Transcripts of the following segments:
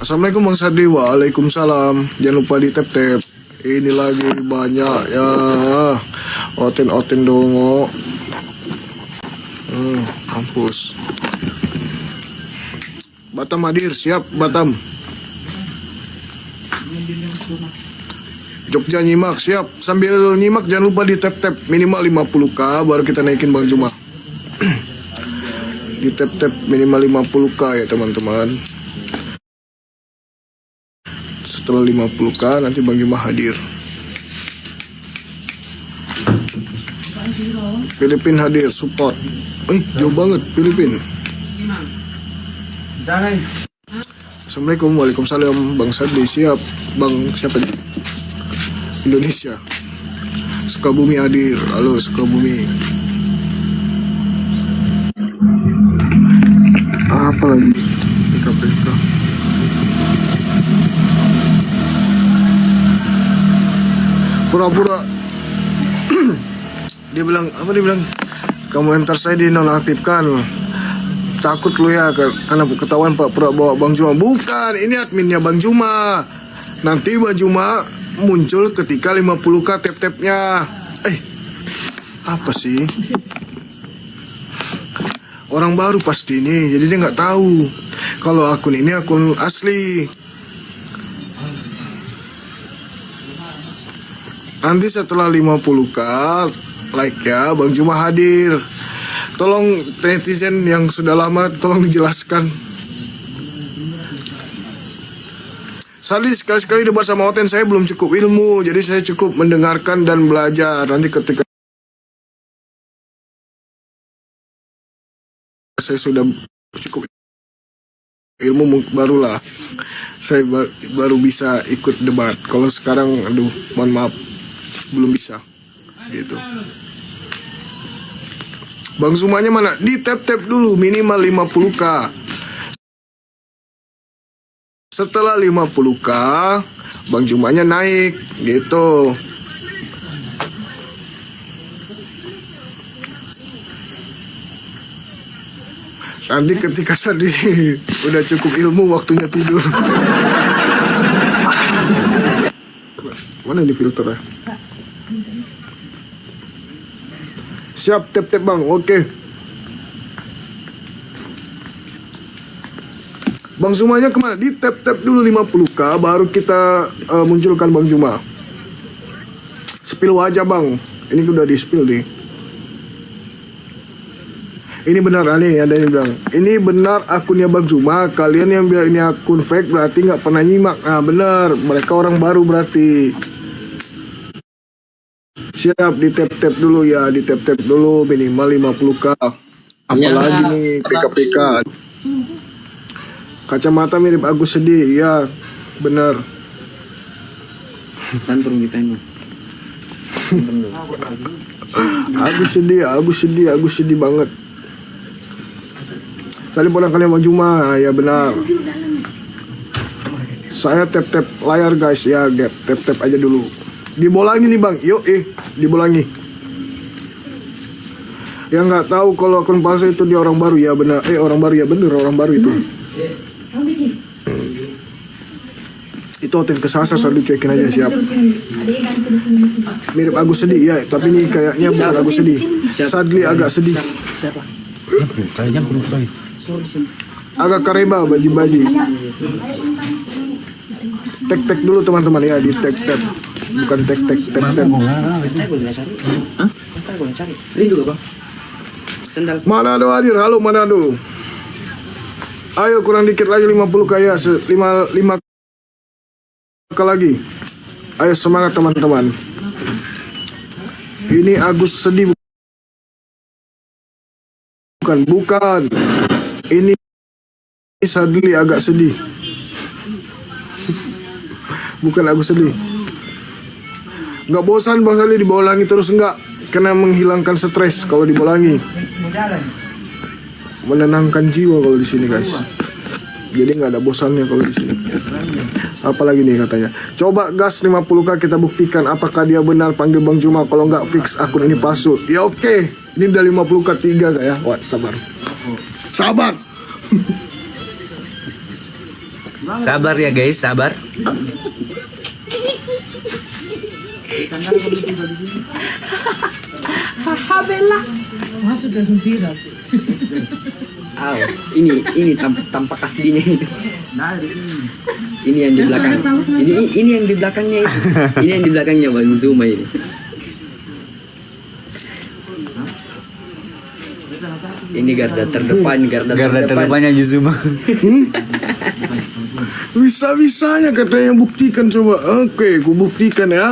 Assalamualaikum Bang Sadi. Waalaikumsalam. Jangan lupa di tap-tap. Ini lagi banyak ya. Oten dongo. Mampus. Batam hadir, siap Batam. Jogja nyimak, siap. Sambil nyimak jangan lupa di tap-tap minimal 50k baru kita naikin Bang Juma. Di tap-tap minimal 50k ya teman-teman. Setelah 50k nanti Bang Juma hadir. Filipin hadir, support. Jauh banget Filipin. Assalamualaikum, waalaikumsalam. Bang Sadi, siap. Bang siapa nih? Indonesia. Sukabumi hadir. Halo Sukabumi. Apa lagi? PK. Pura-pura dia bilang, kamu enter saya dinonaktifkan, takut lu ya karena ketahuan Pak Pura bawa Bang Juma. Bukan, ini adminnya Bang Juma. Nanti Bang Juma muncul ketika 50k tap-tapnya. Apa sih? Orang baru pasti ini, jadi dia nggak tahu kalau akun ini akun asli. Nanti setelah 50k like ya Bang Juma hadir. Tolong netizen yang sudah lama tolong dijelaskan. Sadi sekali-sekali debat sama Oten, saya belum cukup ilmu, jadi saya cukup mendengarkan dan belajar. Nanti ketika saya sudah cukup ilmu barulah saya baru bisa ikut debat. Kalau sekarang aduh mohon maaf belum bisa gitu. Bang Sumanya mana? Di tap-tap dulu minimal 50k. Setelah 50k Bang Jumanya naik gitu. Nanti ketika Sadi udah cukup ilmu waktunya tidur. Mana di filter ya? Siap tap-tap Bang, oke. Bang Jumanya kemana? Di tap-tap dulu 50k baru kita munculkan Bang Juma. Spill wajah Bang. Ini udah di spill nih. Ini benar nih, ada yang bilang ini benar akunnya Bang Juma. Kalian yang bilang ini akun fake berarti nggak pernah nyimak. Nah benar, mereka orang baru berarti. Siap di tap-tap dulu ya, di tap-tap dulu minimal 50k. Apalagi nih PK. Kacamata mirip Agus sedih, ya benar. Agus sedih banget. Saling pulang kalian Bang Juma, ya benar. Saya tap-tap layar guys ya, tap-tap aja dulu. Dibolangi nih Bang, yuk dibolangi. Yang nggak tahu kalau akun palsu itu dia orang baru ya benar. Orang baru ya bener, orang baru itu. Itu Oten kesasar, Sadi cuekin aja siap. Mirip Agus sedih ya, tapi ini kayaknya bukan Agus sedih. Sadli agak sedih. Agak kareba baji-baji. Tek-tek dulu teman-teman ya, di tek-tek. Bukan tek-tek, tek-tek. Manado hadir, halo Manado. Ayo kurang dikit lagi 50k ya, 5 lagi. Ayo semangat teman-teman. Ini Agus sedih bukan. Ini Sadli agak sedih. Bukan Agus sedih. Nggak bosan Bang Sadli dibolangi terus nggak? Karena menghilangkan stres kalau dibolangi. Menenangkan jiwa kalau di sini guys. Jadi nggak ada bosannya kalau di sini. Apalagi nih katanya. Coba gas 50k kita buktikan apakah dia benar panggil Bang Juma. Kalau nggak fix akun ini palsu. Ya oke. Ini udah 50k 3 gak ya? Wah sabar. Sabar ya guys, sabar. Bella. Masuk langsung viral. Ini tampak aslinya itu. Ini yang di belakang. Ini yang di belakangnya itu. Ini yang di belakangnya Bang Zuma ini. Ini garda terdepan, garda terdepannya Zuma. Bisa-bisanya katanya buktikan coba. Oke, ku buktikan ya.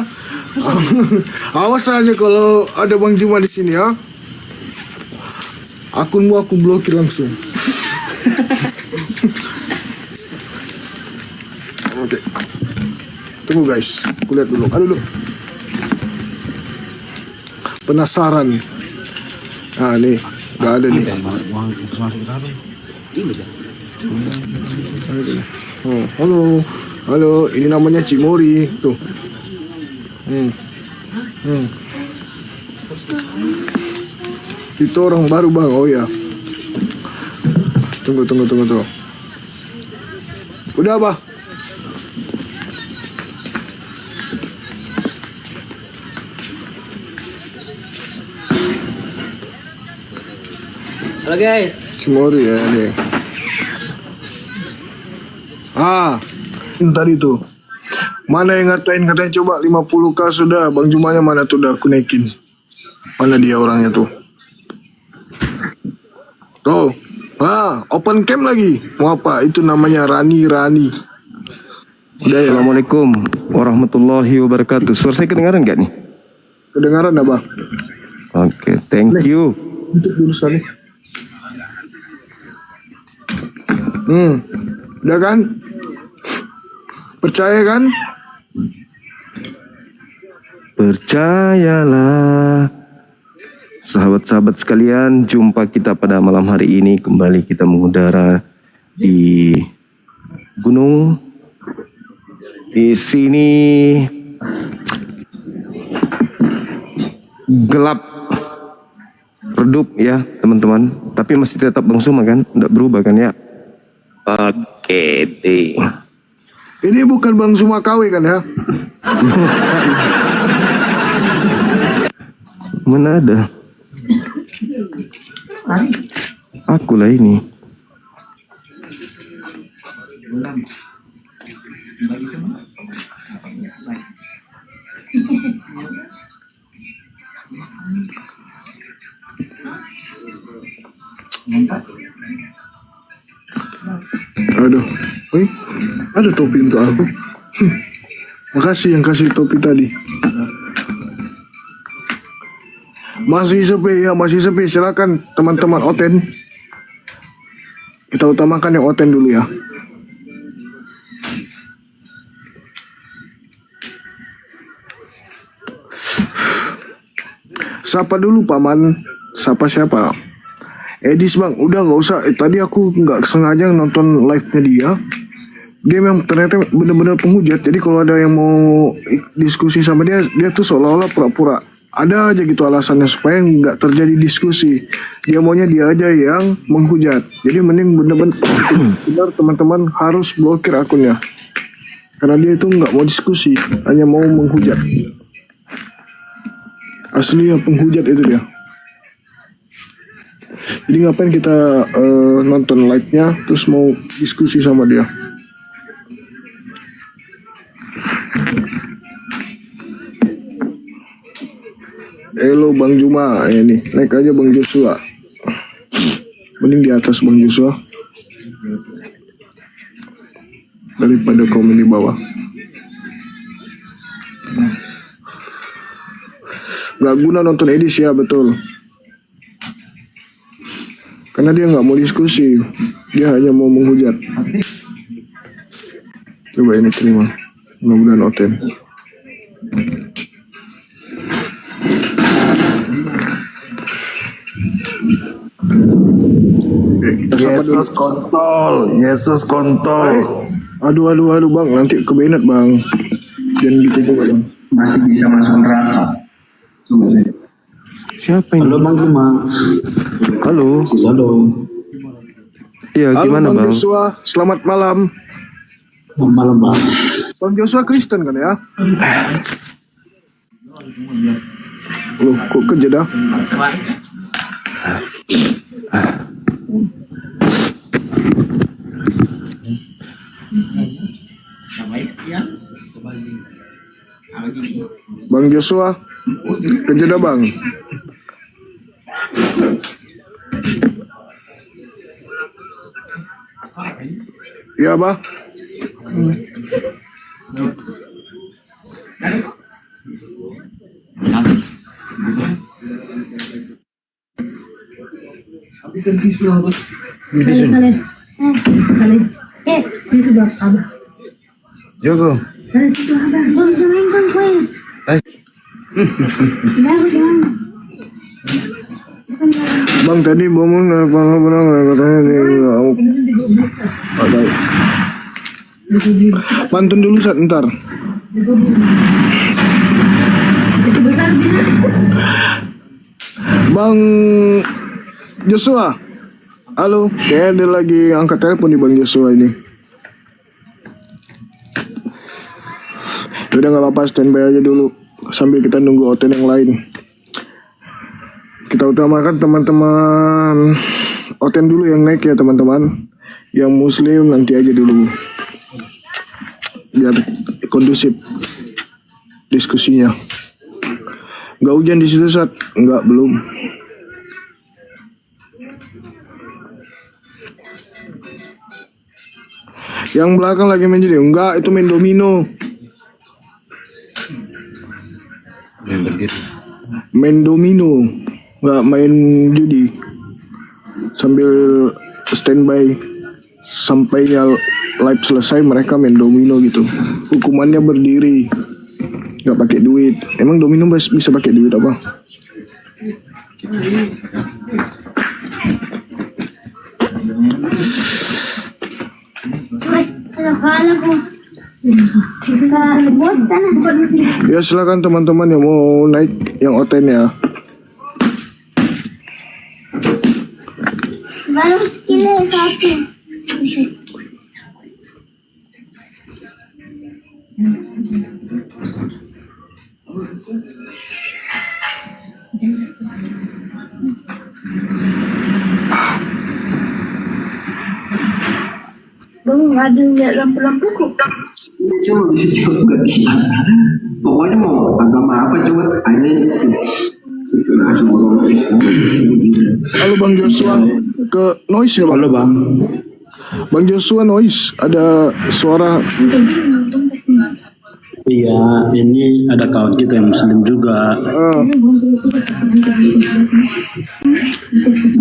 Awas aja kalau ada Bang Juma di sini ya. Akunmu aku blokir langsung. Oke. Tunggu guys, aku lihat dulu. Aduh, penasaran. Nah nih, nggak ada nih. Oh, halo, ini namanya Cimori tuh. Itu orang baru bang, oh ya. Tunggu. Udah bah. Halo guys. Cimori ya nih. Tadi tuh. Mana yang katanya coba 50k sudah. Bang Jumanya mana tuh udah aku naikin. Mana dia orangnya tuh. Tuh. Open cam lagi. Mau apa? Itu namanya Rani. Udah ya. Assalamualaikum warahmatullahi wabarakatuh. Suara saya kedengaran nggak nih? Kedengaran abah. Oke, thank you. Tutup dulu sekali. Udah kan? Percaya kan? Percayalah. Sahabat-sahabat sekalian, jumpa kita pada malam hari ini. Kembali kita mengudara di gunung. Di sini gelap, redup ya teman-teman. Tapi masih tetap Bang Zuma kan? Tidak berubah kan ya? Oke deh. Ini bukan Bang Zuma KW kan ya? Mana ada? Akulah ini. Aduh, ada topi untuk aku. Makasih yang kasih topi tadi. Masih sepi. Silakan teman-teman Oten. Kita utamakan yang Oten dulu ya. Sapa dulu paman. Sapa siapa? Edis bang, udah nggak usah. Tadi aku nggak sengaja nonton live-nya dia. Dia memang ternyata benar-benar penghujat. Jadi kalau ada yang mau diskusi sama dia tuh seolah-olah pura-pura. Ada aja gitu alasannya supaya nggak terjadi diskusi. Dia maunya dia aja yang menghujat. Jadi mending benar teman-teman harus blokir akunnya. Karena dia itu nggak mau diskusi, hanya mau menghujat. Asli yang penghujat itu dia. Jadi ngapain kita nonton live-nya terus mau diskusi sama dia? Halo Bang Juma, ya nih naik aja Bang Joshua. Mending di atas Bang Joshua daripada komen di bawah. Gak guna nonton Edis ya, betul. Karena dia nggak mau diskusi, dia hanya mau menghujat. Coba ini terima, mudah-mudahan Oten. Yesus kontol. Aduh bang, nanti kebenet bang. Jangan gitu juga bang. Masih bisa masuk neraka. Coba deh. Siapa ini? Halo Bang Zuma. Halo. Halo. Iya, Halo gimana Bang Bang? Joshua, selamat malam. Malam bang. Bang Joshua Kristen kan ya? Loh, kok kerja dah? Bang Joshua, kerja dah bang? Ya bah. Itu buat abah. Jago. Bang tadi bangun pernah katanya baik. Pantun dulu saat ntar. Bang Joshua, halo, kayaknya dia lagi angkat telepon nih Bang Joshua ini. Udah nggak apa-apa, standby aja dulu sambil kita nunggu hotel yang lain. Kita utamakan teman-teman hotel dulu yang naik ya teman-teman. Yang muslim nanti aja dulu, biar kondusif diskusinya. Nggak hujan di situ saat? Nggak, belum. Yang belakang lagi main judi? Enggak, itu main domino. Main domino, nggak main judi. Sambil standby sampainya live selesai mereka main domino gitu. Hukumannya berdiri, nggak pakai duit. Emang domino bisa pakai duit apa? Ya silakan teman-teman yang mau naik yang oten ya. Baru sekilo satu. Bang, ada lihat lampu-lampu kok. Cuma bisa juga dia. Pokoknya mau agama apa coba tanya itu. Setelah semua orang Islam. Halo Bang Joshua, ke noise ya Bang? Halo bang. Bang Joshua noise, ada suara. Iya, ini ada kawan kita yang muslim juga.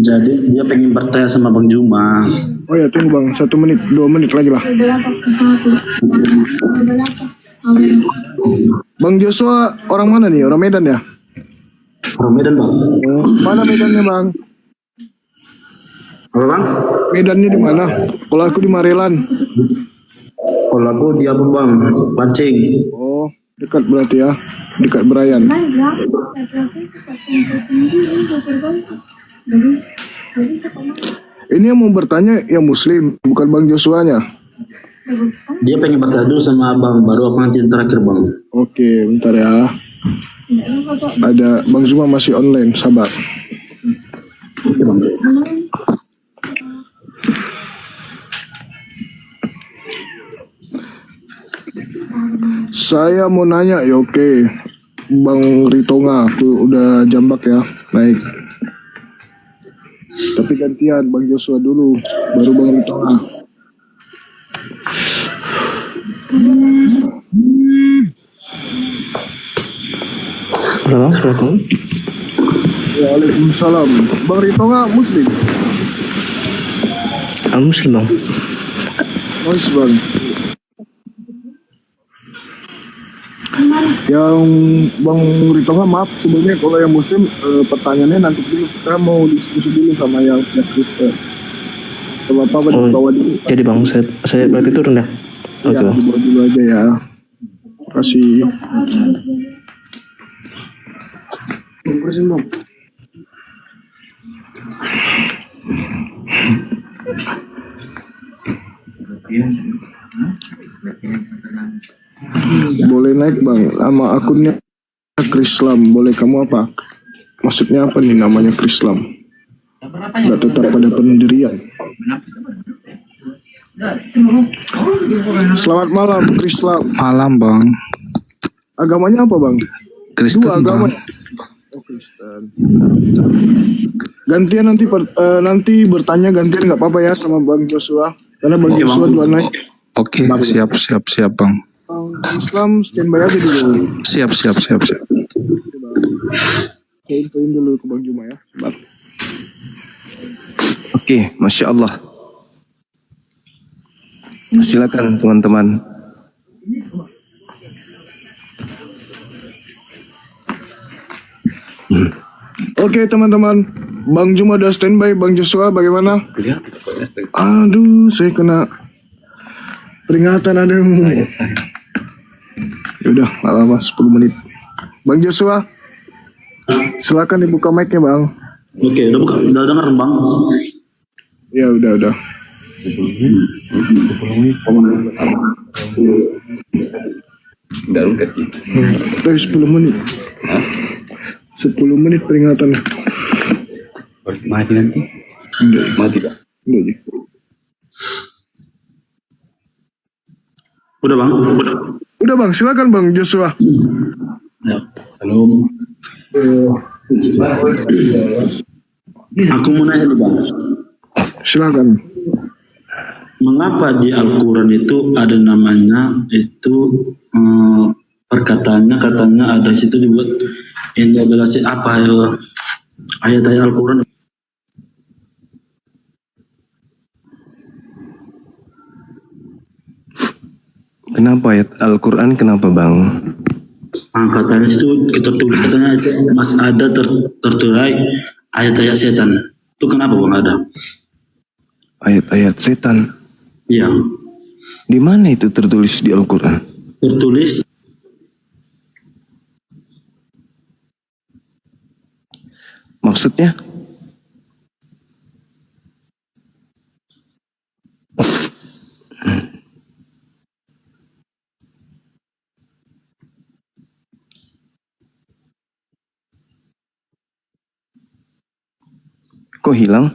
Jadi dia pengen bertanya sama Bang Juma. Oh ya tunggu Bang, 1 menit, 2 menit lagi lah. Bang Joshua orang mana nih? Orang Medan ya? Orang Medan bang. Mana Medannya Bang? Apa bang? Medannya di mana? Kalau aku di Marelan. Kalau aku di apa bang? Pancing. Oh, dekat berarti ya, dekat Berayan. Ini yang mau bertanya yang Muslim, bukan Bang Joshua-nya. Dia pengen bertanya dulu sama abang, baru aku nanti yang terakhir bang. Oke, bentar ya. Ada Bang Zuma masih online, sabar. Oke bang. Saya mau nanya ya oke. Bang Ritonga tuh udah jambak ya, naik. Tapi gantian Bang Joshua dulu, baru Bang Ritonga. Assalamualaikum. Waalaikumsalam. Bang Ritonga Muslim? Muslim bang. Noise Bang. Yang Bang Ritonga maaf sebelumnya kalau yang Muslim pertanyaannya nanti dulu, kita mau diskusi dulu sama yang Kristen. Coba apa Oh, bawa dulu. jadi bang, saya berarti turun ya. Oke Ya, bang. dibawa dulu aja ya. Kasih. Bungkusin Bang. Boleh naik bang, nama akunnya Krislam. Boleh kamu apa? Maksudnya apa nih namanya Krislam? Nggak tetap pada pendirian. Selamat malam Krislam. Malam bang. Agamanya apa bang? Kristen Dua agama. bang. Oh Kristen. Gantian nanti bertanya gantian nggak apa-apa ya sama Bang Joshua. Karena Bang Oke, Joshua Bang. duluan naik. Oke, siap bang. Bang Islam standby aja dulu. Siap. Saya infoin dulu ke Bang Juma ya. Sebentar. Oke, Masya Allah. Silakan teman-teman. Oke teman-teman, Bang Juma udah standby. Bang Joshua bagaimana? Aduh, saya kena peringatan ada yang. Yaudah, nggak lama 10 menit. Bang Joshua, silakan dibuka mic-nya bang. Oke, udah dengar bang. Ya udah. Dari 10 menit. 10 menit peringatan. Mati nanti. Mati Pak. Udah aja. Udah bang. Udah bang, silakan Bang Joshua. Ya, halo. Aku mau nanya nih bang. Silakan. Mengapa di Al-Quran itu ada namanya itu perkataannya katanya ada situ dibuat ini adalah apa ayat-ayat Al-Quran. Kenapa ayat Al-Quran? Kenapa bang? Katanya situ kita tulis katanya itu masih ada terturai ayat-ayat setan. Itu kenapa bang ada? Ayat-ayat setan. Iya. Di mana itu tertulis di Al-Quran? Tertulis Maksudnya? Kok hilang?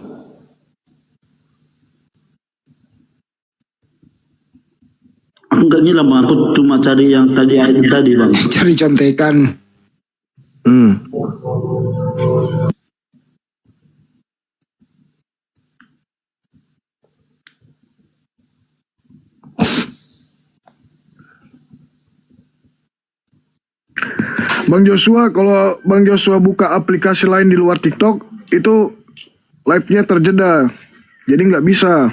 aku nggak ngilang bang, aku cuma cari yang tadi ayat yang tadi bang. Cari contekan. Bang Joshua, kalau Bang Joshua buka aplikasi lain di luar TikTok, itu live-nya terjeda. Jadi nggak bisa.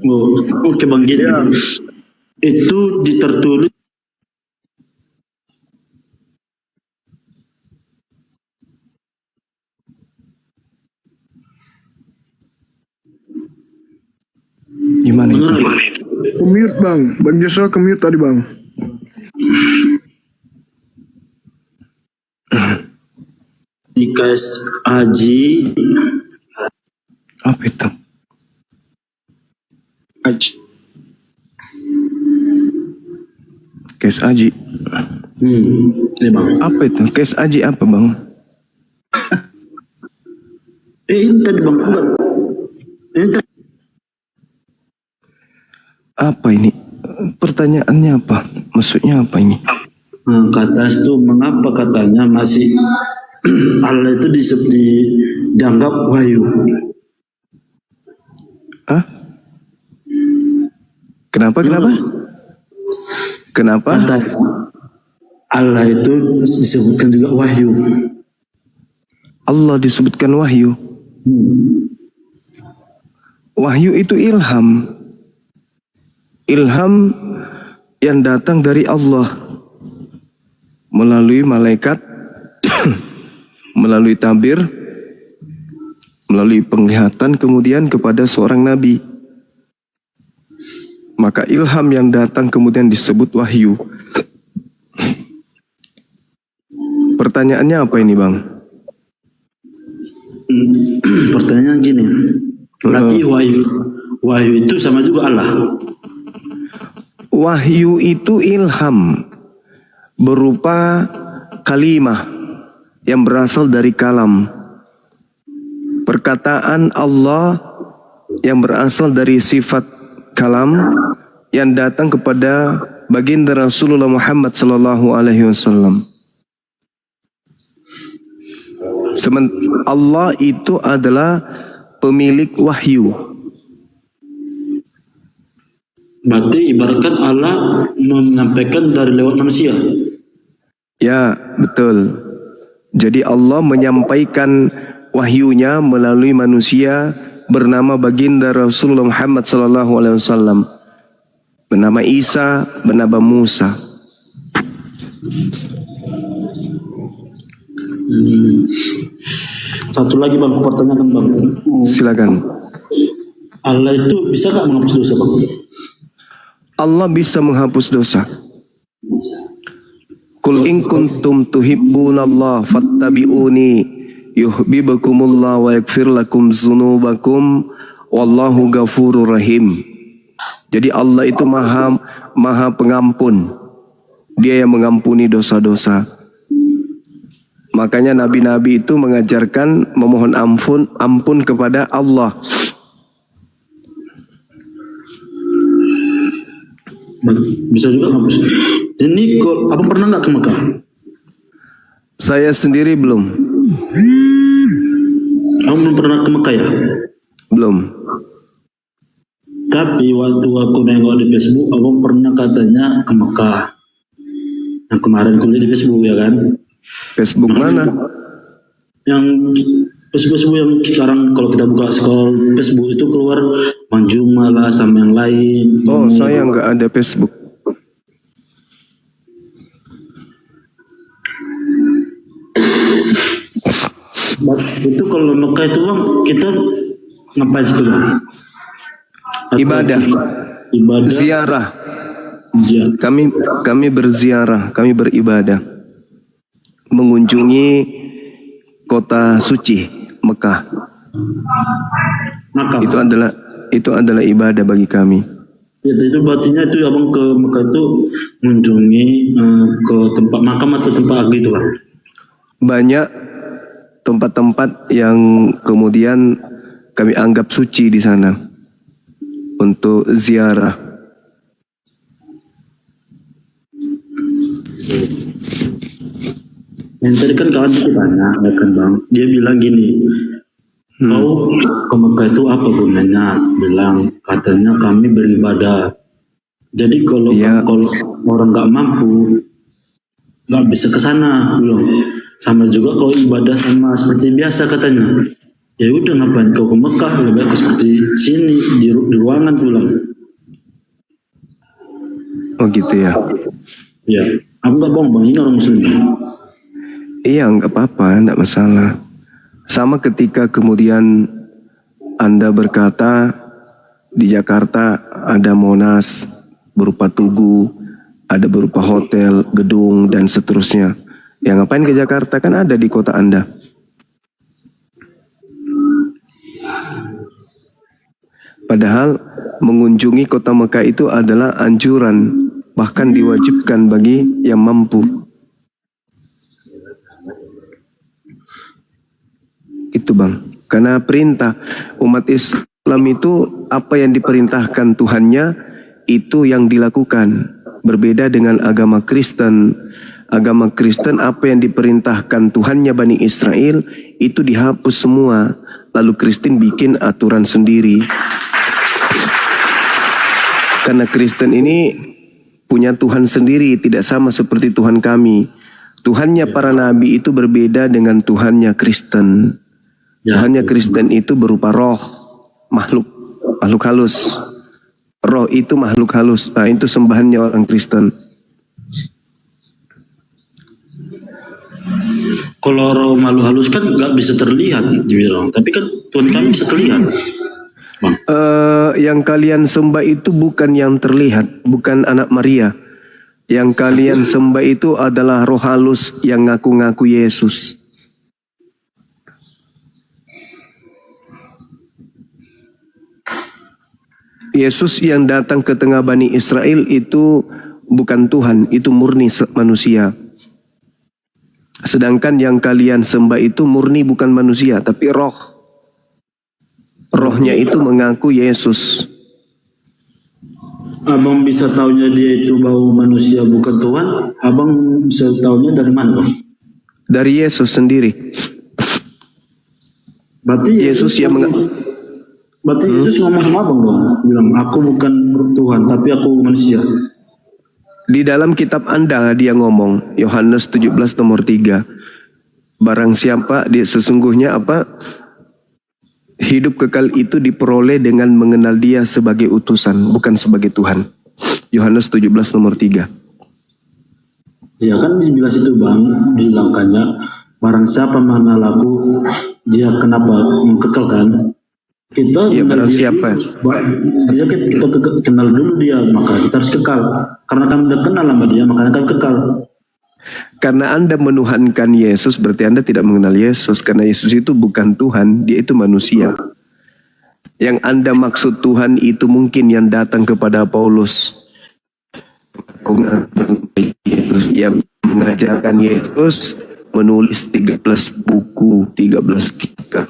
Oh, oke bang gini. Itu ditertulis Gimana itu? Ke-mute bang. Bang Joshua ke-mute tadi bang. di KS Haji Apa itu? Kes Aji. ini bang. Apa itu? Kes Aji apa bang? Ini tadi bang, enggak. Ini tadi. Apa ini? Pertanyaannya apa? Maksudnya apa ini? Kata itu mengapa katanya masih Allah itu dianggap wahyu. Hah? Kenapa? Kenapa? Katanya Allah itu disebutkan juga wahyu. Allah disebutkan wahyu. Wahyu itu ilham. Ilham yang datang dari Allah melalui malaikat, melalui tabir, melalui penglihatan kemudian kepada seorang nabi. Maka ilham yang datang kemudian disebut wahyu. Pertanyaannya apa ini bang? Pertanyaan gini, berarti wahyu itu sama juga Allah. Wahyu itu ilham, berupa kalimah yang berasal dari kalam. Perkataan Allah yang berasal dari sifat kalam yang datang kepada baginda Rasulullah Muhammad sallallahu alaihi wasallam. Allah itu adalah pemilik wahyu. Berarti ibaratkan Allah menyampaikan dari lewat manusia. Ya, betul. Jadi Allah menyampaikan wahyunya melalui manusia bernama baginda Rasulullah Muhammad sallallahu alaihi wasallam. Bernama Isa, bernama Musa. Satu lagi bang, pertanyaan bang. Silakan. Allah itu bisa nggak menghapus dosa bang? Allah bisa menghapus dosa. Qul in kuntum tuhibbunallah fattabi'uni yuhibbukumullah wa yaghfir lakum dzunubakum wallahu ghafurur rahim. Jadi Allah itu maha pengampun. Dia yang mengampuni dosa-dosa. Makanya nabi-nabi itu mengajarkan memohon ampun kepada Allah. Bisa juga menghapus. Ini kok abang pernah nggak ke Mekah? Saya sendiri belum. Abang belum pernah ke Mekah ya? Belum. Tapi waktu aku nengok di Facebook, abang pernah katanya ke Mekah. Yang kemarin kuliah di Facebook ya kan? Facebook mana? Yang Facebook yang sekarang kalau kita buka scroll Facebook itu keluar Bang Juma lah sama yang lain. Oh, saya nggak ada Facebook. Itu kalau Mekah itu bang, kita ngapain situ bang? Ibadah. Ziarah. Kami berziarah, kami beribadah. Mengunjungi kota suci Mekah. Makam. Itu adalah ibadah bagi kami. Ya, itu berartinya itu abang ke Mekah itu mengunjungi ke tempat makam atau tempat gitu bang? Banyak tempat-tempat yang kemudian kami anggap suci di sana untuk ziarah. Yang tadi kan kawan itu banyak, ya kan bang? Dia bilang gini, kau ke Mekah itu apa gunanya? Bilang katanya kami beribadah. Jadi kalau orang nggak mampu, nggak bisa ke sana, belum. Sama juga kau ibadah sama seperti biasa katanya. Ya udah ngapain kau ke Mekah? Lebih baik seperti sini di ruangan pulang. Oh gitu ya. Ya, aku nggak bohong bang, ini orang Muslim. Iya, nggak apa-apa, nggak masalah. Sama ketika kemudian Anda berkata di Jakarta ada Monas berupa tugu, ada berupa hotel, gedung, dan seterusnya. Ya ngapain ke Jakarta, kan ada di kota Anda. Padahal mengunjungi kota Mekah itu adalah anjuran, bahkan diwajibkan bagi yang mampu. Itu bang, karena perintah umat Islam itu apa yang diperintahkan Tuhannya itu yang dilakukan. Berbeda dengan agama Kristen. Agama Kristen apa yang diperintahkan Tuhannya Bani Israel itu dihapus semua. Lalu Kristen bikin aturan sendiri. Karena Kristen ini punya Tuhan sendiri, tidak sama seperti Tuhan kami. Tuhannya para nabi itu berbeda dengan Tuhannya Kristen. Tuhannya Kristen itu berupa roh, makhluk halus. Roh itu makhluk halus. Nah, itu sembahannya orang Kristen. Kalau roh makhluk halus kan nggak bisa terlihat, dibilang. Tapi kan Tuhan kami bisa terlihat. Bang. Yang kalian sembah itu bukan yang terlihat, bukan anak Maria. Yang kalian sembah itu adalah roh halus yang ngaku-ngaku Yesus. Yesus yang datang ke tengah Bani Israel itu bukan Tuhan, itu murni manusia. Sedangkan yang kalian sembah itu murni bukan manusia, tapi roh. Rohnya itu mengaku Yesus. Abang bisa taunya dia itu bau manusia bukan Tuhan. Abang bisa taunya dari mana, Bang? Dari Yesus sendiri. Berarti Yesus yang Berarti Yesus ngomong sama abang dong, bilang aku bukan Tuhan tapi aku manusia. Di dalam kitab Anda dia ngomong, Yohanes 17 nomor 3. Barang siapa sesungguhnya hidup kekal itu diperoleh dengan mengenal dia sebagai utusan, bukan sebagai Tuhan. Yohanes 17 nomor 3. Ya kan jelas itu Bang, dilangkanya barang siapa mengenal aku, dia kenapa kekal kan? Kita Ya, barang siapa? Kita kenal dulu dia, maka kita harus kekal. Karena kami udah kenal sama dia, makanya kami kekal. Karena Anda menuhankan Yesus, berarti Anda tidak mengenal Yesus. Karena Yesus itu bukan Tuhan, dia itu manusia. Yang Anda maksud Tuhan itu mungkin yang datang kepada Paulus. Yang mengajarkan Yesus menulis 13 buku, 13 kitab.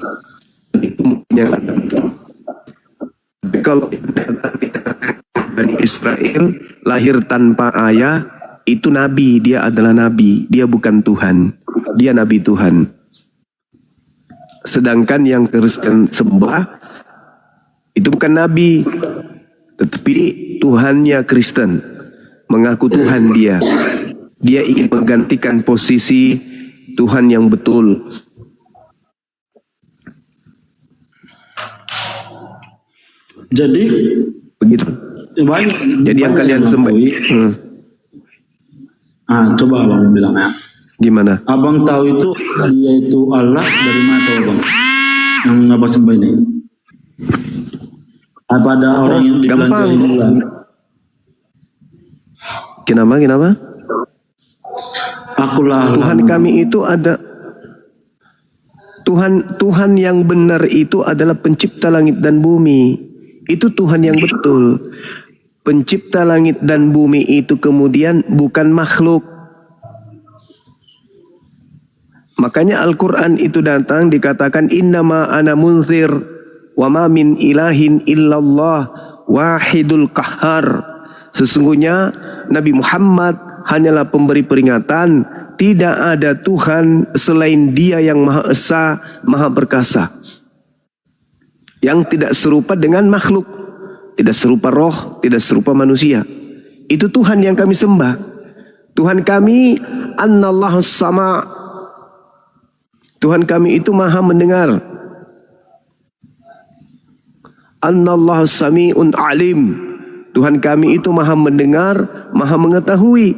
Itu mungkin yang ada. Tapi kalau Bani Israel lahir tanpa ayah, itu nabi, dia adalah nabi, dia bukan Tuhan, dia nabi Tuhan. Sedangkan yang Kristen sembah itu bukan nabi, tetapi Tuhannya Kristen, mengaku Tuhan dia. Dia ingin menggantikan posisi Tuhan yang betul. Jadi Begitu. Jadi yang kalian sembah. Coba abang bilang ya. Gimana? Abang tahu itu dia itu Allah dari mana tahu abang? Yang abang sembah ini? Apa ada orang yang dibelanjain bulan? Kenapa? Akulah Tuhan kami itu ada. Tuhan yang benar itu adalah pencipta langit dan bumi. Itu Tuhan yang betul. Pencipta langit dan bumi itu kemudian bukan makhluk. Makanya Al-Quran itu datang dikatakan innama ana munzir wa ma min ilahin illallah wahidul qahhar. Sesungguhnya Nabi Muhammad hanyalah pemberi peringatan, tidak ada Tuhan selain Dia yang Maha Esa, Maha Perkasa. Yang tidak serupa dengan makhluk, tidak serupa roh, tidak serupa manusia. Itu Tuhan yang kami sembah. Tuhan kami Annallahus Sama'. Tuhan kami itu Maha mendengar. Annallahus Sami'un Alim. Tuhan kami itu Maha mendengar, Maha mengetahui.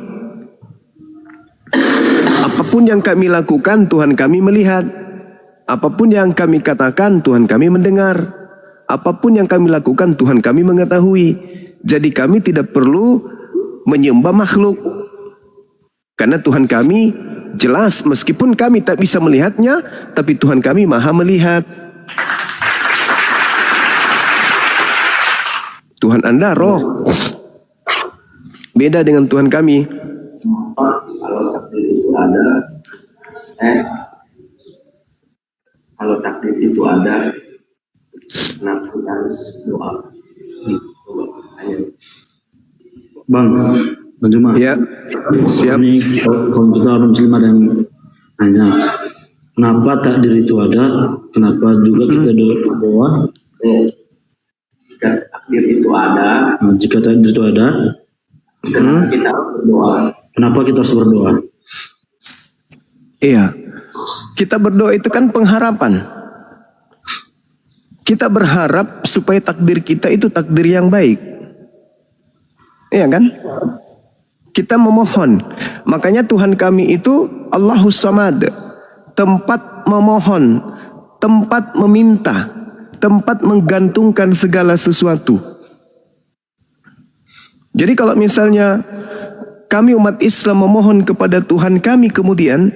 Apapun yang kami lakukan, Tuhan kami melihat. Apapun yang kami katakan, Tuhan kami mendengar. Apapun yang kami lakukan, Tuhan kami mengetahui. Jadi kami tidak perlu menyembah makhluk. Karena Tuhan kami jelas, meskipun kami tak bisa melihatnya, tapi Tuhan kami Maha melihat. Tuhan Anda roh. Beda dengan Tuhan kami. Kalau takdir itu ada, kenapa kita harus doa? Bang Juma. Ya, siap. Ini kalau kita orang Muslim ada yang nanya, kenapa takdir itu ada? Kenapa juga kita doa? Jika takdir itu ada, Jika takdir itu ada, kenapa kita harus berdoa? kenapa kita harus berdoa? Iya. Kita berdoa itu kan pengharapan. Kita berharap supaya takdir kita itu takdir yang baik. Iya kan? Kita memohon. Makanya Tuhan kami itu Allahus Samad. Tempat memohon, tempat meminta, tempat menggantungkan segala sesuatu. Jadi kalau misalnya kami umat Islam memohon kepada Tuhan kami kemudian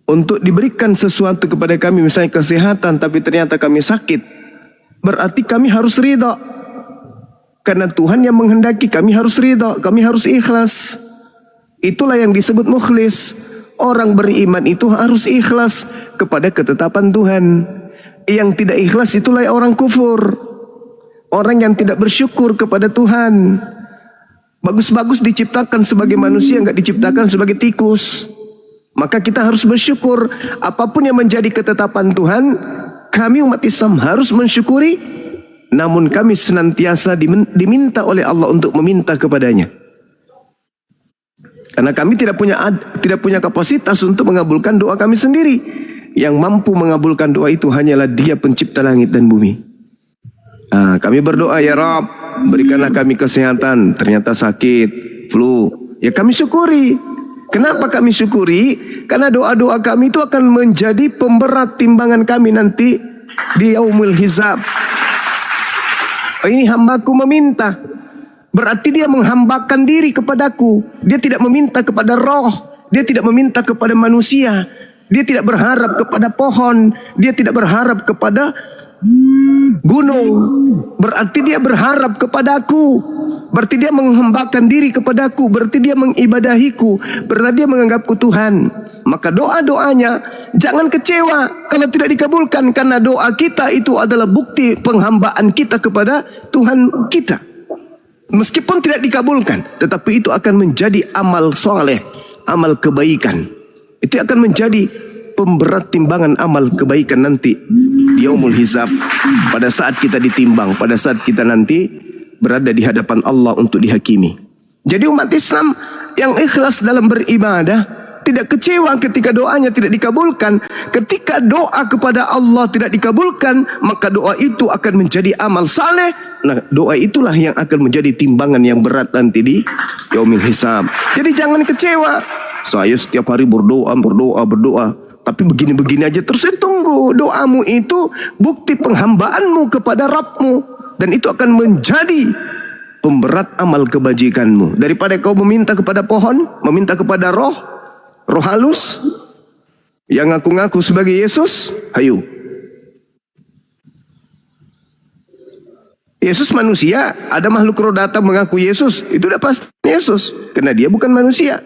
untuk diberikan sesuatu kepada kami, misalnya kesehatan, tapi ternyata kami sakit, berarti kami harus ridha. Karena Tuhan yang menghendaki, kami harus ridha, kami harus ikhlas. Itulah yang disebut mukhlis. Orang beriman itu harus ikhlas kepada ketetapan Tuhan. Yang tidak ikhlas itulah orang kufur. Orang yang tidak bersyukur kepada Tuhan. Bagus-bagus diciptakan sebagai manusia, enggak diciptakan sebagai tikus. Maka kita harus bersyukur. Apapun yang menjadi ketetapan Tuhan, kami umat Islam harus mensyukuri. Namun kami senantiasa diminta oleh Allah untuk meminta kepadanya. Karena kami tidak punya kapasitas untuk mengabulkan doa kami sendiri. Yang mampu mengabulkan doa itu hanyalah Dia pencipta langit dan bumi. Kami berdoa, ya Rabb, berikanlah kami kesehatan. Ternyata sakit, flu. Ya kami syukuri. Kenapa kami syukuri? Karena doa-doa kami itu akan menjadi pemberat timbangan kami nanti di yaumul hisab. Ini hambaku meminta. Berarti dia menghambakan diri kepadaku. Dia tidak meminta kepada roh. Dia tidak meminta kepada manusia. Dia tidak berharap kepada pohon. Dia tidak berharap kepada gunung. Berarti dia berharap kepadaku. Berarti dia menghambakan diri kepadaku. Berarti dia mengibadahiku. Berarti dia menganggapku Tuhan. Maka doa-doanya jangan kecewa kalau tidak dikabulkan. Karena doa kita itu adalah bukti penghambaan kita kepada Tuhan kita. Meskipun tidak dikabulkan, tetapi itu akan menjadi amal soleh, amal kebaikan. Itu akan menjadi pemberat timbangan amal kebaikan nanti di yaumul hisab. Pada saat kita ditimbang, pada saat kita nanti berada di hadapan Allah untuk dihakimi. Jadi umat Islam yang ikhlas dalam beribadah tidak kecewa ketika doanya tidak dikabulkan. Ketika doa kepada Allah tidak dikabulkan, maka doa itu akan menjadi amal saleh. Nah, doa itulah yang akan menjadi timbangan yang berat nanti di yaumil hisab. Jadi jangan kecewa. Saya setiap hari berdoa. Tapi begini-begini aja terus. Tunggu, doamu itu bukti penghambaanmu kepada Rabbmu. Dan itu akan menjadi pemberat amal kebajikanmu. Daripada kau meminta kepada pohon, meminta kepada roh halus yang ngaku-ngaku sebagai Yesus, hayu. Yesus manusia, ada makhluk roh datang mengaku Yesus, itu udah pasti Yesus, karena dia bukan manusia.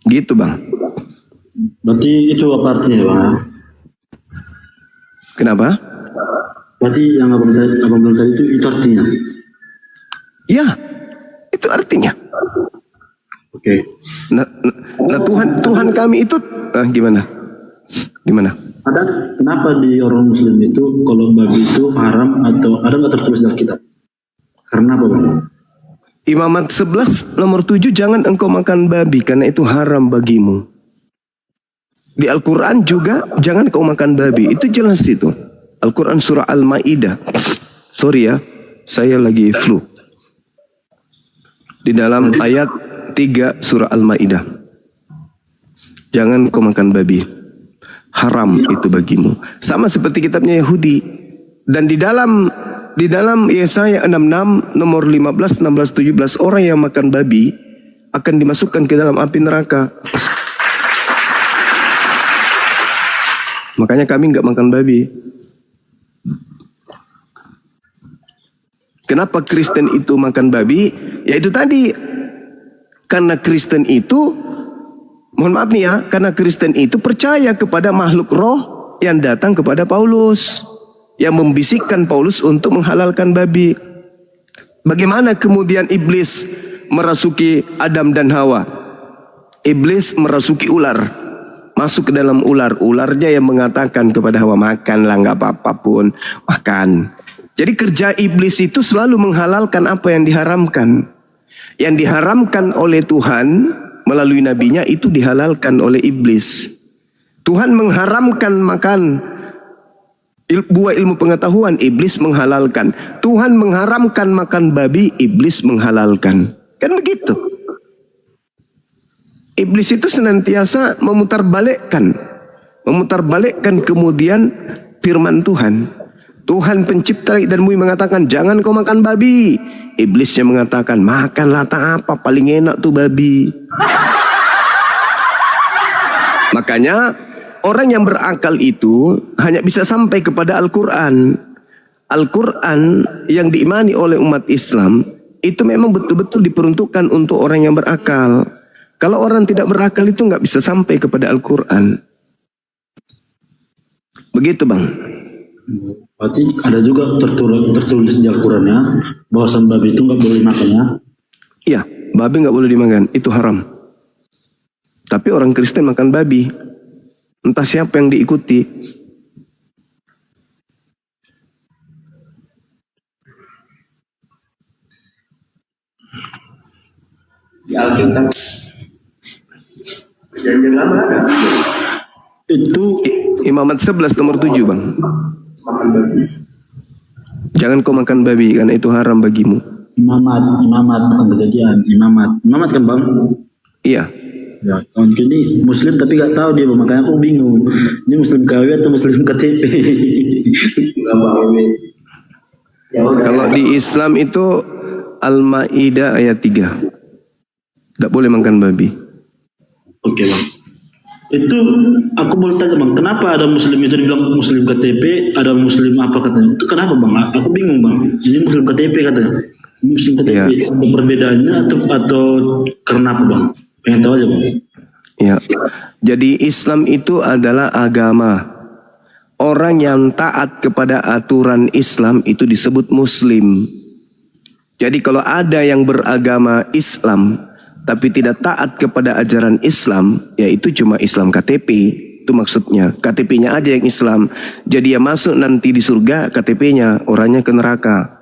Gitu Bang. Berarti itu apa artinya Bang? Kenapa? Berarti yang abang bilang tadi itu artinya? Ya, itu artinya. Oke. Nah Tuhan kami itu gimana? Ada kenapa di orang Muslim itu kalau babi itu haram atau ada nggak tertulis dalam kitab? Karena apa Bang? Imamat 11 nomor 7, jangan engkau makan babi karena itu haram bagimu. Di Al-Quran juga jangan kau makan babi. Itu jelas itu. Al-Quran surah Al-Ma'idah. Sorry ya, saya lagi flu. Di dalam ayat 3 surah Al-Ma'idah. Jangan kau makan babi. Haram itu bagimu. Sama seperti kitabnya Yahudi. Dan di dalam Yesaya 66 nomor 15, 16, 17, orang yang makan babi akan dimasukkan ke dalam api neraka. Makanya kami nggak makan babi. Kenapa Kristen itu makan babi? Ya itu tadi. Karena Kristen itu, mohon maaf nih ya, karena Kristen itu percaya kepada makhluk roh yang datang kepada Paulus, yang membisikkan Paulus untuk menghalalkan babi. Bagaimana kemudian iblis merasuki Adam dan Hawa? Iblis merasuki ular. Masuk ke dalam ular. Ularnya yang mengatakan kepada Hawa, makanlah, nggak apa-apa pun, makan. Jadi kerja iblis itu selalu menghalalkan apa yang diharamkan. Yang diharamkan oleh Tuhan melalui nabinya itu dihalalkan oleh iblis. Tuhan mengharamkan makan buah ilmu pengetahuan, iblis menghalalkan. Tuhan mengharamkan makan babi, iblis menghalalkan. Kan begitu. Iblis itu senantiasa memutarbalikkan kemudian firman Tuhan. Tuhan pencipta langit dan bumi mengatakan, jangan kau makan babi. Iblisnya mengatakan, makanlah tak apa, paling enak tuh babi. Makanya orang yang berakal itu hanya bisa sampai kepada Al-Quran. Al-Quran yang diimani oleh umat Islam itu memang betul-betul diperuntukkan untuk orang yang berakal. Kalau orang tidak berakal itu nggak bisa sampai kepada Al-Quran. Begitu bang. Berarti ada juga tertulis di Al-Qurannya bahwasan babi itu nggak boleh makan ya? Iya, babi nggak boleh dimakan, itu haram. Tapi orang Kristen makan babi. Entah siapa yang diikuti. Di Alkitab perjanjian lama ada Itu Imamat 11 nomor 7 bang. makan babi. Jangan kau makan babi karena itu haram bagimu. imamat bukan kejadian, imamat kan bang? Iya. Ya, kawan ini Muslim tapi gak tahu dia bang, makanya aku bingung. Ini Muslim KW atau Muslim KTP? Enggak bang ini. Ya udah. Kalau di Islam itu Al-Maidah ayat 3. Tidak boleh makan babi. Oke bang. Itu aku mau tanya bang, kenapa ada Muslim itu dibilang Muslim KTP, ada Muslim apa katanya? Itu kenapa bang? Aku bingung bang. Ini Muslim KTP katanya. Muslim KTP Iya. ada perbedaannya atau karena apa bang? Pengen tahu aja bang. Ya. Jadi Islam itu adalah agama. Orang yang taat kepada aturan Islam itu disebut Muslim. Jadi kalau ada yang beragama Islam tapi tidak taat kepada ajaran Islam, yaitu cuma Islam KTP. Itu maksudnya. KTP-nya aja yang Islam. Jadi ya masuk nanti di surga, KTP-nya orangnya ke neraka.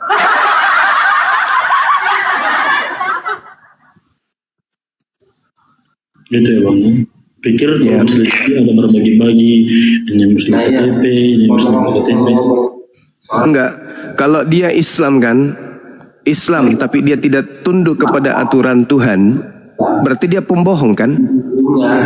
Gitu ya bang. Pikir Ya. Muslim ini ada berbagi-bagi, ini Muslim KTP, ini Muslim KTP. Enggak. Kalau dia Islam kan, Islam tapi dia tidak tunduk kepada aturan Tuhan, berarti dia pembohong kan?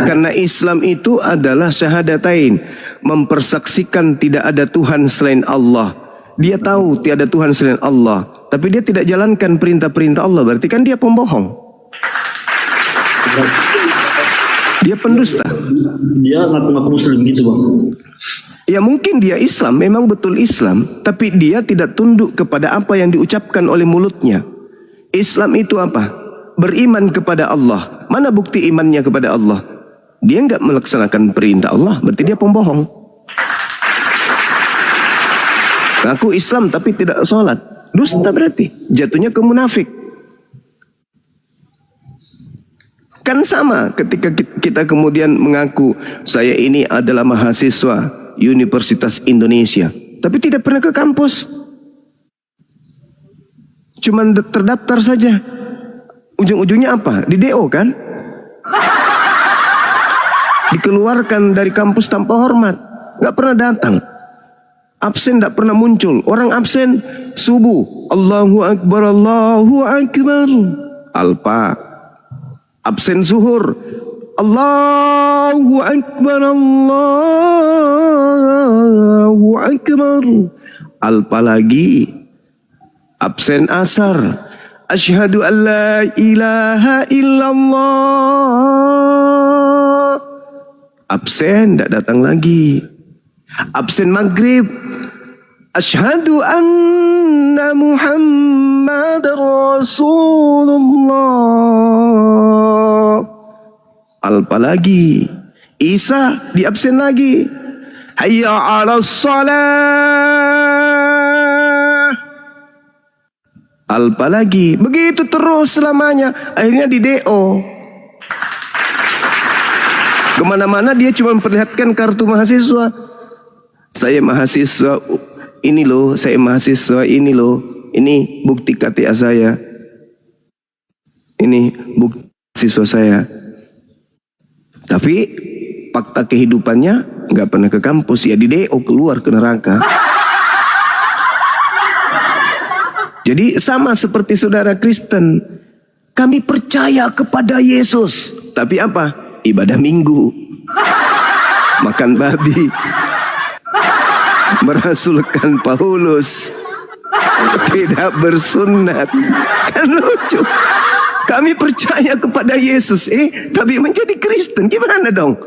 Karena Islam itu adalah syahadatain, mempersaksikan tidak ada Tuhan selain Allah. Dia tahu tiada Tuhan selain Allah, tapi dia tidak jalankan perintah-perintah Allah, berarti kan dia pembohong. Dia pendusta. Dia ngaku-ngaku Muslim gitu bang. Ya mungkin dia Islam, memang betul Islam, tapi dia tidak tunduk kepada apa yang diucapkan oleh mulutnya. Islam itu apa? Beriman kepada Allah. Mana bukti imannya kepada Allah? Dia enggak melaksanakan perintah Allah, berarti dia pembohong. Ngaku Islam tapi tidak sholat, dusta berarti. Jatuhnya ke munafik. Kan sama ketika kita kemudian mengaku saya ini adalah mahasiswa Universitas Indonesia, tapi tidak pernah ke kampus. Cuman terdaftar saja. Ujung-ujungnya apa? Di DO kan? Dikeluarkan dari kampus tanpa hormat. Gak pernah datang. Absen gak pernah muncul. Orang absen subuh. Allahu Akbar, Allahu Akbar. Alpa. Absen zuhur. Allahu Akbar, Allahu Akbar. Alpa lagi. Absen asar. Asyhadu an la ilaha illallah. Absen, tidak datang lagi. Absen maghrib. Asyhadu anna Muhammad Rasulullah. Alpa lagi. Isa di absen lagi. Hayya 'alas shalah. Alpa lagi. Begitu terus selamanya. Akhirnya di DO. Kemana-mana dia cuma memperlihatkan kartu mahasiswa. Saya mahasiswa ini loh, saya mahasiswa ini loh. Ini bukti KTA saya. Ini bukti siswa saya. Tapi fakta kehidupannya nggak pernah ke kampus, ya di DO, keluar ke neraka. Jadi sama seperti saudara Kristen. Kami percaya kepada Yesus. Tapi apa? Ibadah minggu. Makan babi. Merasulkan Paulus. tidak bersunat. Kan lucu. Kami percaya kepada Yesus, tapi menjadi Kristen gimana dong?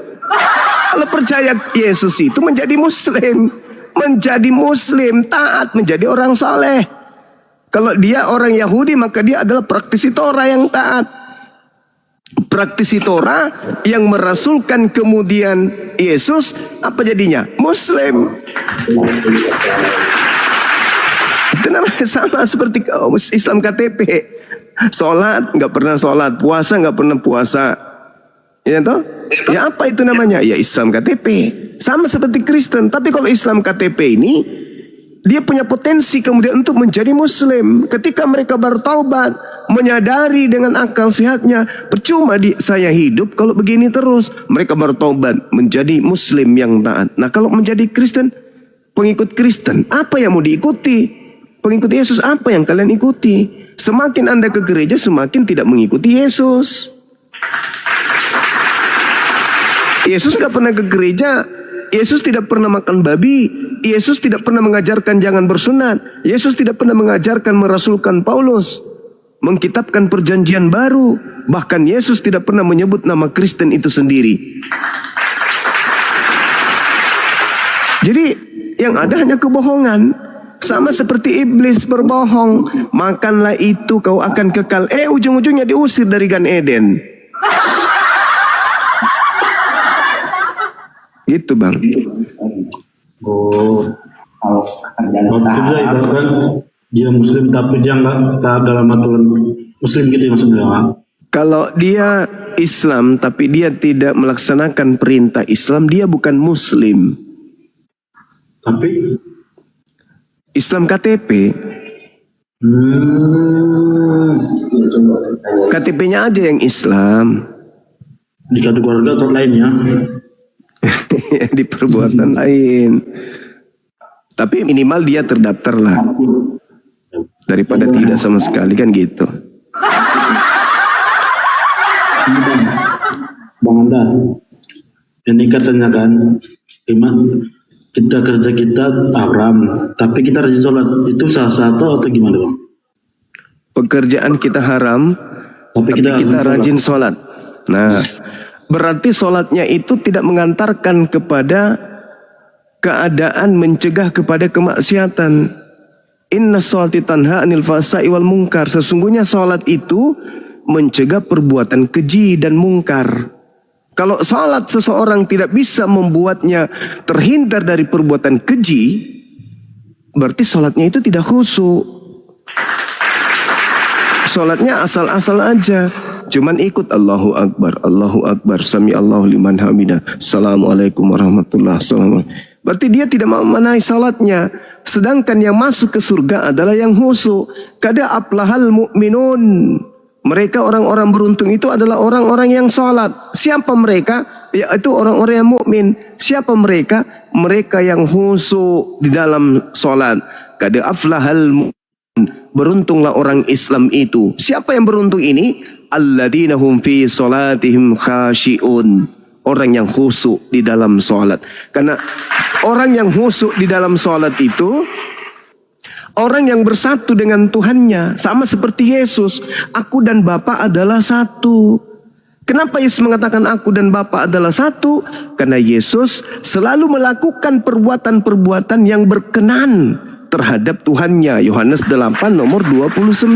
Kalau percaya Yesus itu menjadi Muslim, taat, menjadi orang saleh. Kalau dia orang Yahudi, maka dia adalah praktisi Torah yang taat. Praktisi Torah yang merasulkan kemudian Yesus, apa jadinya? Muslim. Itu namanya sama seperti Islam KTP. Sholat nggak pernah sholat, puasa nggak pernah puasa. Ya toh? Ya apa itu namanya? Ya Islam KTP. Sama seperti Kristen. Tapi kalau Islam KTP ini, dia punya potensi kemudian untuk menjadi Muslim. Ketika mereka bertaubat, menyadari dengan akal sehatnya, percuma saya hidup kalau begini terus. Mereka bertaubat menjadi Muslim yang taat. Nah kalau menjadi Kristen, pengikut Kristen, apa yang mau diikuti? Pengikut Yesus apa yang kalian ikuti? Semakin Anda ke gereja, semakin tidak mengikuti Yesus. Yesus gak pernah ke gereja. Yesus tidak pernah makan babi. Yesus tidak pernah mengajarkan jangan bersunat. Yesus tidak pernah mengajarkan merasulkan Paulus, mengkitabkan perjanjian baru. Bahkan Yesus tidak pernah menyebut nama Kristen itu sendiri. Jadi yang ada hanya kebohongan. Sama seperti iblis berbohong, makanlah itu kau akan kekal. Ujung-ujungnya diusir dari Gan Eden. Gitu bang. Oh, waktu dia ibaratkan dia Muslim tapi dia nggak taat dalam aturan Muslim gitu ya maksudnya, Bang? Kalau dia Islam tapi dia tidak melaksanakan perintah Islam, dia bukan Muslim. Tapi Islam KTP, KTP-nya aja yang Islam. di satu keluarga atau lainnya. Di perbuatan lain. Tapi minimal dia terdaftar lah. Daripada tidak sama sekali kan gitu. Bang Anda, ini katanya kan, kita kerja kita haram, tapi kita rajin sholat, itu sah atau gimana bang? Pekerjaan kita haram, tapi kita rajin sholat. Nah, berarti sholatnya itu tidak mengantarkan kepada keadaan mencegah kepada kemaksiatan. Inna sholati tanha anil fahsya'i wal munkar. Sesungguhnya sholat itu mencegah perbuatan keji dan mungkar. Kalau sholat seseorang tidak bisa membuatnya terhindar dari perbuatan keji, berarti sholatnya itu tidak khusyuk. Sholatnya asal-asal aja, cuman ikut Allahu Akbar, sami Allahu liman hamidah, Assalamualaikum warahmatullahi wabarakatuh. Berarti dia tidak memenuhi sholatnya. Sedangkan yang masuk ke surga adalah yang khusyuk. Kada aflahal mu'minun. Mereka orang-orang beruntung itu adalah orang-orang yang sholat. Siapa mereka? Yaitu orang-orang yang mukmin. Siapa mereka? Mereka yang khusyuk di dalam sholat. Kada aflahal mu'min. Beruntunglah orang Islam itu. Siapa yang beruntung ini? Alladzina hum fi sholatihim khashi'un. Orang yang khusyuk di dalam sholat. Karena orang yang khusyuk di dalam sholat itu orang yang bersatu dengan Tuhannya. Sama seperti Yesus. Aku dan Bapa adalah satu. Kenapa Yesus mengatakan aku dan Bapa adalah satu? Karena Yesus selalu melakukan perbuatan-perbuatan yang berkenan terhadap Tuhannya. Yohanes 8 nomor 29.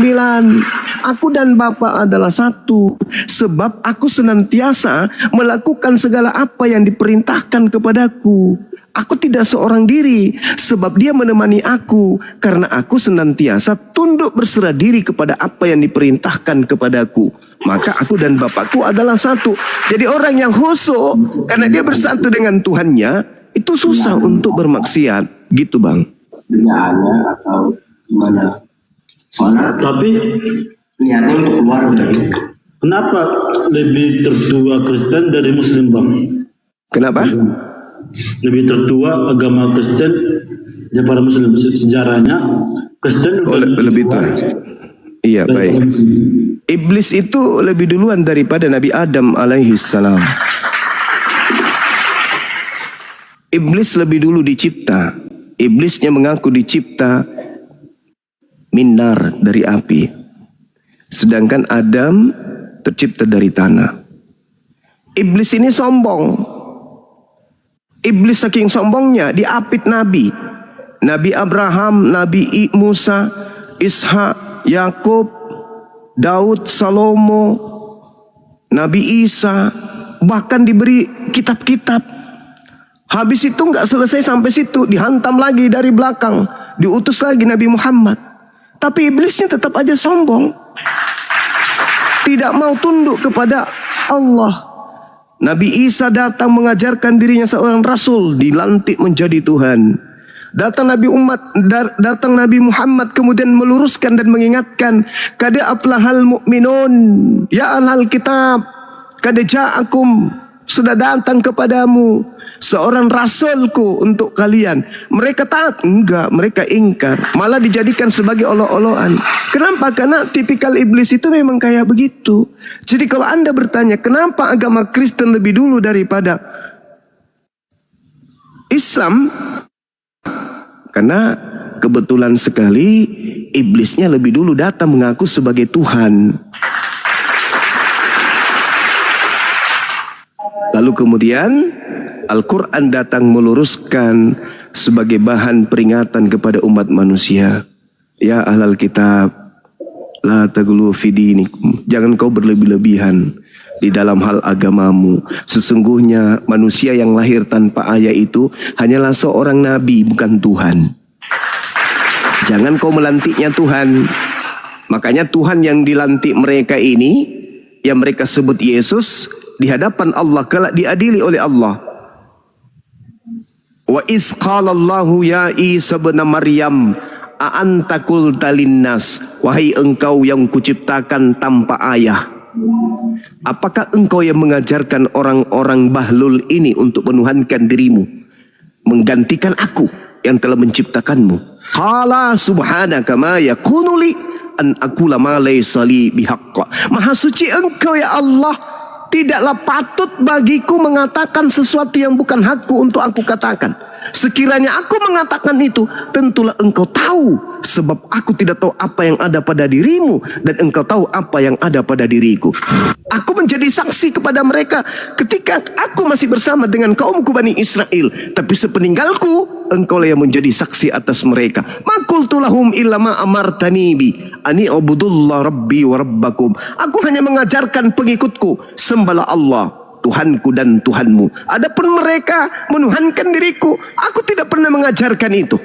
Aku dan Bapa adalah satu. Sebab aku senantiasa melakukan segala apa yang diperintahkan kepadaku. Aku tidak seorang diri, sebab dia menemani aku, karena aku senantiasa tunduk berserah diri kepada apa yang diperintahkan kepadaku. Maka aku dan Bapakku adalah satu. Jadi orang yang khusyuk, karena dia bersatu dengan Tuhannya, itu susah untuk bermaksiat. Gitu bang. Benarnya atau gimana? Soalnya Tapi niatnya untuk keluar dari kenapa lebih tertua Kristen dari Muslim bang? Kenapa? Lebih tertua agama Kristen daripada Muslim. Sejarahnya Kristen Lebih tua. Iya baik. Iblis itu lebih duluan daripada Nabi Adam alaihi salam. Iblis lebih dulu dicipta. Iblisnya mengaku dicipta minar dari api. Sedangkan Adam tercipta dari tanah. Iblis ini sombong. Iblis saking sombongnya diapit nabi. Nabi Abraham, Nabi Musa, Ishak, Yakub, Daud, Salomo, Nabi Isa, bahkan diberi kitab-kitab. Habis itu nggak selesai sampai situ, dihantam lagi dari belakang, diutus lagi Nabi Muhammad. Tapi iblisnya tetap aja sombong, tidak mau tunduk kepada Allah. Nabi Isa datang mengajarkan dirinya seorang rasul, dilantik menjadi Tuhan. Datang Nabi Muhammad kemudian meluruskan dan mengingatkan, qad aflahal mu'minun, ya ahlal kitab, qad ja'akum, sudah datang kepadamu seorang rasulku untuk kalian. Mereka taat? Enggak, mereka ingkar, malah dijadikan sebagai olok-olokan. Kenapa? Karena tipikal iblis itu memang kayak begitu. Jadi kalau Anda bertanya kenapa agama Kristen lebih dulu daripada Islam, karena kebetulan sekali iblisnya lebih dulu datang mengaku sebagai Tuhan. Lalu kemudian Al-Quran datang meluruskan sebagai bahan peringatan kepada umat manusia. Ya ahlal kitab, la taghlu fi dinikum, jangan kau berlebih-lebihan di dalam hal agamamu. Sesungguhnya manusia yang lahir tanpa ayah itu hanyalah seorang nabi, bukan Tuhan. Jangan kau melantiknya Tuhan. Makanya Tuhan yang dilantik mereka ini, yang mereka sebut Yesus, di hadapan Allah kelak diadili oleh Allah. Wa iz qala Allahu ya Isa bin Maryam a anta qulta linnas, wahai engkau yang kuciptakan tanpa ayah, apakah engkau yang mengajarkan orang-orang bahlul ini untuk menuhankan dirimu, menggantikan aku yang telah menciptakanmu? Qala subhanaka ma yakunu li an aqula ma laysa li bihaqq. Maha suci engkau ya Allah, tidaklah patut bagiku mengatakan sesuatu yang bukan hakku untuk aku katakan. Sekiranya aku mengatakan itu, tentulah engkau tahu, sebab aku tidak tahu apa yang ada pada dirimu dan engkau tahu apa yang ada pada diriku. Aku menjadi saksi kepada mereka ketika aku masih bersama dengan kaumku Bani Israel, tapi sepeninggalku engkau lah yang menjadi saksi atas mereka. Ma qultu lahum illa ma amartani bi ani ubudullah rabbi wa rabbakum. Aku hanya mengajarkan pengikutku, sembahlah Allah Tuhanku dan Tuhanmu. Adapun mereka menuhankan diriku, aku tidak pernah mengajarkan itu.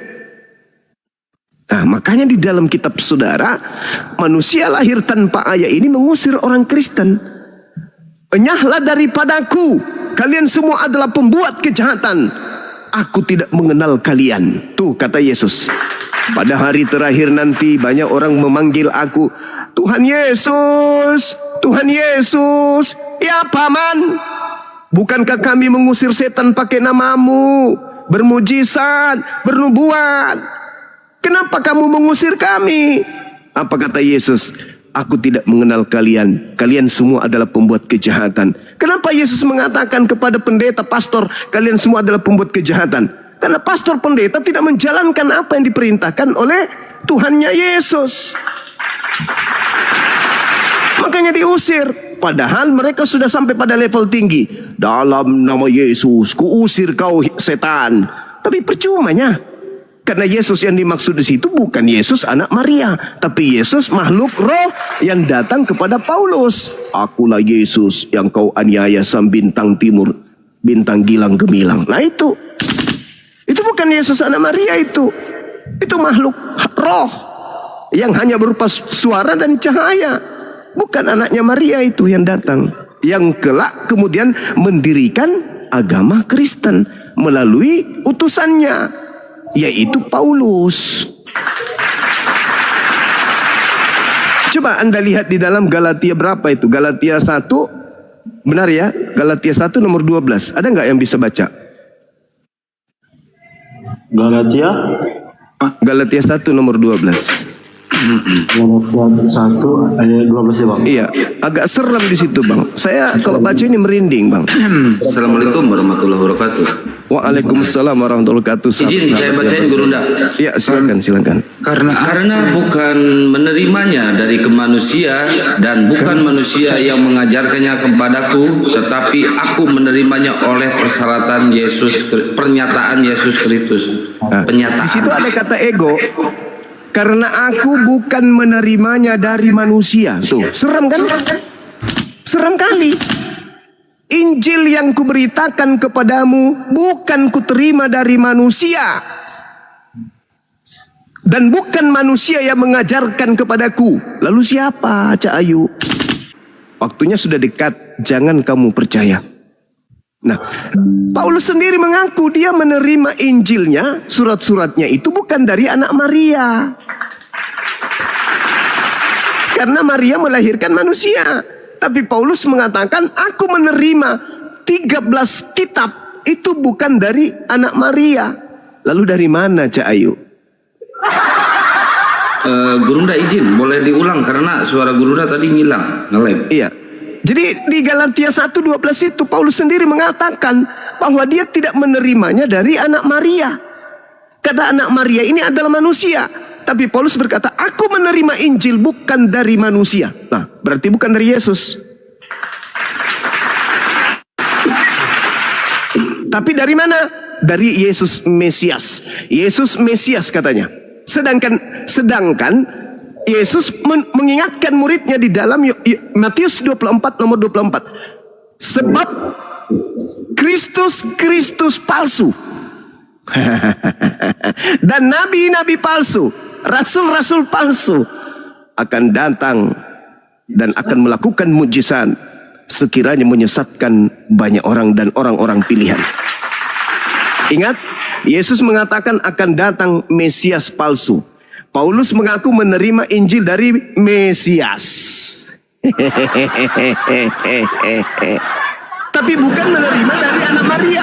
Nah, makanya di dalam kitab saudara, manusia lahir tanpa ayah ini mengusir orang Kristen. Enyahlah daripadaku, kalian semua adalah pembuat kejahatan. Aku tidak mengenal kalian. Tuh kata Yesus. Pada hari terakhir nanti banyak orang memanggil aku, Tuhan Yesus, Tuhan Yesus. Ya paman, bukankah kami mengusir setan pakai namamu, bermujizat, bernubuat? Kenapa kamu mengusir kami? Apa kata Yesus? Aku tidak mengenal kalian. Kalian semua adalah pembuat kejahatan. Kenapa Yesus mengatakan kepada pendeta, pastor, kalian semua adalah pembuat kejahatan? Karena pastor pendeta tidak menjalankan apa yang diperintahkan oleh Tuhannya Yesus. Makanya diusir. Padahal mereka sudah sampai pada level tinggi. Dalam nama Yesus, kuusir kau setan. Tapi percumanya. Karena Yesus yang dimaksud di situ bukan Yesus anak Maria, tapi Yesus makhluk roh yang datang kepada Paulus. Akulah Yesus yang kau aniaya sang bintang timur, bintang gilang gemilang. Nah itu bukan Yesus anak Maria itu makhluk roh yang hanya berupa suara dan cahaya. Bukan anaknya Maria itu yang datang, yang kelak kemudian mendirikan agama Kristen melalui utusannya, yaitu Paulus. Coba Anda lihat di dalam Galatia berapa itu? Galatia 1, benar ya? Galatia 1 nomor 12. Ada nggak yang bisa baca? Galatia Galatia 1 nomor 12. Wasiat 1 ayat 12 ya bang. Iya, agak seram di situ bang. Saya kalau baca ini merinding bang. Assalamualaikum warahmatullahi wabarakatuh. Waalaikumsalam warahmatullahi wabarakatuh. Izin saya bacain Gurunda. Iya, silakan. Karena bukan menerimanya dari manusia dan bukan manusia yang mengajarkannya kepadaku, tetapi aku menerimanya oleh persyaratan Yesus, pernyataan Yesus Kristus. Penyataan. Di situ ada kata ego. Karena aku bukan menerimanya dari manusia. Tuh, seram kan? Seram kali. Injil yang kuberitakan kepadamu bukan kuterima dari manusia. Dan bukan manusia yang mengajarkan kepadaku. Lalu siapa, Cak Ayu? Waktunya sudah dekat, jangan kamu percaya. Nah, Paulus sendiri mengaku dia menerima Injilnya, surat-suratnya itu bukan dari anak Maria. Karena Maria melahirkan manusia. Tapi Paulus mengatakan, aku menerima 13 kitab itu bukan dari anak Maria. Lalu dari mana, Cak Ayu? Gurunda izin, boleh diulang karena suara Gurunda tadi ngilang, nge-lag. Iya. Jadi di Galatia 1:12 itu Paulus sendiri mengatakan bahwa dia tidak menerimanya dari anak Maria. Karena anak Maria ini adalah manusia. Tapi Paulus berkata, aku menerima Injil bukan dari manusia. Nah, berarti bukan dari Yesus. Tapi dari mana? Dari Yesus Mesias. Yesus Mesias katanya. Sedangkan Yesus mengingatkan muridnya di dalam Matius 24 nomor 24. Sebab Kristus palsu. Dan nabi-nabi palsu, rasul-rasul palsu akan datang dan akan melakukan mujizat sekiranya menyesatkan banyak orang dan orang-orang pilihan. Ingat, Yesus mengatakan akan datang Mesias palsu. Paulus mengaku menerima Injil dari Mesias. Tapi bukan menerima dari anak Maria.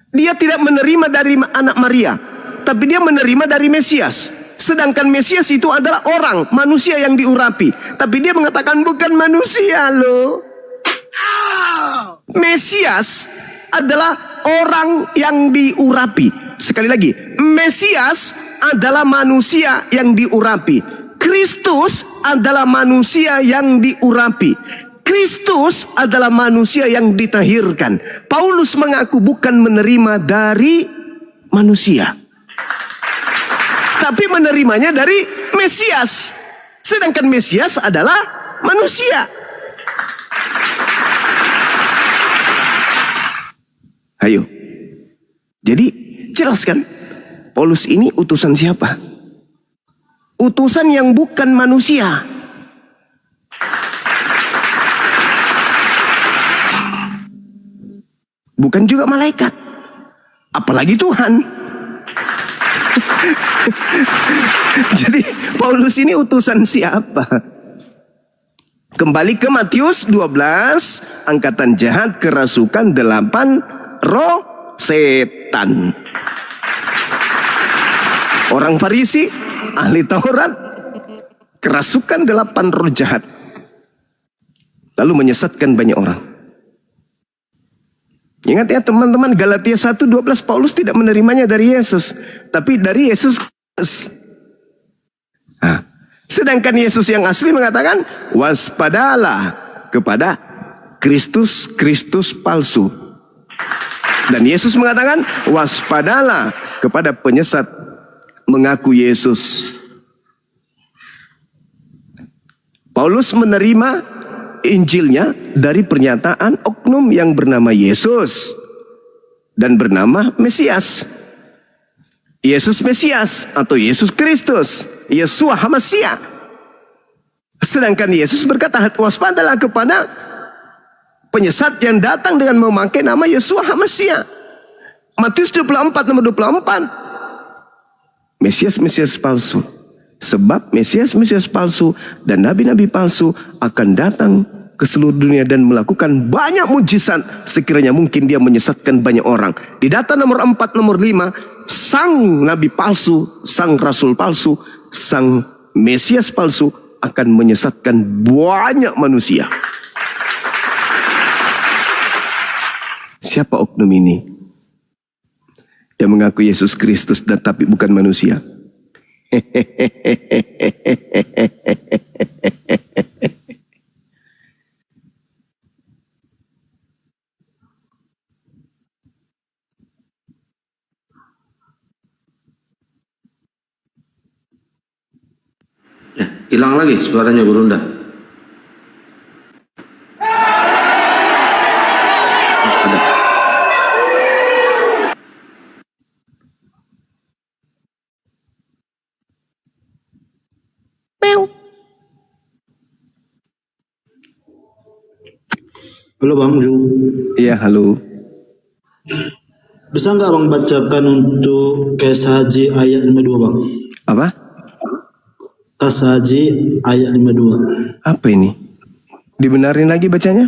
Dia tidak menerima dari anak Maria, tapi dia menerima dari Mesias. Sedangkan Mesias itu adalah orang, manusia yang diurapi. Tapi dia mengatakan bukan manusia loh. Mesias adalah orang yang diurapi. Sekali lagi, Mesias adalah manusia yang diurapi. Kristus adalah manusia yang diurapi. Kristus adalah manusia yang ditahirkan. Paulus mengaku bukan menerima dari manusia, tapi menerimanya dari Mesias. Sedangkan Mesias adalah manusia. Ayo. Jadi jelaskan, Paulus ini utusan siapa? Utusan yang bukan manusia. Bukan juga malaikat, apalagi Tuhan. Jadi Paulus ini utusan siapa? Kembali ke Matius 12, angkatan jahat kerasukan 8 roh setan. Orang Farisi, ahli Taurat, kerasukan 8 roh jahat, lalu menyesatkan banyak orang. Ingat ya teman-teman, Galatia 1:12, Paulus tidak menerimanya dari Yesus, tapi dari Yesus. Nah, sedangkan Yesus yang asli mengatakan, waspadalah kepada Kristus palsu. Dan Yesus mengatakan, waspadalah kepada penyesat mengaku Yesus. Paulus menerima Injilnya dari pernyataan oknum yang bernama Yesus dan bernama Mesias. Yesus Mesias atau Yesus Kristus, Yeshua HaMashiach. Sedangkan Yesus berkata, waspadalah kepada penyesat yang datang dengan memakai nama Yeshua HaMashiach. Matius 24 nomor 24. Mesias palsu. Sebab Mesias palsu dan nabi-nabi palsu akan datang ke seluruh dunia dan melakukan banyak mujizat sekiranya mungkin dia menyesatkan banyak orang. Di data nomor 4 nomor 5, sang nabi palsu, sang rasul palsu sang Mesias palsu akan menyesatkan banyak manusia. Siapa oknum ini? Yang mengaku Yesus Kristus tapi bukan manusia. Hilang lagi suaranya Gurunda. Ada. Halo Bang Ju, Iya, halo. bisa nggak Bang bacakan untuk KSHJ ayat 52 Bang? Apa? KSHJ ayat 52. Apa ini? Dibenarin lagi bacanya?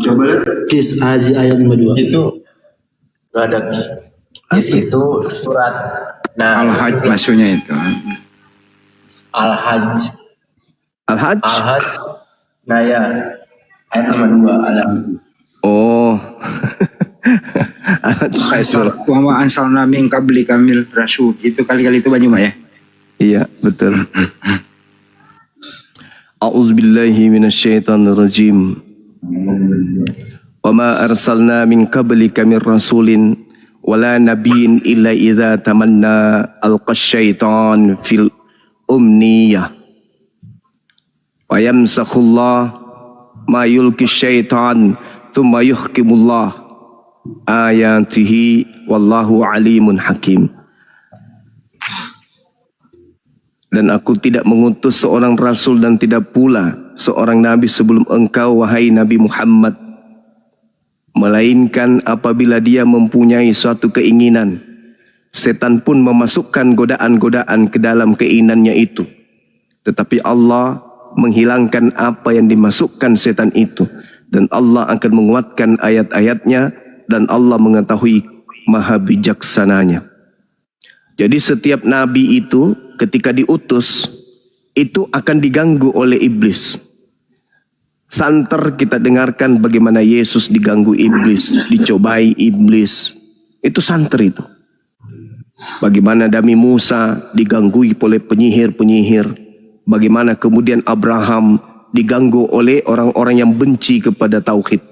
Coba lihat. KSHJ ayat 52. Itu nggak ada kis itu surat Al-Hajj maksudnya itu. Al-Hajj Al-Hajj? Al-Hajj nah ya ayat 52 Al-Hajj. Oh. Al-Hajj. Wa ma ansalna min qabli kamil rasul. Itu kali-kali itu banyak ya. Iya, betul. A'udzubillahi minasyaitonirrajim. Wa ma arsalna min qablika min rasulin wala nabiyyin illa idza tamanna alqasyaitan fil umniyah. Wa yamsakhullah ma yulki syaitan thumma yuhkimullah ayatihi wallahu alimun hakim. Dan aku tidak mengutus seorang rasul dan tidak pula seorang nabi sebelum engkau wahai Nabi Muhammad, melainkan apabila dia mempunyai suatu keinginan, setan pun memasukkan godaan-godaan ke dalam keinginannya itu. Tetapi Allah menghilangkan apa yang dimasukkan setan itu, dan Allah akan menguatkan ayat-ayatnya, dan Allah mengetahui maha bijaksananya. Jadi setiap nabi itu ketika diutus itu akan diganggu oleh iblis. Santer kita dengarkan bagaimana Yesus diganggu iblis, dicobai iblis. Itu santer itu. Bagaimana Nabi Musa diganggui oleh penyihir-penyihir. Bagaimana kemudian Abraham diganggu oleh orang-orang yang benci kepada tauhid.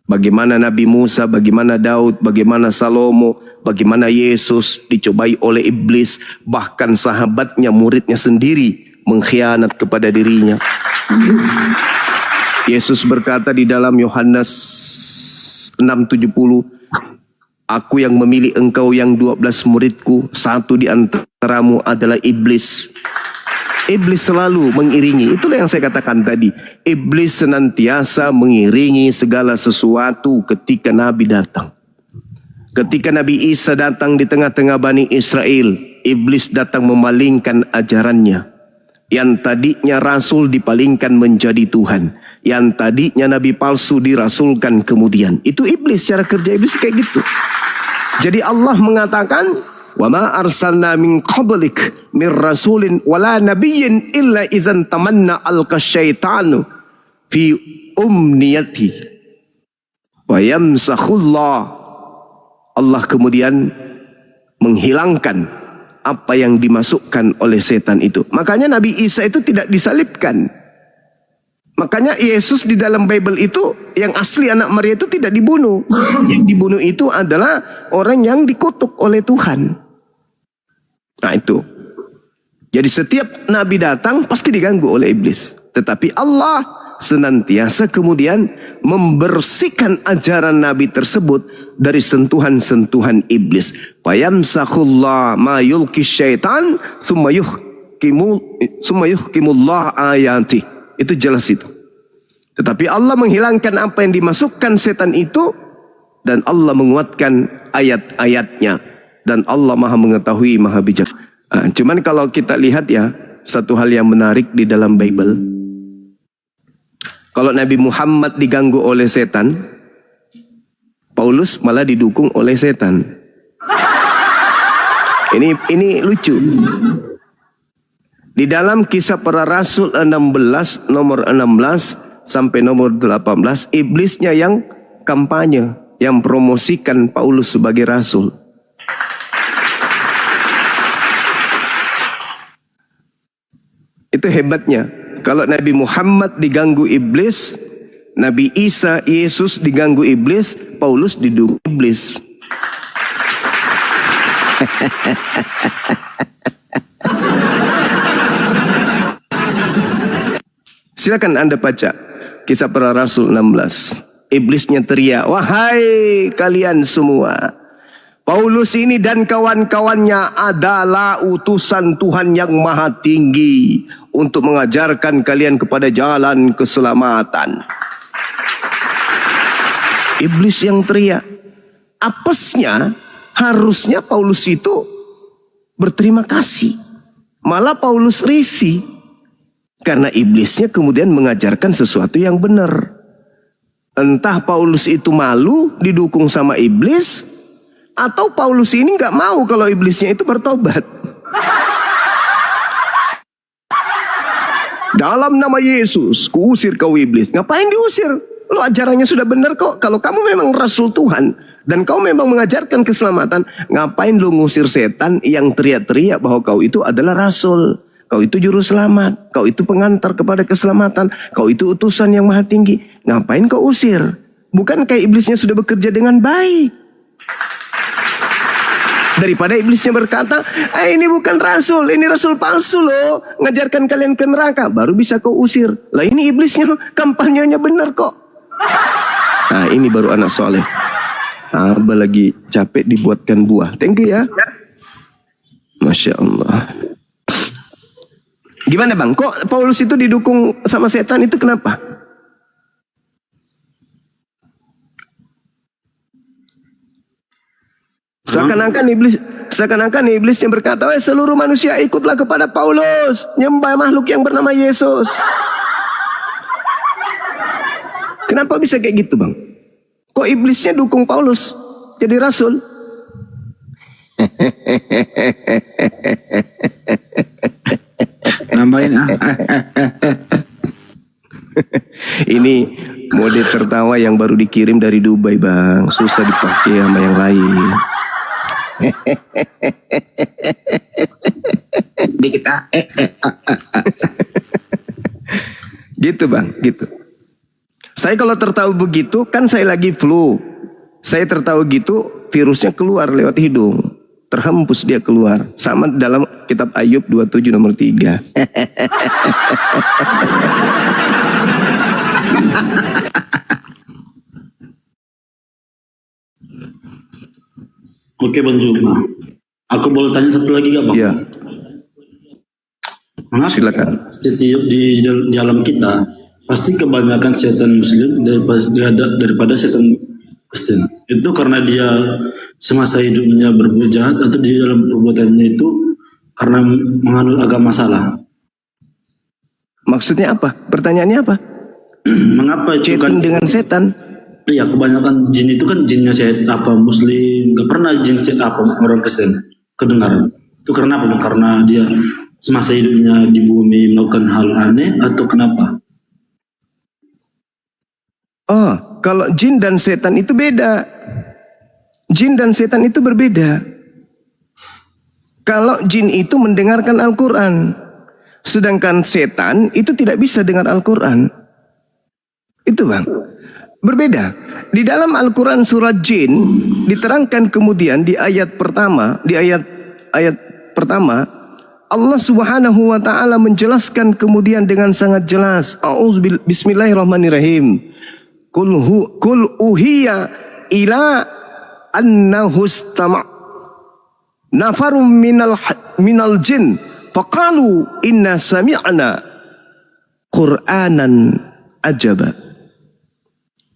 Bagaimana Nabi Musa, bagaimana Daud, bagaimana Salomo, bagaimana Yesus dicobai oleh iblis. Bahkan sahabatnya, muridnya sendiri mengkhianat kepada dirinya. Yesus berkata di dalam Yohanes 6:70, aku yang memilih engkau yang 12 muridku, satu di antaramu adalah iblis. Iblis selalu mengiringi. Itulah yang saya katakan tadi. Iblis senantiasa mengiringi segala sesuatu ketika Nabi datang. Ketika Nabi Isa datang di tengah-tengah Bani Israel, iblis datang memalingkan ajarannya. Yang tadinya Rasul dipalingkan menjadi Tuhan. Yang tadinya Nabi palsu dirasulkan kemudian. Itu iblis, cara kerja iblis kayak gitu. Jadi Allah mengatakan, wa ma arsalna min qablik min rasulin wala nabiyyin illa idzan tamanna alqasyaitanu fi umniyati wa yamsakhullah. Allah kemudian menghilangkan apa yang dimasukkan oleh setan itu. Makanya Nabi Isa itu tidak disalibkan. Makanya Yesus di dalam Bible itu yang asli anak Maria itu tidak dibunuh. Yang dibunuh itu adalah orang yang dikutuk oleh Tuhan. Nah itu. Jadi setiap Nabi datang pasti diganggu oleh iblis. Tetapi Allah senantiasa kemudian membersihkan ajaran Nabi tersebut dari sentuhan-sentuhan iblis. Fayamsakhullah ma yulki syaitan summa yuhkimullah ayati. Itu jelas itu. Tetapi Allah menghilangkan apa yang dimasukkan setan itu, dan Allah menguatkan ayat-ayatnya, dan Allah maha mengetahui, maha bijak. Cuman kalau kita lihat ya, satu hal yang menarik di dalam Bible, kalau Nabi Muhammad diganggu oleh setan, Paulus malah didukung oleh setan. Ini lucu. Di dalam Kisah Para Rasul 16 nomor 16 sampai nomor 18, iblisnya yang kampanye, yang promosikan Paulus sebagai rasul. Itu hebatnya. Kalau Nabi Muhammad diganggu iblis, Nabi Isa, Yesus diganggu iblis, Paulus didukung iblis. Silakan Anda baca Kisah Para Rasul 16. Iblisnya teriak, "Wahai kalian semua, Paulus ini dan kawan-kawannya adalah utusan Tuhan yang Maha Tinggi untuk mengajarkan kalian kepada jalan keselamatan." Iblis yang teriak. Apesnya, harusnya Paulus itu berterima kasih. Malah Paulus risih. Karena iblisnya kemudian mengajarkan sesuatu yang benar. Entah Paulus itu malu didukung sama iblis, atau Paulus ini nggak mau kalau iblisnya itu bertobat. Dalam nama Yesus, kuusir kau iblis. Ngapain diusir? Lo ajarannya sudah benar kok. Kalau kamu memang rasul Tuhan dan kau memang mengajarkan keselamatan, ngapain lo ngusir setan yang teriak-teriak bahwa kau itu adalah rasul? Kau itu juru selamat, kau itu pengantar kepada keselamatan, kau itu utusan yang Maha Tinggi. Ngapain kau usir? Bukankah iblisnya sudah bekerja dengan baik? Daripada iblisnya berkata, ini bukan rasul, ini rasul palsu loh, ngajarkan kalian ke neraka, baru bisa kau usir. Lah ini iblisnya kampanyenya benar kok. Nah ini baru anak soleh. Abah lagi capek dibuatkan buah. Thank you ya. Masya Allah. Gimana bang? Kok Paulus itu didukung sama setan itu kenapa? Seakan-akan iblis yang berkata, seluruh manusia ikutlah kepada Paulus, nyembah makhluk yang bernama Yesus. Kenapa bisa kayak gitu bang? Kok iblisnya dukung Paulus jadi rasul? Nambahin Ini mode tertawa yang baru dikirim dari Dubai bang, susah dipakai sama yang lain. Dikit Gitu bang, gitu. Saya kalau tertawa begitu kan saya lagi flu. Saya tertawa gitu virusnya keluar lewat hidung. Terhempus dia keluar. Sama dalam kitab Ayub 27 nomor 3. Oke Bang Juma, aku boleh tanya satu lagi gak Bang? Iya. Mengapa Silakan. setiap di dalam kita pasti kebanyakan setan Muslim daripada setan Kristen? Itu karena dia semasa hidupnya berbuat jahat atau di dalam perbuatannya itu karena menganut agama salah? Maksudnya apa? Pertanyaannya apa? Mengapa itu kan? Dengan setan. Iya, kebanyakan jin itu kan jinnya Muslim, gak pernah jin orang Kristen kedengaran. Itu karena apa? Karena dia semasa hidupnya di bumi melakukan hal aneh atau kenapa? Oh, kalau jin dan setan itu beda. Jin dan setan itu berbeda. Kalau jin itu mendengarkan Al-Quran, sedangkan setan itu tidak bisa dengar Al-Quran. Itu bang. Berbeda. Di dalam Al-Quran surat Jin diterangkan kemudian di ayat pertama, Allah Subhanahu wa taala menjelaskan kemudian dengan sangat jelas. Bismillahirrahmanirrahim. Kul uhiya ila annahu istama' nafarum minal jin faqalu inna sami'na Qur'anan ajaba.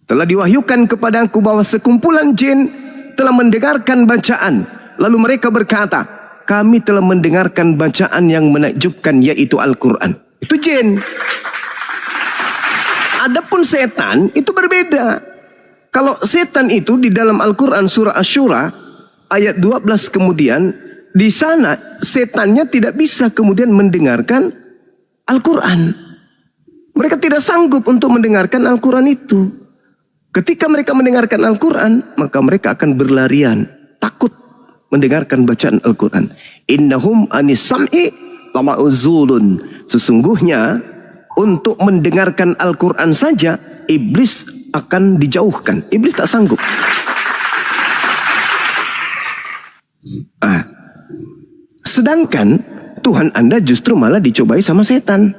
Telah diwahyukan kepadaku bahwa sekumpulan jin telah mendengarkan bacaan. Lalu mereka berkata, kami telah mendengarkan bacaan yang menakjubkan, yaitu Al-Quran. Itu jin. Adapun setan itu berbeda. Kalau setan itu di dalam Al-Quran surah Asy-Syura ayat 12 kemudian di sana setannya tidak bisa kemudian mendengarkan Al-Quran. Mereka tidak sanggup untuk mendengarkan Al-Quran itu. Ketika mereka mendengarkan Al-Quran, maka mereka akan berlarian, takut mendengarkan bacaan Al-Quran. Innahum anis sam'i lama'uzulun. Sesungguhnya untuk mendengarkan Al-Quran saja iblis akan dijauhkan. Iblis tak sanggup. Sedangkan Tuhan Anda justru malah dicobai sama setan.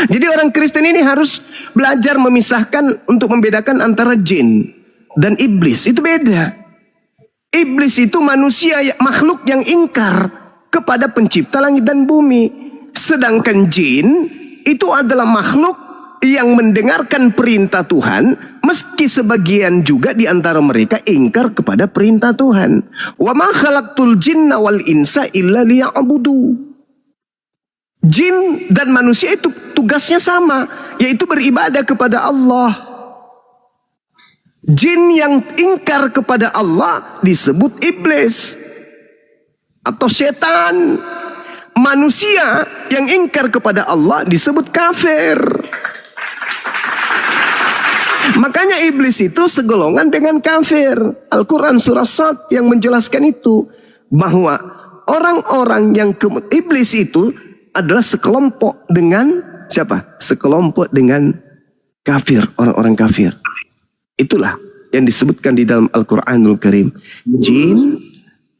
Jadi orang Kristen ini harus belajar memisahkan untuk membedakan antara jin dan iblis. Itu beda. Iblis itu manusia, makhluk yang ingkar kepada pencipta langit dan bumi. Sedangkan jin itu adalah makhluk yang mendengarkan perintah Tuhan, meski sebagian juga di antara mereka ingkar kepada perintah Tuhan. Wa ma khalaqtul jinna wal insa illa liya'budu. Jin dan manusia itu tugasnya sama, yaitu beribadah kepada Allah. Jin yang ingkar kepada Allah disebut iblis atau setan. Manusia yang ingkar kepada Allah disebut kafir. Makanya iblis itu segolongan dengan kafir. Al-Quran surah Sad yang menjelaskan itu, bahwa orang-orang yang iblis itu adalah sekelompok dengan siapa? Sekelompok dengan kafir, orang-orang kafir. Itulah yang disebutkan di dalam Al-Quranul Karim. Jin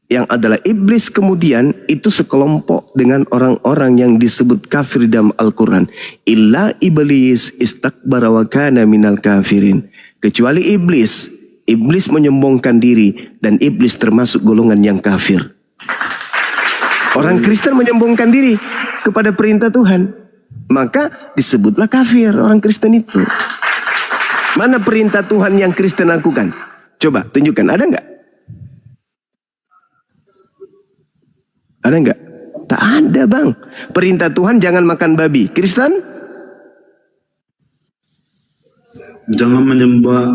yang adalah iblis kemudian itu sekelompok dengan orang-orang yang disebut kafir dalam Al-Quran. Illa iblis istakbara wa kana minal kafirin. Kecuali iblis. Iblis menyombongkan diri dan iblis termasuk golongan yang kafir. Orang Kristen menyombongkan diri kepada perintah Tuhan, maka disebutlah kafir orang Kristen itu. Mana perintah Tuhan yang Kristen lakukan? Coba tunjukkan, ada nggak? Ada nggak? Tak ada, bang. Perintah Tuhan jangan makan babi. Kristen? Jangan menyembah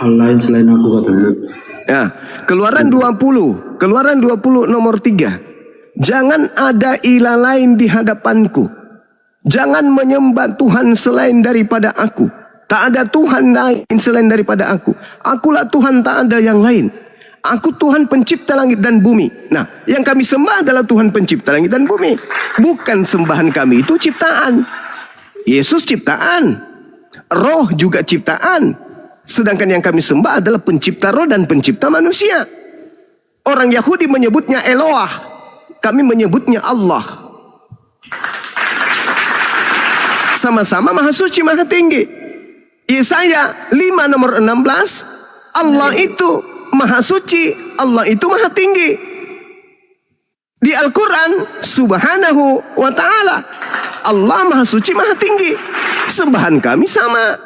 hal lain selain aku, katanya. Ya, Keluaran 20 nomor 3. Jangan ada ilah lain di hadapanku. Jangan menyembah Tuhan selain daripada aku. Tak ada Tuhan lain selain daripada aku. Akulah Tuhan, tak ada yang lain. Aku Tuhan pencipta langit dan bumi. Nah, yang kami sembah adalah Tuhan pencipta langit dan bumi. Bukan sembahan kami itu ciptaan. Yesus ciptaan. Roh juga ciptaan. Sedangkan yang kami sembah adalah pencipta roh dan pencipta manusia. Orang Yahudi menyebutnya Eloah. Kami menyebutnya Allah. Sama-sama maha suci, maha tinggi. Yesaya 5 nomor 16. Allah itu maha suci, Allah itu maha tinggi. Di Al-Quran subhanahu wa ta'ala, Allah maha suci, maha tinggi. Sembahan kami sama.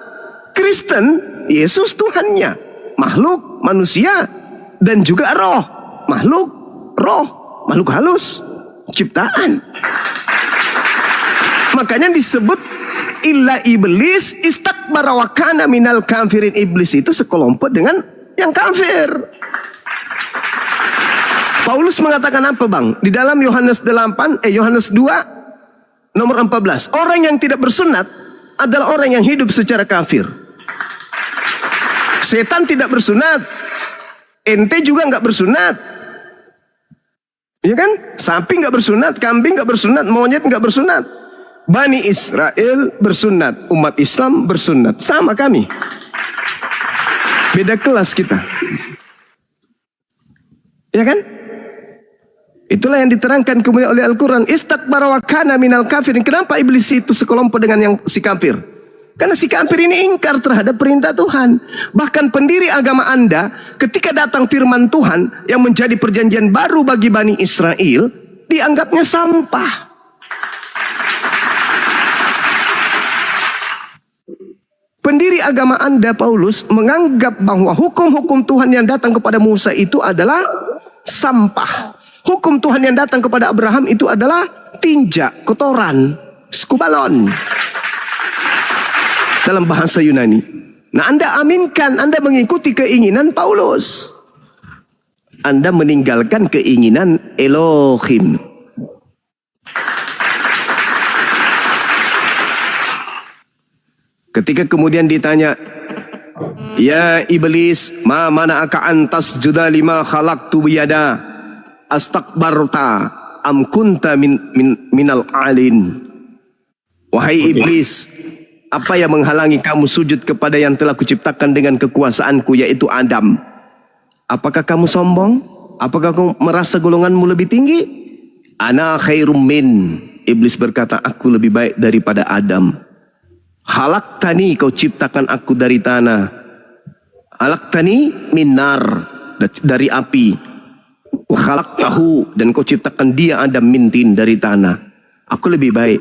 Kristen, Yesus Tuhannya, makhluk, manusia, dan juga roh. Makhluk, roh, makhluk halus, ciptaan. Makanya disebut illa iblis istakbara wa kana minal kafirin. Iblis itu sekelompok dengan yang kafir. Paulus mengatakan apa, bang? Di dalam Yohanes 2 nomor 14. Orang yang tidak bersunat adalah orang yang hidup secara kafir. Setan tidak bersunat. Ente juga nggak bersunat. Ya kan? Sapi nggak bersunat, kambing nggak bersunat, monyet nggak bersunat. Bani Israel bersunat, umat Islam bersunat. Sama kami. Beda kelas kita. Ya kan? Itulah yang diterangkan kemudian oleh Al-Quran. Istakbara wa kana minal kafirin. Kenapa iblis itu sekelompok dengan yang si kafir? Karena si kafir ini ingkar terhadap perintah Tuhan. Bahkan pendiri agama Anda, ketika datang firman Tuhan yang menjadi perjanjian baru bagi Bani Israel, dianggapnya sampah. Pendiri agama Anda, Paulus, menganggap bahwa hukum-hukum Tuhan yang datang kepada Musa itu adalah sampah. Hukum Tuhan yang datang kepada Abraham itu adalah tinja, kotoran, skubalon. Dalam bahasa Yunani. Nah, Anda aminkan, Anda mengikuti keinginan Paulus. Anda meninggalkan keinginan Elohim. Ketika kemudian ditanya, ya iblis, ma mana'aka an tasjuda lima khalaqtu biyada astakbarta am kunta minal alin. Wahai iblis, apa yang menghalangi kamu sujud kepada yang telah kuciptakan dengan kekuasaanku, yaitu Adam? Apakah kamu sombong? Apakah kamu merasa golonganmu lebih tinggi? Ana khairum min. Iblis berkata, aku lebih baik daripada Adam. Khalaqtani, kau ciptakan aku dari tanah. Khalaqtani minar, dari api. Wa khalaqtahu, dan kau ciptakan dia Adam min tin, dari tanah. Aku lebih baik.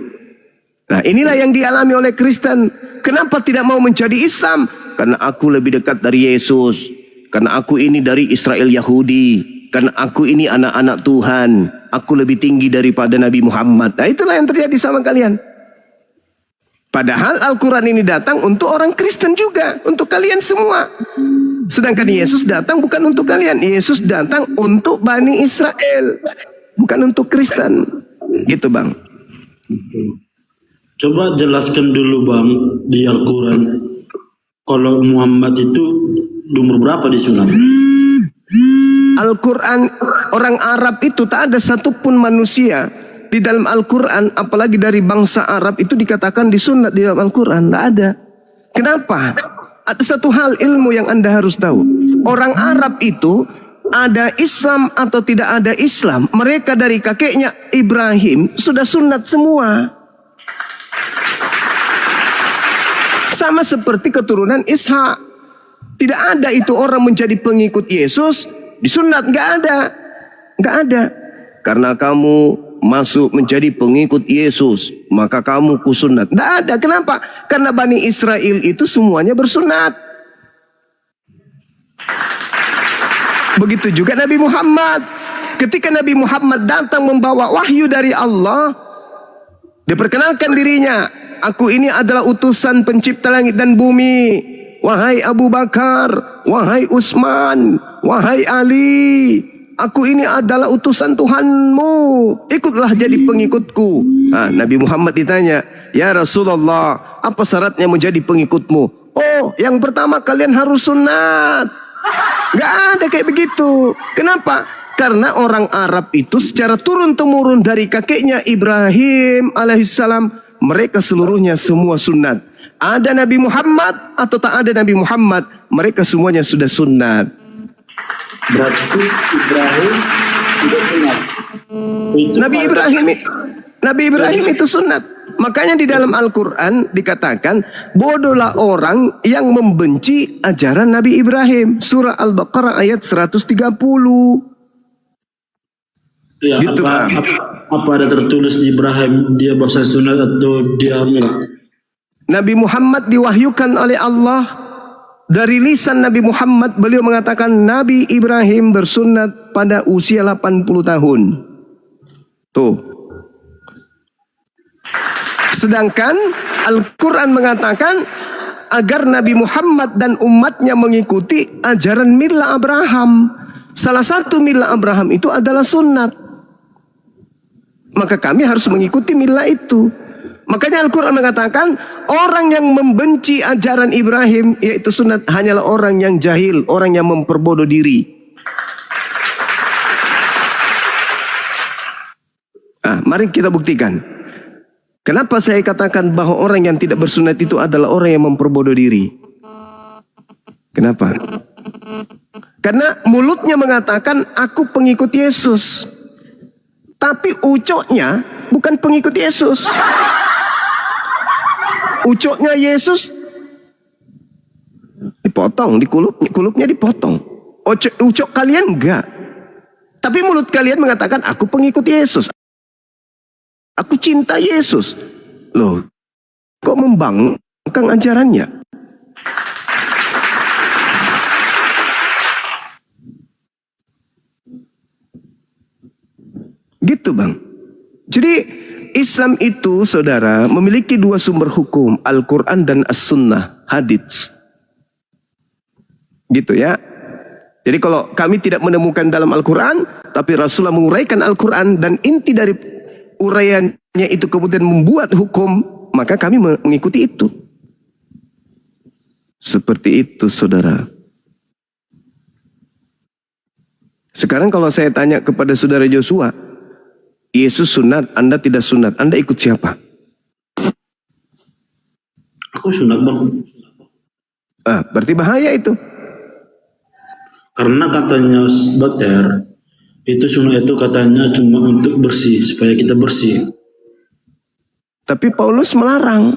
Nah, inilah yang dialami oleh Kristen. Kenapa tidak mau menjadi Islam? Karena aku lebih dekat dari Yesus. Karena aku ini dari Israel Yahudi. Karena aku ini anak-anak Tuhan. Aku lebih tinggi daripada Nabi Muhammad. Nah, itulah yang terjadi sama kalian. Padahal Al-Quran ini datang untuk orang Kristen juga. Untuk kalian semua. Sedangkan Yesus datang bukan untuk kalian. Yesus datang untuk Bani Israel. Bukan untuk Kristen. Gitu Bang. Coba jelaskan dulu Bang di Al-Quran. Kalau Muhammad itu umur berapa disunat? Al-Quran, orang Arab itu tak ada satupun manusia di dalam Al-Quran, apalagi dari bangsa Arab itu dikatakan disunat di dalam Al-Quran. Tak ada. Kenapa? Ada satu hal ilmu yang Anda harus tahu. Orang Arab itu ada Islam atau tidak ada Islam, mereka dari kakeknya Ibrahim sudah sunat semua. Sama seperti keturunan Ishak. Tidak ada itu orang menjadi pengikut Yesus disunat, nggak ada. Nggak ada. Karena kamu masuk menjadi pengikut Yesus, maka kamu kusunat. Nggak ada. Kenapa? Karena Bani Israel itu semuanya bersunat. Begitu juga Nabi Muhammad. Ketika Nabi Muhammad datang membawa wahyu dari Allah, diperkenalkan dirinya, aku ini adalah utusan pencipta langit dan bumi. Wahai Abu Bakar, wahai Utsman, wahai Ali, aku ini adalah utusan Tuhanmu. Ikutlah jadi pengikutku. Nah, Nabi Muhammad ditanya, ya Rasulullah, apa syaratnya menjadi pengikutmu? Oh, yang pertama kalian harus sunat. Gak ada kayak begitu. Kenapa? Karena orang Arab itu secara turun-temurun dari kakeknya Ibrahim alaihissalam, mereka seluruhnya semua sunat. Ada Nabi Muhammad atau tak ada Nabi Muhammad, mereka semuanya sudah sunat. Berarti Ibrahim itu sunat. Nabi Ibrahim itu sunat. Makanya di dalam Al-Quran dikatakan, bodohlah orang yang membenci ajaran Nabi Ibrahim. Surah Al-Baqarah ayat 130. Ya, gitu, apa ada tertulis di Ibrahim dia bahasa sunat atau dia enggak? Nabi Muhammad diwahyukan oleh Allah. Dari lisan Nabi Muhammad, beliau mengatakan Nabi Ibrahim bersunat pada usia 80 tahun. Tuh. Sedangkan Al-Quran mengatakan agar Nabi Muhammad dan umatnya mengikuti ajaran Milla Abraham. Salah satu Milla Abraham itu adalah sunat. Maka kami harus mengikuti Milla itu. Makanya Al-Quran mengatakan orang yang membenci ajaran Ibrahim, yaitu sunat, hanyalah orang yang jahil, orang yang memperbodoh diri. Mari kita buktikan. Kenapa saya katakan bahwa orang yang tidak bersunat itu adalah orang yang memperbodoh diri? Kenapa? Karena mulutnya mengatakan aku pengikut Yesus, tapi ucoknya bukan pengikut Yesus. Ucoknya Yesus dipotong, kulupnya dipotong. Ucok kalian enggak. Tapi mulut kalian mengatakan aku pengikut Yesus. Aku cinta Yesus. Loh, kok membangkang ajarannya? Gitu Bang. Jadi Islam itu, saudara, memiliki dua sumber hukum, Al-Quran dan As-Sunnah, hadits. Gitu ya. Jadi kalau kami tidak menemukan dalam Al-Quran, tapi Rasulullah menguraikan Al-Quran dan inti dari uraiannya itu kemudian membuat hukum, maka kami mengikuti itu. Seperti itu, saudara. Sekarang kalau saya tanya kepada saudara Joshua, Yesus sunat, Anda tidak sunat, Anda ikut siapa? Aku sunat bang. Berarti bahaya itu. Karena katanya dokter, itu sunat itu katanya cuma untuk bersih, supaya kita bersih. Tapi Paulus melarang.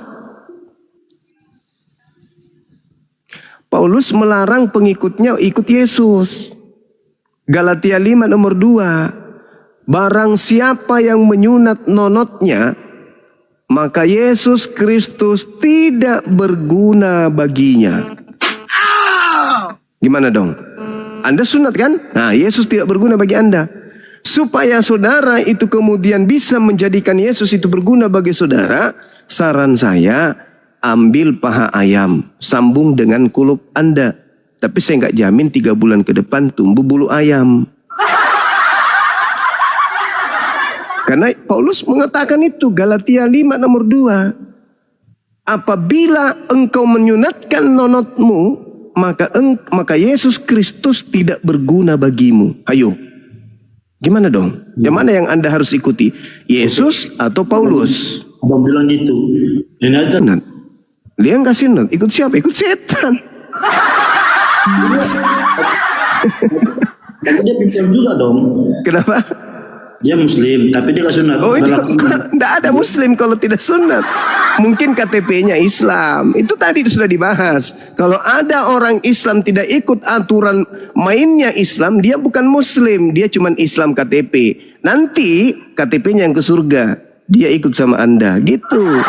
Paulus melarang pengikutnya ikut Yesus. Galatia 5 nomor 2. Barang siapa yang menyunat nonotnya, maka Yesus Kristus tidak berguna baginya. Gimana dong? Anda sunat kan? Nah, Yesus tidak berguna bagi Anda. Supaya saudara itu kemudian bisa menjadikan Yesus itu berguna bagi saudara, saran saya, ambil paha ayam, sambung dengan kulup Anda. Tapi saya nggak jamin 3 bulan ke depan tumbuh bulu ayam. Karena Paulus mengatakan itu, Galatia 5 nomor 2. Apabila engkau menyunatkan nonotmu, maka Yesus Kristus tidak berguna bagimu. Ayo. Gimana dong? Yang mana yang Anda harus ikuti? Yesus atau Paulus? Abang bilang gitu. Ini aja. Dia nggak sunat. Ikut siapa? Ikut setan. Tapi dia pintar juga dong. Kenapa? Dia muslim, tapi dia gak sunat. Oh, ini enggak ada muslim kalau tidak sunat. Mungkin KTP-nya Islam. Itu tadi sudah dibahas. Kalau ada orang Islam tidak ikut aturan mainnya Islam, dia bukan muslim, dia cuma Islam KTP. Nanti KTP-nya yang ke surga, dia ikut sama Anda, gitu.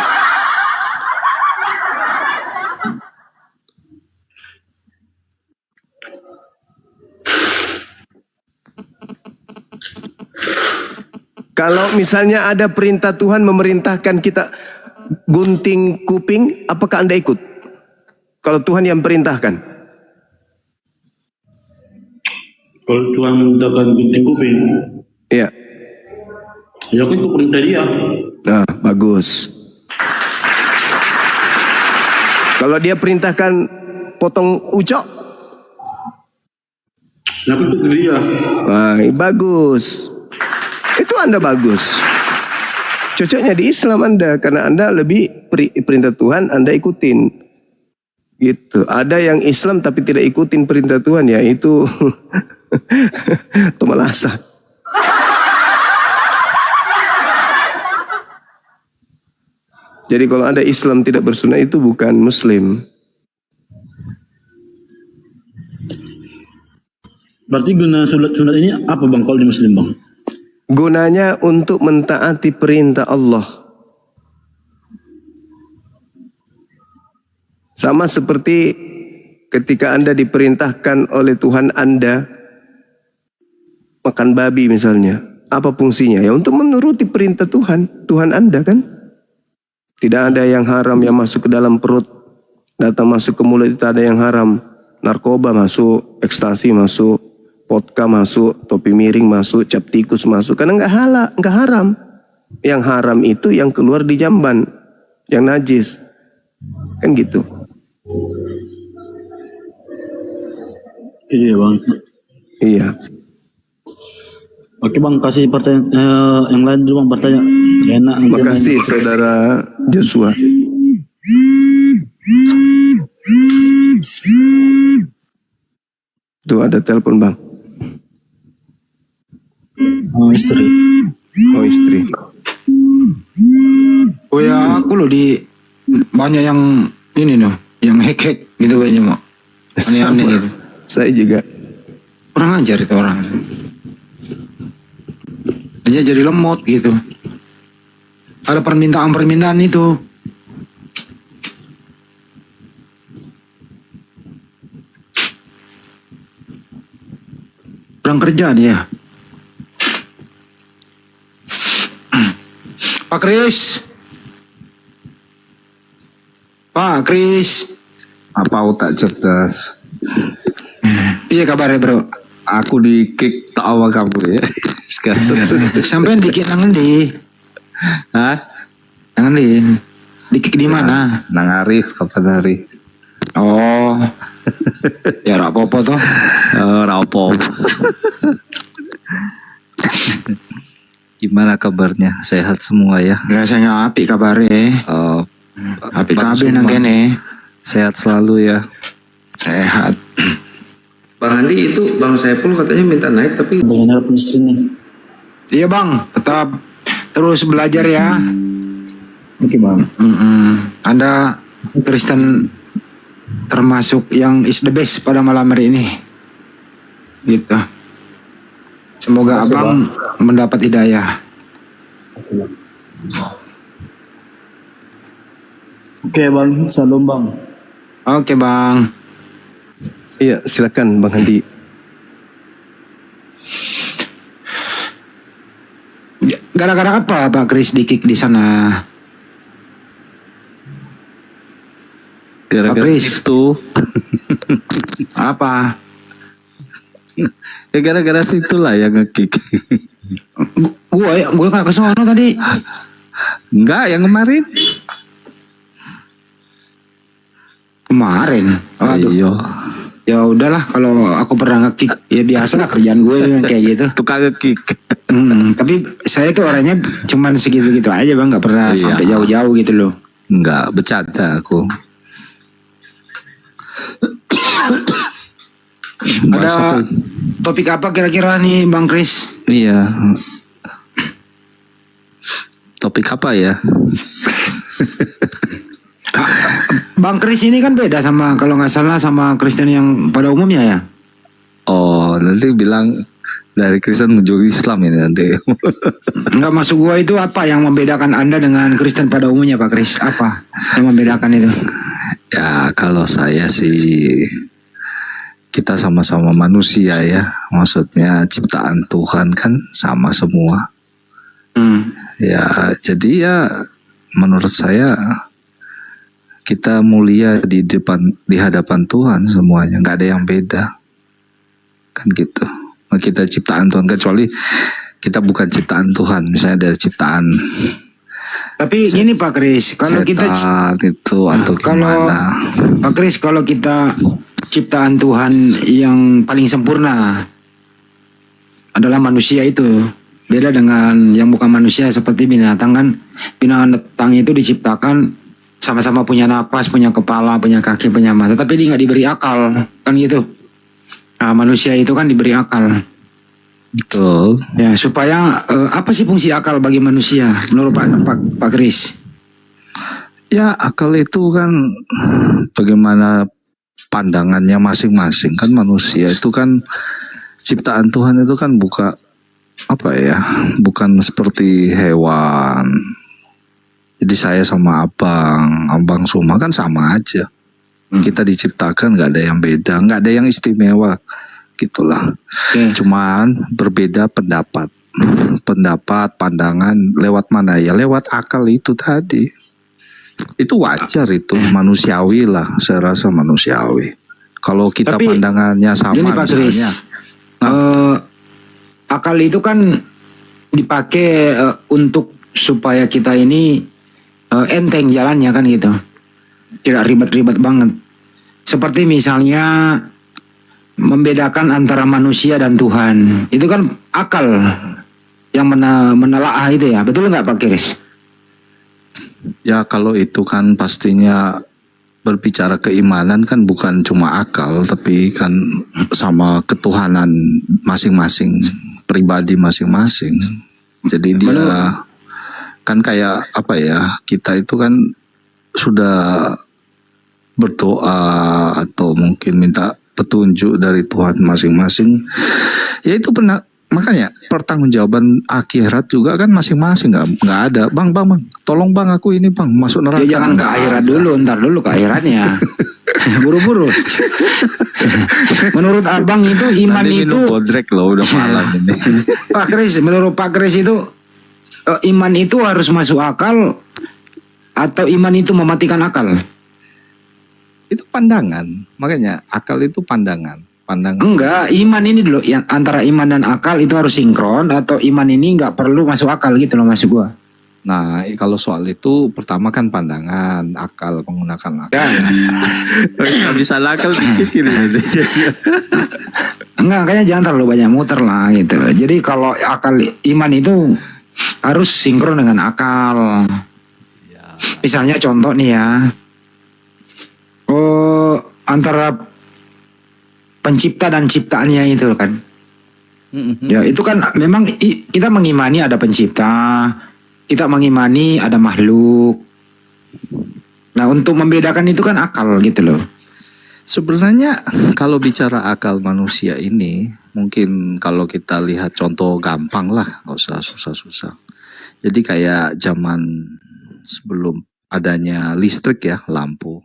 Kalau misalnya ada perintah Tuhan memerintahkan kita gunting kuping, apakah Anda ikut? Kalau Tuhan yang perintahkan. Kalau Tuhan mintakan gunting kuping, iya. Ya aku ikut perintah dia. Nah, bagus. Kalau dia perintahkan potong ucok, ya aku ikut dia. nah, bagus. Itu Anda bagus. Cocoknya di Islam Anda, karena Anda lebih perintah Tuhan Anda ikutin. Gitu. Ada yang Islam tapi tidak ikutin perintah Tuhan, ya itu malasa. Jadi kalau ada Islam tidak bersunat itu bukan Muslim. Berarti guna sunat ini apa bang kalau di Muslim bang? Gunanya untuk mentaati perintah Allah. Sama seperti ketika Anda diperintahkan oleh Tuhan Anda makan babi misalnya. Apa fungsinya? Ya untuk menuruti perintah Tuhan Anda kan. Tidak ada yang haram yang masuk ke dalam perut. Datang masuk ke mulut itu ada yang haram. Narkoba masuk, ekstasi masuk, vodka masuk, topi miring masuk, cap tikus masuk. Karena nggak haram. Yang haram itu yang keluar di jamban, yang najis, kan gitu. Iya bang. Iya. Oke bang, kasih pertanyaan yang lain dulu bang, bertanya. Enak. Terima kasih saudara Joshua. Tuh ada telepon bang. Oh istri. Oh istri. Oh ya aku loh di banyak yang ini loh, yang hack gitu kayaknya mau. Aneh-aneh gitu. Saya juga. Kurang ajar itu orang. Aja jadi lemot gitu. Ada permintaan itu. Kurang kerja dia. Pak Kris. Pak Kris. Apa otak cerdas? Iya Iya kabarnya bro. Aku di kick tak awak kamu ya. Sekarang. Sampai di kick nangan di. Hah? Nangan di kick di mana? Nang Arif kapan hari? Oh. Ya rak apa-apa toh. Rapo. Gimana kabarnya? Sehat semua ya? Biasanya api kabarnya. Api kabeh nang kene. Sehat selalu ya. Sehat. Bang Andi itu Bang Saiful katanya minta naik tapi Benar istri nih. Iya bang, tetap terus belajar ya. Oke bang. Anda Kristen termasuk yang is the best pada malam hari ini. Gitu. Semoga Terima kasih, abang mendapat hidayah. Oke bang, salam bang. Oke bang. Iya, silakan Bang Handi. Gara-gara apa Pak Kris di kick di sana? gara-gara Chris. itu. Apa? Ya gara-gara situlah yang nge-kick. Gue gak kesono tadi. Enggak, yang kemarin. Kemarin. Aduh. Iya. Ya udahlah kalau aku pernah nge-kick ya biasa lah kerjaan gue kayak gitu. Tukang nge-kick. Tapi saya tuh orangnya cuman segitu-gitu aja bang, nggak pernah Iya. sampai jauh-jauh gitu loh. Enggak, bercanda aku. Ada topik apa kira-kira nih Bang Kris? Iya. Topik apa ya? Bang Kris ini kan beda sama kalau nggak salah sama Kristen yang pada umumnya ya. Oh, nanti bilang dari Kristen menuju Islam ini nanti. Enggak, masuk gua itu apa yang membedakan Anda dengan Kristen pada umumnya Pak Kris? Apa yang membedakan itu? Ya kalau saya sih kita sama-sama manusia ya. Maksudnya ciptaan Tuhan kan sama semua. Ya jadi ya menurut saya kita mulia di hadapan Tuhan semuanya, nggak ada yang beda kan gitu. Kita ciptaan Tuhan, kecuali kita bukan ciptaan Tuhan, misalnya dari ciptaan. Tapi gini Pak Kris, kalau kita itu atau gimana? Pak Kris, kalau kita ciptaan Tuhan yang paling sempurna adalah manusia itu. Beda dengan yang bukan manusia seperti binatang kan. Binatang itu diciptakan sama-sama punya napas, punya kepala, punya kaki, punya mata, tapi dia nggak diberi akal, kan gitu. Nah, manusia itu kan diberi akal. Betul. Ya, supaya apa sih fungsi akal bagi manusia menurut Pak Kris? Ya, akal itu kan bagaimana pandangannya masing-masing kan. Manusia itu kan ciptaan Tuhan itu kan bukan seperti hewan. Jadi saya sama abang Suma kan sama aja. Kita diciptakan nggak ada yang beda, nggak ada yang istimewa, gitulah. Cuman berbeda pendapat, pandangan lewat mana ya? Lewat akal itu tadi. Itu wajar, itu manusiawi lah, saya rasa manusiawi. Kalau kita Tapi, pandangannya sama gini, Pak Kris, misalnya. akal itu kan dipakai untuk supaya kita ini enteng jalannya kan gitu, tidak ribet-ribet banget. Seperti misalnya membedakan antara manusia dan Tuhan, itu kan akal yang menelaah itu ya, betul nggak Pak Kris? Ya kalau itu kan pastinya berbicara keimanan kan bukan cuma akal, tapi kan sama ketuhanan masing-masing, pribadi masing-masing. Jadi dia kan kayak apa ya, kita itu kan sudah berdoa atau mungkin minta petunjuk dari Tuhan masing-masing. Ya itu makanya pertanggungjawaban akhirat juga kan masing-masing, nggak ada. Bang, tolong bang aku ini bang masuk neraka. Ya, jangan ke akhirat dulu, ntar dulu ke akhiratnya. Buru-buru. Menurut abang itu iman Nanti itu bodrek loh udah malam ini. Pak Kris, menurut Pak Kris itu iman itu harus masuk akal atau iman itu mematikan akal? Itu pandangan, makanya akal itu pandangan. pandangan. Enggak, iman ini dulu yang antara iman dan akal itu harus sinkron atau iman ini nggak perlu masuk akal gitu loh maksud gua. Nah, kalau soal itu pertama kan pandangan, akal, menggunakan akal. Nggak bisa akal pikir. Enggak, kayaknya jangan terlalu banyak muter lah gitu. Jadi kalau akal iman itu harus sinkron dengan akal. Misalnya contoh nih ya, antara pencipta dan ciptaannya itu kan. Ya itu kan memang kita mengimani ada pencipta, kita mengimani ada makhluk. Nah untuk membedakan itu kan akal gitu loh. Sebenarnya kalau bicara akal manusia ini, mungkin kalau kita lihat contoh gampang lah, nggak usah susah-susah. Jadi kayak zaman sebelum adanya listrik ya, lampu.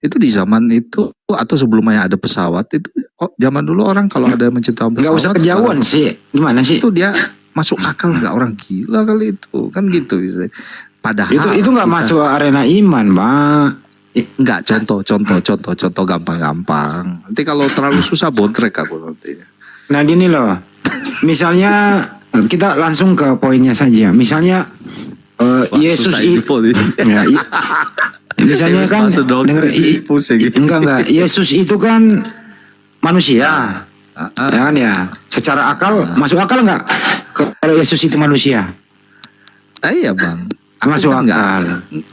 Itu di zaman itu atau sebelumnya ada pesawat itu, zaman dulu orang kalau ada menciptakan pesawat. Nggak usah kejauhan sih, gimana sih? Itu dia masuk akal nggak, orang gila kali itu, kan gitu bisa. Padahal itu nggak masuk arena iman, Pak. Enggak, contoh gampang-gampang. Nanti kalau terlalu susah bontrek aku nanti. Nah gini loh, misalnya kita langsung ke poinnya saja. Misalnya Yesus itu, ya, misalnya kan denger, enggak, Yesus itu kan manusia, ya kan ya. Secara akal masuk akal nggak kalau Yesus itu manusia? Iya bang. Masuk kan akal.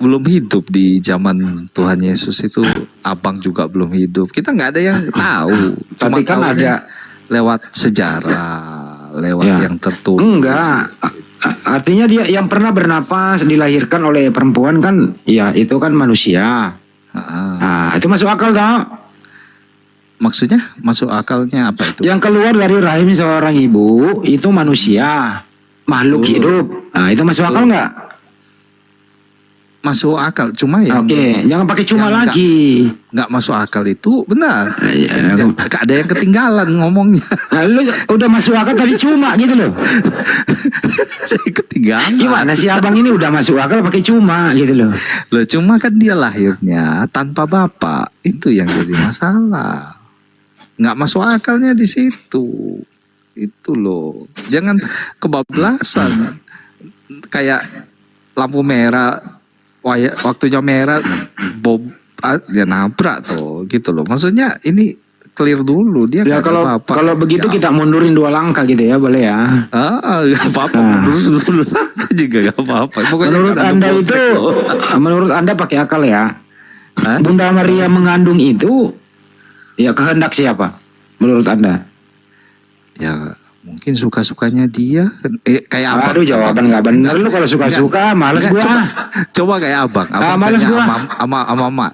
Belum hidup di zaman Tuhan Yesus itu, abang juga belum hidup. Kita nggak ada yang tahu. Tapi kan ada lewat sejarah, lewat yang tertulis. Enggak. Artinya dia yang pernah bernapas dilahirkan oleh perempuan kan, ya itu kan manusia. Nah, itu masuk akal tau? Maksudnya masuk akalnya apa itu? Yang keluar dari rahim seorang ibu itu manusia, makhluk hidup. Nah, itu masuk akal nggak? Masuk akal, cuma ya. Oke, jangan pakai cuma lagi. Nggak masuk akal itu benar. Ada yang ketinggalan ngomongnya. Nah, lu udah masuk akal tapi cuma gitu loh. Ketinggalan. Gimana sih abang ini udah masuk akal pakai cuma gitu loh. Loh, cuma kan dia lahirnya tanpa bapak, itu yang jadi masalah. Nggak masuk akalnya di situ. Itu loh. Jangan kebablasan. Kayak lampu merah, waktunya merah, dia nabrak tuh, gitu loh. Maksudnya ini clear dulu dia. Ya kalau begitu kita mundurin 2 langkah gitu ya, boleh ya? Gak apa-apa, mundur dulu juga gak apa-apa. Pokoknya menurut anda pakai akal ya. Bunda Maria mengandung itu ya kehendak siapa? Menurut anda? Ya mungkin suka-sukanya dia. Kayak apa? Aduh, jawaban nggak benar lu kalau suka-suka, males gua. Coba kayak abang males gua. Ama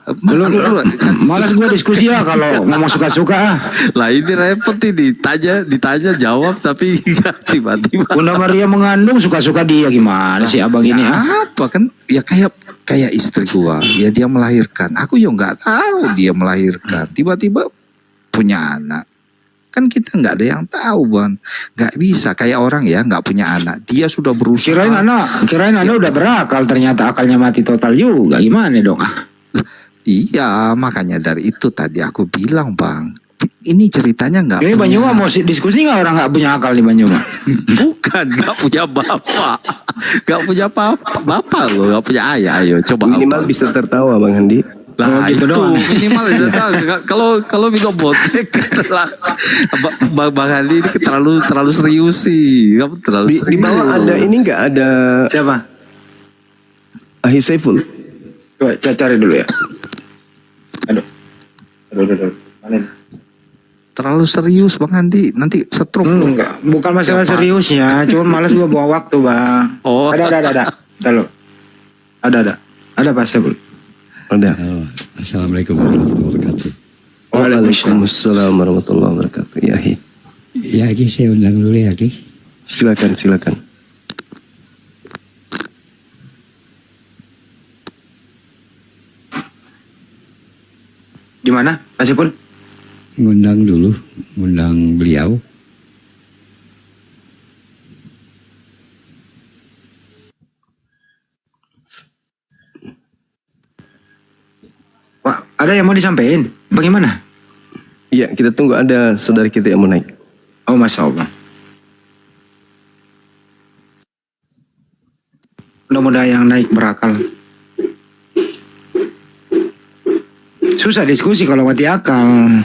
Males gua diskusi ya kalau ngomong suka-suka. Lah ini repot ini, ditanya jawab tapi tiba-tiba. Bunda Maria mengandung suka-suka dia, gimana sih abang ini? Apa kan? Ya kayak istri gua, ya dia melahirkan. Aku ya nggak tahu dia melahirkan. Tiba-tiba punya anak. Kan kita nggak ada yang tahu bang, nggak bisa kayak orang ya nggak punya anak, dia sudah berusaha. Kirain anda udah berakal, ternyata akalnya mati total juga, gimana dong? Iya, makanya dari itu tadi aku bilang bang, ini ceritanya nggak. Ini Banyuma mau diskusi nggak orang nggak punya akal di Banyuma? Bukan, nggak punya bapak, nggak punya bapak loh, nggak punya ayah. Ayo coba. Minimal bisa tertawa bang Andi. Lah gitu itu doang. minimal itu kalau Miko botek Bang Andi ini terlalu serius sih. Kamu terlalu serius. Di bawah ada ini nggak ada siapa? Ahi Saiful. Coba cari dulu ya. Aduh. Mana? Terlalu serius Bang Andi, nanti setrum. Enggak, bukan masalah seriusnya, cuma malas gua buang waktu, Bang. Oh. Ada. Tahu. Ada Pak Saiful. Ada. Assalamualaikum warahmatullahi wabarakatuh. Waalaikumsalam warahmatullahi wabarakatuh. Ya, Ya, Ki, saya undang dulu ya, Ki. silakan. Gimana, Pak Saiful? Ngundang beliau. Wah, ada yang mau disampaikan? Bagaimana? Iya, kita tunggu ada saudara kita yang mau naik. Oh, Masya Allah. Mudah-mudahan yang naik berakal. Susah diskusi kalau mati akal.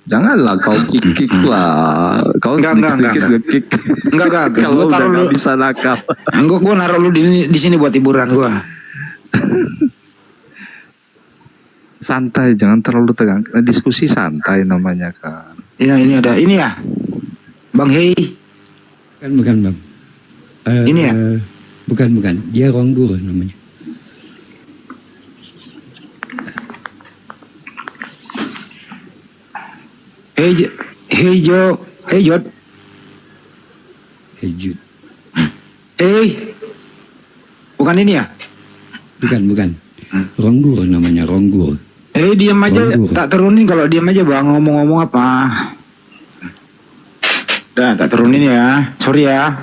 Janganlah kau kick lah. Kau Enggak. kick. Enggak. Kalau Gue udah taruh nggak lu. bisa nakal. Gue naruh lu di sini buat hiburan gue. Santai, jangan terlalu tegang. Diskusi santai namanya kan. Ini ada. Ini ya, Bang Hei. Bukan bang. Ini ya? Bukan. Dia Ronggur namanya. Hei Jod. Hejut. Bukan ini ya? Bukan. Ronggur namanya, Ronggur. Diam aja. Ronggur. Tak turunin kalau diam aja bang. Ngomong-ngomong apa? Udah, tak turunin ya. Sorry ya.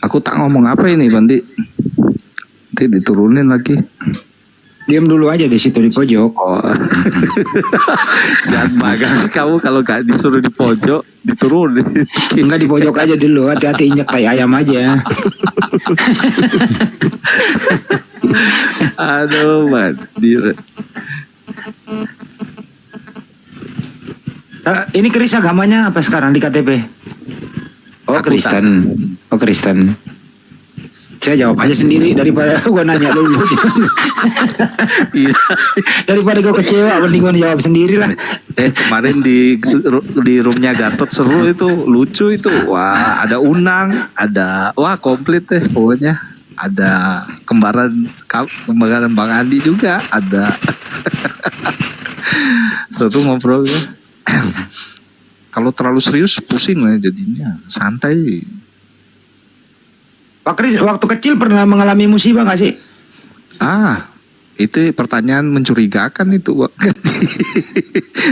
Aku tak ngomong apa ini Bandi. Nanti diturunin lagi. Diam dulu aja di situ di pojok. Oh. Jangan bagas kamu kalau gak disuruh di pojok diturunin. Enggak di pojok aja dulu. Hati-hati injak tai ayam aja. Aduh Bandi. Ini keris agamanya apa sekarang di KTP? Oh Kristen. Oh Kristen. Saya jawab aja sendiri daripada gue nanya dulu. Daripada gue kecewa, mending gue jawab sendiri lah. Kemarin di roomnya Gatot seru itu, lucu itu. Wah, ada Unang, ada komplit deh pokoknya. Ada kembaran Bang Andi juga ada. Seru ngobrolnya. Kalau terlalu serius pusing lah jadinya. Santai. Pak Kris, waktu kecil pernah mengalami musibah gak sih? Itu pertanyaan mencurigakan itu.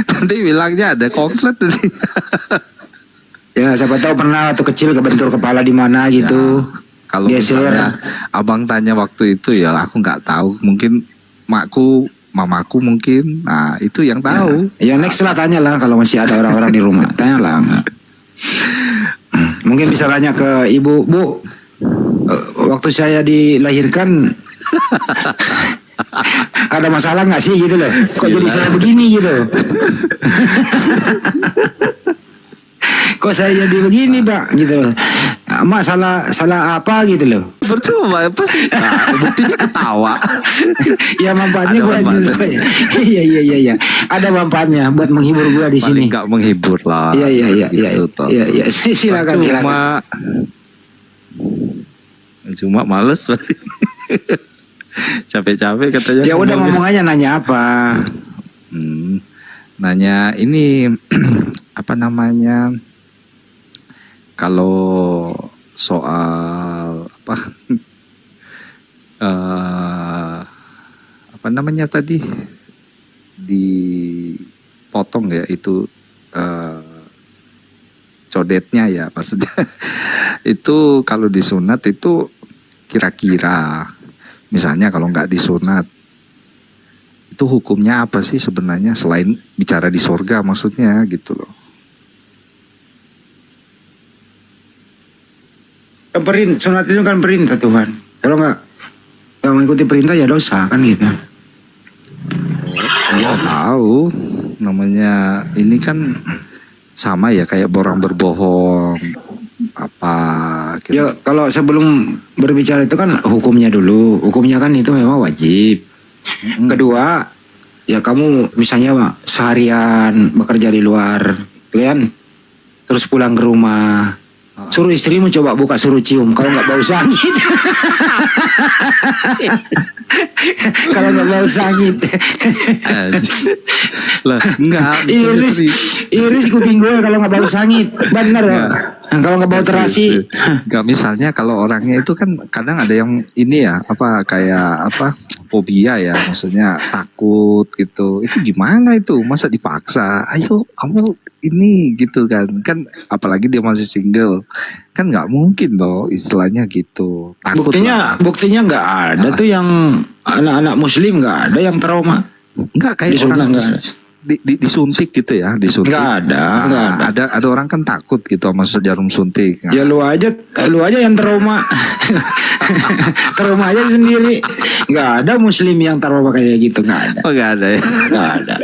Nanti bilangnya ada konslet tadi. Ya, siapa tahu pernah waktu kecil kebentur kepala di mana gitu. Ya, kalau misalnya abang tanya waktu itu ya aku nggak tahu. Mungkin mamaku mungkin. Nah, itu yang tahu. Ya next lah tanya lah kalau masih ada orang-orang di rumah. Tanya lah. Mungkin bisa tanya ke ibu, Bu. Waktu saya dilahirkan ada masalah nggak sih gitu loh? Kok jadi saya begini gitu? Kok saya jadi begini Pak gitu loh? Mak salah apa gitu loh? Percuma pasti. Buktinya ketawa. Ya manfaatnya buat iya. Ada manfaatnya buat menghibur gua di sini. Paling nggak menghibur lah. Iya. Silakan. Cuma males berarti. Capek-capek katanya. Ya udah ngomong aja, nanya apa? Nanya ini apa namanya? Kalau soal apa namanya tadi dipotong ya itu codetnya ya maksudnya. Itu kalau disunat itu kira-kira misalnya kalau nggak disunat itu hukumnya apa sih sebenarnya selain bicara di sorga maksudnya gitu loh. Sunat itu kan perintah Tuhan. Kalau nggak mengikuti perintah ya dosa kan gitu. Ya tahu namanya ini kan sama ya kayak orang berbohong apa gitu. Ya kalau sebelum berbicara itu kan hukumnya dulu. Hukumnya kan itu memang wajib. Kedua, ya kamu misalnya seharian bekerja di luar, kan? Terus pulang ke rumah, suruh istrimu coba buka suruh cium. Kalau nggak bau sangit, kalau nggak bau sangit, lah enggak. Iris kuping gue kalau nggak bau sangit, benar ya? Nah, kalau nggak bawa terasi, Gak, misalnya kalau orangnya itu kan kadang ada yang ini ya apa kayak apa fobia ya, maksudnya takut gitu. Itu gimana itu? Masa dipaksa? Ayo kamu ini gitu kan? Kan apalagi dia masih single, kan nggak mungkin toh istilahnya gitu. Takut lah. buktinya nggak ada tuh yang anak-anak Muslim, nggak ada yang trauma. Nggak kayak Di surga orang nggak ada. disuntik gitu ya, disuntik. Nggak ada, nggak ada. Ada orang kan takut gitu sama jarum suntik. Nah, Ya lu aja yang trauma. Trauma aja sendiri. Nggak ada Muslim yang trauma kayak gitu, nggak ada. oh nggak ada ya. Nggak ada.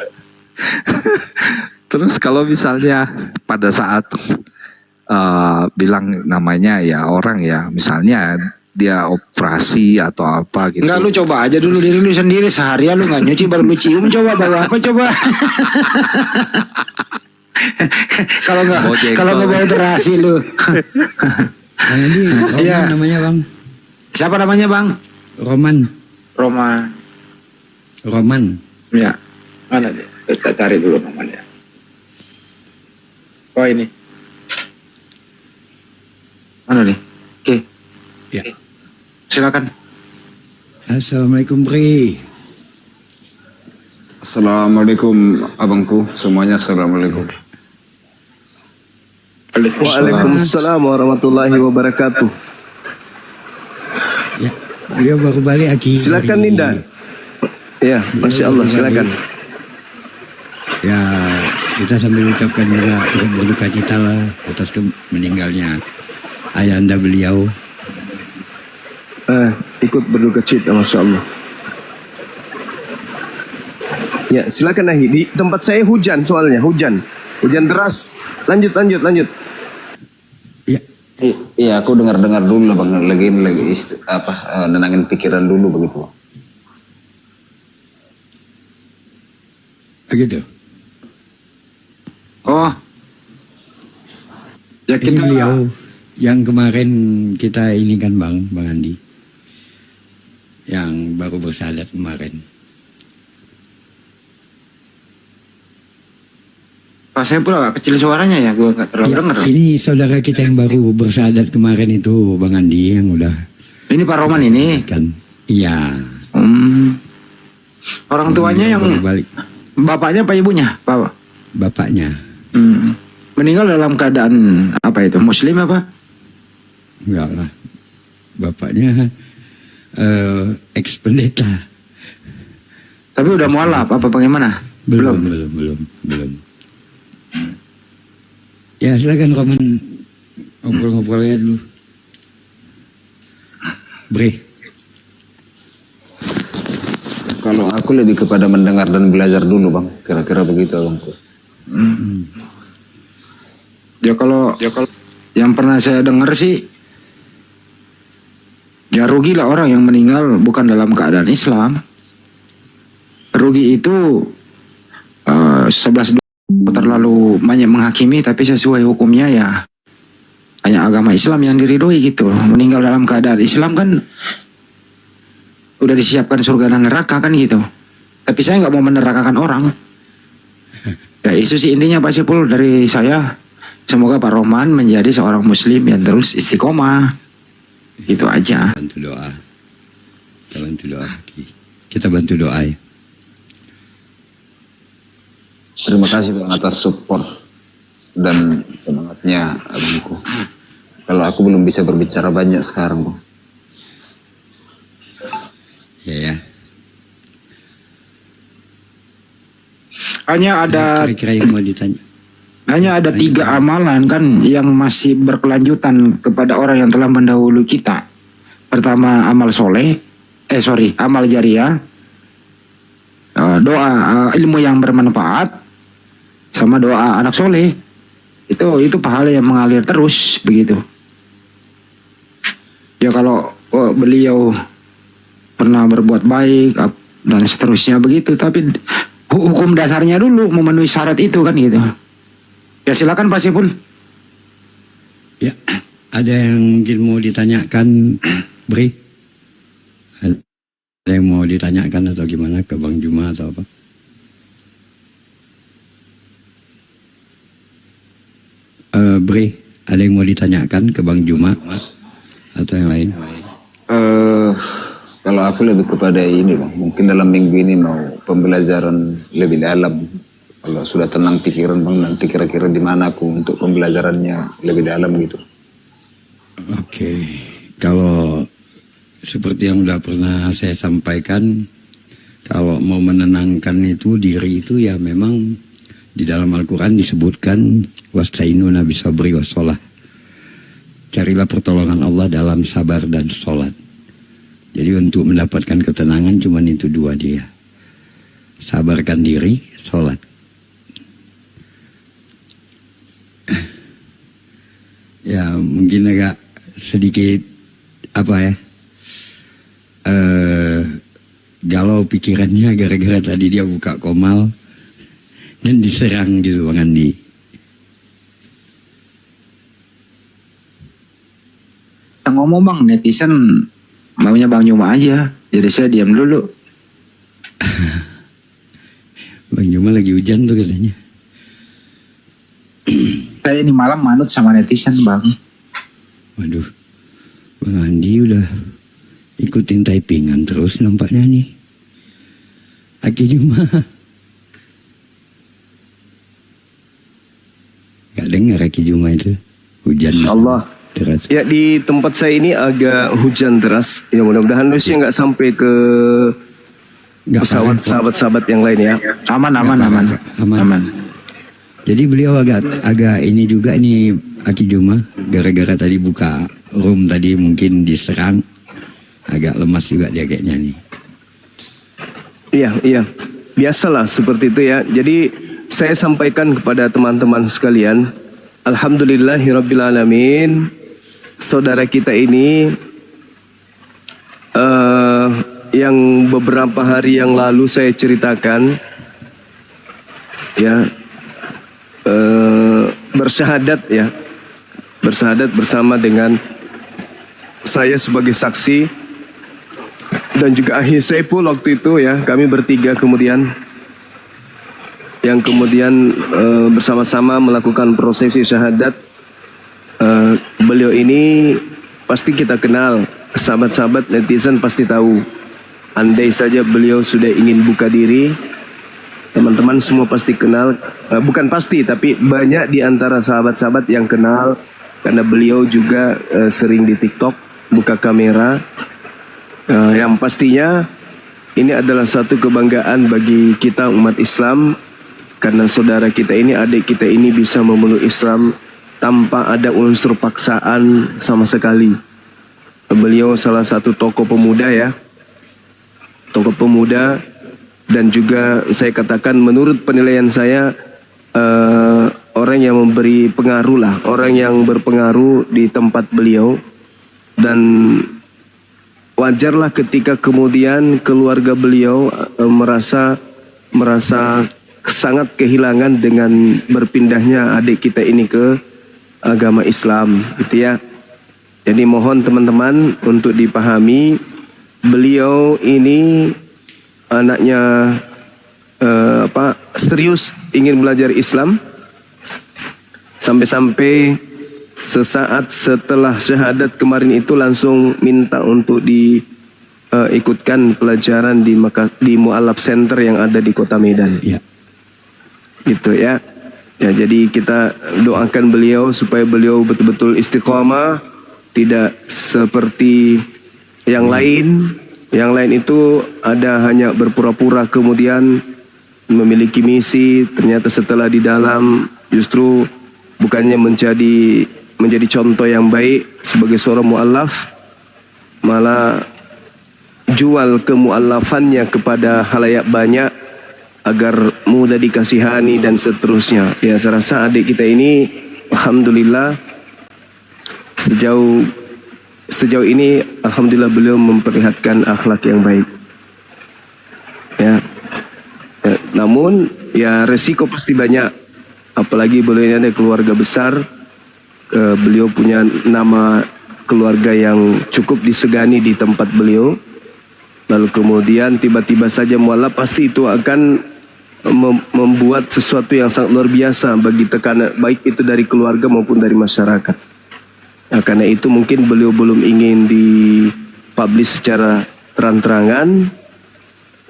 Terus kalau misalnya pada saat bilang namanya ya orang ya, misalnya dia operasi atau apa gitu. Enggak, lu coba aja dulu diri lu sendiri seharian lu nggak nyuci baru lu cium, coba bawa apa coba. Kalau nggak bawa terasi lu. Bang Andi, Roman Iya. namanya bang. Siapa namanya bang? Roman. Roman. Ya. Mana dia? Kita cari dulu namanya. Oh ini. Mana nih? Oke. Ya. Silakan. Assalamualaikum Bri. Assalamualaikum abangku semuanya, assalamualaikum. Waalaikumsalam warahmatullahi wabarakatuh. Ya, beliau baru balik lagi. Silakan Ninda. Ya, masya Allah, silakan. Ya, kita sambil ucapkan juga turut berduka cita lah atas meninggalnya ayahanda beliau. Ikut berduka cita, masya Allah. Ya, silakan Nahi. Di tempat saya hujan soalnya, hujan deras. Lanjut. Iya, aku dengar dulu bang, lagi nenangin pikiran dulu begitu. Begitu. Oh. Ya Ini kita beliau yang kemarin kita ini kan Bang Andi. Yang baru bersahadat kemarin. Pak saya pula agak kecil suaranya ya, gue nggak terlalu dengar. Ini saudara kita yang baru bersahadat kemarin itu Bang Andi yang udah. Ini Pak Roman ini. Kan. Iya. Orang tuanya yang baru balik. Bapaknya apa ibunya? Bapaknya. Meninggal dalam keadaan apa itu? Muslim apa? Enggak lah. Bapaknya ex-pendeta. Tapi udah mualaf apa bagaimana? Belum. Ya silakan Roman ngobrol-ngobrolnya dulu. Bre. Kalau aku lebih kepada mendengar dan belajar dulu bang, kira-kira begitu abangku. Ya kalau yang pernah saya dengar sih, ya rugi lah orang yang meninggal bukan dalam keadaan Islam. Rugi itu 11 terlalu banyak menghakimi, tapi sesuai hukumnya ya hanya agama Islam yang diridhoi gitu. Meninggal dalam keadaan Islam kan udah disiapkan surga dan neraka kan gitu. Tapi saya nggak mau menerakakan orang. Ya itu sih intinya Pak Sipul dari saya. Semoga Pak Roman menjadi seorang Muslim yang terus istiqomah. Gitu aja. Bantu doa. Kita bantu doa ya. Terima kasih bang atas support dan semangatnya abangku. Kalau aku belum bisa berbicara banyak sekarang bang. Ya. Hanya ada kira-kira yang mau ditanya. Hanya ada 3 amalan kan yang masih berkelanjutan kepada orang yang telah mendahului kita. Pertama amal soleh, amal jariah, doa ilmu yang bermanfaat, sama doa anak soleh. Itu pahala yang mengalir terus begitu. Ya kalau beliau pernah berbuat baik dan seterusnya begitu, tapi hukum dasarnya dulu memenuhi syarat itu kan gitu. Ya silakan Pak Sipul. Ya, ada yang mungkin mau ditanyakan, Bri? Ada yang mau ditanyakan atau gimana ke Bang Juma atau apa? Bri, Ada yang mau ditanyakan ke Bang Juma atau yang lain? Kalau aku lebih kepada ini Bang, mungkin dalam minggu ini mau pembelajaran lebih dalam. Kalau sudah tenang pikiran Bang, nanti kira-kira di mana aku untuk pembelajarannya lebih dalam gitu. Oke, kalau seperti yang udah pernah saya sampaikan, kalau mau menenangkan itu diri itu ya memang di dalam Al-Quran disebutkan wasta'inu bisabri wassalah. Carilah pertolongan Allah dalam sabar dan sholat. Jadi untuk mendapatkan ketenangan cuman itu dua dia. Sabarkan diri, sholat. Ya mungkin agak sedikit apa ya, galau pikirannya gara-gara tadi dia buka komal dan diserang gitu Bang Andi. Ngomong Bang, netizen maunya Bang Juma aja, jadi saya diam dulu. Bang Juma lagi hujan tuh katanya. Saya ini malam manut sama netizen Bang. Waduh, Bang Andi udah ikutin typingan terus nampaknya nih. Aki Juma. Gak dengar Aki Juma itu. Hujan. Allah. Deras. Ya di tempat saya ini agak hujan deras. Ya mudah-mudahan Lucia nggak sampai ke pesawat sahabat-sahabat yang lain ya. Aman. Jadi beliau agak ini juga nih Aki Juma, gara-gara tadi buka room tadi mungkin diserang, agak lemas juga dia kayaknya nih. Iya, biasalah seperti itu ya. Jadi saya sampaikan kepada teman-teman sekalian, alhamdulillahirabbil saudara kita ini yang beberapa hari yang lalu saya ceritakan ya, bersyahadat bersama dengan saya sebagai saksi dan juga Ahi Saiful waktu itu ya, kami bertiga kemudian bersama-sama melakukan prosesi syahadat. Beliau ini pasti kita kenal, sahabat-sahabat netizen pasti tahu. Andai saja beliau sudah ingin buka diri, teman-teman semua pasti kenal, bukan pasti tapi banyak di antara sahabat-sahabat yang kenal karena beliau juga sering di TikTok buka kamera. Yang pastinya ini adalah satu kebanggaan bagi kita umat Islam karena saudara kita ini, adik kita ini bisa memeluk Islam tanpa ada unsur paksaan sama sekali. Beliau salah satu tokoh pemuda ya, tokoh pemuda. Dan juga saya katakan menurut penilaian saya orang yang memberi pengaruh lah, orang yang berpengaruh di tempat beliau. Dan wajarlah ketika kemudian keluarga beliau merasa sangat kehilangan dengan berpindahnya adik kita ini ke agama Islam gitu ya. Jadi mohon teman-teman untuk dipahami, beliau ini anaknya serius ingin belajar Islam sampai-sampai sesaat setelah syahadat kemarin itu langsung minta untuk diikutkan pelajaran di Mu'alaf Center yang ada di Kota Medan. Ya. Gitu ya. Ya, jadi kita doakan beliau supaya beliau betul-betul istiqomah, tidak seperti yang lain. Yang lain itu ada hanya berpura-pura kemudian memiliki misi, ternyata setelah di dalam justru bukannya menjadi contoh yang baik sebagai seorang mu'allaf, malah jual kemu'allafannya kepada halayak banyak agar mudah dikasihani dan seterusnya. Ya, saya rasa adik kita ini alhamdulillah sejauh ini alhamdulillah beliau memperlihatkan akhlak yang baik. Ya. Namun ya resiko pasti banyak. Apalagi beliau ini ada keluarga besar. Beliau punya nama keluarga yang cukup disegani di tempat beliau. Lalu kemudian tiba-tiba saja mualaf, pasti itu akan membuat sesuatu yang sangat luar biasa bagi tekanan baik itu dari keluarga maupun dari masyarakat. Nah, karena itu mungkin beliau belum ingin dipublish secara terang-terangan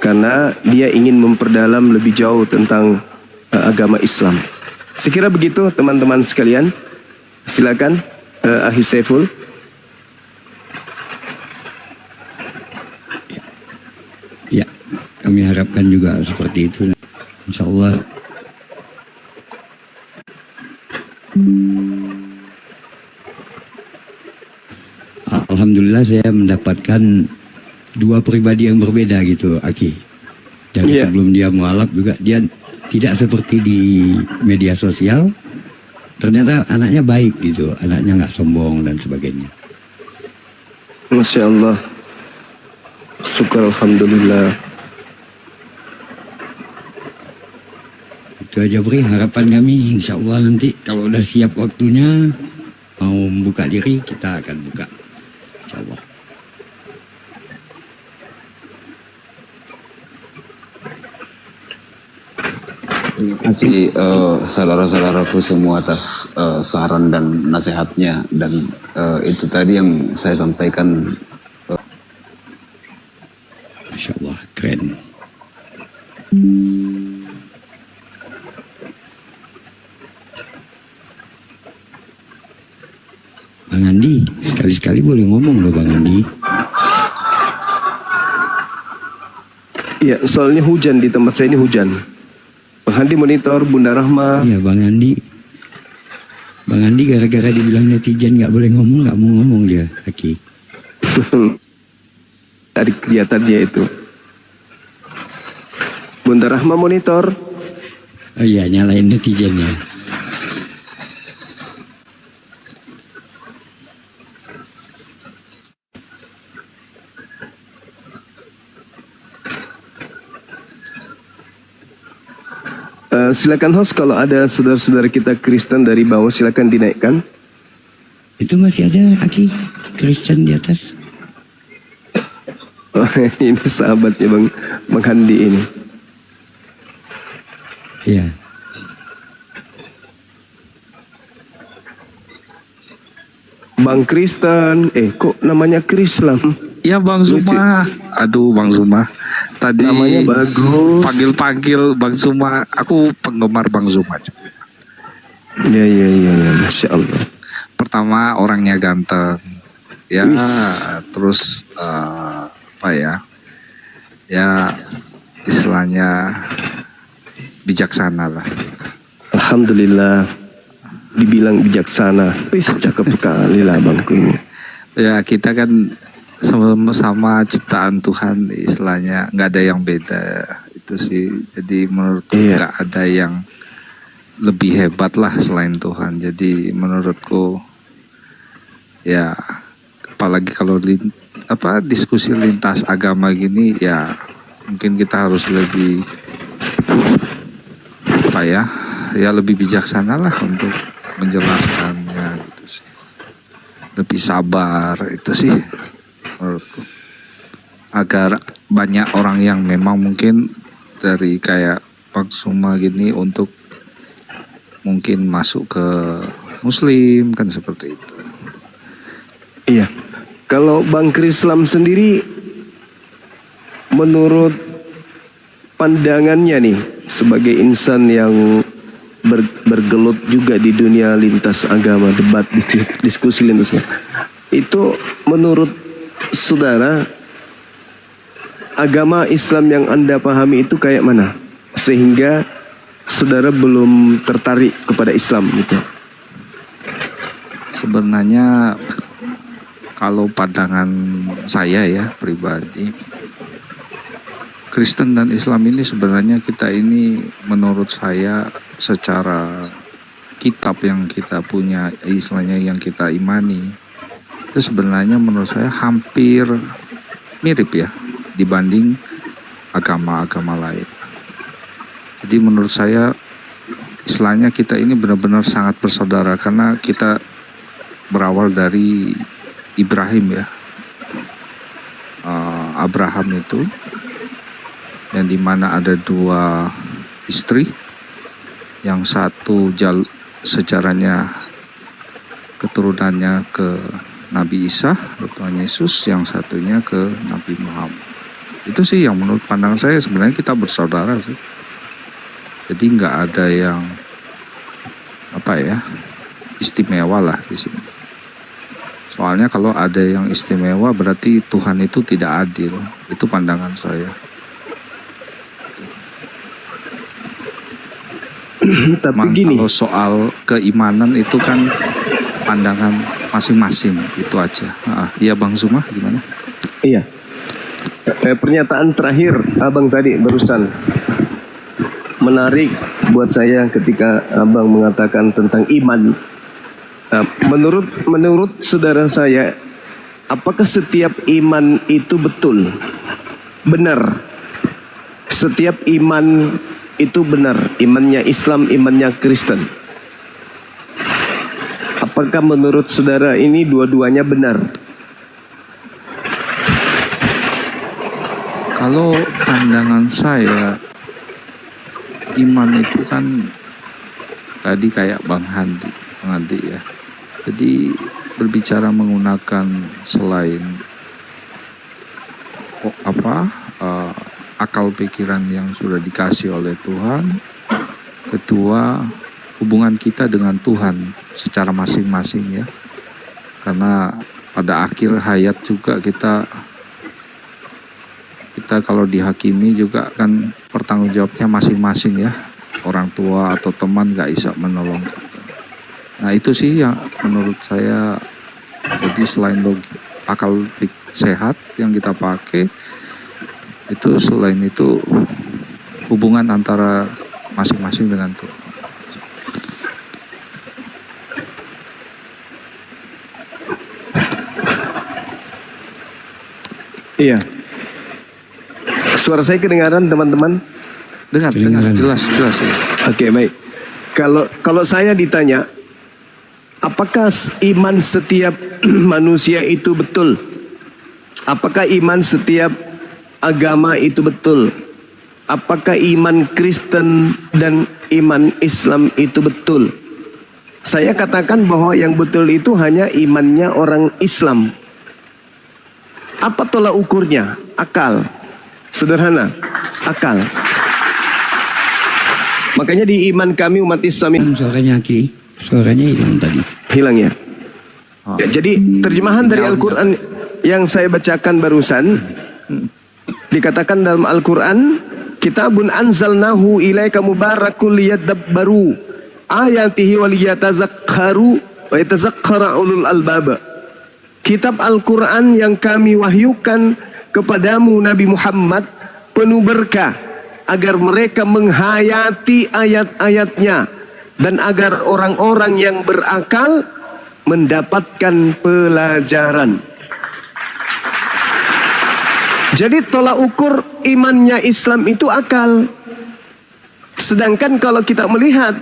karena dia ingin memperdalam lebih jauh tentang agama Islam. Sekira begitu teman-teman sekalian. Silakan Akhi Saiful. Ya, kami harapkan juga seperti itu. Insya Allah. Alhamdulillah saya mendapatkan dua pribadi yang berbeda gitu, Aki. Dari sebelum dia mualaf juga dia tidak seperti di media sosial. Ternyata anaknya baik gitu, anaknya nggak sombong dan sebagainya. Masya Allah. Syukur Alhamdulillah. Itu aja Bri, harapan kami insya Allah nanti kalau udah siap waktunya mau membuka diri kita akan buka insya Allah. Terima kasih saudara-saudaraku semua atas saran dan nasihatnya, dan itu tadi yang saya sampaikan. Masya Allah, keren. Bang Andi, sekali-sekali boleh ngomong loh Bang Andi. Iya, soalnya hujan di tempat saya ini hujan. Bang Andi monitor Bunda Rahma. Iya Bang Andi. Bang Andi gara-gara dibilang netizen nggak boleh ngomong, nggak mau ngomong dia, Aki. Tadi kelihatannya itu. Bunda Rahma monitor. Oh iya, nyalain netizennya. Silakan host, kalau ada saudara-saudara kita Kristen dari bawah silakan dinaikkan. Itu masih ada Aki Kristen di atas. Oh, ini sahabatnya Bang Handi ini. Iya. Bang Kristen, kok namanya Krislam? Ya Bang Zuma. Aduh Bang Zuma. Tadi namanya bagus. Panggil-panggil Bang Zuma. Aku penggemar Bang Zuma. Ya, Masya Allah. Pertama orangnya ganteng. Ya, terus apa ya? Ya istilahnya bijaksana lah. Alhamdulillah dibilang bijaksana. Cakep sekali lah bangku ini. Ya kita kan sama-sama ciptaan Tuhan, istilahnya nggak ada yang beda itu sih. Jadi menurutku nggak ada yang lebih hebat lah selain Tuhan. Jadi menurutku ya apalagi kalau diskusi lintas agama gini ya mungkin kita harus lebih lebih bijaksana lah untuk menjelaskannya gitu sih. Lebih sabar itu sih menurutku, agar banyak orang yang memang mungkin dari kayak Bang Suma gini untuk mungkin masuk ke Muslim kan seperti itu. Iya, kalau Bang Krislam sendiri menurut pandangannya nih sebagai insan yang bergelut juga di dunia lintas agama, debat, diskusi lintas agama, itu menurut saudara agama Islam yang Anda pahami itu kayak mana sehingga saudara belum tertarik kepada Islam gitu? Sebenarnya kalau pandangan saya ya pribadi, Kristen dan Islam ini sebenarnya kita ini menurut saya secara kitab yang kita punya, istilahnya yang kita imani, itu sebenarnya menurut saya hampir mirip ya dibanding agama-agama lain. Jadi menurut saya istilahnya kita ini benar-benar sangat bersaudara karena kita berawal dari Ibrahim ya, Abraham itu, yang dimana ada dua istri, yang satu sejarahnya keturunannya ke Nabi Isa, Tuhan Yesus, yang satunya ke Nabi Muhammad. Itu sih yang menurut pandangan saya sebenarnya kita bersaudara sih. Jadi nggak ada yang istimewa lah di sini. Soalnya kalau ada yang istimewa berarti Tuhan itu tidak adil. Itu pandangan saya. Tapi gini, kalau soal keimanan itu kan pandangan masing-masing, itu aja. Iya Bang Zuma, gimana? Iya. Pernyataan terakhir Abang tadi barusan menarik buat saya ketika Abang mengatakan tentang iman. Menurut saudara saya, apakah setiap iman itu betul? Benar. Setiap iman itu benar. Imannya Islam, imannya Kristen. Apakah menurut saudara ini dua-duanya benar? Kalau pandangan saya, iman itu kan tadi kayak Bang Handi ya. Jadi berbicara menggunakan selain akal pikiran yang sudah dikasih oleh Tuhan. Kedua, hubungan kita dengan Tuhan secara masing-masing ya. Karena pada akhir hayat juga kita kalau dihakimi juga kan pertanggung jawabnya masing-masing ya. Orang tua atau teman gak bisa menolong kita. Nah itu sih yang menurut saya, jadi selain akal sehat yang kita pakai, itu selain itu hubungan antara masing-masing dengan Tuhan. Iya. Suara saya kedengaran teman-teman? Dengar, jelas ya. Oke, baik. Kalau saya ditanya, apakah iman setiap manusia itu betul? Apakah iman setiap agama itu betul? Apakah iman Kristen dan iman Islam itu betul? Saya katakan bahwa yang betul itu hanya imannya orang Islam. Apa tolak ukurnya? Akal. Sederhana, akal. Makanya di iman kami umat Islam, suaranya hilang tadi. Hilang ya? Ya, jadi terjemahan dari Al-Quran yang saya bacakan barusan, dikatakan dalam Al-Quran, kitabun anzalnahu ilaika mubarakul liyadabbaru ayatihi waliyatazakkaru wa yatazakkara ulul albab. Kitab Al-Quran yang kami wahyukan kepadamu Nabi Muhammad penuh berkah agar mereka menghayati ayat-ayatnya dan agar orang-orang yang berakal mendapatkan pelajaran. Jadi tolak ukur imannya Islam itu akal. Sedangkan kalau kita melihat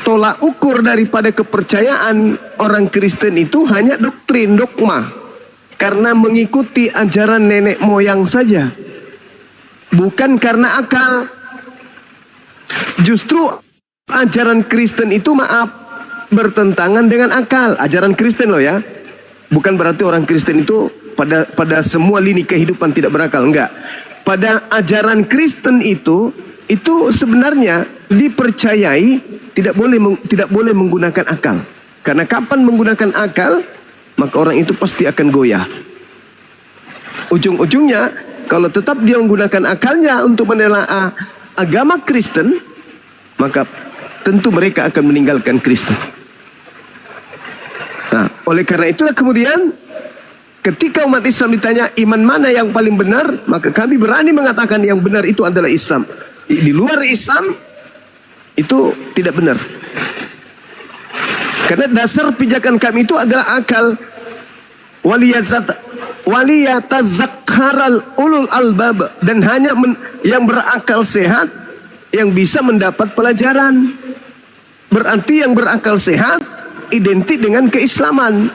tolak ukur daripada kepercayaan orang Kristen itu hanya doktrin, dogma. Karena mengikuti ajaran nenek moyang saja. Bukan karena akal. Justru ajaran Kristen itu bertentangan dengan akal. Ajaran Kristen loh ya. Bukan berarti orang Kristen itu pada semua lini kehidupan tidak berakal. Enggak. Pada ajaran Kristen itu sebenarnya dipercayai tidak boleh menggunakan akal. Karena kapan menggunakan akal, maka orang itu pasti akan goyah. Ujung-ujungnya, kalau tetap dia menggunakan akalnya untuk menelaah agama Kristen, maka tentu mereka akan meninggalkan Kristen. Nah, oleh karena itulah kemudian ketika umat Islam ditanya iman mana yang paling benar, maka kami berani mengatakan yang benar itu adalah Islam. Di luar Islam itu tidak benar. Karena dasar pijakan kami itu adalah akal. Waliyatazakkaral ulul albab, dan hanya yang berakal sehat yang bisa mendapat pelajaran. Berarti yang berakal sehat identik dengan keislaman.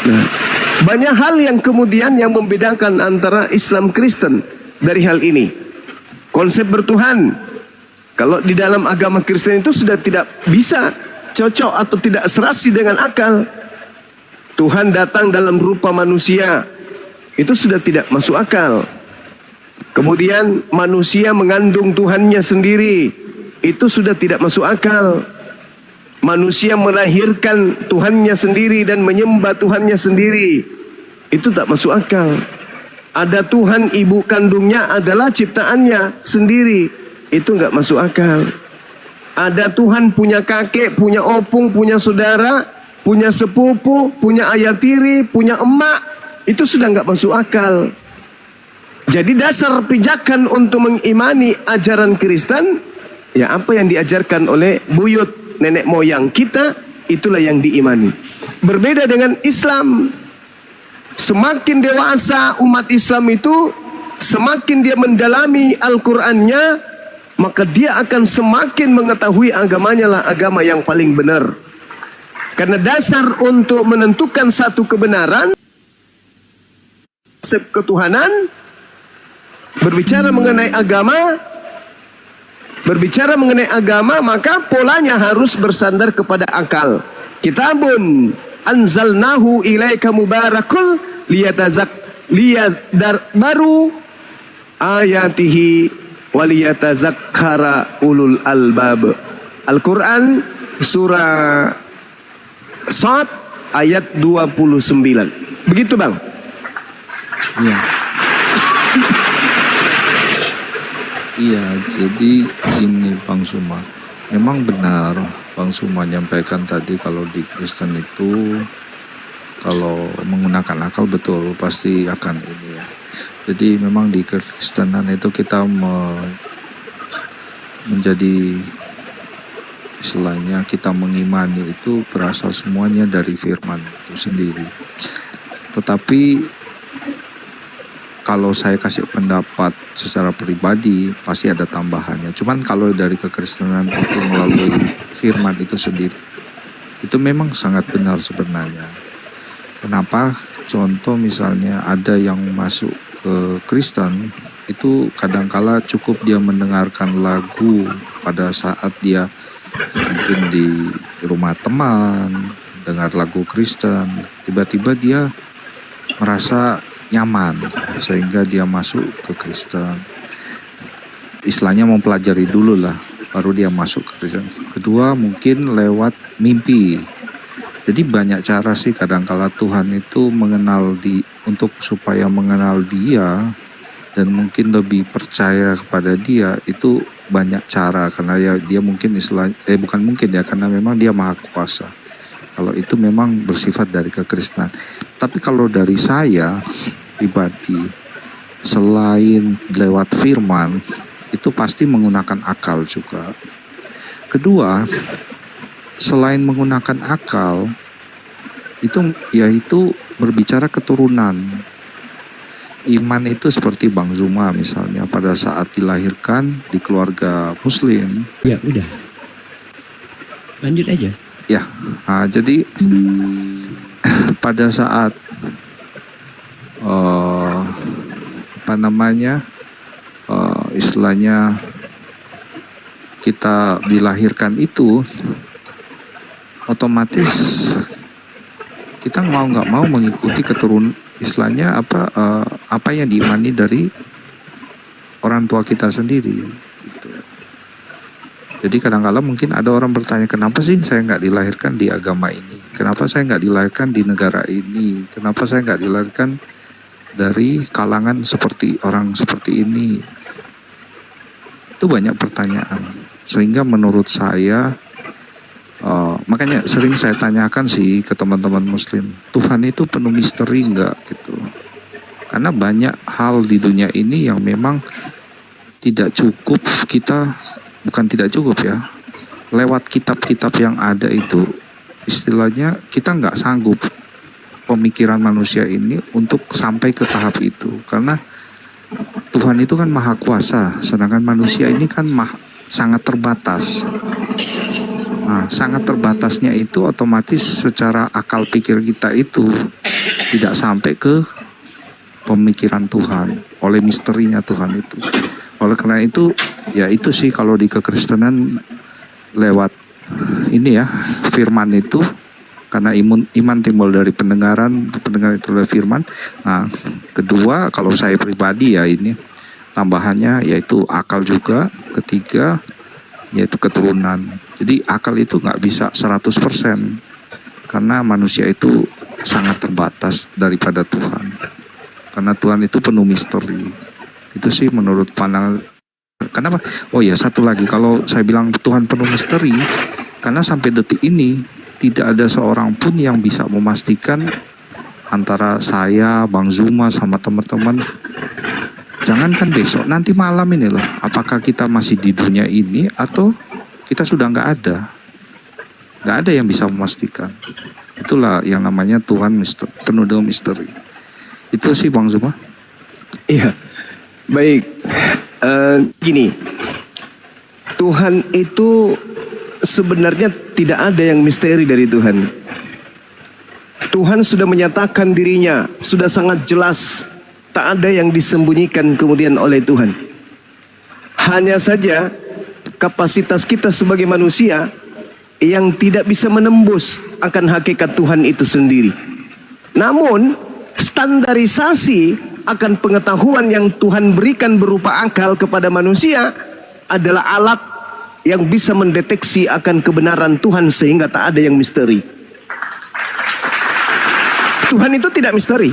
Nah, banyak hal yang kemudian yang membedakan antara Islam Kristen dari hal ini. konsep bertuhan. Kalau di dalam agama Kristen itu sudah tidak bisa cocok atau tidak serasi dengan akal. Tuhan datang dalam rupa manusia, itu sudah tidak masuk akal. Kemudian manusia mengandung Tuhannya sendiri, itu sudah tidak masuk akal. Manusia melahirkan Tuhannya sendiri dan menyembah Tuhannya sendiri, itu tak masuk akal. Ada Tuhan, ibu kandungnya adalah ciptaannya sendiri, itu nggak masuk akal. Ada Tuhan punya kakek, punya opung, punya saudara, punya sepupu, punya ayah tiri, punya emak, itu sudah nggak masuk akal. Jadi dasar pijakan untuk mengimani ajaran Kristen, ya apa yang diajarkan oleh buyut nenek moyang kita, itulah yang diimani. Berbeda dengan Islam. Semakin dewasa umat Islam itu, semakin dia mendalami Al-Qur'annya, maka dia akan semakin mengetahui agamanya lah agama yang paling benar. Karena dasar untuk menentukan satu kebenaran, konsep ketuhanan, berbicara mengenai agama, maka polanya harus bersandar kepada akal. Kitabun anzalnahu ilaika mubarakul liyadabbaru ayatihi waliyatazakkara ulul albab. Al-Quran surah Shad ayat 29. Begitu Bang? Iya. Iya, jadi ini Bang Suma. Memang benar Bang Suma menyampaikan tadi kalau di Kristen itu kalau menggunakan akal betul pasti akan ini ya. Jadi memang di Kristenan itu kita menjadi istilahnya kita mengimani itu berasal semuanya dari firman itu sendiri. Tetapi kalau saya kasih pendapat secara pribadi pasti ada tambahannya. Cuman kalau dari kekristenan itu melalui firman itu sendiri, itu memang sangat benar sebenarnya. Kenapa? Contoh misalnya ada yang masuk ke Kristen itu kadangkala cukup dia mendengarkan lagu pada saat dia mungkin di rumah teman dengar lagu Kristen, tiba-tiba dia merasa nyaman sehingga dia masuk ke Kristen. Istilahnya mempelajari dulu lah baru dia masuk ke Kristen. Kedua mungkin lewat mimpi. Jadi banyak cara sih kadangkala Tuhan itu mengenal untuk supaya mengenal dia dan mungkin lebih percaya kepada dia, itu banyak cara karena ya dia mungkin bukan mungkin ya, karena memang dia maha kuasa. Kalau itu memang bersifat dari kekristenan. Tapi kalau dari saya pribadi, selain lewat firman, itu pasti menggunakan akal juga. Kedua, selain menggunakan akal, itu yaitu berbicara keturunan. Iman itu seperti Bang Zuma misalnya pada saat dilahirkan di keluarga Muslim. Ya udah, lanjut aja. Ya, jadi pada saat istilahnya kita dilahirkan itu, otomatis kita mau nggak mau mengikuti keturunan, istilahnya apa yang diimani dari orang tua kita sendiri. Gitu. Jadi kadang-kala mungkin ada orang bertanya, kenapa sih saya nggak dilahirkan di agama ini? Kenapa saya nggak dilahirkan di negara ini? Kenapa saya nggak dilahirkan dari kalangan seperti orang seperti ini? Itu banyak pertanyaan. Sehingga menurut saya, makanya sering saya tanyakan sih ke teman-teman Muslim, Tuhan itu penuh misteri nggak gitu? Karena banyak hal di dunia ini yang memang tidak cukup kita, bukan tidak cukup ya, lewat kitab-kitab yang ada itu, istilahnya kita nggak sanggup pemikiran manusia ini untuk sampai ke tahap itu. Karena Tuhan itu kan maha kuasa, sedangkan manusia ini kan sangat terbatas. Nah, sangat terbatasnya itu otomatis secara akal pikir kita itu tidak sampai ke pemikiran Tuhan oleh misterinya Tuhan itu. Oleh karena itu, ya itu sih kalau di kekristenan lewat ini ya, firman itu, karena iman timbul dari pendengaran itu oleh firman. Nah, kedua kalau saya pribadi ya ini tambahannya yaitu akal juga, ketiga yaitu keturunan. Jadi akal itu nggak bisa 100% karena manusia itu sangat terbatas daripada Tuhan. Karena Tuhan itu penuh misteri. Itu sih menurut pandangan. Kenapa? Oh ya, satu lagi, kalau saya bilang Tuhan penuh misteri, karena sampai detik ini tidak ada seorang pun yang bisa memastikan antara saya, Bang Zuma sama teman-teman. Jangankan besok, nanti malam ini loh, apakah kita masih di dunia ini atau kita sudah nggak ada? Nggak ada yang bisa memastikan. Itulah yang namanya Tuhan penuh dengan misteri. Itu sih Bang Zuma. Iya, baik. Gini, Tuhan itu sebenarnya tidak ada yang misteri dari Tuhan. Tuhan sudah menyatakan dirinya, sudah sangat jelas. Tak ada yang disembunyikan kemudian oleh Tuhan. Hanya saja kapasitas kita sebagai manusia yang tidak bisa menembus akan hakikat Tuhan itu sendiri. Namun standarisasi akan pengetahuan yang Tuhan berikan berupa akal kepada manusia adalah alat yang bisa mendeteksi akan kebenaran Tuhan sehingga tak ada yang misteri. Tuhan itu tidak misteri.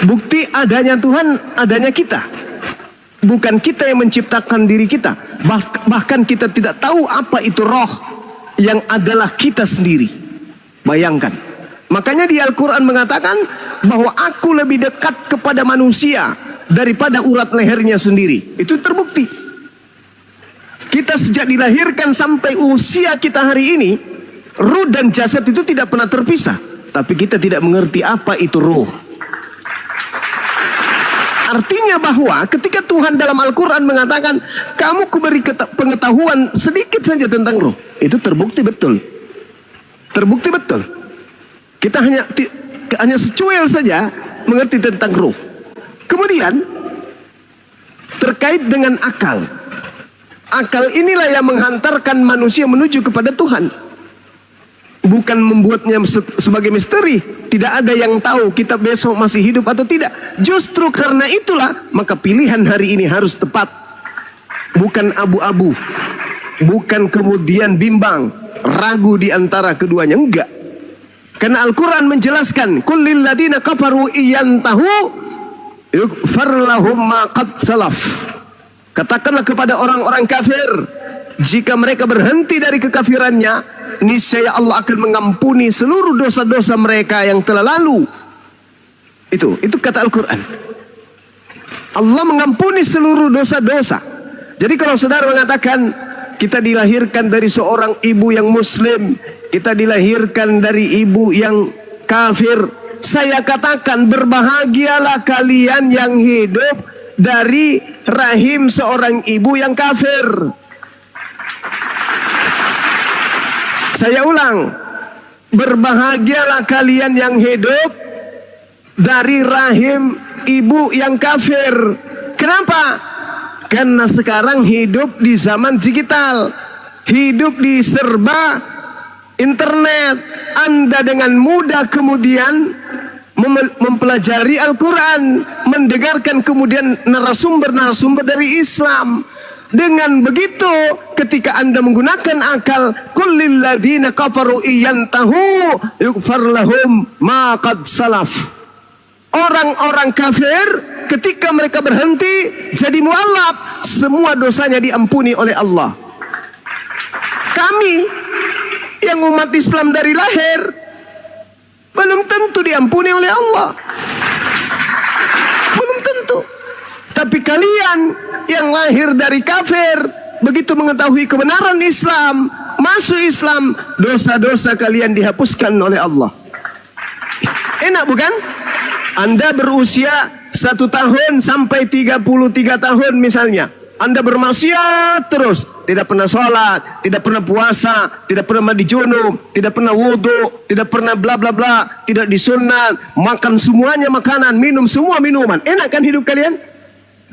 Bukti adanya Tuhan, adanya kita. Bukan kita yang menciptakan diri kita. Bahkan kita tidak tahu apa itu roh yang adalah kita sendiri. Bayangkan. Makanya di Al-Quran mengatakan bahwa aku lebih dekat kepada manusia daripada urat lehernya sendiri. Itu terbukti. Kita sejak dilahirkan sampai usia kita hari ini, ruh dan jasad itu tidak pernah terpisah. Tapi kita tidak mengerti apa itu ruh. Artinya bahwa ketika Tuhan dalam Al-Quran mengatakan kamu kuberi pengetahuan sedikit saja tentang roh, itu terbukti betul. Terbukti betul. Kita hanya secuil saja mengerti tentang roh. Kemudian terkait dengan akal. Akal inilah yang menghantarkan manusia menuju kepada Tuhan. Bukan membuatnya sebagai misteri. Tidak ada yang tahu kita besok masih hidup atau tidak. Justru karena itulah maka pilihan hari ini harus tepat. Bukan abu-abu. Bukan kemudian bimbang, ragu di antara keduanya. Enggak. Karena Al-Quran menjelaskan, kullil ladina kafaru iyantahu yughfar lahum ma qad salaf. Katakanlah kepada orang-orang kafir, jika mereka berhenti dari kekafirannya, niscaya Allah akan mengampuni seluruh dosa-dosa mereka yang telah lalu. Itu kata Al-Quran. Allah mengampuni seluruh dosa-dosa. Jadi kalau saudara mengatakan kita dilahirkan dari seorang ibu yang muslim, kita dilahirkan dari ibu yang kafir, saya katakan berbahagialah kalian yang hidup dari rahim seorang ibu yang kafir. Saya ulang, berbahagialah kalian yang hidup dari rahim ibu yang kafir. Kenapa? Karena sekarang hidup di zaman digital, hidup di serba internet. Anda dengan mudah kemudian mempelajari Al-Quran, mendengarkan kemudian narasumber-narasumber dari Islam. Dengan begitu, ketika Anda menggunakan akal, kullil ladina kafaru iyantahu yughfar lahum ma qad salaf. Orang-orang kafir ketika mereka berhenti jadi mualaf, semua dosanya diampuni oleh Allah. Kami yang umat Islam dari lahir belum tentu diampuni oleh Allah. Belum tentu. Tapi kalian yang lahir dari kafir, begitu mengetahui kebenaran Islam, masuk Islam, dosa-dosa kalian dihapuskan oleh Allah. Enak bukan? Anda berusia 1 tahun sampai 33 tahun misalnya, Anda bermaksiat terus, tidak pernah sholat, tidak pernah puasa, tidak pernah mandi junub, tidak pernah wudhu, tidak pernah bla bla bla, tidak disunat, makan semuanya makanan, minum semua minuman. Enak kan hidup kalian?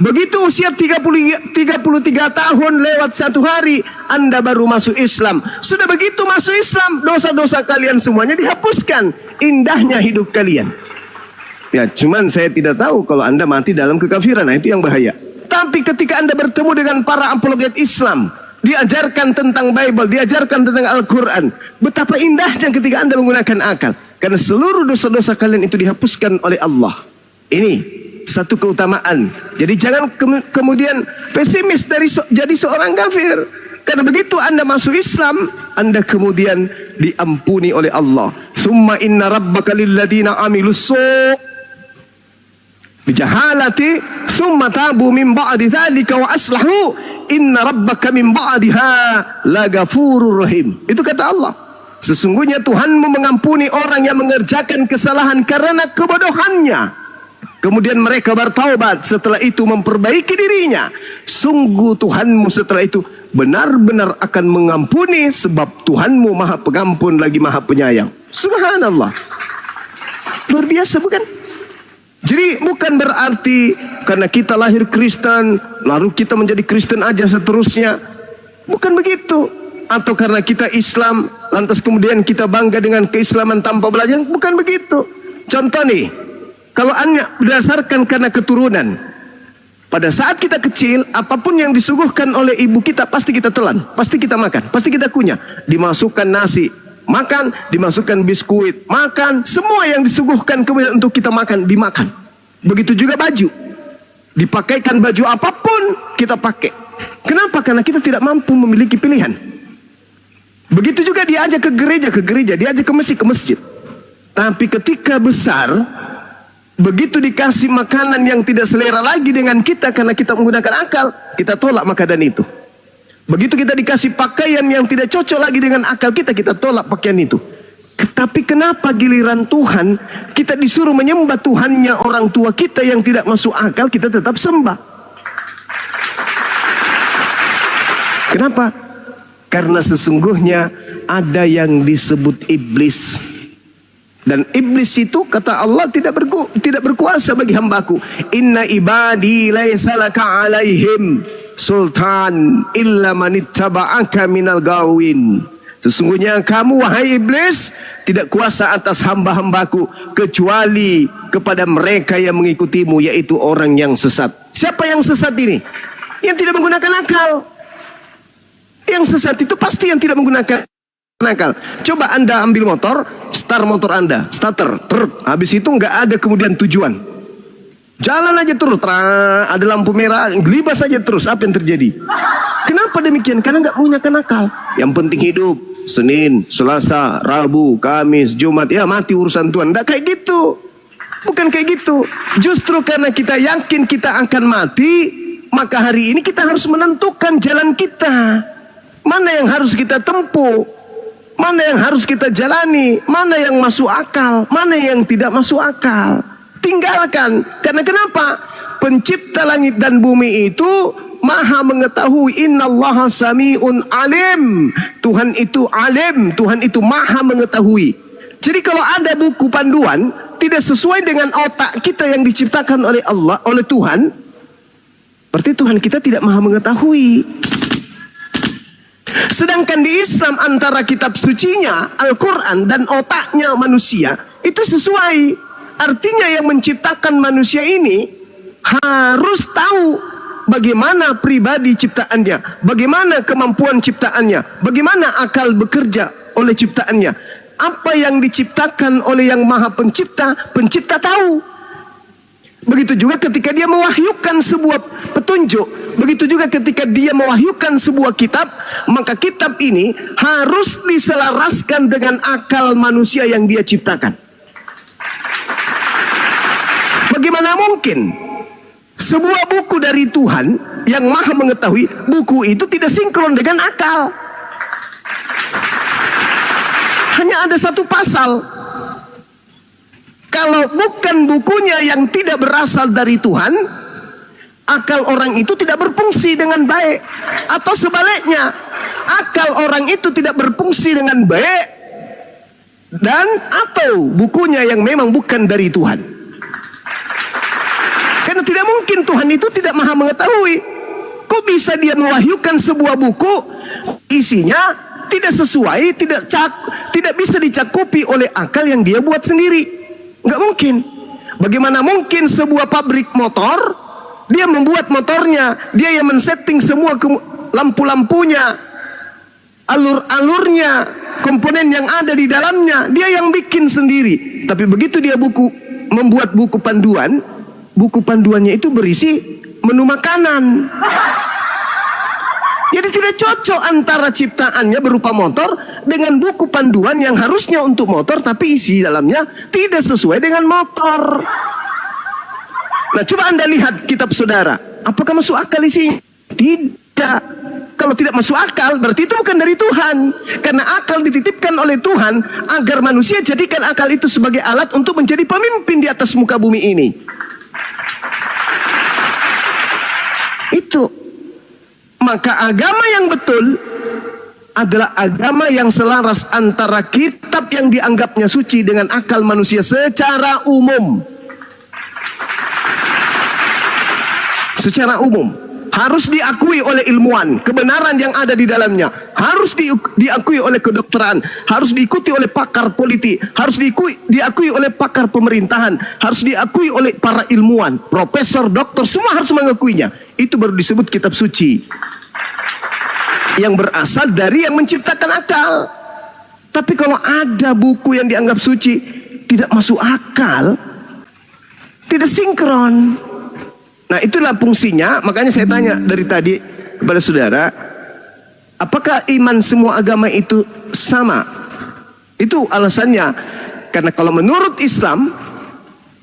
Begitu usia 33 tahun lewat 1 hari, Anda baru masuk Islam. Sudah begitu masuk Islam, dosa-dosa kalian semuanya dihapuskan. Indahnya hidup kalian. Ya, cuman saya tidak tahu kalau Anda mati dalam kekafiran. Nah, itu yang bahaya. Tapi ketika Anda bertemu dengan para apologet Islam, diajarkan tentang Bible, diajarkan tentang Al-Quran, betapa indahnya ketika Anda menggunakan akal. Karena seluruh dosa-dosa kalian itu dihapuskan oleh Allah. Ini satu keutamaan. Jadi jangan kemudian pesimis jadi seorang kafir. Karena begitu Anda masuk Islam, Anda kemudian diampuni oleh Allah. Summa inna rabbaka lilladina amilus bijahalati summa tabu min ba'di dzalika wa aslahu inna rabbaka min ba'diha lagafurur rahim. Itu kata Allah. Sesungguhnya Tuhanmu mengampuni orang yang mengerjakan kesalahan karena kebodohannya. Kemudian mereka bertaubat, setelah itu memperbaiki dirinya. Sungguh Tuhanmu setelah itu benar-benar akan mengampuni, sebab Tuhanmu maha pengampun lagi maha penyayang. Subhanallah. Luar biasa bukan? Jadi bukan berarti karena kita lahir Kristen, lalu kita menjadi Kristen aja seterusnya. Bukan begitu. Atau karena kita Islam, lantas kemudian kita bangga dengan keislaman tanpa belajar. Bukan begitu. Contoh nih, kalau Anda berdasarkan karena keturunan, pada saat kita kecil, apapun yang disuguhkan oleh ibu kita pasti kita telan, pasti kita makan, pasti kita kunyah. Dimasukkan nasi, makan, dimasukkan biskuit, makan, semua yang disuguhkan kemudian untuk kita makan, dimakan. Begitu juga baju, dipakaikan baju apapun kita pakai. Kenapa? Karena kita tidak mampu memiliki pilihan. Begitu juga diajak ke gereja, diajak ke masjid. Tapi ketika besar, begitu dikasih makanan yang tidak selera lagi dengan kita karena kita menggunakan akal, kita tolak makanan itu. Begitu kita dikasih pakaian yang tidak cocok lagi dengan akal kita, kita tolak pakaian itu. Tapi kenapa giliran Tuhan, kita disuruh menyembah Tuhannya orang tua kita yang tidak masuk akal, kita tetap sembah? Kenapa? Karena sesungguhnya ada yang disebut iblis. Dan iblis itu kata Allah tidak berkuasa bagi hambaku. Inna ibadi laisa laka alaihim sultan illa manittaba'aka minal gawin. Sesungguhnya kamu wahai iblis tidak kuasa atas hamba-hambaku kecuali kepada mereka yang mengikutimu, yaitu orang yang sesat. Siapa yang sesat ini? Yang tidak menggunakan akal. Yang sesat itu pasti yang tidak menggunakan akal. Coba Anda ambil motor, start motor Anda, starter, habis itu nggak ada kemudian tujuan, jalan aja terus, ada lampu merah, gelibas saja terus, apa yang terjadi? Kenapa demikian? Karena nggak menggunakan akal. Yang penting hidup, Senin, Selasa, Rabu, Kamis, Jumat, ya mati urusan Tuhan. Nggak kayak gitu, bukan kayak gitu. Justru karena kita yakin kita akan mati, maka hari ini kita harus menentukan jalan kita. Mana yang harus kita tempuh, mana yang harus kita jalani, mana yang masuk akal, mana yang tidak masuk akal. Tinggalkan. Karena kenapa? Pencipta langit dan bumi itu maha mengetahui. Innallaha sami'un alim. Tuhan itu alim, Tuhan itu maha mengetahui. Jadi kalau ada buku panduan tidak sesuai dengan otak kita yang diciptakan oleh Allah, oleh Tuhan, berarti Tuhan kita tidak maha mengetahui. Sedangkan di Islam antara kitab sucinya Al-Quran dan otaknya manusia itu sesuai. Artinya yang menciptakan manusia ini harus tahu bagaimana pribadi ciptaannya, bagaimana kemampuan ciptaannya, bagaimana akal bekerja oleh ciptaannya. Apa yang diciptakan oleh yang maha pencipta, pencipta tahu. Begitu juga ketika dia mewahyukan sebuah petunjuk, begitu juga ketika dia mewahyukan sebuah kitab, maka kitab ini harus diselaraskan dengan akal manusia yang dia ciptakan. Bagaimana mungkin sebuah buku dari Tuhan yang maha mengetahui, buku itu tidak sinkron dengan akal? Hanya ada satu pasal. Kalau bukan bukunya yang tidak berasal dari Tuhan, akal orang itu tidak berfungsi dengan baik. Atau sebaliknya, akal orang itu tidak berfungsi dengan baik, dan atau bukunya yang memang bukan dari Tuhan. Karena tidak mungkin mungkin Tuhan itu tidak maha mengetahui. Kok bisa dia mewahyukan sebuah buku isinya tidak sesuai, tidak bisa dicakupi oleh akal yang dia buat sendiri? Nggak mungkin. Bagaimana mungkin sebuah pabrik motor, dia membuat motornya, dia yang men-setting semua lampu-lampunya, alur-alurnya, komponen yang ada di dalamnya, dia yang bikin sendiri. Tapi begitu dia membuat buku panduannya itu berisi menu makanan. Jadi tidak cocok antara ciptaannya berupa motor dengan buku panduan yang harusnya untuk motor tapi isi dalamnya tidak sesuai dengan motor. Nah, coba Anda lihat kitab saudara, apakah masuk akal isinya? Tidak. Kalau tidak masuk akal berarti itu bukan dari Tuhan. Karena akal dititipkan oleh Tuhan agar manusia jadikan akal itu sebagai alat untuk menjadi pemimpin di atas muka bumi ini. Itu. Maka agama yang betul adalah agama yang selaras antara kitab yang dianggapnya suci dengan akal manusia secara umum. Secara umum. Harus diakui oleh ilmuwan kebenaran yang ada di dalamnya. Harus diakui oleh kedokteran. Harus diikuti oleh pakar politik. Harus diakui oleh pakar pemerintahan. Harus diakui oleh para ilmuwan. Profesor, doktor, semua harus mengakuinya. Itu baru disebut kitab suci. Yang berasal dari yang menciptakan akal. Tapi kalau ada buku yang dianggap suci tidak masuk akal, tidak sinkron. Nah, itulah fungsinya. Makanya saya tanya dari tadi kepada saudara, apakah iman semua agama itu sama? Itu alasannya. Karena kalau menurut Islam,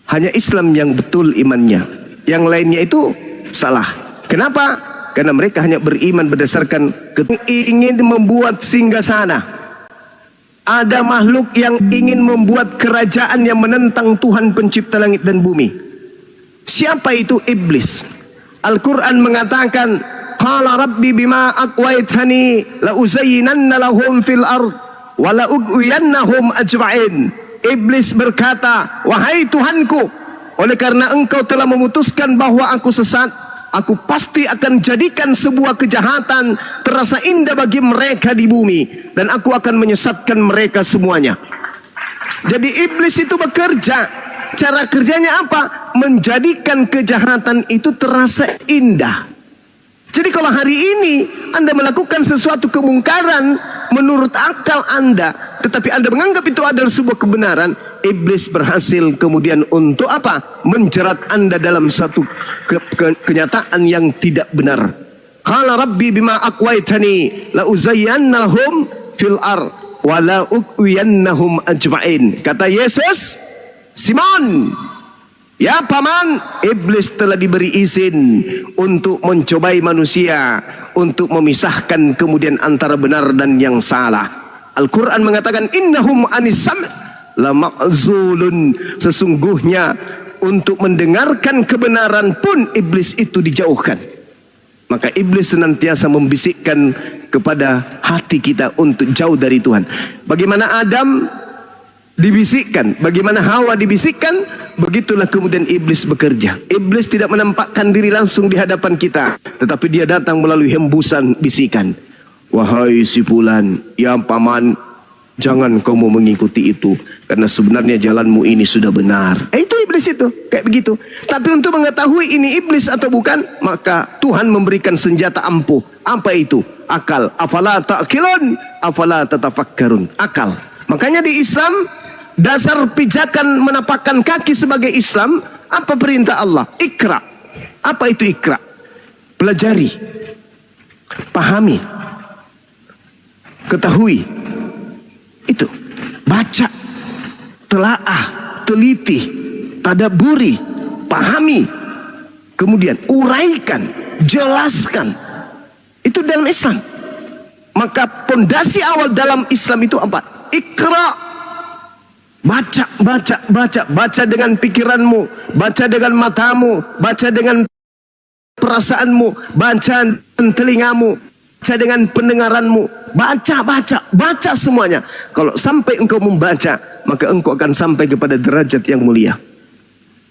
hanya Islam yang betul imannya. Yang lainnya itu salah. Kenapa? Karena mereka hanya beriman berdasarkan ingin membuat singgasana. Ada makhluk yang ingin membuat kerajaan yang menentang Tuhan pencipta langit dan bumi. Siapa itu? Iblis. Al-Quran mengatakan, Qala Rabbi bima aqwaitani la uzayyinanna lahum fil ard wa la ughwiyannahum ajma'in. Iblis berkata, wahai Tuhanku, oleh karena engkau telah memutuskan bahwa aku sesat, aku pasti akan jadikan sebuah kejahatan terasa indah bagi mereka di bumi, dan aku akan menyesatkan mereka semuanya. Jadi iblis itu bekerja. Cara kerjanya apa? Menjadikan kejahatan itu terasa indah. Jadi kalau hari ini Anda melakukan sesuatu kemungkaran menurut akal Anda, tetapi Anda menganggap itu adalah sebuah kebenaran, iblis berhasil kemudian untuk apa? Menjerat Anda dalam satu kenyataan yang tidak benar. Qala Rabbi bima aqwaitani la uzayyanna lahum fil ard wa la ughwiyannahum ajma'in. Kata Yesus, Simon, ya paman, iblis telah diberi izin untuk mencobai manusia, untuk memisahkan kemudian antara benar dan yang salah. Al-Quran mengatakan, innahum anisam la ma'zulun. Sesungguhnya untuk mendengarkan kebenaran pun iblis itu dijauhkan. Maka iblis senantiasa membisikkan kepada hati kita untuk jauh dari Tuhan. Bagaimana Adam dibisikkan, bagaimana Hawa dibisikkan, begitulah kemudian iblis bekerja. Iblis tidak menampakkan diri langsung di hadapan kita, tetapi dia datang melalui hembusan bisikan. Wahai si fulan, ya paman, jangan kamu mengikuti itu, karena sebenarnya jalanmu ini sudah benar. Itu iblis itu, kayak begitu. Tapi untuk mengetahui ini iblis atau bukan, maka Tuhan memberikan senjata ampuh. Apa itu? Akal. Afala ta'qilun, afala tatafakkarun. Akal. Makanya di Islam, dasar pijakan menapakkan kaki sebagai Islam, apa perintah Allah? Ikra. Apa itu ikra? Pelajari, pahami, ketahui. Itu baca, telaah, teliti, tadaburi, pahami, kemudian uraikan, jelaskan. Itu dalam Islam. Maka pondasi awal dalam Islam itu apa? Ikra. Baca dengan pikiranmu, baca dengan matamu, baca dengan perasaanmu, baca dengan telingamu, baca dengan pendengaranmu, baca semuanya. Kalau sampai engkau membaca, maka engkau akan sampai kepada derajat yang mulia.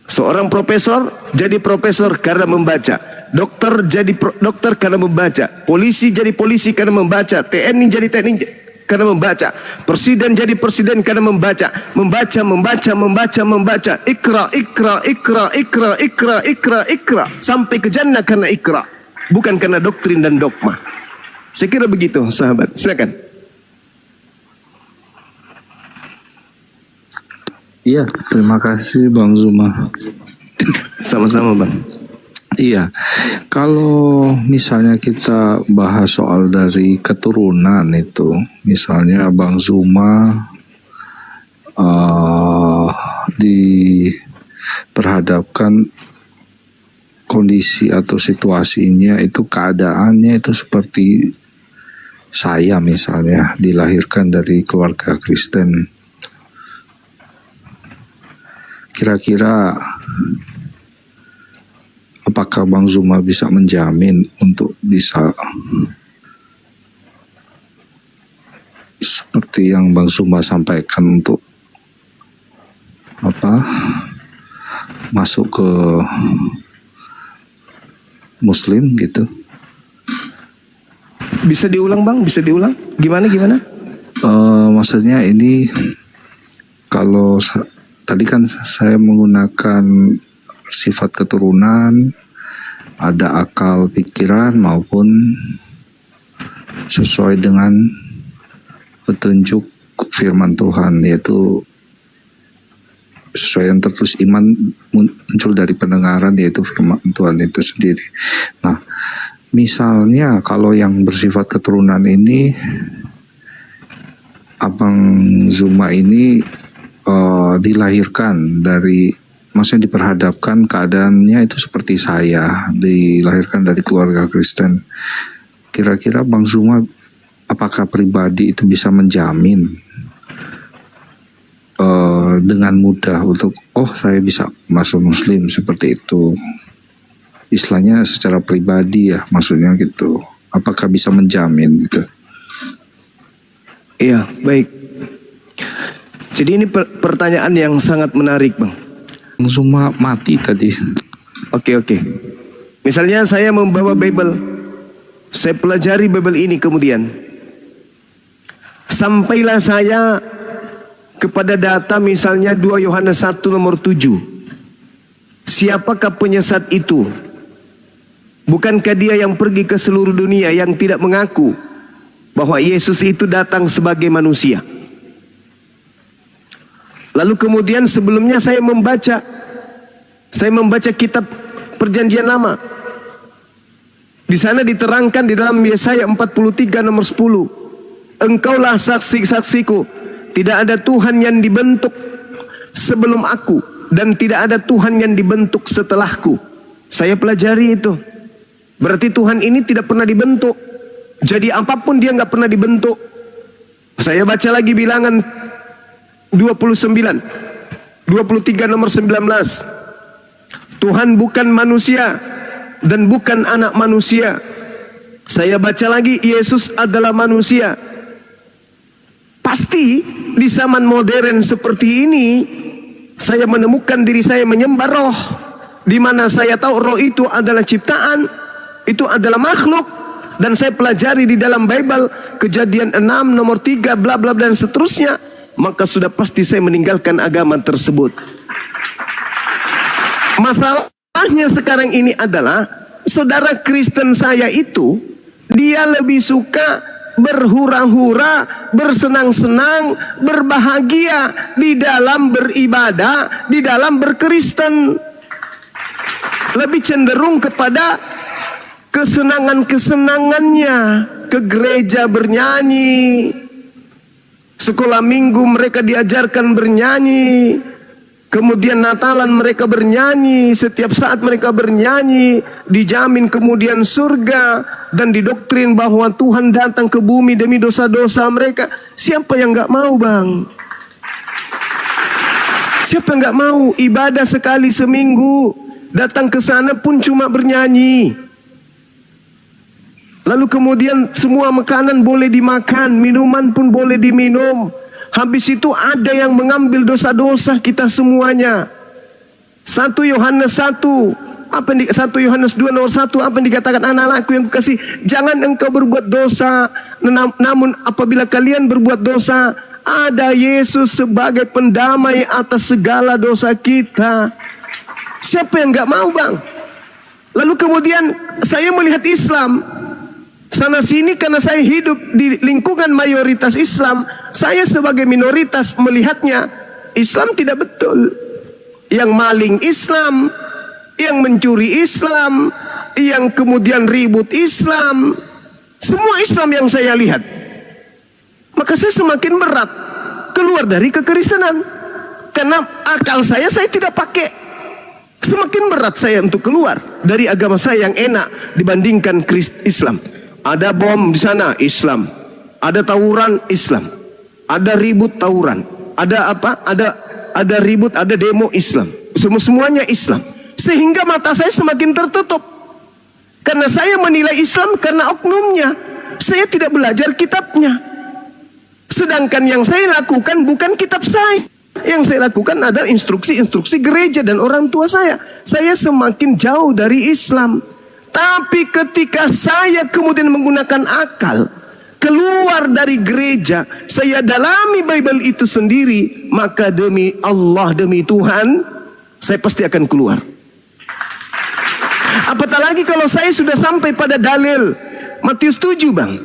Seorang profesor jadi profesor karena membaca. Dokter jadi dokter karena membaca. Polisi jadi polisi karena membaca. TNI jadi TNI karena membaca. Presiden jadi presiden karena membaca. Membaca. Ikra, ikra, ikra, ikra, ikra, ikra, ikra. Sampai ke jannah karena ikra. Bukan karena doktrin dan dogma. Saya kira begitu, sahabat. Silakan. Iya, terima kasih Bang Zuma. Sama-sama Bang. Iya, kalau misalnya kita bahas soal dari keturunan itu, misalnya Bang Zuma diperhadapkan kondisi atau situasinya itu, keadaannya itu seperti saya misalnya dilahirkan dari keluarga Kristen. Kira-kira apakah Bang Zuma bisa menjamin untuk bisa seperti yang Bang Zuma sampaikan untuk masuk ke Muslim gitu? Bisa diulang Bang? Bisa diulang? Gimana? Maksudnya ini kalau tadi kan saya menggunakan sifat keturunan, ada akal pikiran maupun sesuai dengan petunjuk firman Tuhan, yaitu sesuai yang tertulis, iman muncul dari pendengaran, yaitu firman Tuhan itu sendiri. Nah, misalnya kalau yang bersifat keturunan ini, Abang Zuma ini dilahirkan dari, maksudnya diperhadapkan keadaannya itu seperti saya, dilahirkan dari keluarga Kristen. Kira-kira Bang Zuma apakah pribadi itu bisa menjamin dengan mudah untuk saya bisa masuk Muslim seperti itu? Istilahnya secara pribadi ya, maksudnya gitu. Apakah bisa menjamin gitu? Iya, baik. Jadi ini pertanyaan yang sangat menarik Bang. Bang Zuma mati tadi. Oke. Misalnya saya membawa Bible, saya pelajari Bible ini, kemudian sampailah saya kepada data misalnya 2 Yohanes 1 nomor 7. Siapakah penyesat itu? Bukankah dia yang pergi ke seluruh dunia yang tidak mengaku bahwa Yesus itu datang sebagai manusia? Lalu kemudian sebelumnya saya membaca kitab Perjanjian Lama. Di sana diterangkan di dalam Yesaya 43 nomor 10. Engkaulah saksi-saksiku, tidak ada Tuhan yang dibentuk sebelum aku, dan tidak ada Tuhan yang dibentuk setelahku. Saya pelajari itu. Berarti Tuhan ini tidak pernah dibentuk. Jadi apapun dia nggak pernah dibentuk. Saya baca lagi bilangan 23 nomor 19. Tuhan bukan manusia dan bukan anak manusia. Saya baca lagi, Yesus adalah manusia. Pasti di zaman modern seperti ini saya menemukan diri saya menyembah roh, di mana saya tahu roh itu adalah ciptaan, itu adalah makhluk. Dan saya pelajari di dalam Bible Kejadian 6 nomor 3 bla bla dan seterusnya, maka sudah pasti saya meninggalkan agama tersebut. Masalahnya sekarang ini adalah saudara Kristen saya itu, dia lebih suka berhura-hura, bersenang-senang, berbahagia di dalam beribadah, di dalam berkristen. Lebih cenderung kepada kesenangan-kesenangannya, ke gereja bernyanyi, sekolah minggu mereka diajarkan bernyanyi, kemudian Natalan mereka bernyanyi, setiap saat mereka bernyanyi, dijamin kemudian surga, dan didoktrin bahwa Tuhan datang ke bumi demi dosa-dosa mereka. Siapa yang gak mau Bang? Siapa yang gak mau ibadah sekali seminggu, datang ke sana pun cuma bernyanyi? Lalu kemudian semua makanan boleh dimakan, minuman pun boleh diminum. Habis itu ada yang mengambil dosa-dosa kita semuanya. 1 Yohanes 1 apa yang 1 Yohanes 2 nomor 1 apa yang dikatakan, anak-anakku yang kukasih, jangan engkau berbuat dosa, namun apabila kalian berbuat dosa, ada Yesus sebagai pendamai atas segala dosa kita. Siapa yang gak mau, Bang? Lalu kemudian saya melihat Islam sana sini karena saya hidup di lingkungan mayoritas Islam. Saya sebagai minoritas melihatnya Islam tidak betul. Yang maling Islam, yang mencuri Islam, yang kemudian ribut Islam, semua Islam yang saya lihat. Maka saya semakin berat keluar dari kekristenan, karena akal saya tidak pakai. Semakin berat saya untuk keluar dari agama saya yang enak dibandingkan Islam. Ada bom di sana, Islam. Ada tawuran, Islam. Ada ribut, tawuran. Ada apa? Ada ribut, ada demo, Islam. Semuanya Islam. Sehingga mata saya semakin tertutup. Karena saya menilai Islam karena oknumnya. Saya tidak belajar kitabnya. Sedangkan yang saya lakukan bukan kitab saya. Yang saya lakukan adalah instruksi-instruksi gereja dan orang tua saya. Saya semakin jauh dari Islam. Tapi ketika saya kemudian menggunakan akal, keluar dari gereja, saya dalami Bible itu sendiri, maka demi Allah, demi Tuhan, saya pasti akan keluar. Apatah lagi kalau saya sudah sampai pada dalil Matius 7, Bang,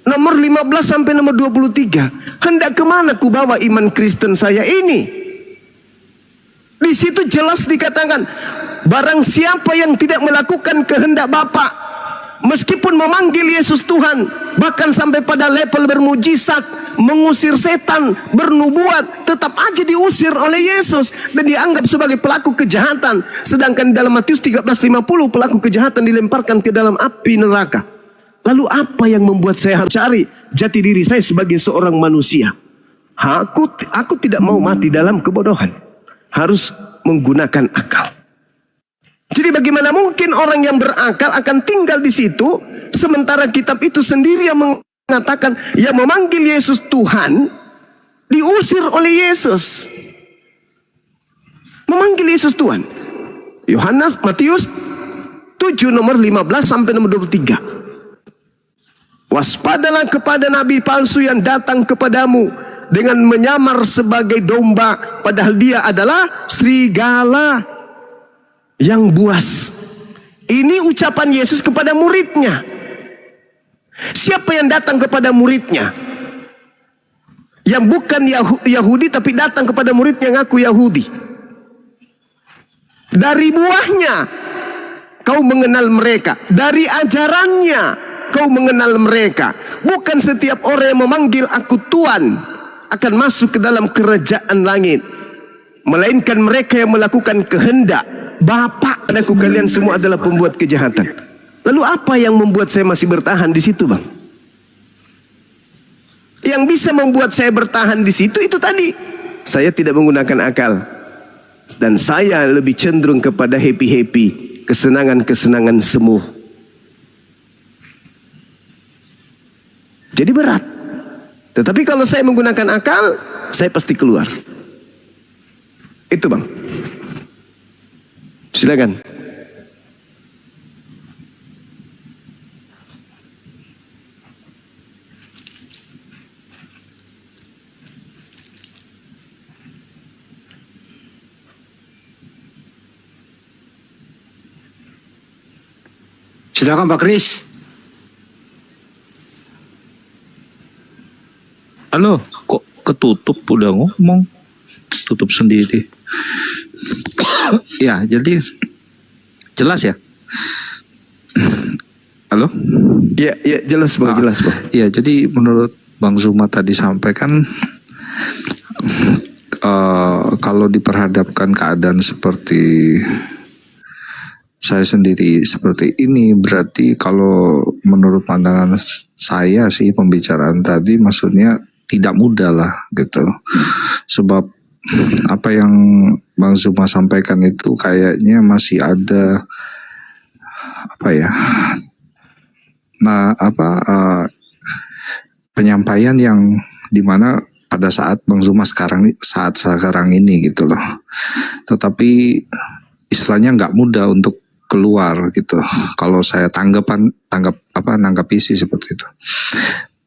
nomor 15 sampai nomor 23. Hendak kemana ku bawa iman Kristen saya ini? Di situ jelas dikatakan, barang siapa yang tidak melakukan kehendak Bapa, meskipun memanggil Yesus Tuhan, bahkan sampai pada level bermujizat, mengusir setan, bernubuat, tetap aja diusir oleh Yesus dan dianggap sebagai pelaku kejahatan. Sedangkan dalam Matius 13:50 pelaku kejahatan dilemparkan ke dalam api neraka. Lalu apa yang membuat saya harus cari jati diri saya sebagai seorang manusia? Aku tidak mau mati dalam kebodohan. Harus menggunakan akal. Jadi bagaimana mungkin orang yang berakal akan tinggal di situ, sementara kitab itu sendiri yang mengatakan yang memanggil Yesus Tuhan diusir oleh Yesus. Memanggil Yesus Tuhan. Matius 7 nomor 15 sampai nomor 23. Waspadalah kepada nabi palsu yang datang kepadamu dengan menyamar sebagai domba, padahal dia adalah serigala yang buas. Ini ucapan Yesus kepada muridnya. Siapa yang datang kepada muridnya? Yang bukan Yahudi tapi datang kepada murid yang ngaku Yahudi. Dari buahnya kau mengenal mereka. Dari ajarannya kau mengenal mereka. Bukan setiap orang yang memanggil aku Tuhan akan masuk ke dalam kerajaan langit, melainkan mereka yang melakukan kehendak Bapa. Aku kalian semua adalah pembuat kejahatan. Lalu apa yang membuat saya masih bertahan di situ, Bang? Yang bisa membuat saya bertahan di situ itu tadi, saya tidak menggunakan akal dan saya lebih cenderung kepada happy-happy, kesenangan-kesenangan semu. Jadi berat. Tetapi kalau saya menggunakan akal, saya pasti keluar. Itu, Bang. Silakan. Silakan Pak Kris. Halo, kok ketutup udah ngomong? Tutup sendiri. Ya, jadi jelas ya? Halo? Ya, jelas Bang, jelas Bang. Ya, jadi menurut Bang Zuma tadi sampaikan, kalau diperhadapkan keadaan seperti saya sendiri seperti ini, berarti kalau menurut pandangan saya sih pembicaraan tadi maksudnya tidak mudah lah gitu. Sebab apa yang Bang Zuma sampaikan itu kayaknya masih ada penyampaian yang dimana pada saat Bang Zuma saat sekarang ini gitu loh. Tetapi istilahnya nggak mudah untuk keluar gitu. Kalau saya nanggapi sih seperti itu.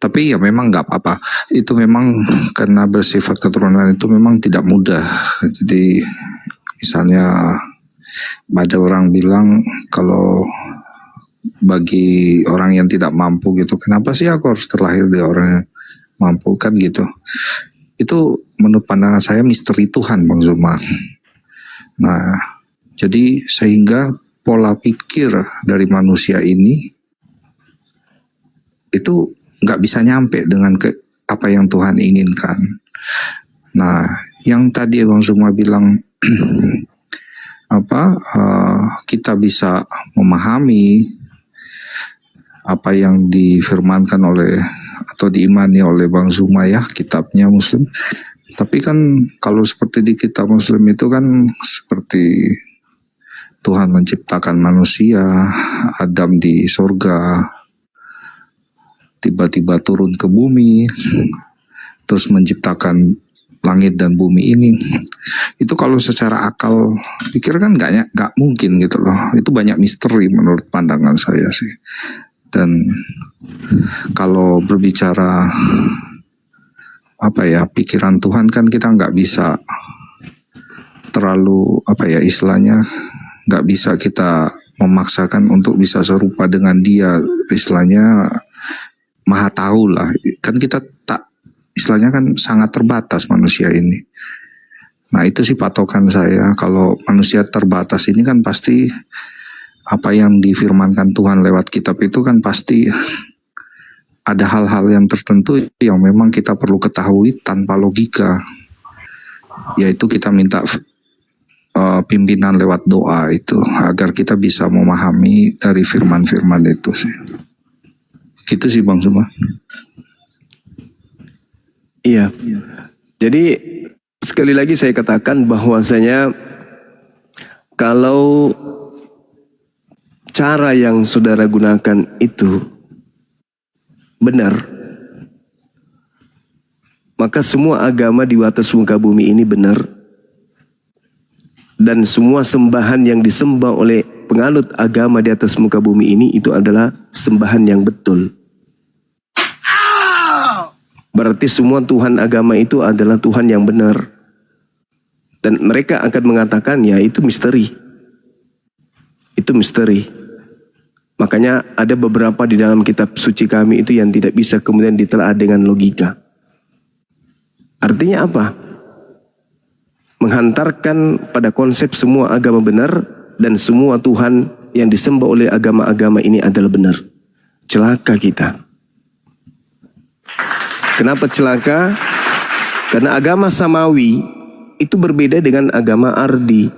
Tapi ya memang nggak apa-apa. Itu memang karena bersifat keturunan itu memang tidak mudah. Jadi misalnya ada orang bilang kalau bagi orang yang tidak mampu gitu, kenapa sih aku harus terlahir dari orang yang mampu kan gitu. Itu menurut pandangan saya misteri Tuhan, Bang Zuma. Nah, jadi sehingga pola pikir dari manusia ini itu nggak bisa nyampe dengan apa yang Tuhan inginkan. Nah, yang tadi Bang Zuma bilang kita bisa memahami apa yang difirmankan oleh atau diimani oleh Bang Zuma ya, kitabnya Muslim. Tapi kan kalau seperti di kitab Muslim itu kan seperti Tuhan menciptakan manusia, Adam di sorga, tiba-tiba turun ke bumi, terus menciptakan langit dan bumi ini. Itu kalau secara akal pikir kan nggak mungkin gitu loh. Itu banyak misteri menurut pandangan saya sih. Dan kalau berbicara pikiran Tuhan kan kita nggak bisa terlalu istilahnya nggak bisa kita memaksakan untuk bisa serupa dengan dia, istilahnya maha tahu lah. Kan kita istilahnya kan sangat terbatas manusia ini. Nah itu sih patokan saya, kalau manusia terbatas ini kan pasti apa yang difirmankan Tuhan lewat kitab itu kan pasti ada hal-hal yang tertentu yang memang kita perlu ketahui tanpa logika, yaitu kita minta pimpinan lewat doa itu agar kita bisa memahami dari firman-firman itu sih. Gitu sih Bang Zuma. Iya. Jadi sekali lagi saya katakan bahwasanya kalau cara yang saudara gunakan itu benar, maka semua agama di atas muka bumi ini benar. Dan semua sembahan yang disembah oleh penganut agama di atas muka bumi ini itu adalah sembahan yang betul. Berarti semua Tuhan agama itu adalah Tuhan yang benar. Dan mereka akan mengatakan ya itu misteri. Itu misteri. Makanya ada beberapa di dalam kitab suci kami itu yang tidak bisa kemudian ditelaah dengan logika. Artinya apa? Menghantarkan pada konsep semua agama benar dan semua Tuhan yang disembah oleh agama-agama ini adalah benar. Celaka kita. Kenapa celaka? Karena agama samawi itu berbeda dengan agama ardi.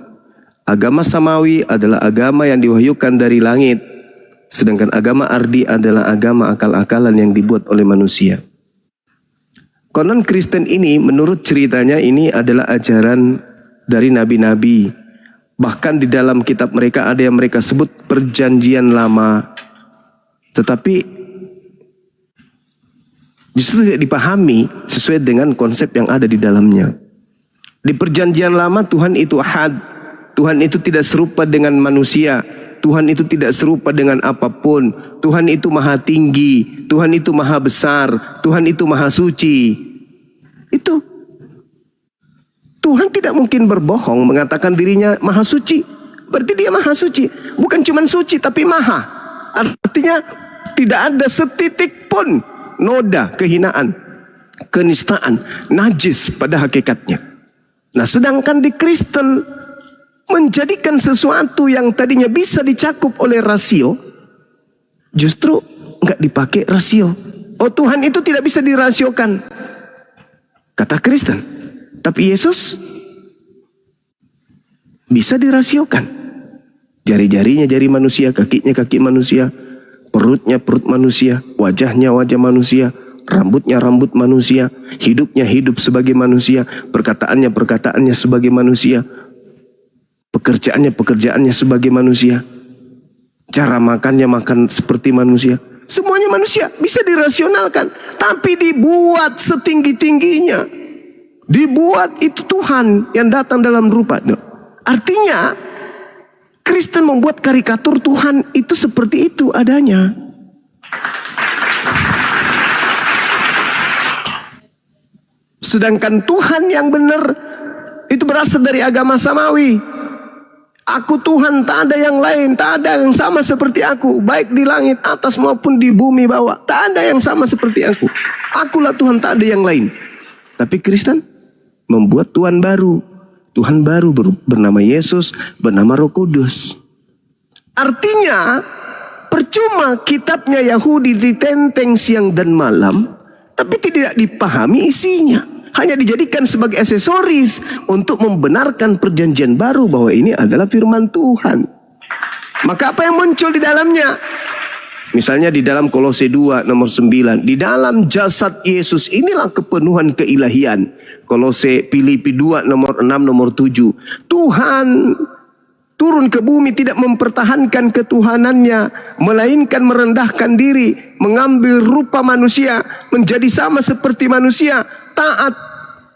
Agama samawi adalah agama yang diwahyukan dari langit. Sedangkan agama ardi adalah agama akal-akalan yang dibuat oleh manusia. Konon Kristen ini menurut ceritanya ini adalah ajaran dari nabi-nabi. Bahkan di dalam kitab mereka ada yang mereka sebut perjanjian lama. Tetapi justru tidak dipahami sesuai dengan konsep yang ada di dalamnya. Di perjanjian lama Tuhan itu ahad. Tuhan itu tidak serupa dengan manusia. Tuhan itu tidak serupa dengan apapun. Tuhan itu maha tinggi. Tuhan itu maha besar. Tuhan itu maha suci. Itu. Tuhan tidak mungkin berbohong mengatakan dirinya maha suci. Berarti dia maha suci. Bukan cuma suci tapi maha. Artinya tidak ada setitik pun noda kehinaan, kenistaan, najis pada hakikatnya. Nah sedangkan di Kristen menjadikan sesuatu yang tadinya bisa dicakup oleh rasio, justru nggak dipakai rasio. Oh Tuhan itu tidak bisa dirasiokan, kata Kristen. Tapi Yesus bisa dirasiokan. Jari-jarinya jari manusia, kakinya kaki manusia, perutnya perut manusia, wajahnya wajah manusia, rambutnya rambut manusia, hidupnya hidup sebagai manusia, perkataannya sebagai manusia, pekerjaannya sebagai manusia, cara makannya makan seperti manusia. Semuanya manusia bisa dirasionalkan, tapi dibuat setinggi-tingginya. Dibuat itu Tuhan yang datang dalam rupa. Artinya Kristen membuat karikatur Tuhan itu seperti itu adanya. Sedangkan Tuhan yang benar itu berasal dari agama samawi. Aku Tuhan, tak ada yang lain, tak ada yang sama seperti aku, baik di langit atas maupun di bumi bawah. Tak ada yang sama seperti aku. Akulah Tuhan, tak ada yang lain. Tapi Kristen membuat Tuhan baru. Tuhan baru bernama Yesus, bernama Roh Kudus. Artinya percuma kitabnya Yahudi ditenteng siang dan malam, tapi tidak dipahami isinya. Hanya dijadikan sebagai aksesoris untuk membenarkan perjanjian baru bahwa ini adalah firman Tuhan. Maka apa yang muncul di dalamnya? Misalnya di dalam Kolose 2 nomor 9. Di dalam jasad Yesus inilah kepenuhan keilahian. Kolose Filipi 2 nomor 6 nomor 7. Tuhan turun ke bumi tidak mempertahankan ketuhanannya, melainkan merendahkan diri, mengambil rupa manusia, menjadi sama seperti manusia, taat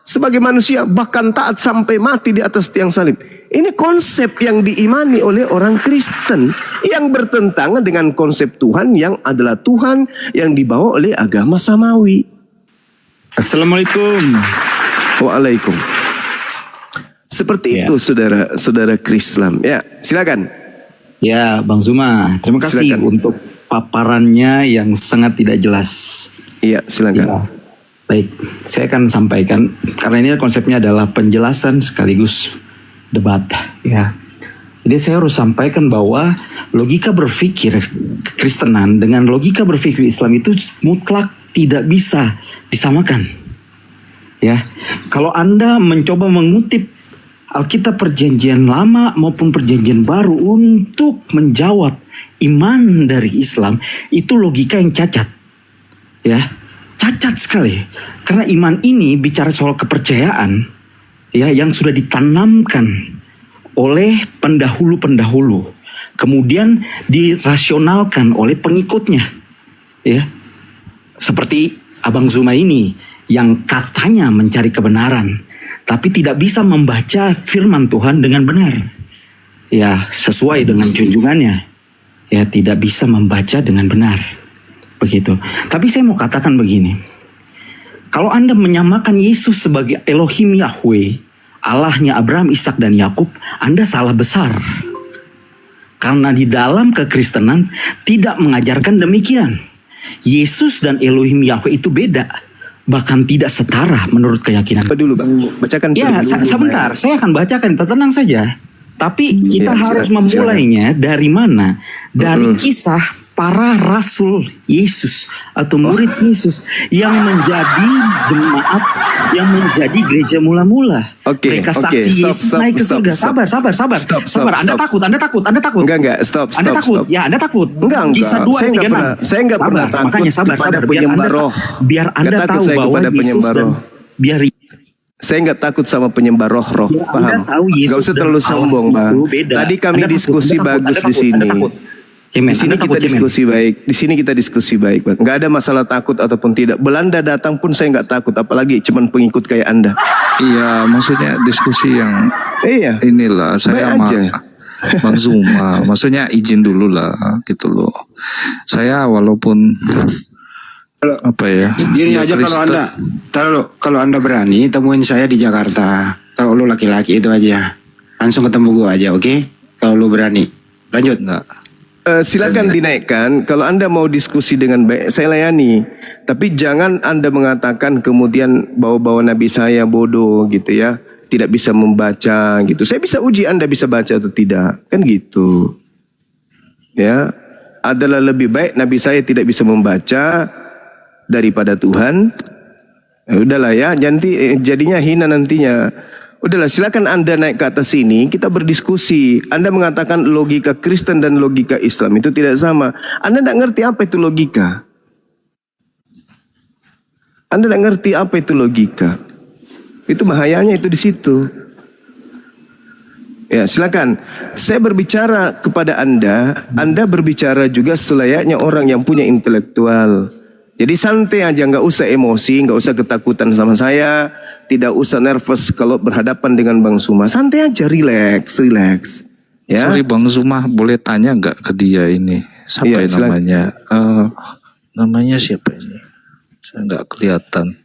sebagai manusia, bahkan taat sampai mati di atas tiang salib. Ini konsep yang diimani oleh orang Kristen yang bertentangan dengan konsep Tuhan yang adalah Tuhan yang dibawa oleh agama samawi. Assalamualaikum. Waalaikumsalam. Seperti itu saudara Krislam. Ya, silakan. Ya, Bang Zuma, terima kasih untuk paparannya yang sangat tidak jelas. Iya, silakan. Ya. Baik, saya akan sampaikan karena ini konsepnya adalah penjelasan sekaligus debat. Ya, jadi saya harus sampaikan bahwa logika berpikir Kristenan dengan logika berpikir Islam itu mutlak tidak bisa disamakan. Ya, kalau Anda mencoba mengutip Alkitab Perjanjian Lama maupun Perjanjian Baru untuk menjawab iman dari Islam, itu logika yang cacat. Ya. Cacat sekali, karena iman ini bicara soal kepercayaan ya yang sudah ditanamkan oleh pendahulu-pendahulu, kemudian dirasionalkan oleh pengikutnya, ya seperti Abang Zuma ini yang katanya mencari kebenaran, tapi tidak bisa membaca firman Tuhan dengan benar, ya sesuai dengan junjungannya, ya tidak bisa membaca dengan benar. Begitu. Tapi saya mau katakan begini. Kalau Anda menyamakan Yesus sebagai Elohim Yahweh, Allahnya Abraham, Ishak dan Yakub, Anda salah besar. Karena di dalam kekristenan tidak mengajarkan demikian. Yesus dan Elohim Yahweh itu beda. Bahkan tidak setara menurut keyakinan. Dulu Bang, bacakan ya, sebentar, saya akan bacakan, tenang saja. Tapi kita harus memulainya dari mana? Dari kisah para rasul Yesus atau murid Yesus yang menjadi jemaat, yang menjadi gereja mula-mula. Mereka saksi Yesus naik ke surga. Sabar. Anda takut. Enggak, stop. Anda takut. Ya, Anda takut. Enggak. Kisah 2 ayat 36. Saya enggak pernah takut. Makanya sabar. Biar Anda tahu bahwa Yesus dan saya nggak takut sama penyembah roh-roh, paham? Gak usah terlalu sombong, Bang. Tadi kami diskusi bagus di sini. Di sini kita diskusi baik. Di sini kita diskusi baik, Bang. Nggak ada masalah takut ataupun tidak. Belanda datang pun saya nggak takut, apalagi cuman pengikut kayak Anda. Iya, maksudnya diskusi yang inilah saya sama Bang Zuma. Maksudnya izin dulu lah, gitu loh. Saya walaupun apa ya? Gini aja kalau anda berani temuin saya di Jakarta. Kalau lu laki-laki itu aja, langsung ketemu gua aja, oke? Kalau lu berani, lanjut. Enggak. Silakan dinaikkan. Kalau Anda mau diskusi dengan baik, saya layani. Tapi jangan Anda mengatakan kemudian bawa-bawa Nabi saya bodoh gitu ya, tidak bisa membaca gitu. Saya bisa uji Anda bisa baca atau tidak, kan gitu. Ya, adalah lebih baik Nabi saya tidak bisa membaca daripada Tuhan. Udahlah ya, jadinya hina nantinya. Udahlah, silakan Anda naik ke atas sini, kita berdiskusi. Anda mengatakan logika Kristen dan logika Islam itu tidak sama. Anda tidak ngerti apa itu logika. Anda tidak ngerti apa itu logika. Itu bahayanya itu di situ. Ya, silakan. Saya berbicara kepada Anda berbicara juga selayaknya orang yang punya intelektual. Jadi santai aja, nggak usah emosi, nggak usah ketakutan sama saya, tidak usah nervous kalau berhadapan dengan Bang Zuma. Santai aja, relax. Ya. Sorry Bang Zuma, boleh tanya nggak ke dia ini? Siapa Iya, ya silakan. namanya? Namanya siapa ini? Saya nggak kelihatan.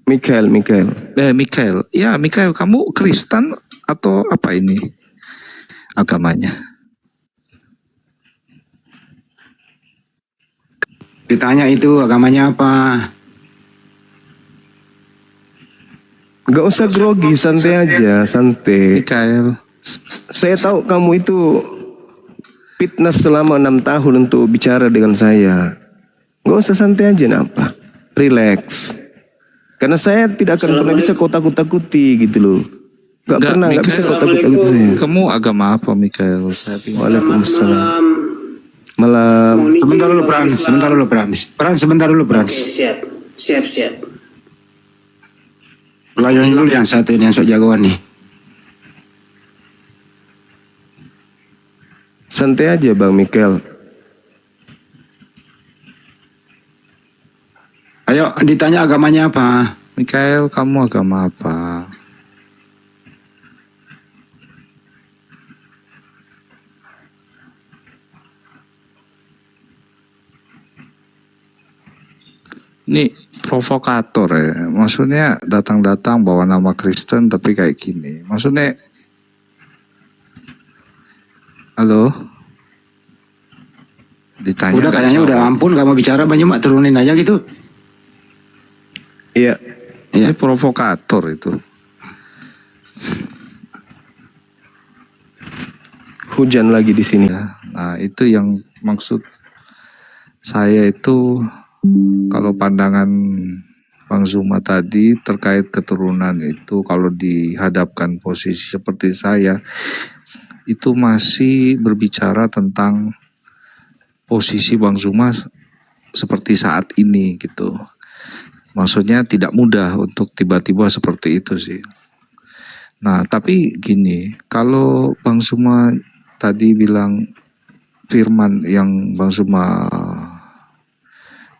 Mikael. Mikael. Ya, Mikael, kamu Kristen atau apa ini agamanya? Ditanya itu agamanya apa? Gak usah grogi, santai aja, santai. Mikael. Saya tahu kamu itu fitness selama 6 tahun untuk bicara dengan saya. Gak usah, santai aja, napa? Relax. Karena saya tidak akan pernah bisa kau takut-takuti gitu loh. Gak pernah, gak bisa kau takut-takuti saya. Kamu agama apa, Mikael? Waalaikumsalam. Malam. Sebentar dulu Frans. Sebentar dulu Frans. Siap. Pelajaran dulu yang satu ini, yang sok jagoan nih. Santai aja Bang Mikael. Ayo ditanya agamanya apa? Mikael, kamu agama apa? Ini provokator ya. Maksudnya datang-datang bawa nama Kristen tapi kayak gini. Maksudnya, halo? Ditanya Udah nggak kayaknya jawab. udah ampun, kamu bicara banyak mak, turunin aja gitu. Iya. Ini provokator itu. Hujan lagi di sini. Nah, itu yang maksud saya itu, kalau pandangan Bang Zuma tadi terkait keturunan itu, kalau dihadapkan posisi seperti saya, itu masih berbicara tentang posisi Bang Zuma seperti saat ini gitu. Maksudnya tidak mudah untuk tiba-tiba seperti itu sih. Nah, tapi gini, kalau Bang Zuma tadi bilang firman yang Bang Zuma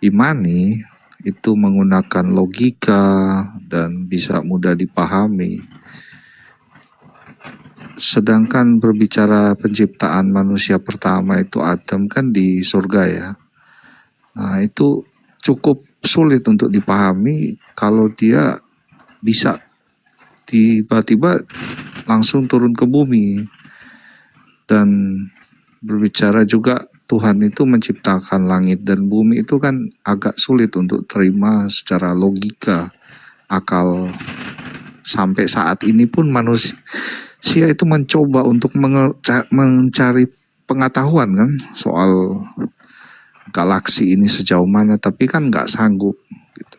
imani itu menggunakan logika dan bisa mudah dipahami. Sedangkan berbicara penciptaan manusia pertama itu Adam kan di surga ya. Nah, itu cukup sulit untuk dipahami kalau dia bisa tiba-tiba langsung turun ke bumi. Dan berbicara juga Tuhan itu menciptakan langit dan bumi itu kan agak sulit untuk terima secara logika, akal. Sampai saat ini pun manusia itu mencoba untuk mencari pengetahuan kan soal galaksi ini sejauh mana, tapi kan nggak sanggup gitu.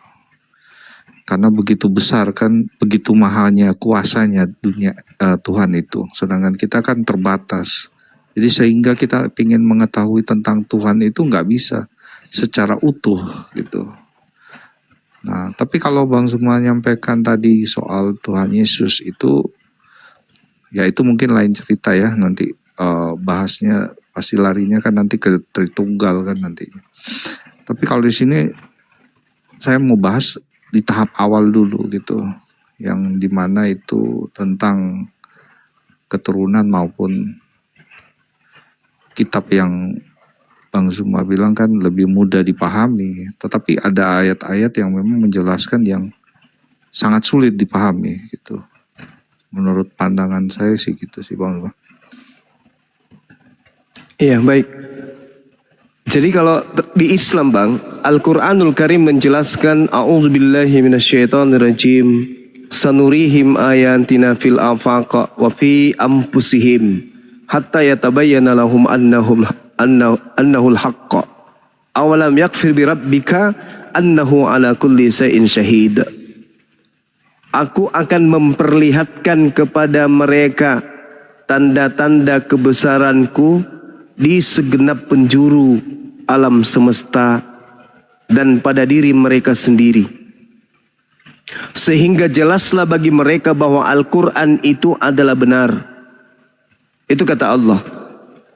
Karena begitu besar kan, begitu mahalnya kuasanya dunia Tuhan itu, sedangkan kita kan terbatas. Jadi sehingga kita ingin mengetahui tentang Tuhan itu nggak bisa secara utuh gitu. Nah, tapi kalau Bang Zuma menyampaikan tadi soal Tuhan Yesus itu, ya itu mungkin lain cerita ya, nanti bahasnya pasti larinya kan nanti ke Tritunggal kan nantinya. Tapi kalau di sini saya mau bahas di tahap awal dulu gitu, yang dimana itu tentang keturunan maupun kitab yang Bang Zuma bilang kan lebih mudah dipahami, tetapi ada ayat-ayat yang memang menjelaskan yang sangat sulit dipahami gitu. Menurut pandangan saya sih gitu sih Bang Zuma. Iya, baik. Jadi kalau di Islam Bang, Al-Quranul Karim menjelaskan A'udzubillahi minasyaitonirrajim, sanurihim ayatina fil afaqa wa fi anfusihim hatta yatabayyana lahum annahul haqqa. Awalam yakfir bi rabbika annahu ala kulli shay'in syahid. Aku akan memperlihatkan kepada mereka tanda-tanda kebesaranku di segenap penjuru alam semesta dan pada diri mereka sendiri, sehingga jelaslah bagi mereka bahwa Al-Quran itu adalah benar. Itu kata Allah,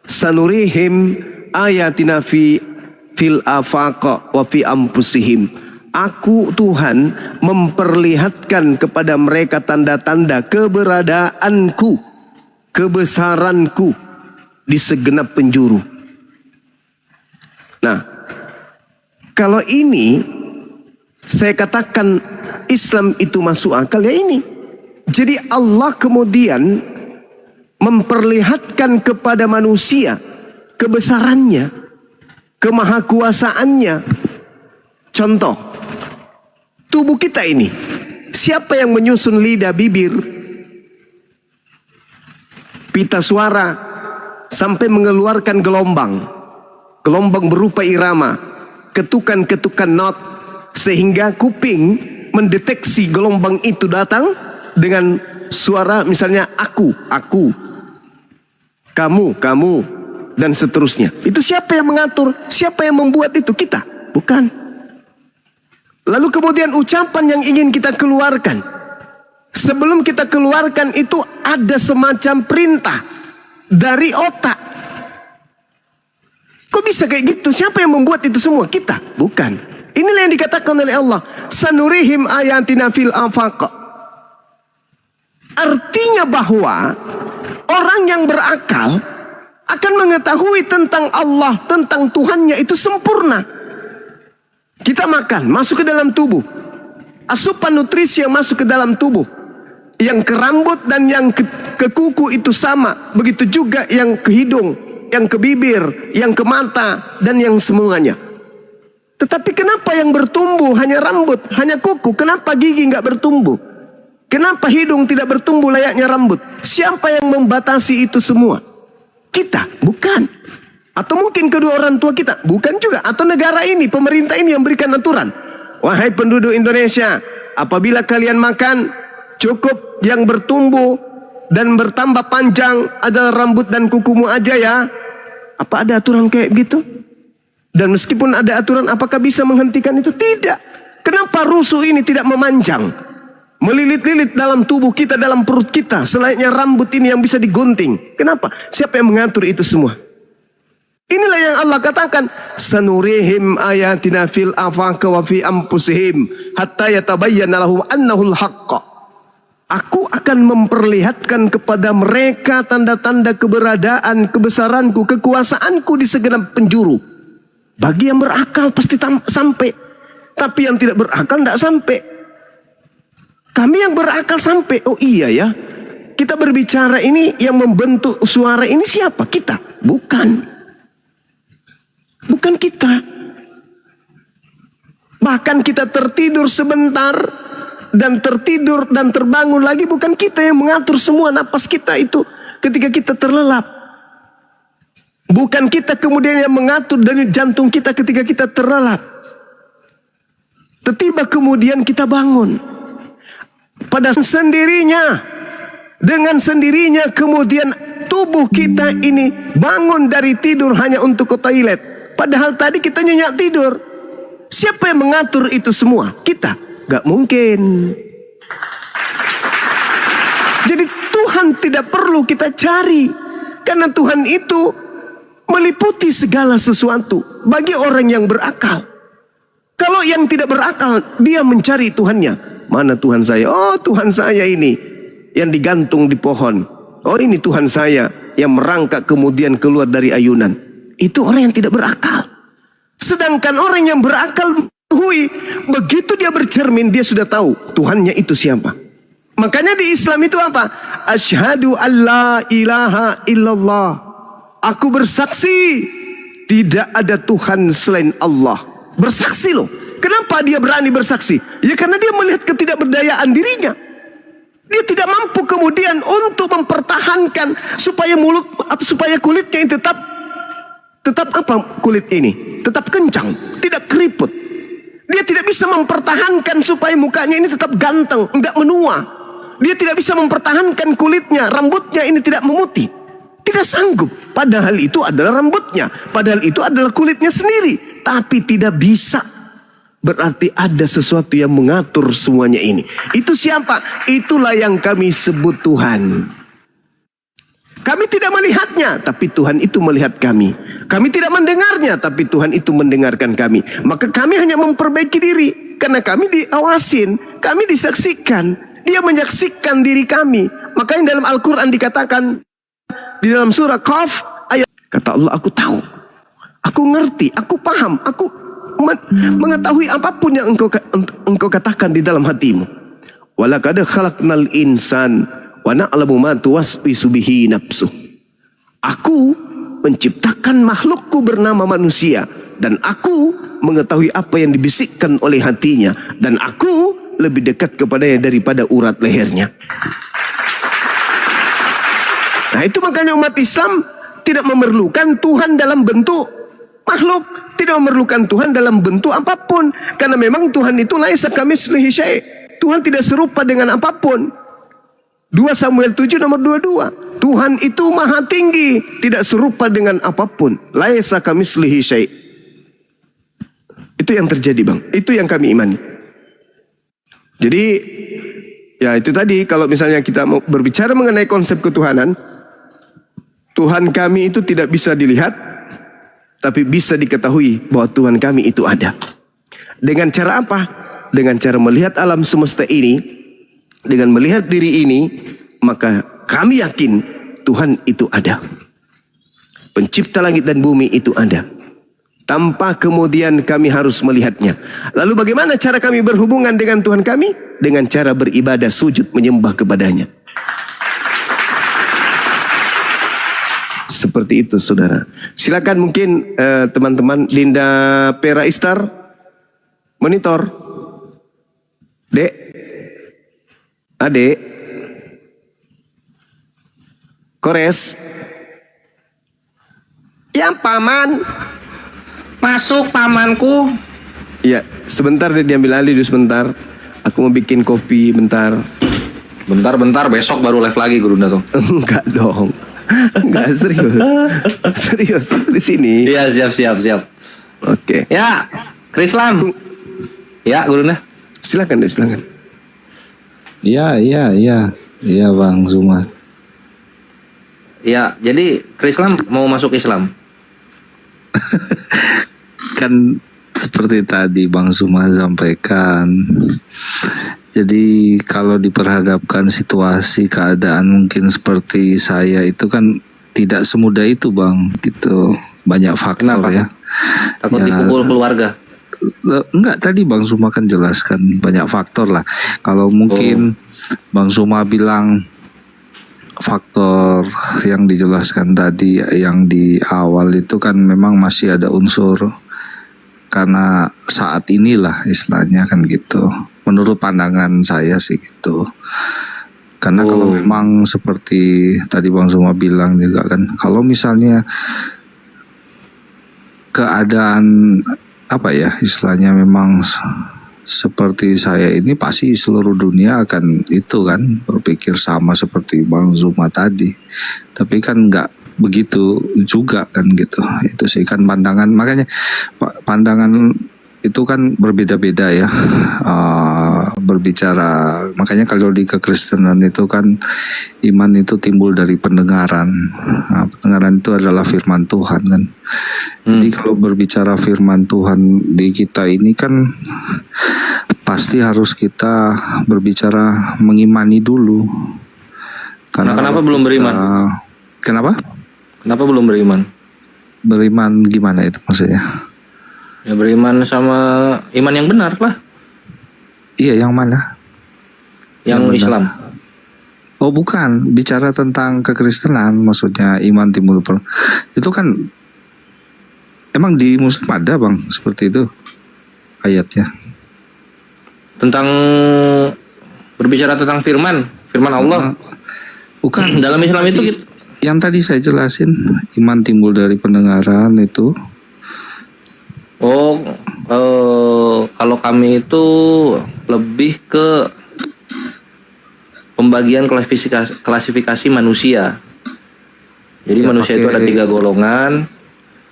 sanurihim ayatina fil afaqa wa fi anfusihim. Aku Tuhan memperlihatkan kepada mereka tanda-tanda keberadaanku, kebesaranku di segenap penjuru. Nah, kalau ini saya katakan Islam itu masuk akal, ya ini. Jadi Allah kemudian memperlihatkan kepada manusia kebesarannya, kemahakuasaannya. Contoh, tubuh kita ini, siapa yang menyusun lidah, bibir, pita suara, sampai mengeluarkan gelombang berupa irama, ketukan-ketukan not, sehingga kuping mendeteksi gelombang itu datang dengan suara misalnya aku, kamu, dan seterusnya. Itu siapa yang mengatur? Siapa yang membuat itu? Kita? Bukan. Lalu kemudian ucapan yang ingin kita keluarkan, sebelum kita keluarkan itu ada semacam perintah dari otak. Kok bisa kayak gitu? Siapa yang membuat itu semua? Kita? Bukan. Inilah yang dikatakan oleh Allah, sanurihim ayatina fil afaq. Artinya bahwa orang yang berakal akan mengetahui tentang Allah, tentang Tuhannya itu sempurna. Kita makan, masuk ke dalam tubuh. Asupan nutrisi yang masuk ke dalam tubuh, yang ke rambut dan yang ke kuku itu sama. Begitu juga yang ke hidung, yang ke bibir, yang ke mata, dan yang semuanya. Tetapi kenapa yang bertumbuh hanya rambut, hanya kuku? Kenapa gigi nggak bertumbuh? Kenapa hidung tidak bertumbuh layaknya rambut? Siapa yang membatasi itu semua? Kita? Bukan. Atau mungkin kedua orang tua kita? Bukan juga. Atau negara ini, pemerintah ini yang berikan aturan. Wahai penduduk Indonesia, apabila kalian makan, cukup yang bertumbuh dan bertambah panjang adalah rambut dan kukumu aja ya. Apa ada aturan kayak gitu? Dan meskipun ada aturan, apakah bisa menghentikan itu? Tidak. Kenapa rusuh ini tidak memanjang, melilit-lilit dalam tubuh kita, dalam perut kita, selayaknya rambut ini yang bisa digunting? Kenapa? Siapa yang mengatur itu semua? Inilah yang Allah katakan, sanurihim ayatina fil afaq wa fi anfusihim hatta yatabayyana lahum annahul haqq. Aku akan memperlihatkan kepada mereka tanda-tanda keberadaan, kebesaranku, kekuasaanku di segenap penjuru. Bagi yang berakal pasti sampai. Tapi yang tidak berakal tidak sampai. Kami yang berakal sampai. Oh iya ya. Kita berbicara ini, yang membentuk suara ini siapa? Kita? Bukan. Bukan kita. Bahkan kita tertidur sebentar dan tertidur dan terbangun lagi, bukan kita yang mengatur semua napas kita itu ketika kita terlelap. Bukan kita kemudian yang mengatur dari jantung kita ketika kita terlelap. Tiba-tiba kemudian kita bangun. Pada sendirinya, dengan sendirinya kemudian tubuh kita ini bangun dari tidur hanya untuk ke toilet. Padahal tadi kita nyenyak tidur. Siapa yang mengatur itu semua? Kita. Gak mungkin. Jadi Tuhan tidak perlu kita cari, karena Tuhan itu meliputi segala sesuatu bagi orang yang berakal. Kalau yang tidak berakal, dia mencari Tuhannya. Mana Tuhan saya? Oh, Tuhan saya ini yang digantung di pohon. Oh, ini Tuhan saya yang merangkak kemudian keluar dari ayunan. Itu orang yang tidak berakal. Sedangkan orang yang berakal, begitu dia bercermin, dia sudah tahu Tuhannya itu siapa. Makanya di Islam itu apa? Asyhadu alla ilaha illallah. Aku bersaksi tidak ada Tuhan selain Allah. Bersaksi loh. Kenapa dia berani bersaksi? Ya karena dia melihat ketidakberdayaan dirinya. Dia tidak mampu kemudian untuk mempertahankan supaya kulitnya ini tetap apa kulit ini? Tetap kencang, tidak keriput. Dia tidak bisa mempertahankan supaya mukanya ini tetap ganteng, enggak menua. Dia tidak bisa mempertahankan kulitnya, rambutnya ini tidak memutih. Tidak sanggup. Padahal itu adalah rambutnya. Padahal itu adalah kulitnya sendiri. Tapi tidak bisa. Berarti ada sesuatu yang mengatur semuanya ini. Itu siapa? Itulah yang kami sebut Tuhan. Kami tidak melihatnya, tapi Tuhan itu melihat kami. Kami tidak mendengarnya, tapi Tuhan itu mendengarkan kami. Maka kami hanya memperbaiki diri. Karena kami diawasin, kami disaksikan. Dia menyaksikan diri kami. Makanya dalam Al-Quran dikatakan, di dalam surah Qaf ayat Kata Allah, aku tahu, aku ngerti, aku paham, aku mengetahui apapun yang engkau katakan di dalam hatimu. Walaqad khalaqnal insan wa na'lamu ma tuwaswisu bihi nafsuh. Aku menciptakan makhlukku bernama manusia, dan aku mengetahui apa yang dibisikkan oleh hatinya, dan aku lebih dekat kepadanya daripada urat lehernya. Nah, itu makanya umat Islam tidak memerlukan Tuhan dalam bentuk makhluk, tidak memerlukan Tuhan dalam bentuk apapun, karena memang Tuhan itu laisa kamitslihi syai'. Tuhan tidak serupa dengan apapun. 2 Samuel 7 nomor 22. Tuhan itu maha tinggi, tidak serupa dengan apapun. Laisa kamitslihi syai'. Itu yang terjadi, Bang. Itu yang kami imani. Jadi ya itu tadi, kalau misalnya kita mau berbicara mengenai konsep ketuhanan, Tuhan kami itu tidak bisa dilihat, tapi bisa diketahui bahwa Tuhan kami itu ada. Dengan cara apa? Dengan cara melihat alam semesta ini, dengan melihat diri ini, maka kami yakin Tuhan itu ada. Pencipta langit dan bumi itu ada. Tanpa kemudian kami harus melihatnya. Lalu bagaimana cara kami berhubungan dengan Tuhan kami? Dengan cara beribadah, sujud, menyembah kepadanya. Seperti itu, saudara. Silakan mungkin teman-teman Dinda Pera Istar monitor. Dek, adek, Kores. Ya, Paman. Masuk, pamanku. Ya, sebentar deh, diambil alih dulu sebentar. Aku mau bikin kopi bentar. Bentar, besok baru live lagi Gurunda tuh. Enggak dong. Enggak, serius. Serius di sini. Iya, siap. Oke. Ya, Krislam. Ya, Gurunda. Silakan deh, silakan. Iya Bang Zuma. Ya, jadi Krislam mau masuk Islam. Kan seperti tadi Bang Zuma sampaikan. Jadi kalau diperhadapkan situasi keadaan mungkin seperti saya itu kan tidak semudah itu Bang, gitu. Banyak faktor. Kenapa? Ya. Takut dipukul keluarga. Enggak, tadi Bang Zuma kan jelaskan banyak faktor lah. Kalau mungkin Bang Zuma bilang faktor yang dijelaskan tadi yang di awal itu kan memang masih ada unsur karena saat inilah istilahnya kan gitu. Menurut pandangan saya sih gitu. Karena kalau memang seperti tadi Bang Zuma bilang juga kan, kalau misalnya keadaan apa ya istilahnya memang seperti saya ini, pasti seluruh dunia akan itu kan berpikir sama seperti Bang Zuma tadi. Tapi kan nggak begitu juga kan gitu. Itu sih kan pandangan, makanya pandangan itu kan berbeda-beda ya. Berbicara, makanya kalau di kekristenan itu kan iman itu timbul dari pendengaran. Nah, pendengaran itu adalah firman Tuhan kan. Jadi kalau berbicara firman Tuhan di kita ini kan pasti harus kita berbicara mengimani dulu. Karena kenapa belum beriman? Kenapa? Kenapa belum beriman? Beriman gimana itu maksudnya? Ya beriman sama iman yang benar lah. Iya, yang mana? Yang Islam. Oh bukan, bicara tentang kekristenan, maksudnya iman timbul itu kan emang di Muslim ada Bang seperti itu ayatnya. Tentang berbicara tentang firman Allah. Bukan. Dalam Islam itu yang tadi saya jelasin, iman timbul dari pendengaran itu. Kalau kami itu lebih ke pembagian klasifikasi manusia. Jadi ya, manusia itu ada 3 golongan,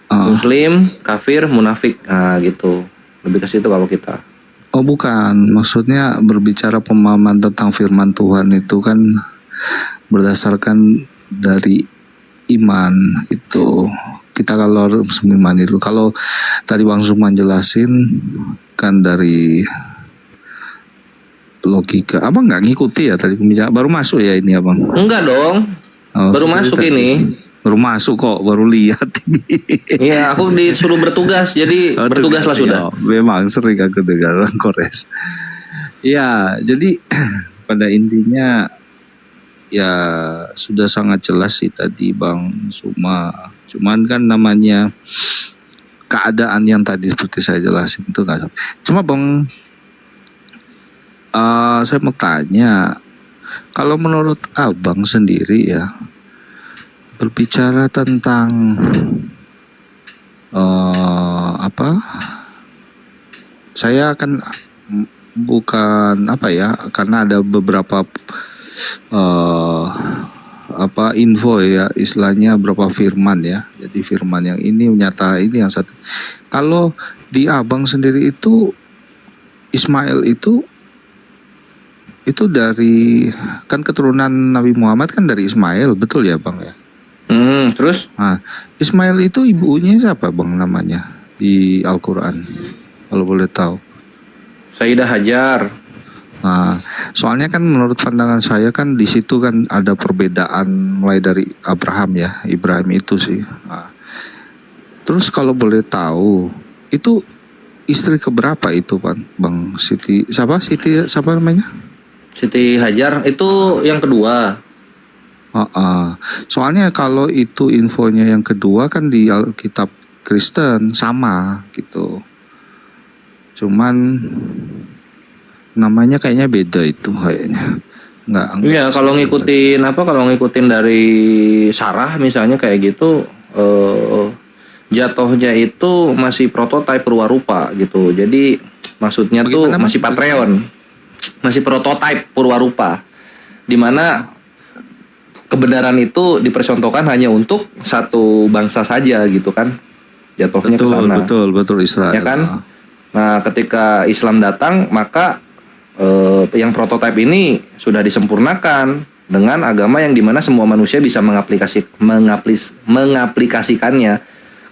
Muslim, kafir, munafik. Nah gitu, lebih ke situ kalau kita. Oh bukan, maksudnya berbicara pemahaman tentang firman Tuhan itu kan berdasarkan dari iman itu. Kita kalau harus mengimani dulu. Kalau tadi Bang Zuma jelasin kan dari logika. Abang nggak ngikuti ya tadi pembicaraan? Baru masuk ya ini Abang? Enggak dong. Baru masuk ini. Baru masuk kok, baru lihat ini. Iya, aku disuruh bertugas, jadi bertugaslah sudah. Memang sering aku dengar orang Kores. Ya, jadi pada intinya ya sudah sangat jelas sih tadi Bang Suma. Cuman kan namanya keadaan yang tadi seperti saya jelasin itu nggak. Cuma Bang, saya mau tanya, kalau menurut Abang sendiri ya, berbicara tentang apa? Saya kan bukan apa ya, karena ada beberapa info ya, istilahnya beberapa firman ya. Jadi firman yang ini menyata ini yang satu. Kalau di Abang sendiri itu Ismail itu dari kan keturunan Nabi Muhammad kan dari Ismail, betul ya Bang ya? Terus? Nah, Ismail itu ibunya siapa Bang namanya di Al-Quran? Kalau boleh tahu. Sayyidah Hajar. Nah, soalnya kan menurut pandangan saya kan di situ kan ada perbedaan mulai dari Abraham ya, Ibrahim itu sih. Nah, terus kalau boleh tahu itu istri keberapa itu Bang Siti? Siapa namanya? Siti Hajar itu yang kedua. Soalnya kalau itu infonya yang kedua kan di Alkitab Kristen sama gitu. Cuman namanya kayaknya beda itu kayaknya. Enggak. Iya, kalau ngikutin dari Sarah misalnya kayak gitu, jatuhnya itu masih prototipe purwarupa gitu. Jadi maksudnya bagaimana, tuh masih Patreon. Masih prototipe purwarupa. Di mana kebenaran itu dipercontohkan hanya untuk satu bangsa saja gitu kan. Jatuhnya ke sana. Betul Israel. Ya kan? Nah, ketika Islam datang, maka yang prototipe ini sudah disempurnakan dengan agama yang dimana semua manusia bisa mengaplikasikannya.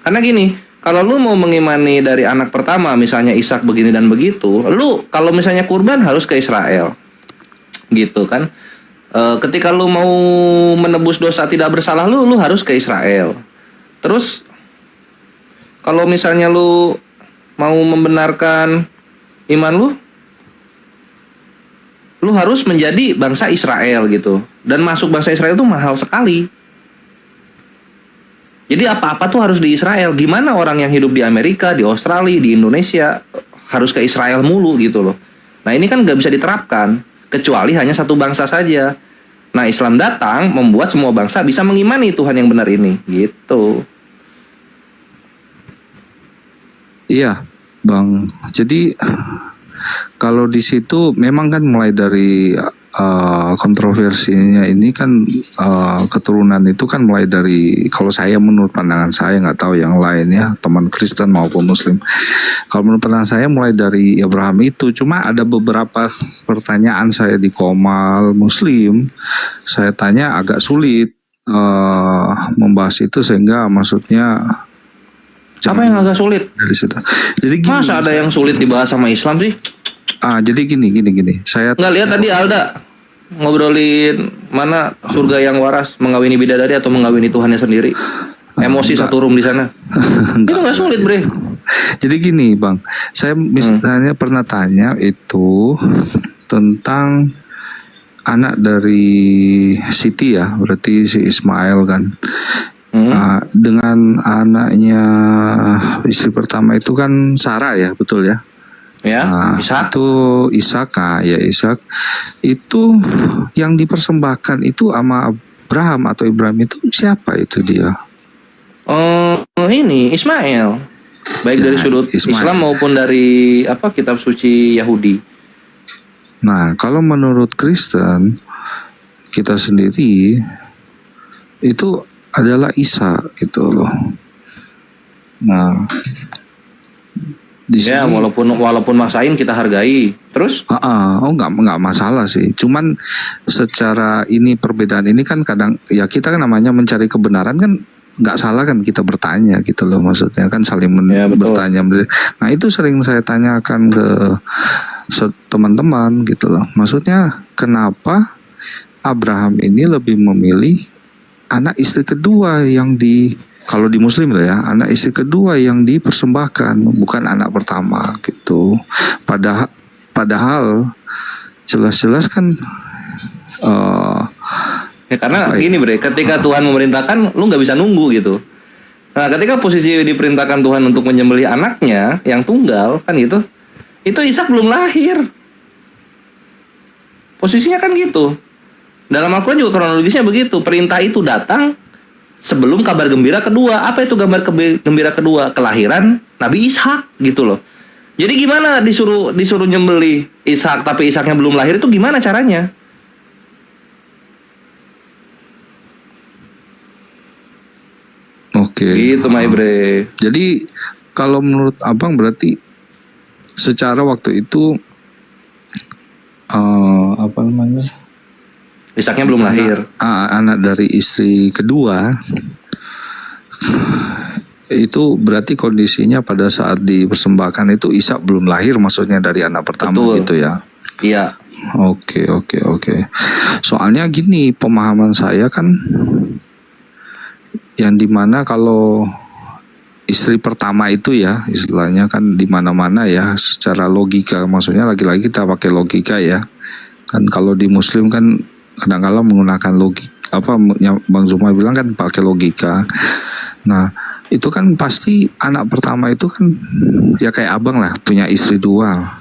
Karena gini, kalau lu mau mengimani dari anak pertama, misalnya Ishak begini dan begitu, lu kalau misalnya kurban harus ke Israel, gitu kan? Ketika lu mau menebus dosa tidak bersalah lu harus ke Israel. Terus kalau misalnya lu mau membenarkan iman lu harus menjadi bangsa Israel gitu. Dan masuk bangsa Israel itu mahal sekali. Jadi apa-apa tuh harus di Israel. Gimana orang yang hidup di Amerika, di Australia, di Indonesia harus ke Israel mulu gitu loh. Nah ini kan gak bisa diterapkan kecuali hanya satu bangsa saja. Nah Islam datang membuat semua bangsa bisa mengimani Tuhan yang benar ini gitu. Iya Bang, jadi kalau di situ memang kan mulai dari kontroversinya ini kan keturunan itu kan mulai dari, kalau saya menurut pandangan saya, nggak tahu yang lain ya, teman Kristen maupun Muslim. Kalau menurut pandangan saya mulai dari Abraham itu. Cuma ada beberapa pertanyaan saya di Komal Muslim, saya tanya agak sulit membahas itu, sehingga maksudnya apa yang agak sulit dari situ. Jadi gini, masa ada yang sulit dibahas sama Islam sih? Jadi gini. Saya nggak lihat tadi Alda ngobrolin mana surga yang waras, mengawini bidadari atau mengawini Tuhannya sendiri. Emosi satu room di sana. Itu nggak sulit, Bre. Jadi gini, Bang. Saya misalnya pernah tanya itu tentang anak dari Siti ya, berarti si Ismail kan. Dengan anaknya istri pertama itu kan Sarah ya, betul ya? Ya, Ishak. Itu Ishak, ya Ishak. Itu yang dipersembahkan itu sama Abraham atau Ibrahim itu siapa itu dia? Ini Ismail. Baik dari sudut Islam maupun dari kitab suci Yahudi. Nah, kalau menurut Kristen kita sendiri itu adalah Isa gitu loh. Nah, ya walaupun maksain kita hargai. Terus? Nggak masalah sih. Cuman secara ini perbedaan ini kan kadang ya kita kan namanya mencari kebenaran kan nggak salah kan kita bertanya gitu loh, maksudnya kan saling bertanya. Nah itu sering saya tanyakan ke teman-teman gitu loh. Maksudnya kenapa Abraham ini lebih memilih anak istri kedua yang kalau di Muslim ya, anak istri kedua yang dipersembahkan, bukan anak pertama gitu. Padahal jelas-jelas kan Ya karena gini bre, ketika Tuhan memerintahkan, lu nggak bisa nunggu gitu. Nah ketika posisi diperintahkan Tuhan untuk menyembelih anaknya yang tunggal kan gitu, itu Ishak belum lahir. Posisinya kan gitu. Dalam Al-Quran juga kronologisnya begitu. Perintah itu datang sebelum kabar gembira kedua. Apa itu gembira kedua? Kelahiran Nabi Ishak gitu loh. Jadi gimana disuruh nyembelih Ishak tapi Ishaknya belum lahir, itu gimana caranya? Oke. Gitu my bre. Jadi kalau menurut abang berarti secara waktu itu apa namanya? Ishaknya belum lahir. Anak dari istri kedua itu berarti kondisinya pada saat dipersembahkan itu Ishak belum lahir, maksudnya dari anak pertama. Betul. Gitu ya. Iya. Oke. Soalnya gini, pemahaman saya kan yang dimana kalau istri pertama itu ya istilahnya kan di mana-mana ya secara logika, maksudnya lagi-lagi kita pakai logika ya kan. Kalau di Muslim kan kadang-kadang menggunakan logika, apa yang Bang Zuma bilang kan pakai logika. Nah itu kan pasti anak pertama itu kan ya kayak abang lah, punya istri dua.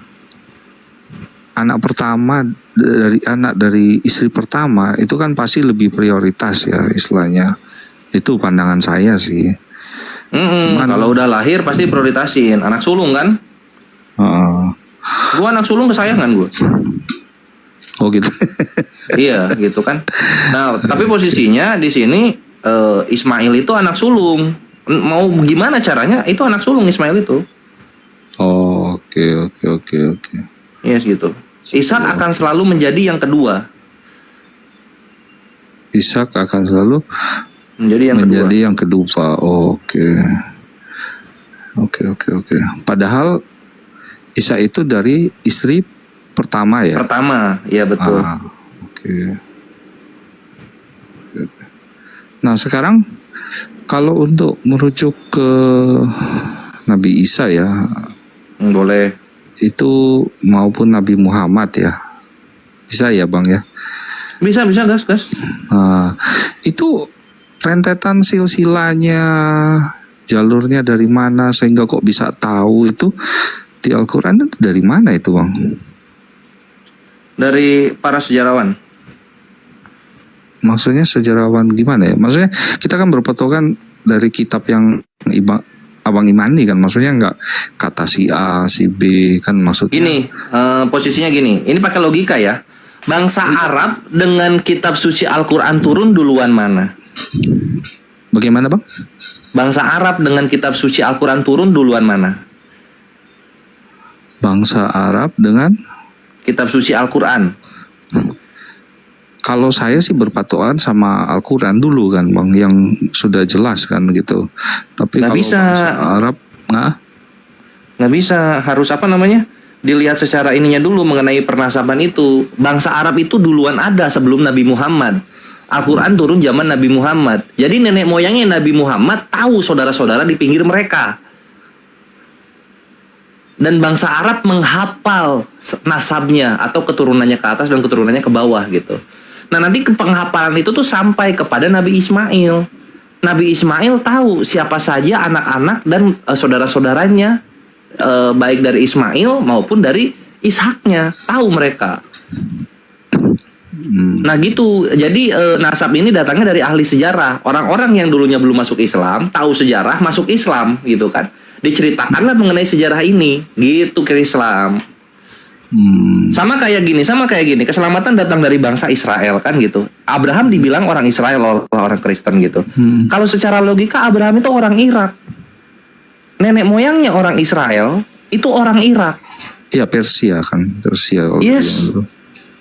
Anak pertama dari istri pertama itu kan pasti lebih prioritas ya istilahnya. Itu pandangan saya sih. Cuman, kalau udah lahir pasti prioritasin anak sulung kan. Gua anak sulung kesayangan gue. Oh gitu. Iya gitu kan. Nah tapi posisinya di sini Ismail itu anak sulung. Mau gimana caranya? Itu anak sulung Ismail itu. Oh, oke. Yes gitu. Ishak akan selalu menjadi yang kedua. Ishak akan selalu menjadi yang kedua. Oke. Padahal Ishak itu dari istri pertama ya? Pertama, ya betul. Oke. Nah sekarang kalau untuk merujuk ke Nabi Isa ya, boleh. Itu maupun Nabi Muhammad ya, bisa ya bang ya? Bisa gas. Nah, itu rentetan silsilanya, jalurnya dari mana sehingga kok bisa tahu itu di Al-Quran itu dari mana itu bang? Dari para sejarawan. Maksudnya sejarawan gimana ya? Maksudnya kita kan berpatokan dari kitab yang abang imani kan, maksudnya nggak kata si A, si B kan maksudnya. Gini, posisinya gini, ini pakai logika ya. Bangsa Arab dengan kitab suci Al-Quran turun duluan mana? Bagaimana bang? Bangsa Arab dengan kitab suci Al-Quran turun duluan mana? Bangsa Arab dengan kitab suci Al-Quran. Kalau saya sih berpatokan sama Al-Quran dulu kan bang, yang sudah jelas kan gitu. Tapi kalau bisa. bangsa Arab nggak bisa, harus apa namanya? Dilihat secara ininya dulu mengenai pernasaban itu. Bangsa Arab itu duluan ada sebelum Nabi Muhammad. Al-Quran turun zaman Nabi Muhammad. Jadi nenek moyangnya Nabi Muhammad tahu saudara-saudara di pinggir mereka. Dan bangsa Arab menghafal nasabnya atau keturunannya ke atas dan keturunannya ke bawah gitu. Nah nanti penghafalan itu tuh sampai kepada Nabi Ismail. Nabi Ismail tahu siapa saja anak-anak dan saudara-saudaranya, baik dari Ismail maupun dari Ishaknya, tahu mereka. Nah gitu, jadi nasab ini datangnya dari ahli sejarah. Orang-orang yang dulunya belum masuk Islam, tahu sejarah, masuk Islam gitu kan. Diceritakanlah mengenai sejarah ini, gitu ke Islam. Sama kayak gini, keselamatan datang dari bangsa Israel kan gitu. Abraham dibilang orang Israel, orang Kristen gitu. Kalau secara logika Abraham itu orang Irak. Nenek moyangnya orang Israel, itu orang Irak. Iya Persia kan, Persia. Yes.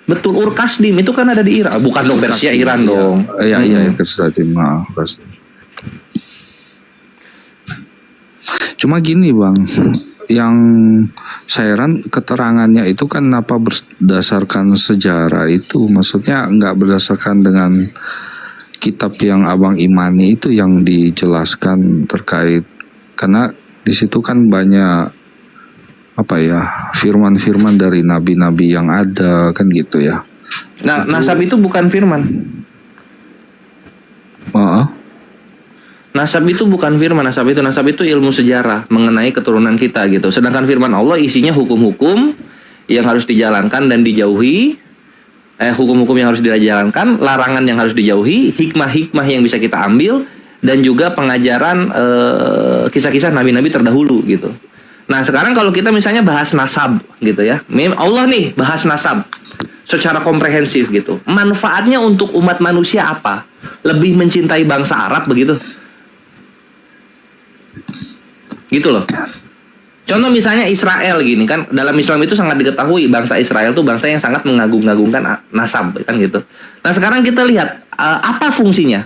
Betul, Ur-Kasdim itu kan ada di Irak. Bukan dong Persia, Iran dong. Iya, Kasdim. Cuma gini bang, yang saya heran keterangannya itu kan apa berdasarkan sejarah itu, maksudnya nggak berdasarkan dengan kitab yang abang imani itu yang dijelaskan terkait, karena di situ kan banyak apa ya, firman-firman dari nabi-nabi yang ada kan gitu ya. Nah, nasab itu bukan firman. Nasab itu bukan firman, nasab itu ilmu sejarah mengenai keturunan kita gitu. Sedangkan firman Allah isinya hukum-hukum yang harus dijalankan dan dijauhi, hukum-hukum yang harus dijalankan, larangan yang harus dijauhi, hikmah-hikmah yang bisa kita ambil, dan juga pengajaran kisah-kisah nabi-nabi terdahulu gitu. Nah sekarang kalau kita misalnya bahas nasab gitu ya, Allah nih bahas nasab secara komprehensif gitu. Manfaatnya untuk umat manusia apa? Lebih mencintai bangsa Arab begitu? Gitu loh. Contoh misalnya Israel gini kan, dalam Islam itu sangat diketahui bangsa Israel itu bangsa yang sangat mengagung-agungkan nasab kan gitu. Nah sekarang kita lihat apa fungsinya.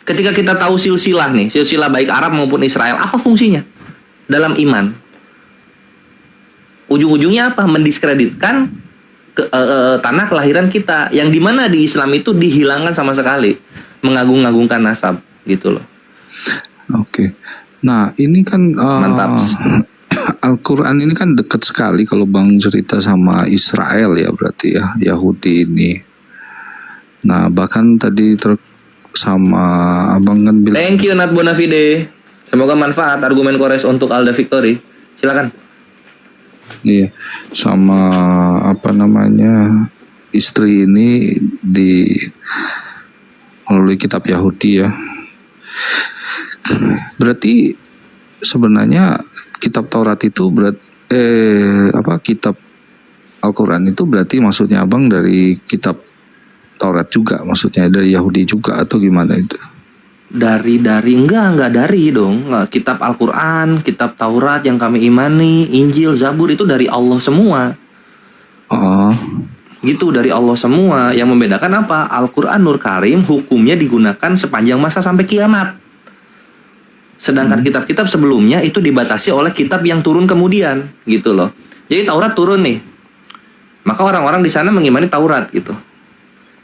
Ketika kita tahu silsilah nih, silsilah baik Arab maupun Israel, apa fungsinya dalam iman? Ujung-ujungnya apa? Mendiskreditkan tanah kelahiran kita, yang dimana di Islam itu dihilangkan sama sekali mengagung-agungkan nasab gitu loh. Oke. Nah, ini kan mantap. Al-Qur'an ini kan dekat sekali kalau Bang cerita sama Israel ya, berarti ya, Yahudi ini. Nah, bahkan tadi sama Abang kan bilang, thank you Nat Bonafide. Semoga manfaat argumen Kores untuk Alda Victory. Silakan. Iya, sama apa namanya, istri ini melalui kitab Yahudi ya. Berarti sebenarnya kitab Taurat itu kitab Al-Qur'an itu berarti maksudnya Abang dari kitab Taurat juga, maksudnya dari Yahudi juga atau gimana itu? Enggak dari dong. Kitab Al-Qur'an, kitab Taurat yang kami imani, Injil, Zabur itu dari Allah semua. Gitu, dari Allah semua. Yang membedakan apa? Al-Qur'anul Karim hukumnya digunakan sepanjang masa sampai kiamat. Sedangkan kitab-kitab sebelumnya itu dibatasi oleh kitab yang turun kemudian, gitu loh. Jadi Taurat turun nih, maka orang-orang di sana mengimani Taurat gitu.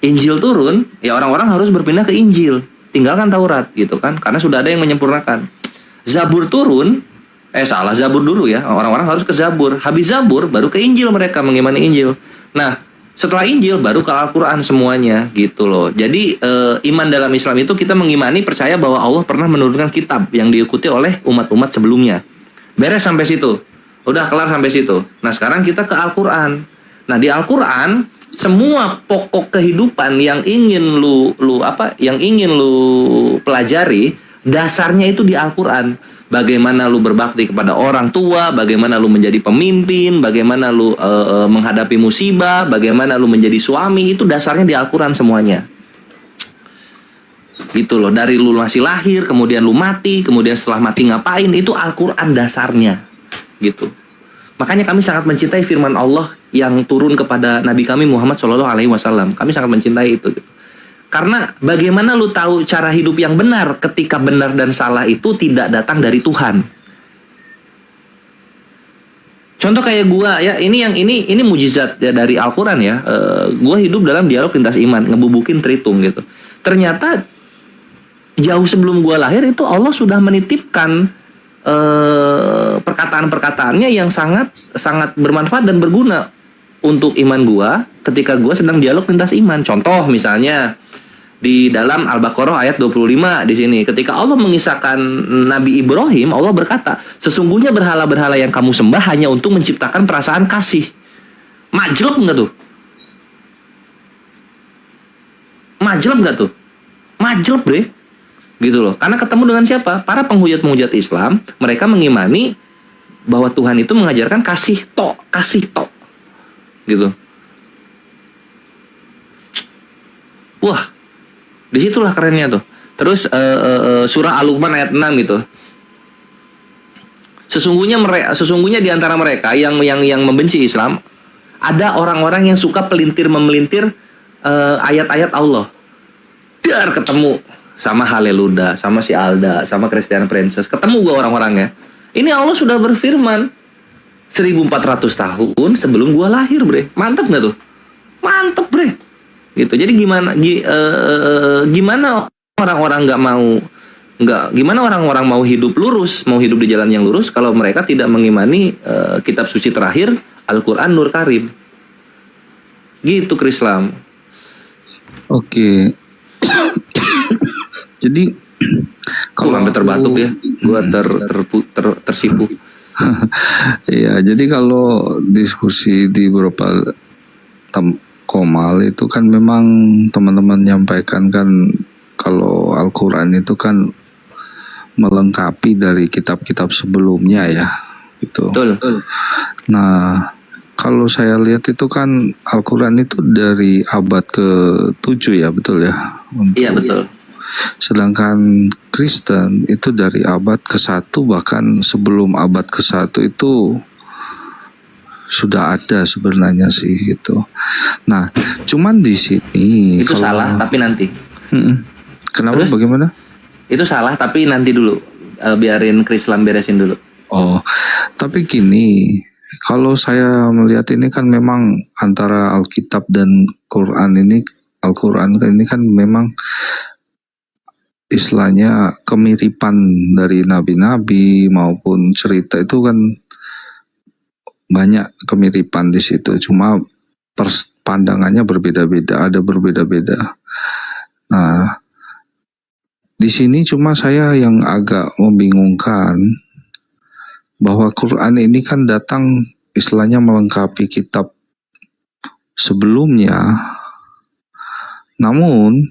Injil turun, ya orang-orang harus berpindah ke Injil, tinggalkan Taurat gitu kan, karena sudah ada yang menyempurnakan. Zabur turun, Zabur dulu ya, orang-orang harus ke Zabur. Habis Zabur baru ke Injil, mereka mengimani Injil. Nah, setelah Injil baru ke Al-Qur'an semuanya gitu loh. Jadi iman dalam Islam itu kita mengimani, percaya bahwa Allah pernah menurunkan kitab yang diikuti oleh umat-umat sebelumnya. Beres sampai situ. Udah kelar sampai situ. Nah, sekarang kita ke Al-Qur'an. Nah, di Al-Qur'an semua pokok kehidupan yang ingin lu pelajari, dasarnya itu di Al-Qur'an. Bagaimana lu berbakti kepada orang tua, bagaimana lu menjadi pemimpin, bagaimana lu menghadapi musibah, bagaimana lu menjadi suami, itu dasarnya di Al-Qur'an semuanya. Gitu loh, dari lu masih lahir, kemudian lu mati, kemudian setelah mati ngapain, itu Al-Qur'an dasarnya. Gitu. Makanya kami sangat mencintai firman Allah yang turun kepada Nabi kami Muhammad SAW. Kami sangat mencintai itu. Gitu. Karena bagaimana lu tahu cara hidup yang benar ketika benar dan salah itu tidak datang dari Tuhan. Contoh kayak gua ya, ini mujizat ya dari Al-Qur'an ya. Gua hidup dalam dialog lintas iman, ngebubukin Tritung gitu. Ternyata jauh sebelum gua lahir itu Allah sudah menitipkan perkataan-perkataannya yang sangat bermanfaat dan berguna untuk iman gua ketika gua sedang dialog lintas iman. Contoh misalnya di dalam Al-Baqarah ayat 25 di sini, ketika Allah mengisahkan Nabi Ibrahim, Allah berkata, sesungguhnya berhala-berhala yang kamu sembah hanya untuk menciptakan perasaan kasih. Majlub nggak tuh? Majlub nggak tuh? Majlub deh. Gitu loh. Karena ketemu dengan siapa? Para penghujat-penghujat Islam, mereka mengimani bahwa Tuhan itu mengajarkan kasih tok. Gitu. Wah, disitulah kerennya tuh. Terus surah Al-Luqman ayat 6 gitu. Sesungguhnya di antara mereka yang membenci Islam, ada orang-orang yang suka memelintir ayat-ayat Allah. Dar ketemu sama Haleluda, sama si Alda, sama Christian Princess. Ketemu gua orang-orangnya. Ini Allah sudah berfirman 1400 tahun sebelum gua lahir, bre. Mantap nggak tuh? Mantep bre. Gitu. Jadi gimana orang-orang gimana orang-orang mau hidup lurus, mau hidup di jalan yang lurus kalau mereka tidak mengimani kitab suci terakhir Al-Qur'an Nur Karim. Gitu Krislam. Oke. Jadi kalau sampai terbatuk ya, gua tersipu. Iya, jadi kalau diskusi di beberapa komal itu kan memang teman-teman menyampaikan kan kalau Al-Quran itu kan melengkapi dari kitab-kitab sebelumnya ya, gitu. Betul. Nah, kalau saya lihat itu kan Al-Quran itu dari abad ke-7 ya, betul ya? Iya betul. Sedangkan Kristen itu dari abad ke-1, bahkan sebelum abad ke-1 itu sudah ada sebenarnya sih itu. Nah, cuman di sini itu salah tapi nanti. Kenapa? Terus? Bagaimana? Itu salah tapi nanti dulu. Biarin Krislam beresin dulu. Oh, tapi gini, kalau saya melihat ini kan memang antara Alkitab dan Quran ini, Al-Quran ini kan memang istilahnya kemiripan dari nabi-nabi maupun cerita itu kan banyak kemiripan di situ. Cuma pandangannya berbeda-beda, ada berbeda-beda. Nah, di sini cuma saya yang agak membingungkan bahwa Quran ini kan datang istilahnya melengkapi kitab sebelumnya. Namun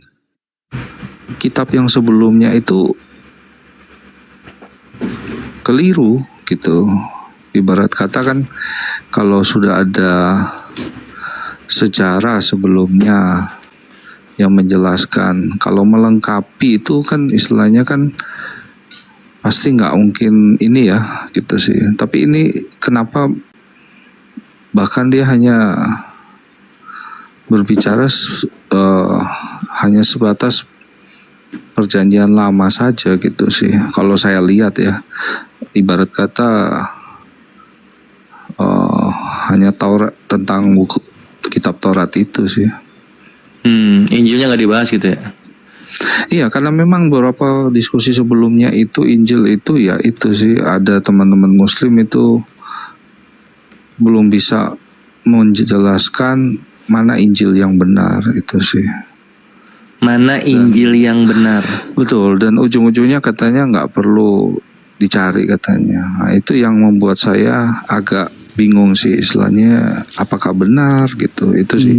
kitab yang sebelumnya itu keliru gitu. Ibarat kata kan kalau sudah ada sejarah sebelumnya yang menjelaskan, kalau melengkapi itu kan istilahnya kan pasti nggak mungkin ini ya gitu sih. Tapi ini kenapa bahkan dia hanya berbicara hanya sebatas perjanjian lama saja gitu sih kalau saya lihat ya. Ibarat kata hanya Taurat, tentang buku kitab Taurat itu sih. Injilnya nggak dibahas gitu ya? Iya, karena memang beberapa diskusi sebelumnya itu Injil itu ya itu sih ada teman-teman Muslim itu belum bisa menjelaskan mana Injil yang benar itu sih. Mana Injil yang benar? Betul, dan ujung-ujungnya katanya nggak perlu dicari katanya. Nah, itu yang membuat saya agak bingung sih istilahnya apakah benar gitu itu sih.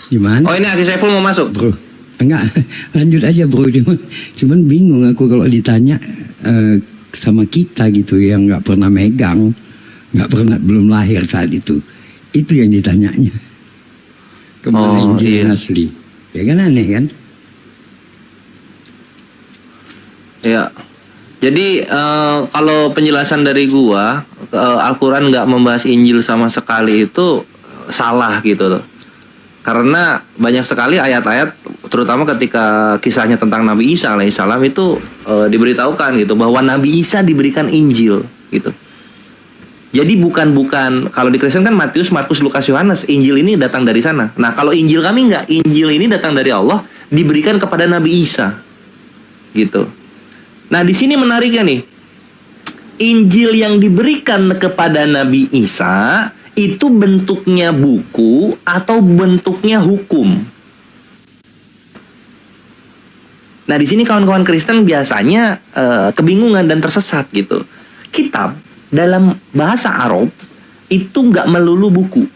Gimana? Oh ini Aki Saiful mau masuk? Bro, enggak, lanjut aja bro. Cuman bingung aku kalau ditanya sama kita gitu yang nggak pernah megang, nggak pernah, belum lahir saat itu yang ditanyanya. Kemana Injil yang asli? Ya kan aneh kan? Ya. Jadi kalau penjelasan dari gua, Al-Quran nggak membahas Injil sama sekali itu salah gitu loh. Karena banyak sekali ayat-ayat, terutama ketika kisahnya tentang Nabi Isa alaihissalam itu diberitahukan gitu bahwa Nabi Isa diberikan Injil gitu. Jadi bukan kalau di Kristen kan Matius, Markus, Lukas, Yohanes, Injil ini datang dari sana. Nah kalau Injil kami nggak, Injil ini datang dari Allah, diberikan kepada Nabi Isa gitu. Nah di sini menariknya nih, Injil yang diberikan kepada Nabi Isa itu bentuknya buku atau bentuknya hukum. Nah di sini kawan-kawan Kristen biasanya kebingungan dan tersesat gitu. Kitab dalam bahasa Arab itu nggak melulu buku.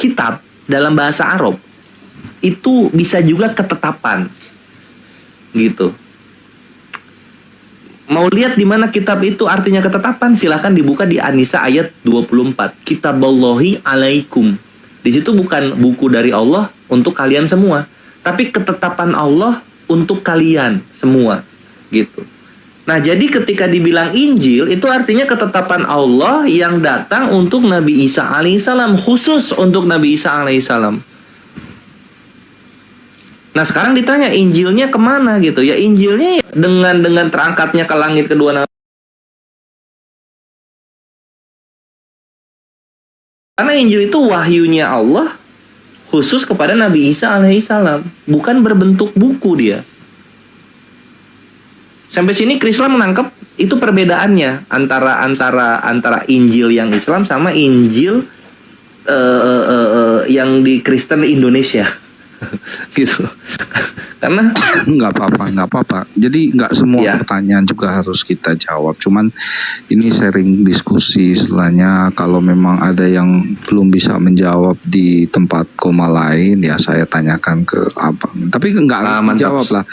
Kitab dalam bahasa Arab itu bisa juga ketetapan, gitu. Mau lihat di mana kitab itu artinya ketetapan? Silahkan dibuka di An-Nisa ayat 24. Kitaballahi alaikum. Di situ bukan buku dari Allah untuk kalian semua, tapi ketetapan Allah untuk kalian semua, gitu. Nah, jadi ketika dibilang Injil itu artinya ketetapan Allah yang datang untuk Nabi Isa alaihissalam, khusus untuk Nabi Isa alaihissalam. Nah sekarang ditanya Injilnya kemana gitu ya, Injilnya ya dengan terangkatnya ke langit kedua Nabi. Karena Injil itu wahyunya Allah khusus kepada Nabi Isa alaihissalam, bukan berbentuk buku dia. Sampai sini Krislam menangkap itu perbedaannya antara Injil yang Islam sama Injil yang di Kristen Indonesia. Gitu. Karena nggak apa-apa. Jadi nggak semua pertanyaan juga harus kita jawab. Cuman ini sharing diskusi istilahnya. Kalau memang ada yang belum bisa menjawab di tempat koma lain, ya saya tanyakan ke abang. Tapi nggak harus dijawab lah.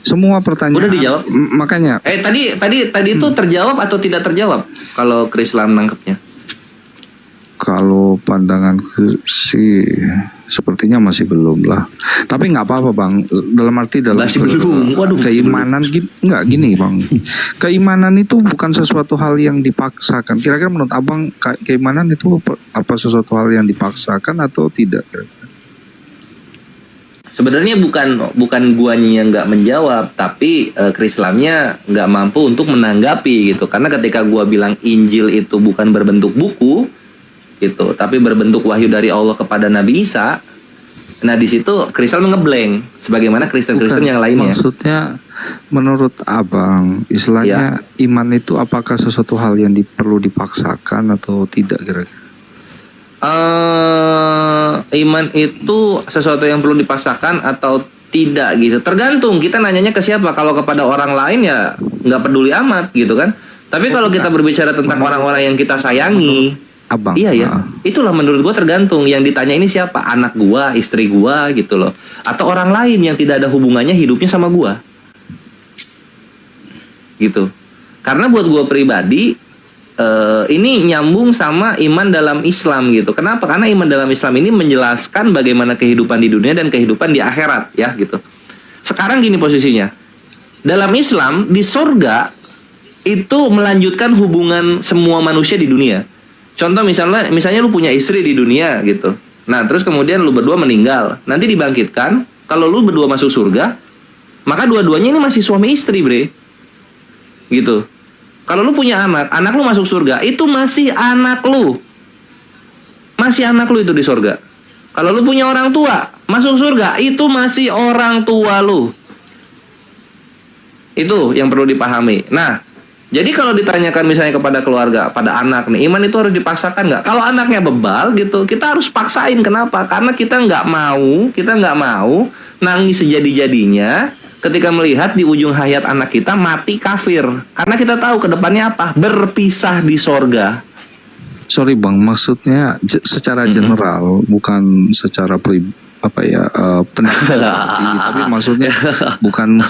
Semua pertanyaan. Udah dijawab. Makanya. Tadi itu terjawab atau tidak terjawab? Kalau Krislam nangkepnya? Kalau pandanganku sih sepertinya masih belum lah. Tapi nggak apa-apa bang. Dalam arti dalam keimanan nggak gini bang. Keimanan itu bukan sesuatu hal yang dipaksakan. Kira-kira menurut abang keimanan itu apa sesuatu hal yang dipaksakan atau tidak? Sebenarnya bukan guanya yang nggak menjawab, tapi Krislamnya nggak mampu untuk menanggapi gitu. Karena ketika gua bilang Injil itu bukan berbentuk buku gitu, tapi berbentuk wahyu dari Allah kepada Nabi Isa. Nah di situ Kristal ngeblank, sebagaimana Kristen-Kristen yang lainnya. Maksudnya menurut abang, istilahnya iman itu apakah sesuatu hal yang perlu dipaksakan atau tidak kira-kira? Iman itu sesuatu yang perlu dipaksakan atau tidak gitu. Tergantung kita nanyanya ke siapa. Kalau kepada orang lain ya nggak peduli amat gitu kan. Tapi kalau kita berbicara tentang orang-orang yang kita sayangi. Abang. Iya ya, itulah menurut gua tergantung yang ditanya ini siapa, anak gua, istri gua gitu loh, atau orang lain yang tidak ada hubungannya hidupnya sama gua, gitu. Karena buat gua pribadi ini nyambung sama iman dalam Islam gitu. Kenapa? Karena iman dalam Islam ini menjelaskan bagaimana kehidupan di dunia dan kehidupan di akhirat ya gitu. Sekarang gini posisinya, dalam Islam di sorga itu melanjutkan hubungan semua manusia di dunia. Contoh misalnya lu punya istri di dunia gitu. Nah terus kemudian lu berdua meninggal, nanti dibangkitkan. Kalau lu berdua masuk surga, maka dua-duanya ini masih suami istri bre, gitu. Kalau lu punya anak lu masuk surga, itu masih anak lu itu di surga. Kalau lu punya orang tua masuk surga, itu masih orang tua lu. Itu yang perlu dipahami. Nah jadi kalau ditanyakan misalnya kepada keluarga, pada anak nih, iman itu harus dipaksakan nggak? Kalau anaknya bebal gitu, kita harus paksain. Kenapa? Karena kita nggak mau nangis sejadi-jadinya ketika melihat di ujung hayat anak kita mati kafir. Karena kita tahu ke depannya apa? Berpisah di sorga. Sorry bang, maksudnya secara general, bukan secara tapi maksudnya bukan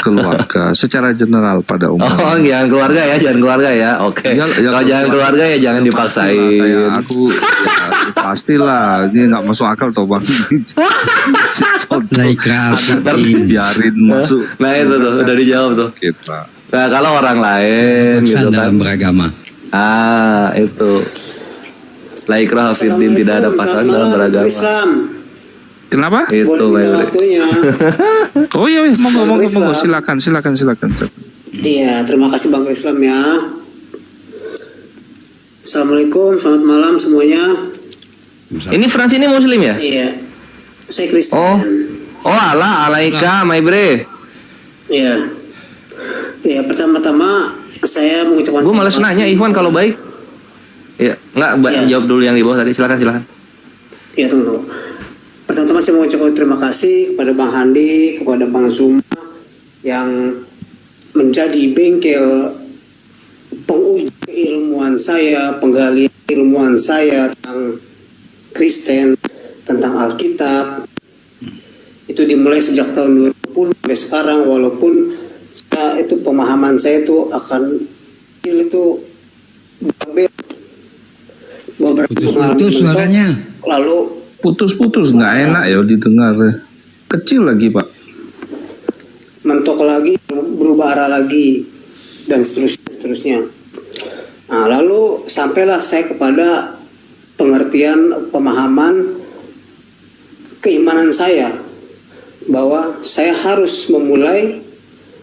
keluarga, secara general pada umumnya. Oh, jangan keluarga ya. Oke. Kalau jangan keluarga ya jangan dipaksain. Aku pastilah, ini nggak masuk akal toh bang. Biarin masuk. Nah itu tuh udah dijawab tuh. Kita. Nah kalau orang lain gitu kan beragama. Itu. La ikraha fiddin, tidak ada paksaan dalam beragama. Kenapa? Itu Oh iya, monggo silakan. Iya, terima kasih Bang Islam ya. Assalamualaikum, selamat malam semuanya. Ini Frans ini Muslim ya? Iya, saya Kristen. Oh alaika, my bre. Iya. Iya, pertama-tama saya mengucapkan. Gue malas nanya Ikhwan kalau baik. Iya, jawab dulu yang di bawah tadi. Silakan. Iya, tunggu. Pertama-tama saya mengucapkan terima kasih kepada Bang Handi, kepada Bang Zuma yang menjadi bengkel penguji keilmuan saya, penggalian ilmuwan saya tentang Kristen, tentang Alkitab. Itu dimulai sejak tahun 2010 sampai sekarang, walaupun pemahaman saya itu akan itu beberapa putus suaranya. Lalu putus nggak enak ya didengar, kecil lagi pak, mentok lagi, berubah arah lagi, dan seterusnya. Nah, lalu sampailah saya kepada pengertian pemahaman keimanan saya bahwa saya harus memulai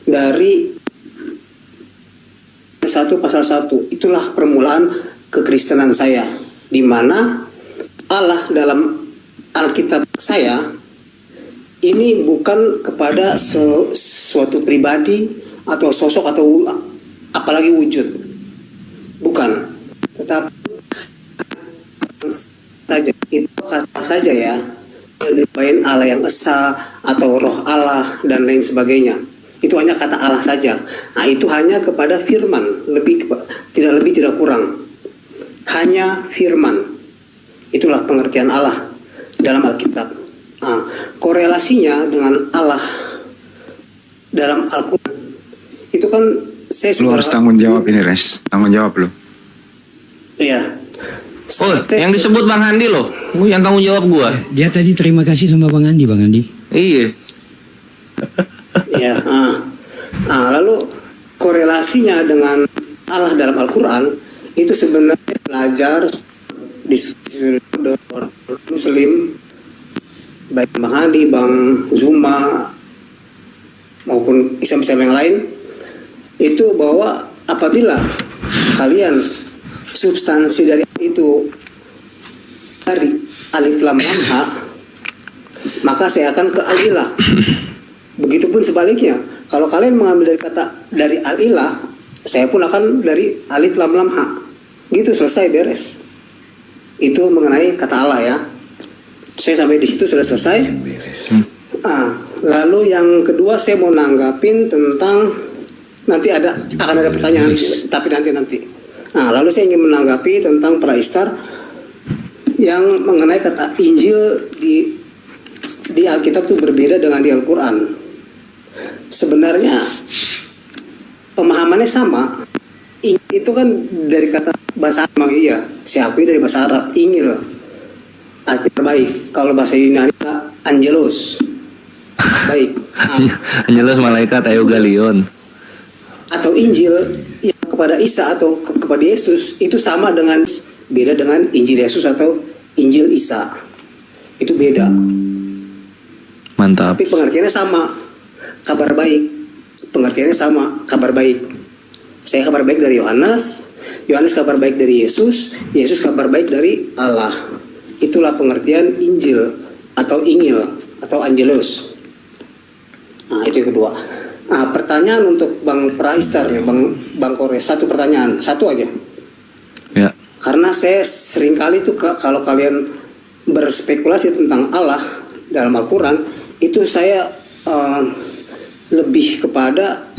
dari 1 pasal 1. Itulah permulaan kekristenan saya, di mana Allah dalam Alkitab saya ini bukan kepada suatu pribadi atau sosok atau apalagi wujud, bukan, tetapi saja itu kata saja ya, lain Allah yang esa atau roh Allah dan lain sebagainya, itu hanya kata Allah saja. Nah, itu hanya kepada firman, tidak lebih tidak kurang, hanya firman. Itulah pengertian Allah dalam Alkitab. Nah, korelasinya dengan Allah dalam Al-Quran itu kan saya Lu harus tanggung jawab ini, Res. Tanggung jawab lu. Iya. Oh, yang disebut Bang Handi loh. Yang tanggung jawab gua. Dia tadi terima kasih sama Bang Andi, Bang Andi. Iya. Ya. Lalu korelasinya dengan Allah dalam Al-Quran itu sebenarnya belajar di orang Muslim, baik Bang Hadi, Bang Zuma maupun Islam-Islam yang lain, itu bahwa apabila kalian substansi dari itu dari alif lam lam ha, maka saya akan ke al-ilah. Begitupun sebaliknya, kalau kalian mengambil dari kata dari al-ilah, saya pun akan dari alif lam lam ha. Gitu, selesai, beres. Itu mengenai kata Allah ya. Saya sampai di situ sudah selesai. Lalu yang kedua saya mau nanggapin tentang nanti akan ada pertanyaan, tapi nanti. Lalu saya ingin menanggapi tentang praistar yang mengenai kata Injil di Alkitab itu berbeda dengan di Al-Quran. Sebenarnya pemahamannya sama. Itu kan dari kata bahasa Arab, iya. Saya akui dari bahasa Arab, Injil arti terbaik. Kalau bahasa Yunani Angelos. Baik. Angelos malaikat Eugalion. Atau Injil yang kepada Isa atau kepada Yesus itu sama dengan beda dengan Injil Yesus atau Injil Isa. Itu beda. Mantap. Tapi pengertiannya sama. Kabar baik. Pengertiannya sama, kabar baik. Saya kabar baik dari Yohanes kabar baik dari Yesus kabar baik dari Allah. Itulah pengertian Injil atau Ingil atau Angelos. Itu yang kedua. Pertanyaan untuk Bang Praistar nih, Bang Kores, satu pertanyaan, satu aja. Ya. Karena saya sering kali tuh kalau kalian berspekulasi tentang Allah dalam Al-Quran, itu saya lebih kepada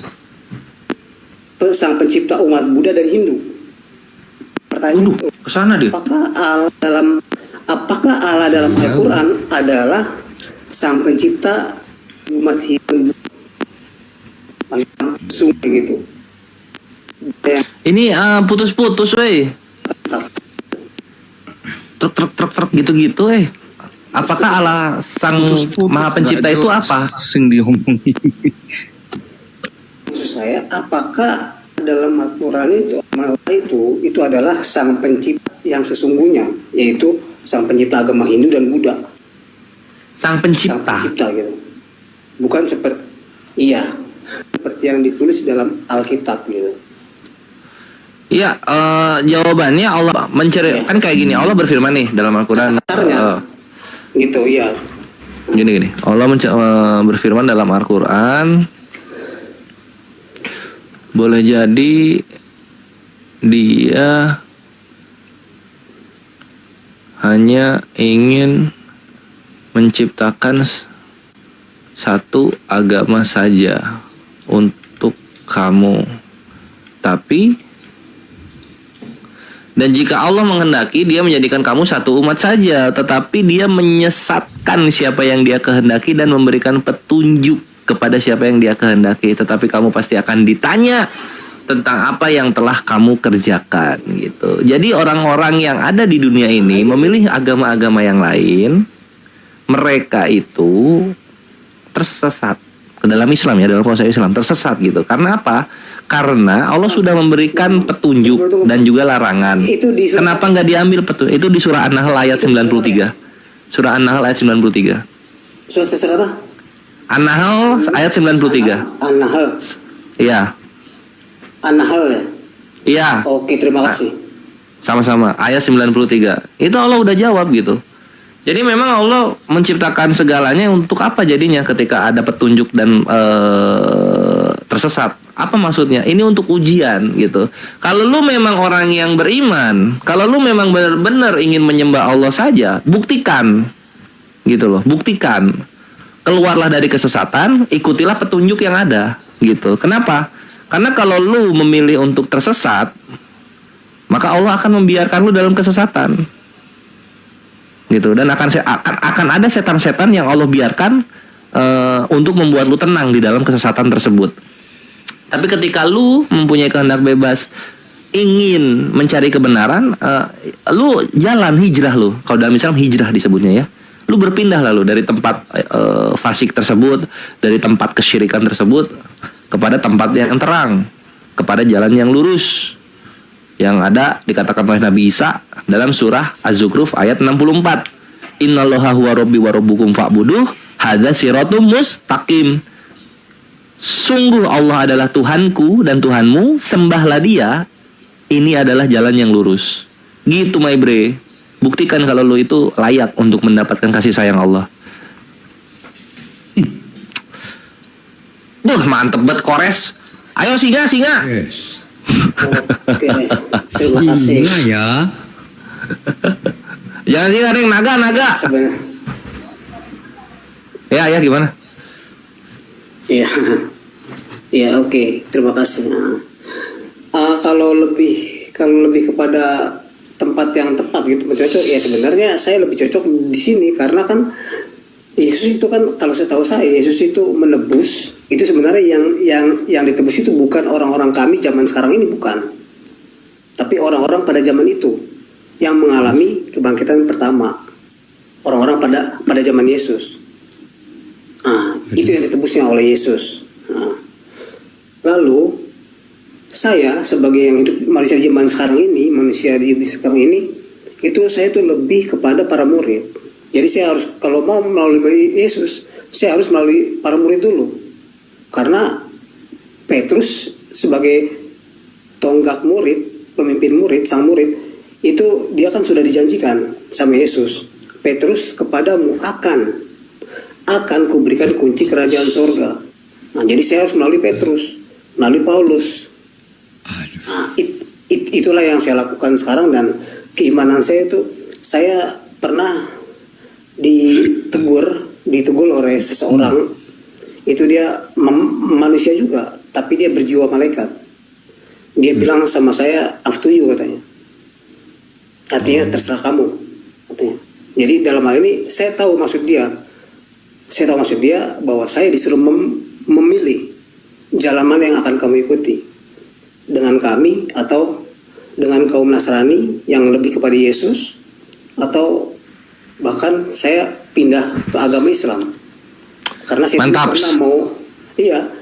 Sang Pencipta umat Buddha dan Hindu. Pertanyaan itu, kesana dia. Apakah Allah dalam Al-Quran adalah Sang Pencipta umat Hindu? Langsung gitu. Ini putus-putus, weh. Truk gitu, weh. Apakah Allah Sang Maha Pencipta itu apa? Sing diomongin. Maksud saya, apakah dalam Al-Quran itu adalah Sang Pencipta yang sesungguhnya, yaitu Sang Pencipta agama Hindu dan Buddha. Sang Pencipta. Sang Pencipta gitu. Bukan seperti yang ditulis dalam Alkitab gitu. Iya, jawabannya Allah kan kayak gini. Allah berfirman nih dalam Al-Quran. Gitu, iya. Gini. Allah berfirman dalam Al-Quran. Boleh jadi dia hanya ingin menciptakan satu agama saja untuk kamu. Dan jika Allah menghendaki, dia menjadikan kamu satu umat saja, tetapi dia menyesatkan siapa yang dia kehendaki dan memberikan petunjuk kepada siapa yang dia kehendaki. Tetapi kamu pasti akan ditanya tentang apa yang telah kamu kerjakan gitu. Jadi orang-orang yang ada di dunia ini memilih agama-agama yang lain, mereka itu tersesat ke dalam Islam ya, dalam proses Islam tersesat gitu. Karena apa? Karena Allah sudah memberikan petunjuk dan juga larangan. Kenapa nggak diambil petunjuk? Itu di surah An-Nahl ayat 93. Surah An-Nahl ayat 93. Surah apa? An-Nahl ayat 93. An-Nahl. Iya. An-Nahl ya? Iya. Oke, terima kasih. Sama-sama. Ayat 93. Itu Allah udah jawab gitu. Jadi memang Allah menciptakan segalanya untuk apa jadinya ketika ada petunjuk dan tersesat? Apa maksudnya? Ini untuk ujian gitu. Kalau lu memang orang yang beriman, kalau lu memang benar-benar ingin menyembah Allah saja, buktikan gitu loh, buktikan. Keluarlah dari kesesatan, ikutilah petunjuk yang ada gitu. Kenapa? Karena kalau lu memilih untuk tersesat, maka Allah akan membiarkan lu dalam kesesatan. Gitu, dan akan ada setan-setan yang Allah biarkan untuk membuat lu tenang di dalam kesesatan tersebut. Tapi ketika lu mempunyai kehendak bebas, ingin mencari kebenaran, lu jalan hijrah lu. Kalau dalam Islam hijrah disebutnya ya. Lu berpindah lalu dari tempat fasik tersebut, dari tempat kesyirikan tersebut kepada tempat yang terang, kepada jalan yang lurus. Yang ada dikatakan oleh Nabi Isa dalam surah Az-Zukhruf ayat 64. Innallaha huwa rabbi wa rabbukum fa'buduh hadza siratum mustaqim. Sungguh Allah adalah Tuhanku dan Tuhanmu, sembahlah Dia. Ini adalah jalan yang lurus. Gitu my bre. Buktikan kalau lu itu layak untuk mendapatkan kasih sayang Allah. Mantep banget kores. Ayo singa. Yes. Oke, terima kasih. Iya ya. Jangan singa, Ring, naga. Sebenarnya, Ya gimana? iya, ya oke, terima kasih. Nah, kalau lebih kepada tempat yang tepat gitu, cocok. Ya sebenarnya saya lebih cocok di sini karena kan Yesus itu kan, kalau saya tahu Yesus itu menebus. Itu sebenarnya yang ditebus itu bukan orang-orang kami zaman sekarang ini, bukan, tapi orang-orang pada zaman itu yang mengalami kebangkitan pertama, orang-orang pada zaman Yesus. Itu yang ditebusnya oleh Yesus. Lalu saya sebagai yang hidup manusia di zaman sekarang ini, itu saya tuh lebih kepada para murid. Jadi saya harus, kalau mau melalui Yesus, saya harus melalui para murid dulu. Karena Petrus sebagai tonggak murid, pemimpin murid, sang murid, itu dia kan sudah dijanjikan sama Yesus. Petrus, kepadamu akan kuberikan kunci kerajaan sorga. Nah, jadi saya harus melalui Petrus, melalui Paulus. Nah, itulah yang saya lakukan sekarang, dan keimanan saya itu, saya pernah ditegur oleh seseorang. Itu dia manusia juga, tapi dia berjiwa malaikat. Dia bilang sama saya, up to you katanya. Artinya terserah kamu katanya. Jadi dalam hal ini saya tahu maksud dia. Saya tahu maksud dia bahwa saya disuruh memilih jalan mana yang akan kamu ikuti. Dengan kami atau dengan kaum Nasrani yang lebih kepada Yesus, atau bahkan saya pindah ke agama Islam. Karena saya pernah mau,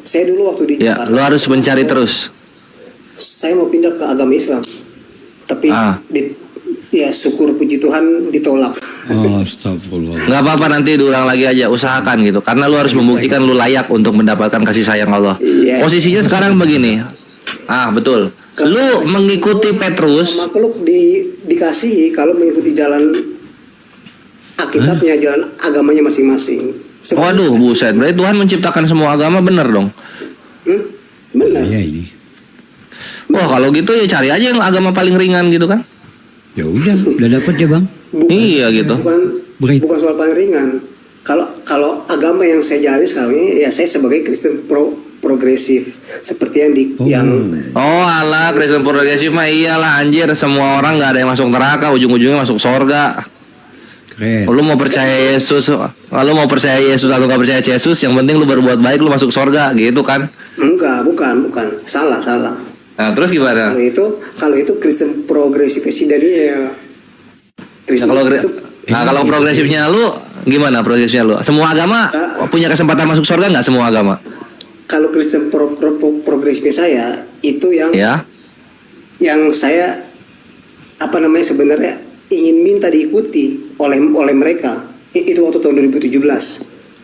saya dulu waktu di Jakarta. Lo harus mencari terus. Saya mau pindah ke agama Islam, tapi syukur puji Tuhan ditolak. Astagfirullah. Nggak apa-apa, nanti diulang lagi aja, usahakan gitu. Karena lo harus membuktikan lo layak untuk mendapatkan kasih sayang Allah. Posisinya sekarang begini. Betul. Lo mengikuti Petrus. Makhluk dikasih kalau mengikuti jalan Alkitabnya, jalan agamanya masing-masing. Waduh, buset. Berarti Tuhan menciptakan semua agama, bener dong? Benar. Iya ini. Wah, kalau gitu ya cari aja yang agama paling ringan gitu kan? Ya udah dapat ya bang. Iya gitu. Bukan soal paling ringan. Kalau agama yang saya jalani sekarang ini, ya saya sebagai Kristen progresif seperti alah, Kristen progresif mah iyalah anjir, semua orang nggak ada yang masuk neraka, ujung-ujungnya masuk sorga. Lu mau percaya Yesus, lu mau percaya Yesus atau nggak percaya Yesus, yang penting lu berbuat baik, lu masuk sorga gitu kan? Enggak, bukan, salah. Nah, terus gimana? Kalau itu Kristen progresif sih Daniel. Kalau progresifnya lu gimana progresifnya lu? Semua agama punya kesempatan masuk sorga nggak, semua agama? Kalau Kristen progresifnya saya itu yang saya sebenarnya ingin minta diikuti oleh mereka. Itu waktu tahun 2017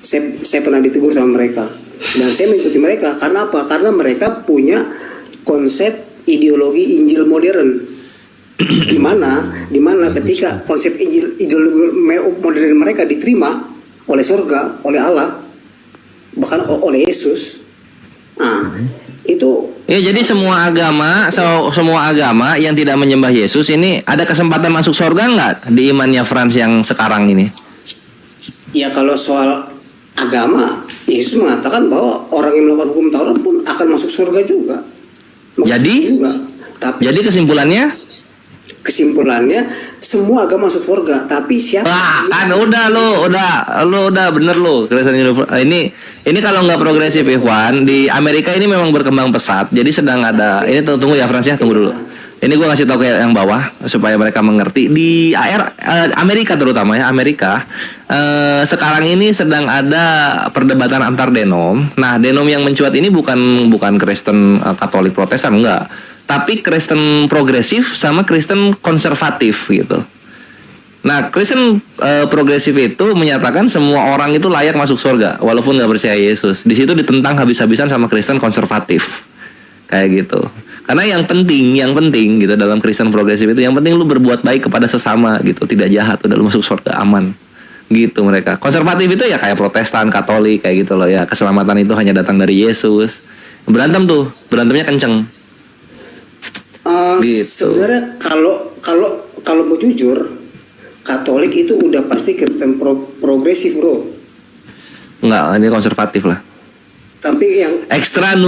saya pernah ditegur sama mereka, dan saya mengikuti mereka. Karena apa? Karena mereka punya konsep ideologi Injil modern. di mana ketika konsep ideologi modern mereka diterima oleh surga, oleh Allah, bahkan oleh Yesus. Nah, itu Ya, jadi semua agama yang tidak menyembah Yesus ini ada kesempatan masuk surga nggak di imannya Frans yang sekarang ini? ya kalau soal agama, Yesus mengatakan bahwa orang yang melakukan hukum Taurat pun akan masuk surga juga. Jadi kesimpulannya semua agama masuk surga, tapi siapa? Kan udah bener lo. Ini kalau nggak progresif Ikhwan, di Amerika ini memang berkembang pesat. Jadi sedang ada. Ini tunggu ya Frans ya, tunggu dulu. Ini gue ngasih tahu ke yang bawah supaya mereka mengerti. Di Amerika terutama ya Amerika, sekarang ini sedang ada perdebatan antar denom. Nah, denom yang mencuat ini bukan Kristen Katolik Protestan, enggak, tapi Kristen progresif sama Kristen konservatif gitu. Nah, Kristen progresif itu menyatakan semua orang itu layak masuk surga walaupun nggak percaya Yesus. Di situ ditentang habis-habisan sama Kristen konservatif kayak gitu. Karena yang penting gitu dalam Kristen progresif itu, yang penting lu berbuat baik kepada sesama gitu, tidak jahat, udah lu masuk surga aman. Gitu mereka. Konservatif itu ya kayak Protestan, Katolik kayak gitu loh ya. Keselamatan itu hanya datang dari Yesus. Berantemnya kenceng. Gitu. Sebenarnya kalau mau jujur, Katolik itu udah pasti Kristen progresif, bro. Enggak, ini konservatif lah. Tapi yang extra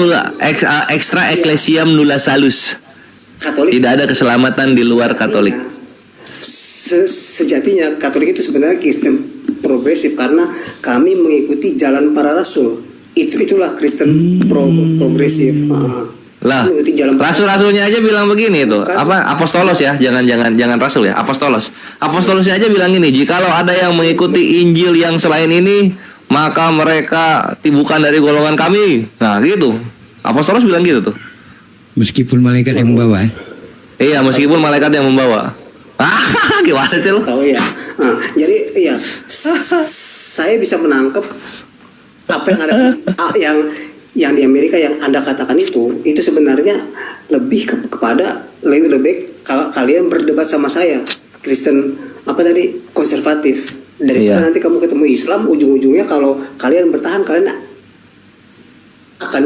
ecclesiam nulla salus. Katolik tidak ada keselamatan di luar Katolik. Sejatinya Katolik itu sebenarnya Kristen progresif karena kami mengikuti jalan para rasul. Itulah Kristen progresif. Lah, rasul-rasulnya aja bilang begini tuh. Apa apostolos ya? Jangan rasul ya, apostolos. Apostolosnya aja bilang gini, jikalau ada yang mengikuti Injil yang selain ini, maka mereka bukan dari golongan kami. Nah gitu, apostolos bilang gitu tuh. Meskipun malaikat yang membawa. Iya, meskipun malaikat yang membawa. Gimana sih lo? Tahu ya. Jadi iya, saya bisa menangkap apa yang ada yang di Amerika yang Anda katakan itu sebenarnya lebih kepada lebih baik kalian berdebat sama saya Kristen konservatif. Daripada nanti kamu ketemu Islam, ujung-ujungnya kalau kalian bertahan, kalian akan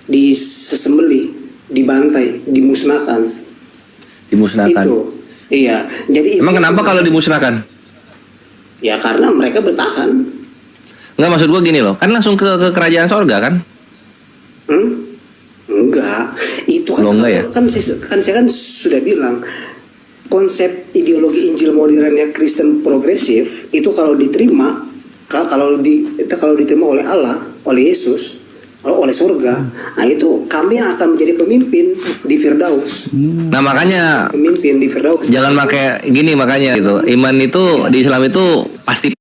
disembelih, dibantai, dimusnahkan. Itu, iya. Jadi emang kenapa kalau dimusnahkan? Ya karena mereka bertahan. Enggak, maksud gua gini loh, kan langsung ke kerajaan sorga kan? Enggak, itu kan saya kan sudah bilang. Konsep ideologi Injil modernnya Kristen progresif itu kalau diterima oleh Allah, oleh Yesus, oleh surga, nah itu kami akan menjadi pemimpin di Firdaus. Nah makanya pemimpin di Firdaus. Jangan pakai gini makanya gitu. Iman itu di Islam itu pasti.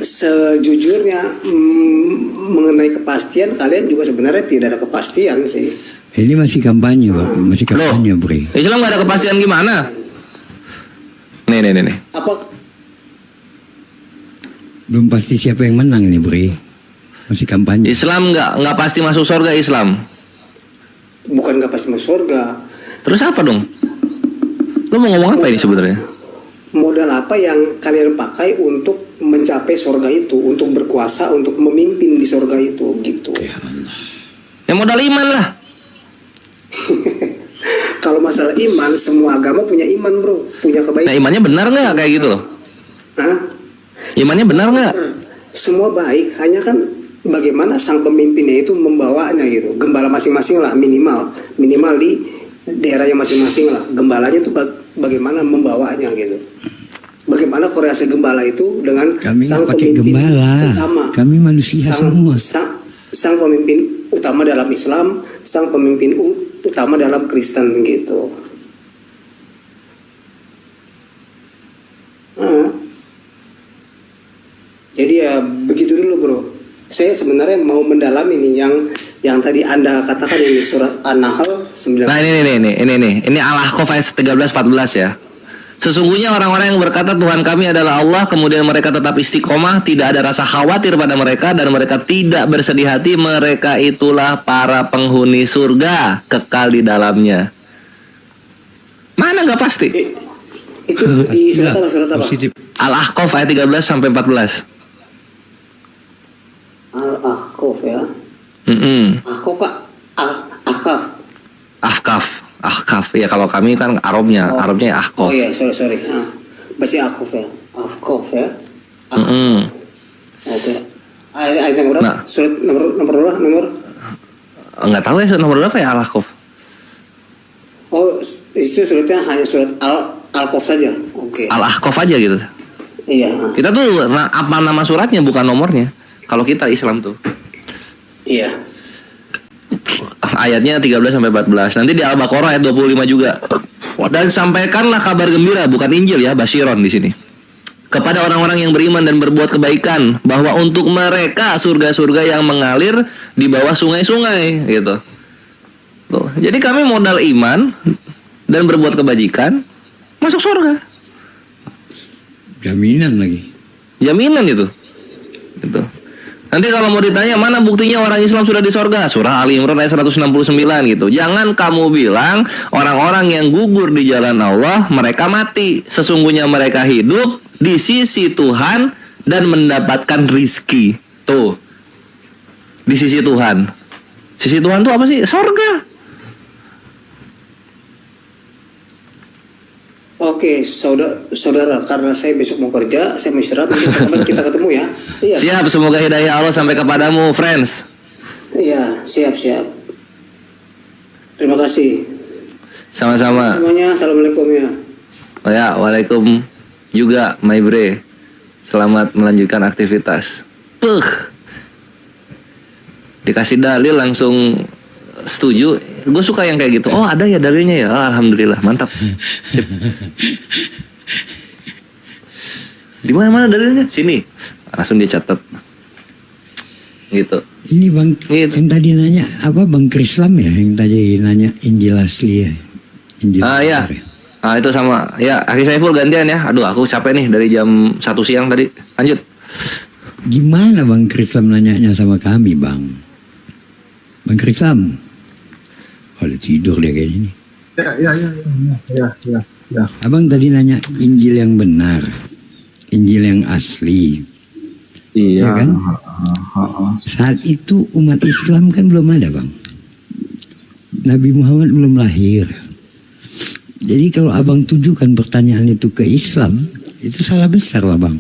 Sejujurnya mengenai kepastian kalian juga sebenarnya tidak ada kepastian sih. Ini masih kampanye, Pak. Masih kampanye, Bre. Islam nggak ada kepastian gimana? Nih. Apa? Belum pasti siapa yang menang ini, Bre. Masih kampanye. Islam nggak pasti masuk surga Islam. Bukan nggak pasti masuk surga. Terus apa dong? Lo mau ngomong apa ini sebenarnya? Modal apa yang kalian pakai untuk mencapai surga itu, untuk berkuasa, untuk memimpin di surga itu, gitu. Ya modal iman lah. Kalau masalah iman, semua agama punya iman, bro, punya kebaikan. Nah imannya benar nggak kayak gitu loh? Hah? Imannya benar nggak? Semua baik, hanya kan bagaimana sang pemimpinnya itu membawanya gitu. Gembala masing-masing lah, minimal di daerahnya masing-masing lah. Gembalanya itu bagaimana membawanya gitu. Bagaimana koreasi gembala itu dengan kami sang pakai pemimpin gembala. utama. Kami manusia semua. Sang pemimpin utama dalam Islam, sang pemimpin utama dalam Kristen gitu. Jadi ya begitu dulu, bro. Saya sebenarnya mau mendalami nih yang tadi Anda katakan ini surat An-Nahl 9. Nah ini Al-Ahqaf ayat 13-14 ya. Sesungguhnya orang-orang yang berkata Tuhan kami adalah Allah, kemudian mereka tetap istiqomah, tidak ada rasa khawatir pada mereka, dan mereka tidak bersedih hati, mereka itulah para penghuni surga, kekal di dalamnya. Mana nggak pasti? Itu di surat apa? Al-Ahqaf ayat 13 sampai 14. Al-Ahqaf ya. Ahqaf Pak. Ahqaf. Ya kalau kami kan Arabnya ya Ahqaf. Oh iya, sorry. Baca Ahqaf ya. Ahqaf ya. Oke. Ayat nomor berapa? Surat nomor? Enggak tahu ya nomor berapa ya Al-Ahqaf. Oh, itu suratnya hanya surat Al-Ahqaf saja. Oke. Al-Ahqaf aja gitu. Iya. Kita tuh apa nama suratnya bukan nomornya. Kalau kita Islam tuh. Iya. Ayatnya 13 sampai 14. Nanti di Al-Baqarah ayat 25 juga. Dan sampaikanlah kabar gembira, bukan Injil ya, Basyiron di sini. Kepada orang-orang yang beriman dan berbuat kebaikan, bahwa untuk mereka surga-surga yang mengalir di bawah sungai-sungai gitu. Tuh. Jadi kami modal iman dan berbuat kebajikan masuk surga. Jaminan lagi. Jaminan itu. Gitu. Nanti kalau mau ditanya mana buktinya orang Islam sudah di sorga, surah Ali Imran ayat 169 gitu. Jangan kamu bilang orang-orang yang gugur di jalan Allah mereka mati. Sesungguhnya mereka hidup di sisi Tuhan dan mendapatkan rizki. Tuh, di sisi Tuhan. Sisi Tuhan tuh apa sih? Sorga. Oke, saudara, karena saya besok mau kerja, saya mau istirahat, nanti kita ketemu ya. Iya. Siap, semoga hidayah Allah sampai kepadamu, friends. Iya, siap. Terima kasih. Sama-sama. Semuanya, assalamualaikum ya. Oh ya, waalaikum juga, my bre. Selamat melanjutkan aktivitas. Dikasih dalil langsung setuju. Gue suka yang kayak gitu. Oh ada ya dalilnya ya. Oh, alhamdulillah mantap. Di mana dalilnya? Sini. Langsung dia catat. Gitu. Ini Bang yang tadi nanya apa Bang Krislam ya yang tadi nanya Injil asli ya. Injil. Ya. Itu sama. Ya, Akhi Saiful gantian ya. Aduh, aku capek nih dari jam 1 siang tadi. Lanjut. Gimana Bang Krislam nanyanya sama kami, Bang? Bang Krislam. Udah tidur dia kayak gini. Ya. Abang tadi nanya Injil yang benar, Injil yang asli. Iya. Ya kan? Saat itu umat Islam kan belum ada, Bang. Nabi Muhammad belum lahir. Jadi kalau abang tujukan pertanyaan itu ke Islam, itu salah besar lah, Bang.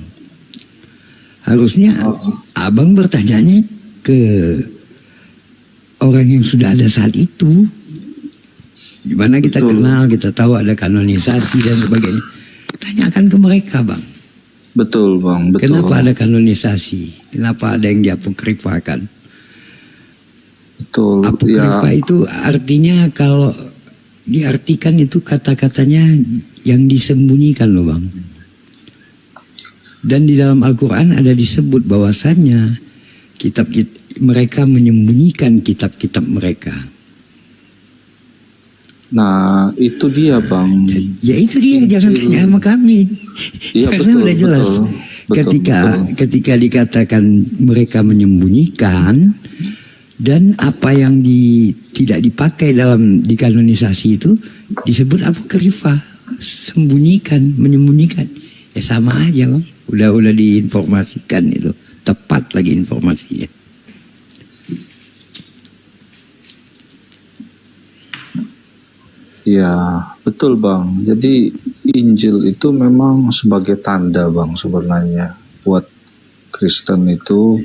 Harusnya abang bertanyanya ke orang yang sudah ada saat itu. Di mana kita kenal, kita tahu ada kanonisasi dan sebagainya. Tanyakan ke mereka, Bang. Betul, Bang. Betul. Kenapa ada kanonisasi? Kenapa ada yang diapokrifakan? Betul. Apokrifa itu artinya kalau diartikan itu kata-katanya yang disembunyikan loh, Bang. Dan di dalam Al-Quran ada disebut bahwasannya mereka menyembunyikan kitab-kitab mereka. Nah, itu dia, Bang. Ya itu dia, jangan tanya sama kami. Iya, Karena udah jelas. Ketika dikatakan mereka menyembunyikan dan apa yang tidak dipakai dalam dikanonisasi itu disebut apokrifa, sembunyikan, menyembunyikan. Ya sama aja, Bang. Udah diinformasikan itu, tepat lagi informasinya. Ya, betul, Bang. Jadi Injil itu memang sebagai tanda, Bang, sebenarnya buat Kristen itu,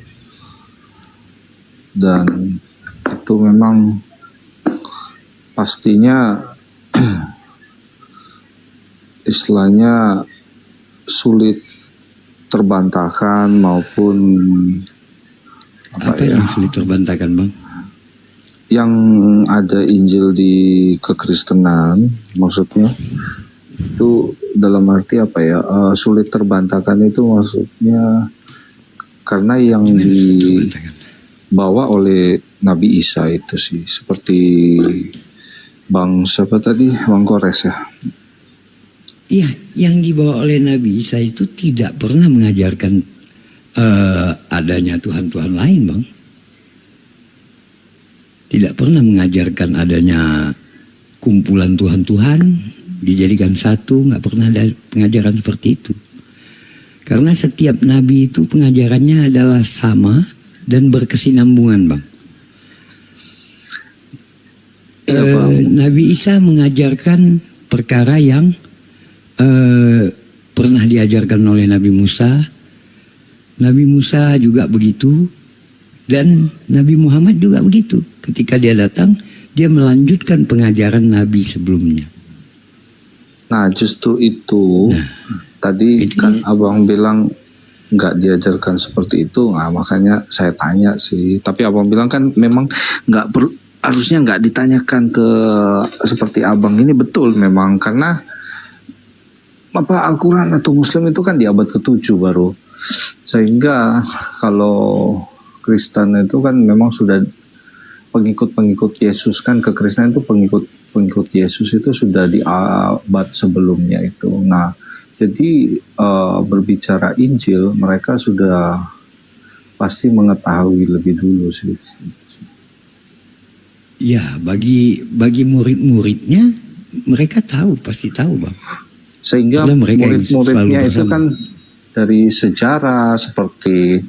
dan itu memang pastinya istilahnya sulit terbantahkan maupun apa yang sulit terbantahkan, Bang? Yang ada Injil di kekristenan, maksudnya itu dalam arti apa ya, sulit terbantahkan itu maksudnya karena yang dibawa oleh Nabi Isa itu sih, seperti Bang siapa tadi, Bang Kores ya, Iya, yang dibawa oleh Nabi Isa itu tidak pernah mengajarkan adanya Tuhan-Tuhan lain, Bang. Tidak pernah mengajarkan adanya kumpulan Tuhan-Tuhan dijadikan satu, nggak pernah ada pengajaran seperti itu. Karena setiap nabi itu pengajarannya adalah sama dan berkesinambungan, Bang. Nabi Isa mengajarkan perkara yang pernah diajarkan oleh Nabi Musa. Nabi Musa juga begitu. Dan Nabi Muhammad juga begitu. Ketika dia datang, dia melanjutkan pengajaran Nabi sebelumnya. Nah, justru itu tadi kan abang bilang nggak diajarkan seperti itu. Nah, makanya saya tanya sih. Tapi abang bilang kan memang harusnya nggak ditanyakan ke seperti abang ini. Betul memang, karena Al-Quran atau Muslim itu kan di abad ke-7 baru. Sehingga kalau Kristen itu kan memang sudah pengikut-pengikut Yesus, kan kekristenan itu pengikut Yesus itu sudah di abad sebelumnya itu. Nah, jadi berbicara Injil mereka sudah pasti mengetahui lebih dulu sih. Ya, bagi murid-muridnya mereka pasti tahu, Bang. Sehingga murid-muridnya itu kan dari sejarah seperti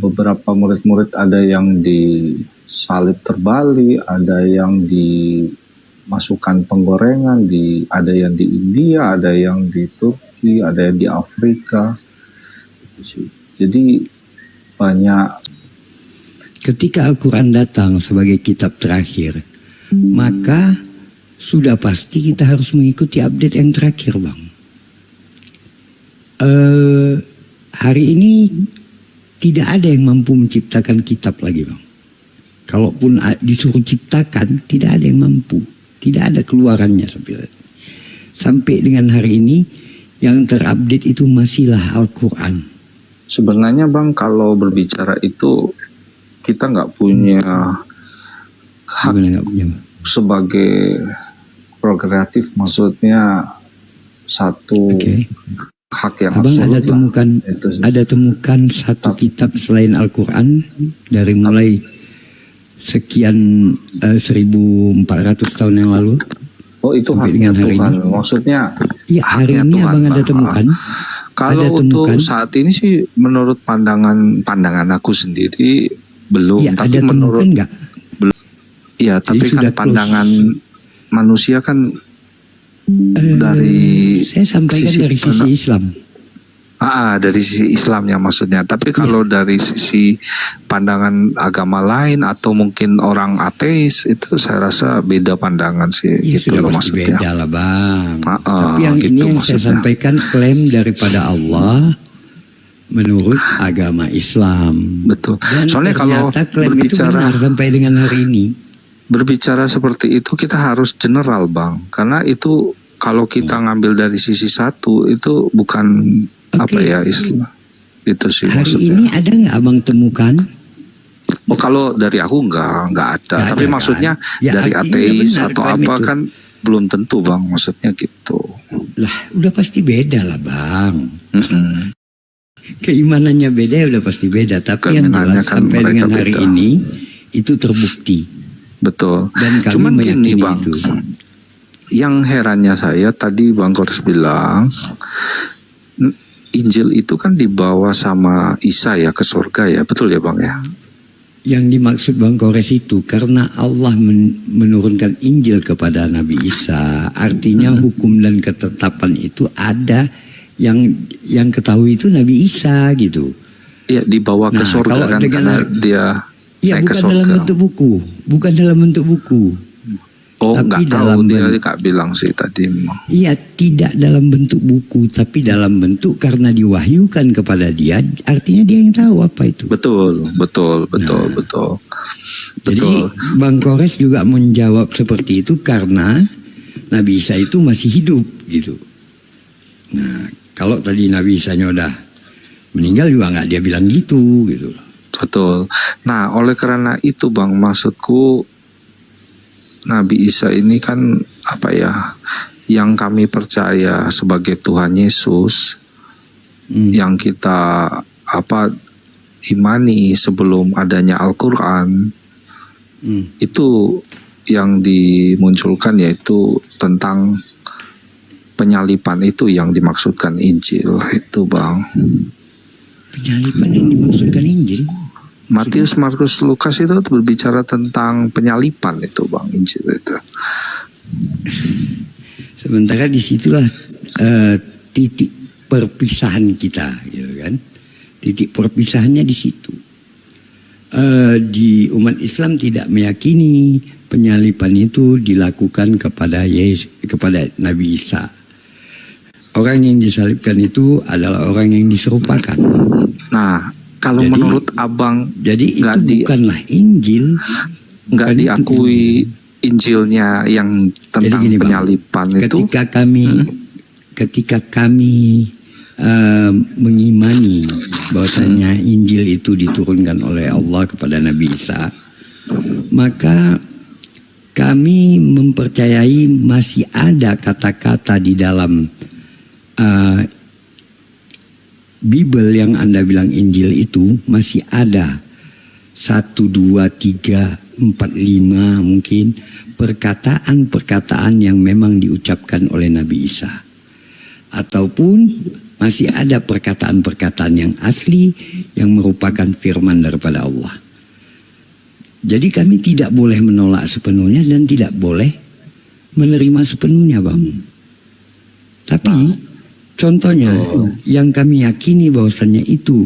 beberapa murid-murid ada yang disalib terbalik, ada yang dimasukkan penggorengan, ada yang di India, ada yang di Turki, ada yang di Afrika. Jadi banyak. Ketika Al-Quran datang sebagai kitab terakhir, maka sudah pasti kita harus mengikuti update yang terakhir, Bang. Hari ini tidak ada yang mampu menciptakan kitab lagi, Bang. Kalaupun disuruh ciptakan, tidak ada yang mampu. Tidak ada keluarannya sampai dengan hari ini yang terupdate itu masihlah Al-Quran. Sebenarnya, Bang, kalau berbicara itu kita nggak punya hak sebagai prerogatif, maksudnya satu hak yang Abang absolut. ada temukan satu kitab selain Al-Quran dari mulai sekian 1400 tahun yang lalu. Oh, itu haknya Tuhan. Maksudnya iya, hari ini Tuhan. Abang ada temukan. Kalau untuk saat ini sih menurut pandangan aku sendiri belum. Ya, tapi ada menurut temukan nggak? belum. Iya, tapi kan pandangan manusia kan dari saya sampaikan dari sisi Islam. Dari sisi Islamnya maksudnya. Tapi kalau dari sisi pandangan agama lain atau mungkin orang ateis, itu saya rasa beda pandangan sih. Ya, gitu loh maksudnya. Beda lah, Bang. Tapi yang gitu ini yang maksudnya. saya sampaikan klaim daripada Allah menurut agama Islam. Betul. Dan Soalnya kalau klaim itu benar sampai dengan hari ini. Berbicara seperti itu kita harus general, Bang. Karena itu kalau kita ngambil dari sisi satu itu bukan Islam. Itu sih hari maksudnya. ini ada nggak Abang temukan? Oh, kalau dari aku nggak ada. Tapi ada, maksudnya kan? Ya, dari artinya ateis benar atau klaim apa itu. kan belum tentu, Bang. Maksudnya gitu. Lah, udah pasti beda lah, Bang. Keimanannya beda ya udah pasti beda. Tapi yang jelas kan sampai dengan hari beda. ini itu terbukti. Betul. Dan kami Cuman meyakini gini, Bang. itu. Yang herannya saya tadi Bang Kores bilang Injil itu kan dibawa sama Isa ya ke surga ya, betul ya Bang ya? Yang dimaksud Bang Kores itu karena Allah menurunkan Injil kepada Nabi Isa, artinya hukum dan ketetapan itu ada yang ketahui itu Nabi Isa gitu. Iya, dibawa ke surga kan karena dia naik ke surga. Dalam bentuk buku, bukan dalam bentuk buku. Oh, tapi nggak tahu, dia nggak bilang sih tadi. Iya, tidak dalam bentuk buku, tapi dalam bentuk karena diwahyukan kepada dia, artinya dia yang tahu apa itu. Betul. Jadi Bang Kores juga menjawab seperti itu karena Nabi Isa itu masih hidup gitu. Nah, kalau tadi Nabi Isa-nya udah meninggal juga nggak dia bilang gitu. Betul. Nah, oleh karena itu Bang, maksudku Nabi Isa ini kan apa ya, yang kami percaya sebagai Tuhan Yesus, yang kita imani sebelum adanya Al-Quran, itu yang dimunculkan yaitu tentang penyalipan, itu yang dimaksudkan Injil itu, Bang. Penyalipan yang dimaksudkan Injil. Matius, Markus, Lukas itu berbicara tentang penyalipan itu, Bang, Injil itu. Sementara disitulah titik perpisahan kita, gitu kan? Titik perpisahannya di situ. Di umat Islam tidak meyakini penyalipan itu dilakukan kepada kepada Nabi Isa. Orang yang disalibkan itu adalah orang yang diserupakan. Nah, kalau menurut Abang, jadi itu bukanlah Injil, nggak diakui Injilnya yang tentang gini, penyalipan Bang, itu. Ketika kami mengimani bahwasanya Injil itu diturunkan oleh Allah kepada Nabi Isa, maka kami mempercayai masih ada kata-kata di dalam Bible yang Anda bilang Injil itu masih ada 1, 2, 3, 4, 5 mungkin perkataan-perkataan yang memang diucapkan oleh Nabi Isa, ataupun masih ada perkataan-perkataan yang asli yang merupakan firman daripada Allah. Jadi kami tidak boleh menolak sepenuhnya dan tidak boleh menerima sepenuhnya, Bang. Tapi contohnya yang kami yakini bahwasannya itu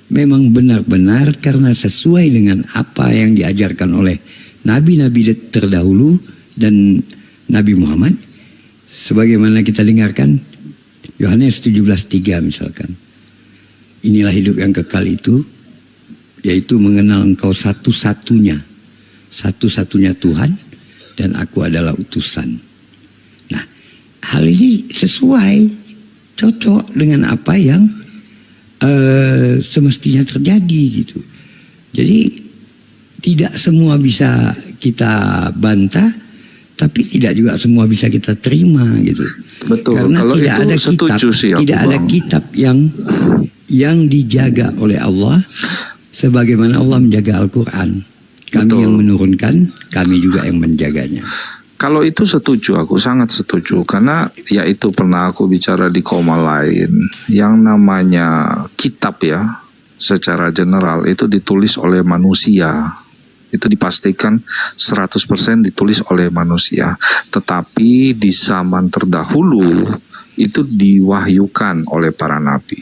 memang benar-benar karena sesuai dengan apa yang diajarkan oleh nabi-nabi terdahulu dan Nabi Muhammad, sebagaimana kita dengarkan Yohanes 17:3 misalkan. Inilah hidup yang kekal itu, yaitu mengenal Engkau satu-satunya Tuhan, dan aku adalah utusan. Nah, hal ini sesuai, cocok dengan apa yang semestinya terjadi gitu. Jadi tidak semua bisa kita bantah, tapi tidak juga semua bisa kita terima gitu. Betul. Karena Kalau tidak itu ada kitab, sih aku, tidak ada Bang. kitab yang dijaga oleh Allah sebagaimana Allah menjaga Al-Quran. Kami Betul. yang menurunkan, kami juga yang menjaganya. Kalau itu setuju, aku sangat setuju. Karena ya itu pernah aku bicara di koma lain. Yang namanya kitab ya, secara general itu ditulis oleh manusia. Itu dipastikan 100% ditulis oleh manusia. Tetapi di zaman terdahulu itu diwahyukan oleh para nabi.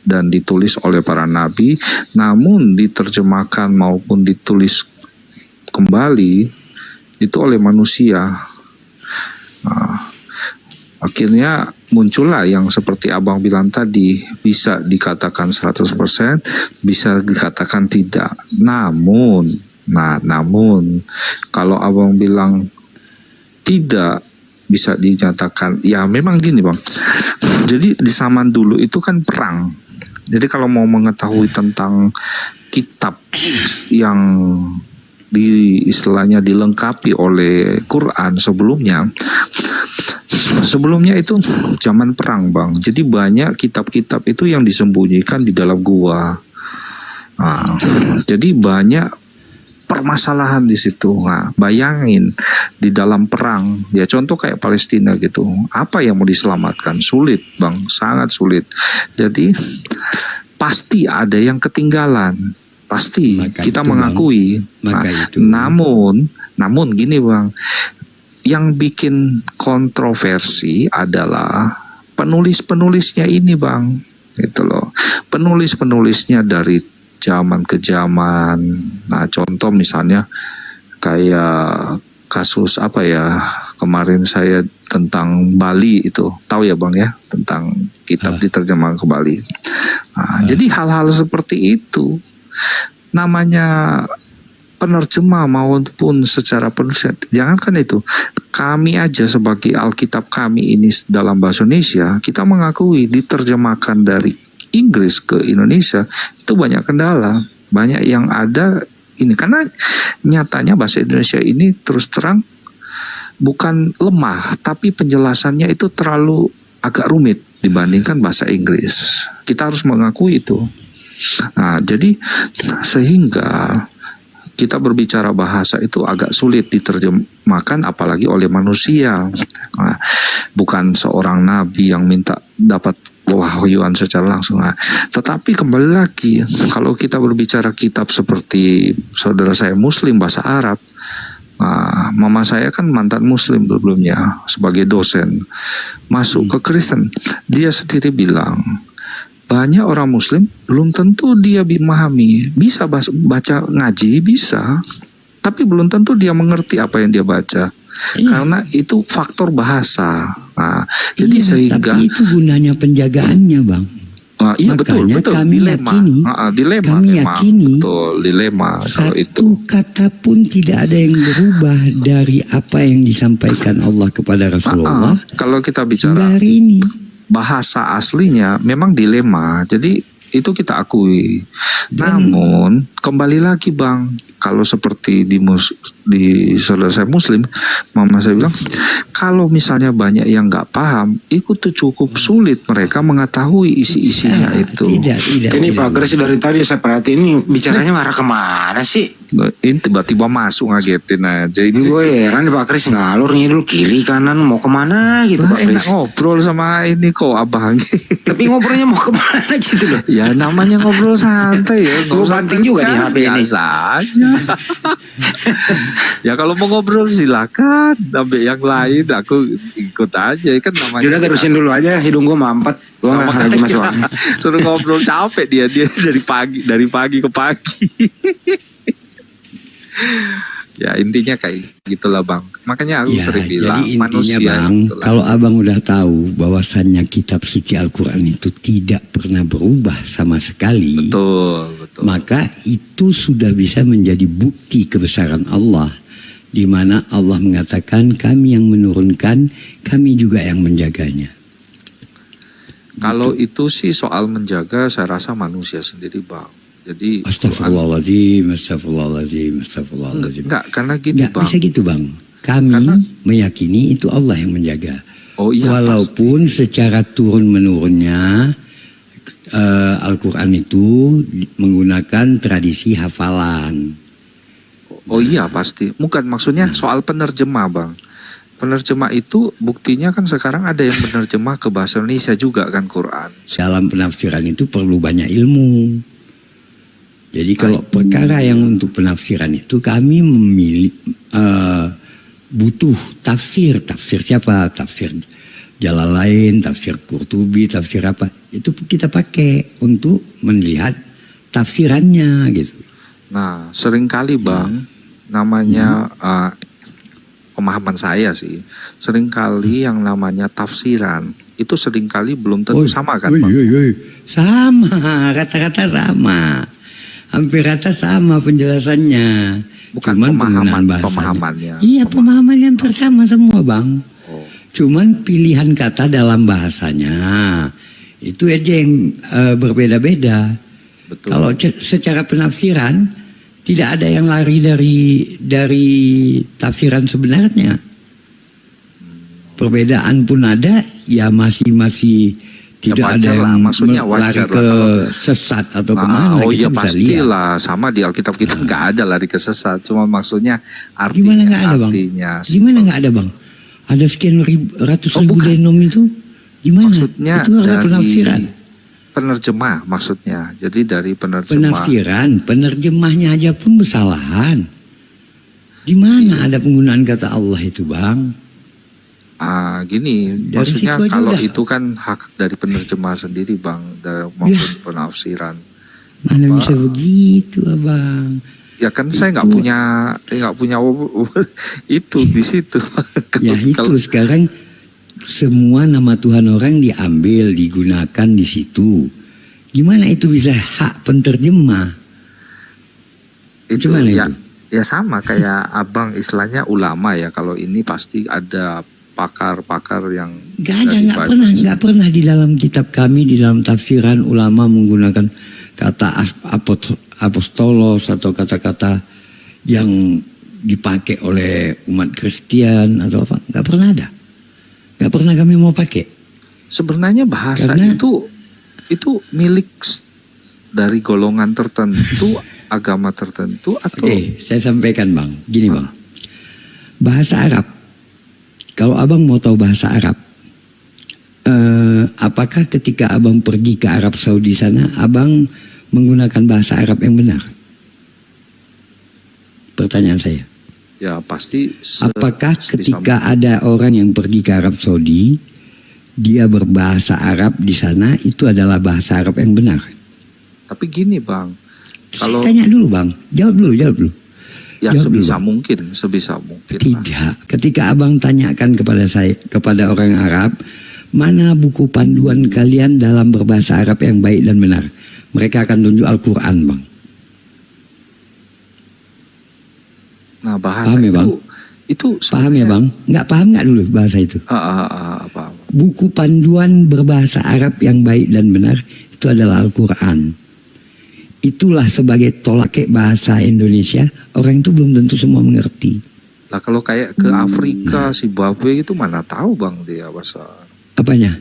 Dan ditulis oleh para nabi, namun diterjemahkan maupun ditulis kembali itu oleh manusia. Nah, akhirnya muncullah yang seperti Abang bilang tadi, bisa dikatakan 100%, bisa dikatakan tidak. Namun kalau Abang bilang tidak bisa dinyatakan, ya memang gini, Bang. Jadi di zaman dulu itu kan perang. Jadi kalau mau mengetahui tentang kitab yang istilahnya dilengkapi oleh Quran sebelumnya itu zaman perang, Bang. Jadi banyak kitab-kitab itu yang disembunyikan di dalam gua. Nah, jadi banyak permasalahan di situ. Nah, bayangin di dalam perang, ya contoh kayak Palestina gitu, apa yang mau diselamatkan? Sulit, Bang, sangat sulit. Jadi pasti ada yang ketinggalan. Pasti kita mengakui. Namun gini, Bang, yang bikin kontroversi adalah penulis-penulisnya ini, Bang. Gitu loh. Penulis-penulisnya dari zaman ke zaman. Nah, contoh misalnya kayak kasus apa ya, kemarin saya tentang Bali itu, tahu ya, Bang ya, tentang kitab diterjemahkan ke Bali. Nah, jadi hal-hal seperti itu namanya penerjemah maupun secara penulis, jangankan itu, kami aja sebagai Alkitab kami ini dalam bahasa Indonesia, kita mengakui diterjemahkan dari Inggris ke Indonesia itu banyak kendala, banyak yang ada ini karena nyatanya bahasa Indonesia ini terus terang bukan lemah, tapi penjelasannya itu terlalu agak rumit dibandingkan bahasa Inggris. Kita harus mengakui itu. Nah, jadi sehingga kita berbicara bahasa itu agak sulit diterjemahkan apalagi oleh manusia. Nah, bukan seorang nabi yang minta dapat wahyuan secara langsung. Nah, tetapi kembali lagi, kalau kita berbicara kitab seperti saudara saya Muslim bahasa Arab, nah, mama saya kan mantan Muslim sebelumnya sebagai dosen, masuk ke Kristen. Dia sendiri bilang, banyak orang Muslim belum tentu dia memahami, bisa baca ngaji bisa, tapi belum tentu dia mengerti apa yang dia baca. Karena itu faktor bahasa. Nah, jadi sehingga tapi itu gunanya penjagaannya, Bang. Iya, betul, kami dilema. yakini, Dilema kami memang. yakini, Betul, dilema kalau itu. satu kata pun tidak ada yang berubah dari apa yang disampaikan Allah kepada Rasulullah. Kalau kita bicara hari ini, bahasa aslinya memang dilema. Jadi itu kita akui. Namun kembali lagi Bang, kalau seperti di saudara saya Muslim, mama saya bilang, kalau misalnya banyak yang nggak paham, itu tuh cukup sulit mereka mengetahui isi-isinya itu. Tidak. Ini Pak Kris dari tadi saya perhatiin ini bicaranya marah kemana sih? Ini tiba-tiba masuk ngagetin aja. Ini gue heran Pak Kris ngalur ngidul kiri kanan mau kemana gitu Pak Enak Kris. ngobrol sama ini kok abang. Tapi ngobrolnya mau kemana gitu loh. Ya namanya ngobrol santai ya. Gue banting juga di HP ini. Biasa aja. Ya kalau mau ngobrol silakan. Sampai yang lain aku ikut aja kan namanya. Udah terusin dulu aja, hidung gue mampet. Gue lagi masuk angin. Suruh ngobrol capek dia dari pagi ke pagi. Ya intinya kayak gitulah Bang. Makanya aku sering bilang jadi intinya manusia Bang, itulah. kalau Abang udah tahu bahwasannya kitab suci Al-Quran itu tidak pernah berubah sama sekali, betul. Maka itu sudah bisa menjadi bukti kebesaran Allah, di mana Allah mengatakan kami yang menurunkan, kami juga yang menjaganya. Kalau itu sih soal menjaga, saya rasa manusia sendiri Bang. Jadi Astagfirullahaladzim. Enggak, karena gini Nggak Bang. bisa gitu Bang. Kami meyakini itu Allah yang menjaga. Oh iya. Walaupun secara turun-menurunnya Al-Quran itu menggunakan tradisi hafalan. Oh iya pasti. Bukan maksudnya soal penerjemah Bang. Penerjemah itu buktinya kan sekarang ada yang menerjemah ke bahasa Indonesia juga kan Quran. Dalam penafsiran itu perlu banyak ilmu. Jadi kalau perkara yang untuk penafsiran itu kami memilih butuh tafsir. Tafsir siapa? Tafsir Jalalain, tafsir Qurtubi, tafsir apa? Itu kita pakai untuk melihat tafsirannya gitu. Nah, seringkali Bang, namanya pemahaman saya sih, seringkali yang namanya tafsiran itu seringkali belum tentu sama kan Bang? Sama, kata-kata sama. Hampir rata sama penjelasannya. Bukan Cuman pemahamannya. Iya, pemahamannya hampir sama semua Bang. Cuman pilihan kata dalam bahasanya itu aja yang berbeda-beda. Kalau secara penafsiran tidak ada yang lari dari tafsiran sebenarnya. Perbedaan pun ada, ya masih tidak ada yang maksudnya lari ke sesat atau kemana. Oh kita iya bisa pastilah, sama di Alkitab kita nggak ada lari ke sesat. Cuma maksudnya artinya. Gimana nggak ada Bang? Gimana nggak ada Bang? Ada sekian ratus ribu denom itu gimana? Maksudnya itu ada penafsiran. Penerjemah maksudnya. Jadi dari penerjemah. Penerjemahnya aja pun kesalahan. Di mana ada penggunaan kata Allah itu Bang? Gini, Dari maksudnya situ aja kalau udah. itu kan hak dari penerjemah sendiri Bang, maupun penafsiran. Mana bisa begitu Abang? Ya kan saya nggak punya itu di situ. Ya itu sekarang semua nama Tuhan orang diambil, digunakan di situ. Gimana itu bisa hak penterjemah? Itu Gimana ya, itu? ya sama kayak abang istilahnya ulama ya. Kalau ini pasti ada pakar-pakar yang Nggak pernah di dalam kitab kami, di dalam tafsiran ulama menggunakan kata apostolos atau kata-kata yang dipakai oleh umat Kristen atau apa, nggak pernah ada, nggak pernah kami mau pakai. Sebenarnya bahasa Karena- itu milik dari golongan tertentu, agama tertentu atau Oke, saya sampaikan bang, gini bang, bahasa Arab. Kalau abang mau tahu bahasa Arab, apakah ketika abang pergi ke Arab Saudi sana, abang menggunakan bahasa Arab yang benar? Pertanyaan saya. ya pasti Apakah sebisa ketika ada orang yang pergi ke Arab Saudi, dia berbahasa Arab di sana, itu adalah bahasa Arab yang benar? Tapi gini bang, kalau Saya tanya dulu bang, jawab dulu. ya jawab dulu, sebisa mungkin lah. Tidak. Ketika abang tanyakan kepada orang Arab, mana buku panduan kalian dalam berbahasa Arab yang baik dan benar? Mereka akan tunjuk Al-Quran bang. Nah bahasa Paham ya, Bang? itu Paham ya bang? Nggak paham nggak dulu bahasa itu? apa? Buku panduan berbahasa Arab yang baik dan benar itu adalah Al-Quran. Itulah sebagai tolak bahasa Indonesia, orang itu belum tentu semua mengerti. Nah kalau kayak ke Afrika, Zimbabwe itu mana tahu bang dia bahasa Apanya?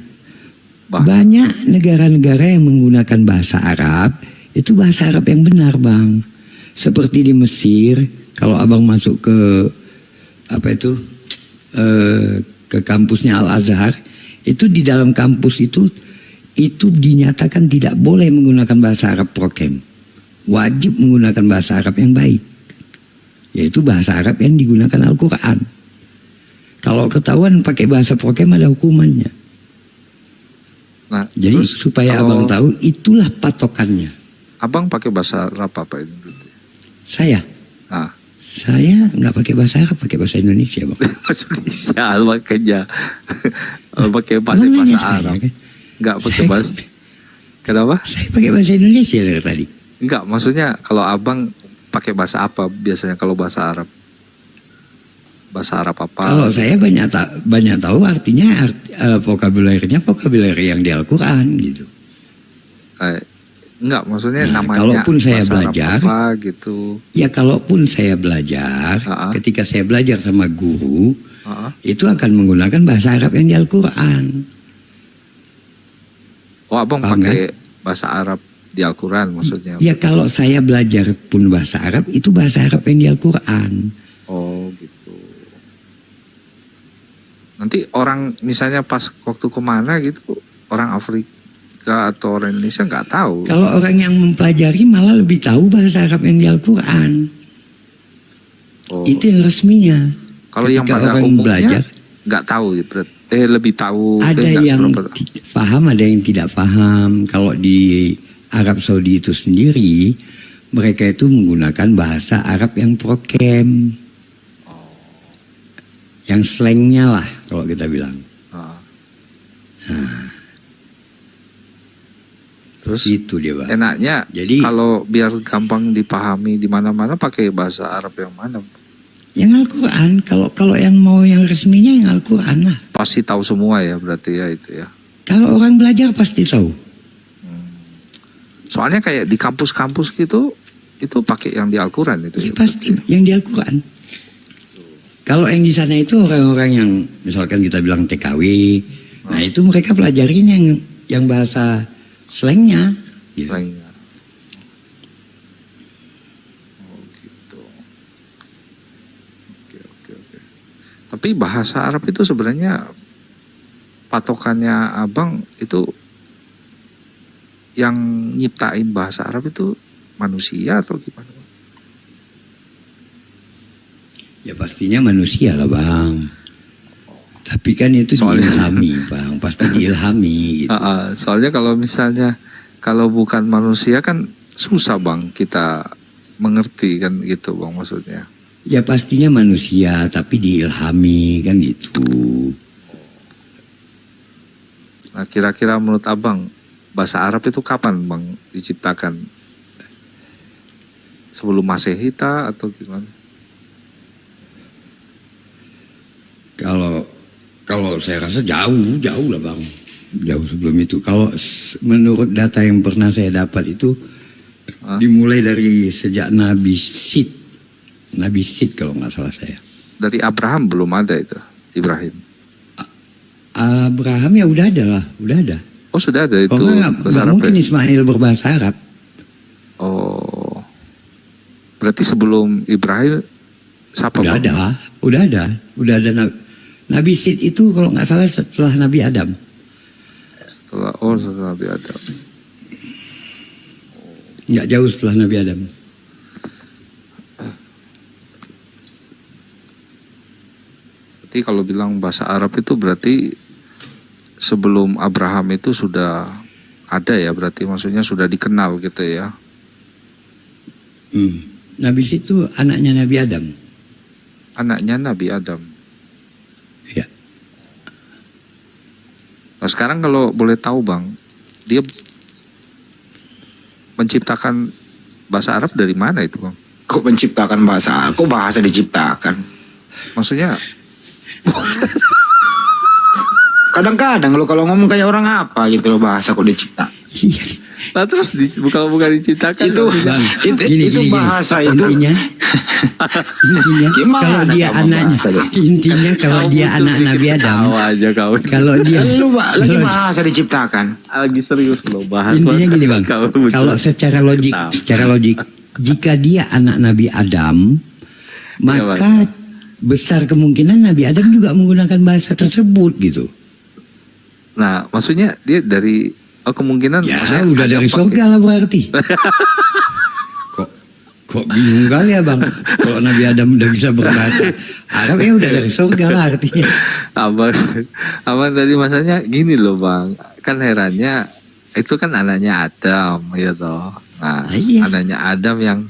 bahasa. Banyak negara-negara yang menggunakan bahasa Arab, itu bahasa Arab yang benar bang. Seperti di Mesir, kalau abang masuk ke ke kampusnya Al-Azhar, itu di dalam kampus itu dinyatakan tidak boleh menggunakan bahasa Arab prokem. Wajib menggunakan bahasa Arab yang baik, yaitu bahasa Arab yang digunakan Al-Quran. Kalau ketahuan pakai bahasa prokem ada hukumannya. Nah, Jadi terus supaya kalau abang tahu, itulah patokannya. abang pakai bahasa Arab apa ini? Saya nggak pakai bahasa Arab, pakai bahasa Indonesia bang. Bahasa Indonesia makanya pakai Abang nanya bahasa saya, Arab. kan? Nggak pakai bahasa. Kenapa? Saya pakai bahasa Indonesia dari tadi. Enggak, maksudnya kalau abang pakai bahasa apa biasanya kalau bahasa Arab? Bahasa Arab apa? Kalau saya banyak tahu artinya vocabulary yang di Al-Quran gitu. Enggak, maksudnya Nah, namanya kalaupun saya bahasa Arab belajar, apa gitu. Ya kalaupun saya belajar, ketika saya belajar sama guru, itu akan menggunakan bahasa Arab yang di Al-Quran. Oh, abang Paham, pakai bahasa Arab di Al-Quran maksudnya? Ya kalau saya belajar pun bahasa Arab, itu bahasa Arab yang di Al-Quran. Oh gitu. Nanti orang misalnya pas waktu kemana gitu, orang Afrika atau orang Indonesia nggak tahu. Kalau orang yang mempelajari malah lebih tahu bahasa Arab yang di Al-Quran. Itu yang resminya. Kalau yang Ketika pada orang umumnya belajar, nggak tahu ya, lebih tahu. ada nggak yang seberapa- paham, ada yang tidak paham. Kalau di Arab Saudi itu sendiri, mereka itu menggunakan bahasa Arab yang prokem, yang slangnya lah kalau kita bilang. Nah, Terus itu dia bang. enaknya Jadi kalau biar gampang dipahami di mana-mana pakai bahasa Arab yang mana? yang Al-Quran, kalau yang mau yang resminya yang Al-Quran lah. Pasti tahu semua ya berarti ya itu ya. Kalau orang belajar pasti tahu. Soalnya kayak di kampus-kampus gitu itu pakai yang di Al-Quran itu. Ya, Pasti yang di Al-Quran. Kalau yang di sana itu orang-orang yang misalkan kita bilang TKW, nah itu mereka pelajarin yang bahasa slangnya. Gitu. Slangnya. Tapi bahasa Arab itu sebenarnya patokannya abang itu yang nyiptain bahasa Arab itu manusia atau gimana? Ya pastinya manusia lah bang. Tapi kan itu diilhami bang, pasti diilhami gitu. Soalnya kalau misalnya kalau bukan manusia kan susah bang kita mengerti kan gitu bang maksudnya. Ya pastinya manusia, tapi diilhami kan gitu. Nah kira-kira menurut abang bahasa Arab itu kapan bang diciptakan? Sebelum Masehi atau gimana? Kalau saya rasa jauh lah bang, jauh sebelum itu. Kalau menurut data yang pernah saya dapat itu Dimulai dari sejak Nabi Sid. Nabi Sid kalau nggak salah saya. Dari Abraham belum ada itu, Ibrahim. Abraham ya udah ada lah, udah ada. Oh sudah ada itu. Oh nggak mungkin Ismail berbahasa Arab. Oh, berarti sebelum Ibrahim siapa? Udah ada. Nabi Sid itu kalau nggak salah setelah Nabi Adam. Setelah Nabi Adam. Nggak jauh setelah Nabi Adam. Berarti kalau bilang bahasa Arab itu berarti sebelum Abraham itu sudah ada ya, berarti maksudnya sudah dikenal gitu ya. Nabi Sid itu anaknya Nabi Adam. Anaknya Nabi Adam. Ya. Nah sekarang kalau boleh tahu Bang, dia menciptakan bahasa Arab dari mana itu Bang? Kok menciptakan bahasa Arab? Kok bahasa diciptakan? Maksudnya kadang-kadang lo kalau ngomong kayak orang apa gitu lo, bahasa kok dicipta. Nah terus kalau bukan diciptakan itu Gini, bahasa itu intinya kalau dia anaknya, intinya kalau dia anak Nabi Adam, aja kau. Kalau dia lagi bahasa diciptakan. Lagi serius lo bahas. Intinya gini Bang, kalau secara logik, jika dia anak Nabi Adam, maka besar kemungkinan Nabi Adam juga menggunakan bahasa tersebut gitu. Nah, maksudnya dia dari kemungkinan ya udah dari surga lah berarti. Kok bingung kali ya Bang? Kalau Nabi Adam udah bisa berbahasa Arab ya udah dari surga lah artinya. Abang tadi masanya gini loh Bang, kan herannya itu kan anaknya Adam ya toh. Nah, anaknya Adam yang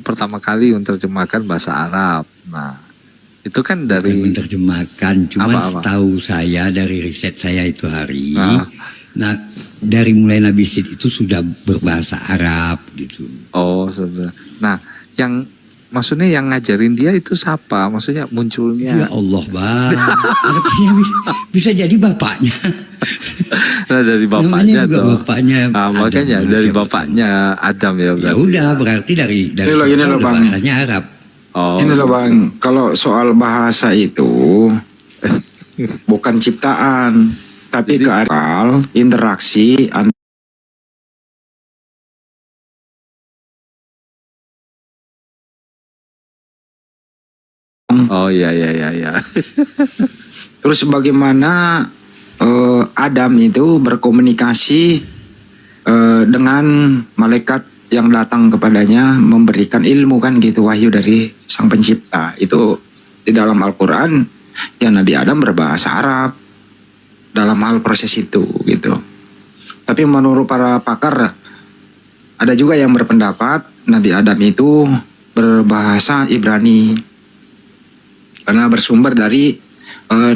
pertama kali menerjemahkan bahasa Arab. Nah, itu kan dari menerjemahkan, cuma tahu saya dari riset saya itu hari. Nah, dari mulai Nabi Sid itu sudah berbahasa Arab gitu. Oh, sudah. Nah, yang maksudnya yang ngajarin dia itu siapa? Maksudnya munculnya. Ya Allah Bang. Artinya bisa jadi bapaknya. Nah, dari bapaknya juga tuh. Bapaknya. Makanya dari bapaknya Adam ya berarti. Ya udah berarti dari ini loh Bang. Bahasanya Arab. Oh. Ini loh Bang, kalau soal bahasa itu bukan ciptaan, tapi kearifan interaksi Oh iya. Terus bagaimana Adam itu berkomunikasi dengan malaikat yang datang kepadanya memberikan ilmu kan gitu, wahyu dari Sang Pencipta. Itu di dalam Al-Quran ya Nabi Adam berbahasa Arab dalam hal proses itu gitu. Tapi menurut para pakar ada juga yang berpendapat Nabi Adam itu berbahasa Ibrani karena bersumber dari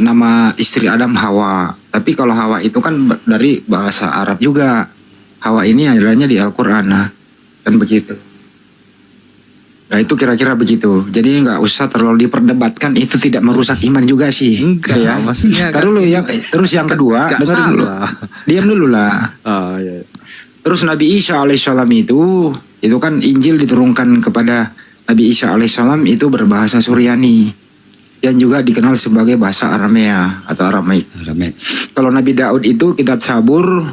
nama istri Adam Hawa. Tapi kalau Hawa itu kan dari bahasa Arab juga. Hawa ini adanya di Al-Quran. Nah, kan begitu. Nah itu kira-kira begitu. Jadi nggak usah terlalu diperdebatkan, itu tidak merusak iman juga sih. Enggak ya. Maksudnya dulu ya. Terus yang kedua, dengerin dulu. Diam dulu lah. Oh, iya. Terus Nabi Isa alaihissalam itu kan Injil diturunkan kepada Nabi Isa alaihissalam itu berbahasa Suryani yang juga dikenal sebagai bahasa Aramea atau Aramaik. Kalau Nabi Daud itu kitab Sabur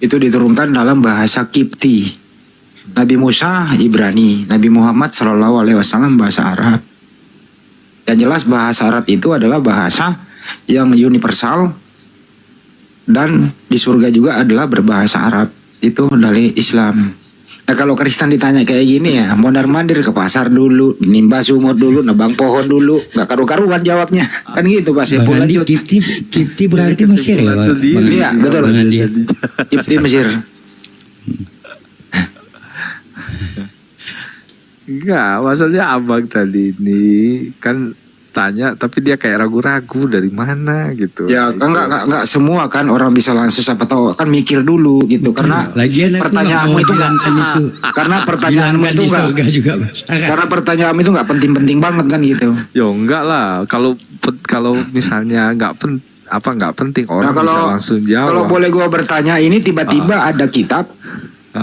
itu diturunkan dalam bahasa Kipti. Nabi Musa Ibrani, Nabi Muhammad SAW bahasa Arab. Yang jelas bahasa Arab itu adalah bahasa yang universal dan di surga juga adalah berbahasa Arab. Itu dari Islam. Nah kalau Kristen ditanya kayak gini ya, mondar-mandir ke pasar dulu, nimba sumur dulu, nebang pohon dulu, nggak karu-karuan jawabnya. Kan gitu Pak Sepul. Kipti berarti Mesir ya Pak? Iya betul. Kipti Mesir. Enggak, maksudnya abang tadi ini kan tanya, tapi dia kayak ragu-ragu dari mana gitu. Ya enggak semua kan orang bisa langsung, siapa tahu kan mikir dulu gitu. Karena pertanyaanmu itu enggak karena pertanyaanmu itu enggak juga, karena pertanyaanmu itu enggak penting-penting banget kan gitu. Yo enggak lah, kalau misalnya enggak penting orang bisa langsung jawab. Kalau boleh gua bertanya, ini tiba-tiba ada kitab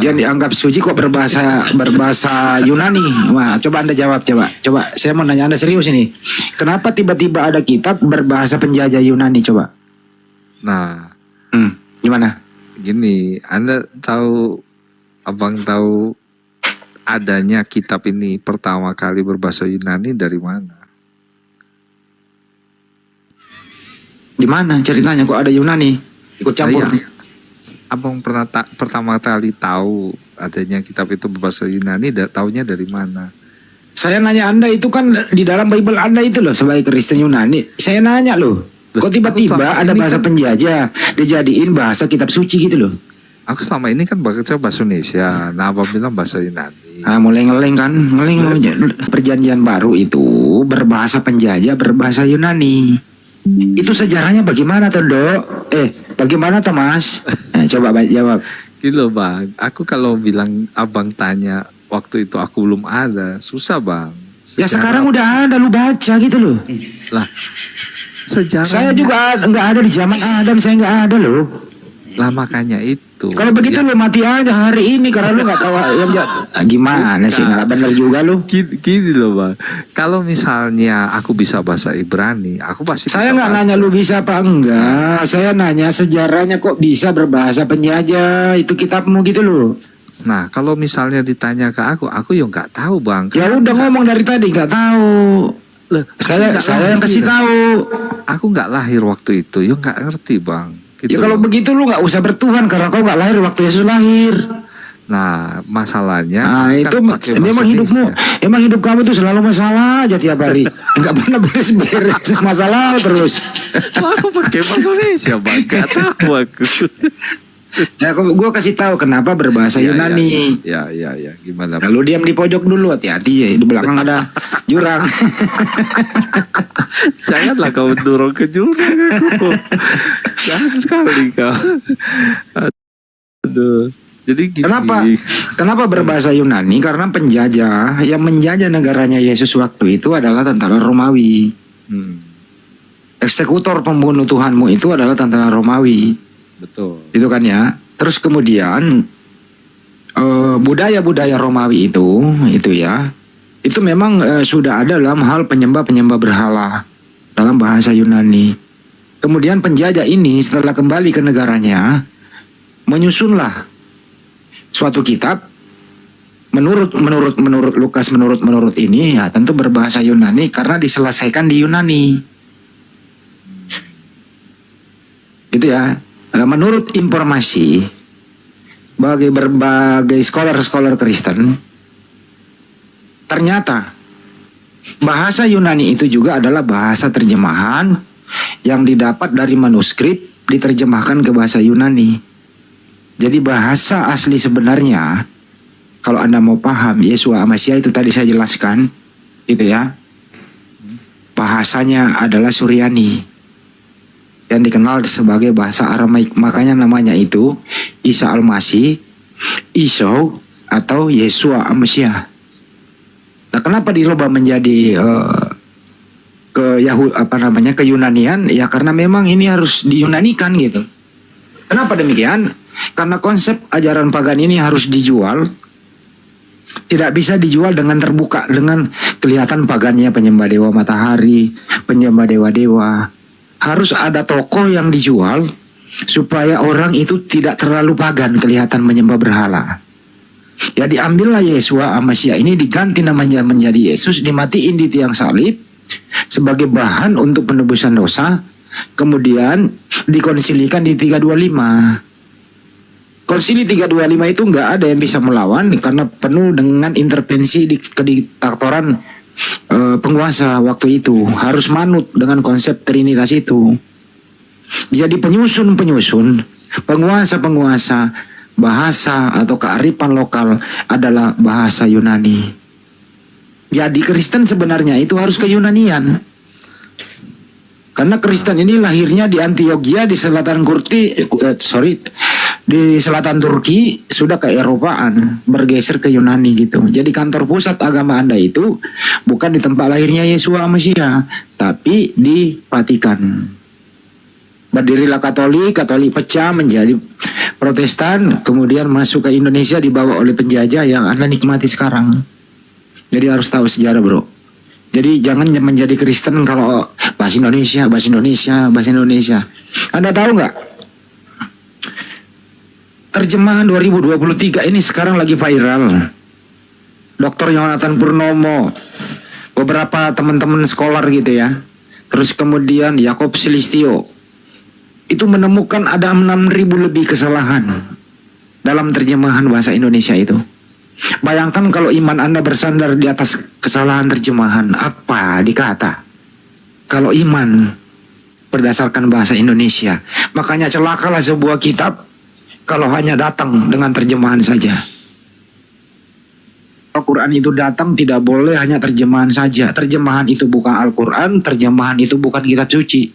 Yang dianggap suci kok berbahasa Yunani. Wah, coba Anda jawab, coba. Saya mau nanya Anda serius ini. Kenapa tiba-tiba ada kitab berbahasa penjajah Yunani, coba? Nah, gimana? Gini, Abang tahu adanya kitab ini pertama kali berbahasa Yunani dari mana? Di mana ceritanya kok ada Yunani ikut campur? Abang pertama kali tahu adanya kitab itu berbahasa Yunani, taunya dari mana? Saya nanya Anda itu kan di dalam Bible Anda itu loh sebagai Kristen Yunani. Saya nanya loh, kok tiba-tiba ada bahasa penjajah dijadiin bahasa kitab suci gitu loh? Aku selama ini kan baca bahasa Indonesia, nah Abang bilang bahasa Yunani. Mulai ngeleng kan, perjanjian baru itu berbahasa penjajah berbahasa Yunani. Itu sejarahnya bagaimana tuh Dok? Bagaimana tuh Mas? Coba jawab. Gitu loh Bang, aku kalau bilang Abang tanya waktu itu aku belum ada, susah Bang. Ya sekarang udah ada, lu baca gitu loh. Lah, sejarah. Saya juga nggak ada di zaman Adam, saya nggak ada loh. Lah makanya itu. Kalau begitu lu mati aja hari ini karena lu nggak tahu yang gimana sih, nggak benar juga lu. Gini loh Bang, kalau misalnya aku bisa bahasa Ibrani, aku pasti. Saya nggak nanya lu bisa apa enggak, saya nanya sejarahnya kok bisa berbahasa penjajah itu kitabmu gitu loh. Nah kalau misalnya ditanya ke aku yang nggak tahu Bang. Ya udah ngomong dari tadi nggak tahu. Saya yang kasih tahu. Aku nggak lahir waktu itu, yo nggak ngerti Bang. Gitu ya kalau begitu lu nggak usah bertuhan karena kau nggak lahir waktu Yesus lahir. Nah masalahnya itu memang hidupmu, emang hidup kamu tuh selalu masalah aja tiap hari, nggak pernah beres-beres masalah terus. Aku pakai bahasa Indonesia Bang, nggak tahu aku. Ya gue kasih tahu kenapa berbahasa Yunani. Ya, gimana? Kalau diam di pojok dulu, hati-hati ya, di belakang ada jurang. Janganlah kau dorong ke jurang aku. Jangan sekali kau. Aduh. Jadi gini. Kenapa berbahasa Yunani? Karena penjajah yang menjajah negaranya Yesus waktu itu adalah tentara Romawi. Eksekutor pembunuh Tuhanmu itu adalah tentara Romawi. Betul. Itu kan ya. Terus kemudian budaya-budaya Romawi itu ya, itu memang sudah ada dalam hal penyembah berhala dalam bahasa Yunani. Kemudian penjajah ini setelah kembali ke negaranya menyusunlah suatu kitab menurut Lukas menurut ini ya tentu berbahasa Yunani karena diselesaikan di Yunani. Gitu ya. Menurut informasi bagi berbagai scholar Kristen, ternyata bahasa Yunani itu juga adalah bahasa terjemahan yang didapat dari manuskrip diterjemahkan ke bahasa Yunani. Jadi bahasa asli sebenarnya, kalau Anda mau paham Yeshua Amasya itu tadi saya jelaskan, gitu ya, bahasanya adalah Suryani yang dikenal sebagai bahasa Aramaik, makanya namanya itu Isa Al-Masih, Isau atau Yeshua Amasya. Nah, kenapa dirubah menjadi ke Yunanian? Ya karena memang ini harus diyunanikan gitu. Kenapa demikian? Karena konsep ajaran pagan ini harus dijual. Tidak bisa dijual dengan terbuka, dengan kelihatan pagannya penyembah dewa matahari, penyembah dewa-dewa. Harus ada tokoh yang dijual supaya orang itu tidak terlalu pagan kelihatan menyembah berhala. Ya diambillah Yeshua Amasya ini, diganti namanya menjadi Yesus, dimatiin di tiang salib sebagai bahan untuk penebusan dosa. Kemudian dikonsilikan di 325. Konsili 325 itu nggak ada yang bisa melawan karena penuh dengan intervensi di kediktatoran penguasa waktu itu, harus manut dengan konsep Trinitas itu. Jadi penguasa bahasa atau kearifan lokal adalah bahasa Yunani. Jadi Kristen sebenarnya itu harus ke Yunanian. Karena Kristen ini lahirnya di Antioquia di selatan di selatan Turki, sudah ke Eropaan, bergeser ke Yunani gitu. Jadi kantor pusat agama Anda itu bukan di tempat lahirnya Yeshua Amasya, tapi di Vatikan. Berdirilah Katolik, Katolik pecah menjadi Protestan, kemudian masuk ke Indonesia dibawa oleh penjajah yang Anda nikmati sekarang. Jadi harus tahu sejarah, bro. Jadi jangan menjadi Kristen kalau bahasa Indonesia, bahasa Indonesia, bahasa Indonesia. Anda tahu nggak? Terjemahan 2023 ini sekarang lagi viral. Dr. Yonatan Purnomo, beberapa teman-teman scholar gitu ya. Terus kemudian Yakob Silistio itu menemukan ada 6.000 lebih kesalahan dalam terjemahan bahasa Indonesia itu. Bayangkan kalau iman Anda bersandar di atas kesalahan terjemahan, apa dikata? Kalau iman berdasarkan bahasa Indonesia, makanya celakalah sebuah kitab kalau hanya datang dengan terjemahan saja. Al-Quran itu datang tidak boleh hanya terjemahan saja. Terjemahan itu bukan Al-Quran, terjemahan itu bukan kitab suci.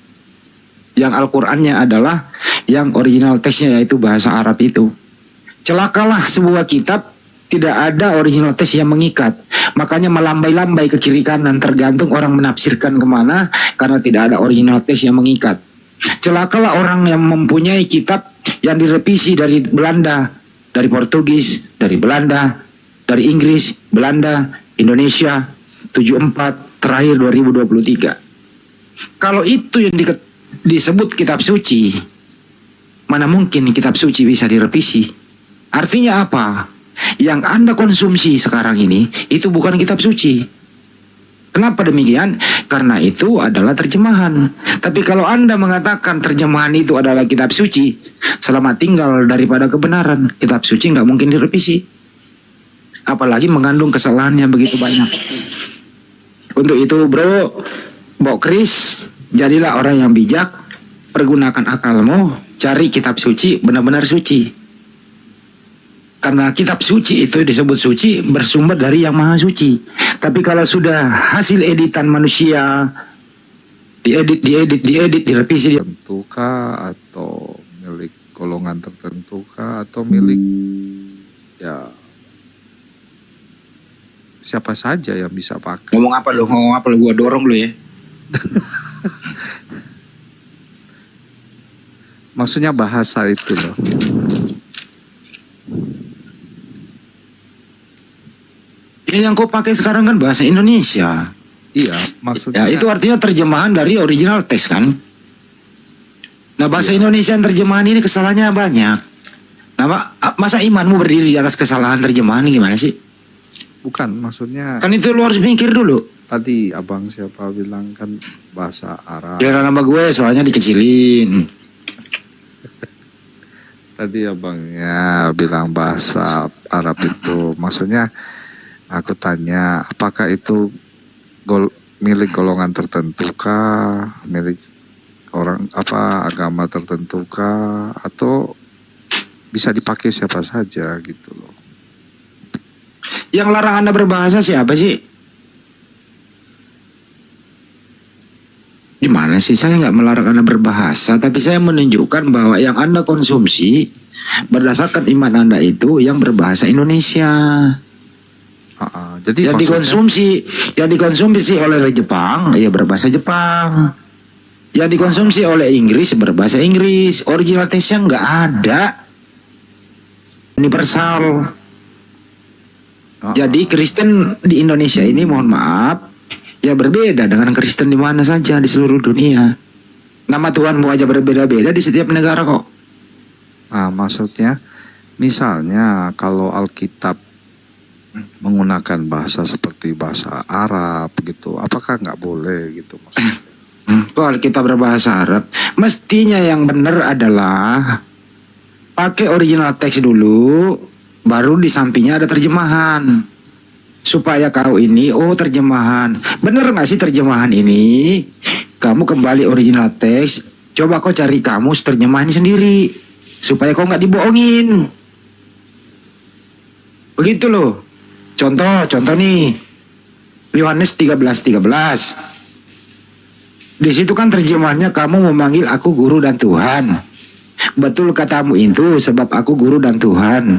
Yang Al-Qurannya adalah yang original teksnya, yaitu bahasa Arab itu. Celakalah sebuah kitab tidak ada original teks yang mengikat. Makanya melambai-lambai ke kiri kanan, tergantung orang menafsirkan kemana, karena tidak ada original teks yang mengikat. Celakalah orang yang mempunyai kitab yang direvisi dari Belanda, dari Portugis, dari Belanda, dari Inggris, Belanda, Indonesia, 74, terakhir 2023. Kalau itu yang disebut kitab suci, mana mungkin kitab suci bisa direvisi? Artinya apa? Yang Anda konsumsi sekarang ini, itu bukan kitab suci. Kenapa demikian? Karena itu adalah terjemahan. Tapi kalau Anda mengatakan terjemahan itu adalah kitab suci, selamat tinggal daripada kebenaran. Kitab suci nggak mungkin direvisi. Apalagi mengandung kesalahan yang begitu banyak. Untuk itu bro, Mbok Kris, jadilah orang yang bijak, pergunakan akalmu, cari kitab suci, benar-benar suci. Karena kitab suci itu disebut suci bersumber dari yang maha suci. Tapi kalau sudah hasil editan manusia, diedit, direvisi, tertentukah atau milik golongan tertentukah atau milik ya siapa saja yang bisa pakai. Ngomong apa lo? Gua dorong lo ya. Maksudnya bahasa itu loh. Ya, yang kau pakai sekarang kan bahasa Indonesia. Iya, maksudnya. Ya, itu artinya terjemahan dari original teks kan. Nah, bahasa Indonesia yang terjemahan ini kesalahannya banyak. Nah, masa imanmu berdiri di atas kesalahan terjemahan gimana sih? Bukan, maksudnya. Kan itu lu harus mikir dulu. Tadi abang siapa bilang kan bahasa Arab. Ya nama gue soalnya dikecilin. Tadi abangnya bilang bahasa Arab itu, maksudnya aku tanya apakah itu milik golongan tertentu kah, milik orang agama tertentu kah, atau bisa dipakai siapa saja gitu loh. Yang larang Anda berbahasa siapa sih? Gimana sih? Saya nggak melarang Anda berbahasa, tapi saya menunjukkan bahwa yang Anda konsumsi berdasarkan iman Anda itu yang berbahasa Indonesia. Jadi yang dikonsumsi oleh Jepang, ya berbahasa Jepang. Yang dikonsumsi oleh Inggris berbahasa Inggris. Original teksnya nggak ada. Universal. Jadi Kristen di Indonesia ini mohon maaf ya berbeda dengan Kristen di mana saja di seluruh dunia. Nama Tuhanmu aja berbeda-beda di setiap negara kok. Nah, maksudnya misalnya kalau Alkitab menggunakan bahasa seperti bahasa Arab gitu, apakah nggak boleh gitu maksudnya? Kalau kita berbahasa Arab, mestinya yang benar adalah pakai original teks dulu, baru di sampingnya ada terjemahan. Supaya kau ini, oh terjemahan, bener nggak sih terjemahan ini? Kamu kembali original teks, coba kau cari kamus terjemahan sendiri, supaya kau nggak dibohongin. Begitu loh. Contoh nih, Yohanes 13:13. Di situ kan terjemahannya kamu memanggil aku guru dan Tuhan. Betul katamu itu sebab aku guru dan Tuhan.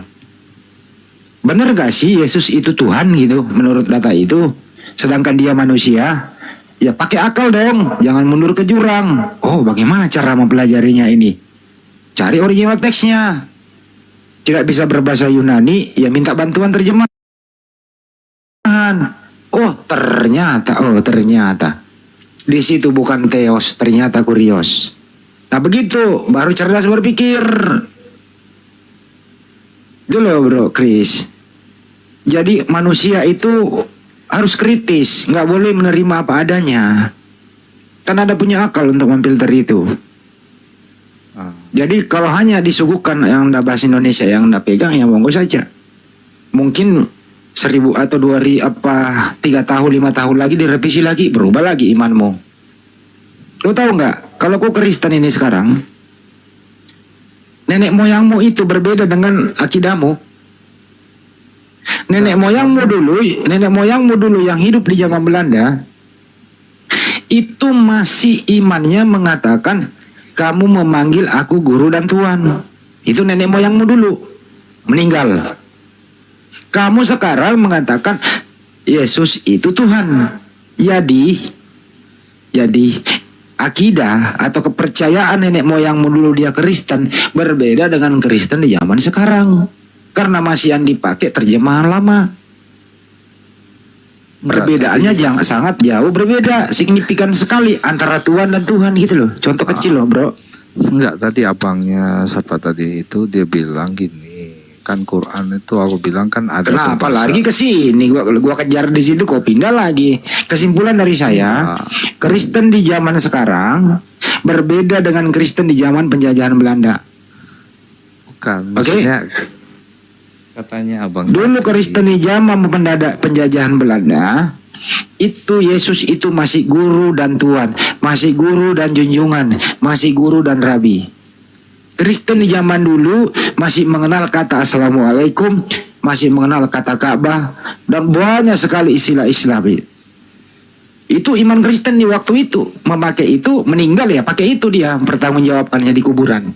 Benar gak sih Yesus itu Tuhan gitu menurut data itu? Sedangkan dia manusia. Ya pakai akal dong, jangan mundur ke jurang. Oh, bagaimana cara mempelajarinya ini? Cari original teksnya. Tidak bisa berbahasa Yunani, ya minta bantuan terjemahan. Oh ternyata. Di situ bukan theos, ternyata kurios. Nah begitu, baru cerdas berpikir. Itu loh bro, Chris. Jadi manusia itu harus kritis, nggak boleh menerima apa adanya. Kan ada punya akal untuk memfilter itu. Jadi kalau hanya disuguhkan yang ndak bahasa Indonesia, yang ndak pegang, ya monggo saja. Mungkin 1000 atau 2000 3 tahun 5 tahun lagi direvisi lagi, berubah lagi imanmu. Lo tahu nggak? Kalau kau Kristen ini sekarang, nenek moyangmu itu berbeda dengan akidahmu. Nenek moyangmu dulu yang hidup di zaman Belanda itu masih imannya mengatakan kamu memanggil aku guru dan tuan. Itu nenek moyangmu dulu meninggal. Kamu sekarang mengatakan Yesus itu Tuhan. Jadi akidah atau kepercayaan nenek moyangmu dulu dia Kristen berbeda dengan Kristen di zaman sekarang. Karena masih yang dipakai terjemahan lama. Perbedaannya sangat jauh berbeda, signifikan sekali antara Tuhan dan Tuhan gitu loh. Contoh kecil loh bro. Enggak, tadi abangnya siapa tadi itu dia bilang gini, kan Quran itu aku bilang kan ada. Kenapa lagi ke sini? Gua kejar di situ kok pindah lagi. Kesimpulan dari saya, Kristen di zaman sekarang berbeda dengan Kristen di zaman penjajahan Belanda. Bukan, maksudnya katanya abang. Dulu Kristen di zaman penjajahan Belanda, itu Yesus itu masih guru dan tuan, masih guru dan junjungan, masih guru dan rabi. Kristen di zaman dulu masih mengenal kata Assalamualaikum, masih mengenal kata Ka'bah, dan banyak sekali istilah-istilah. Itu iman Kristen di waktu itu. Memakai itu, meninggal ya pakai itu dia pertanggungjawabkannya di kuburan.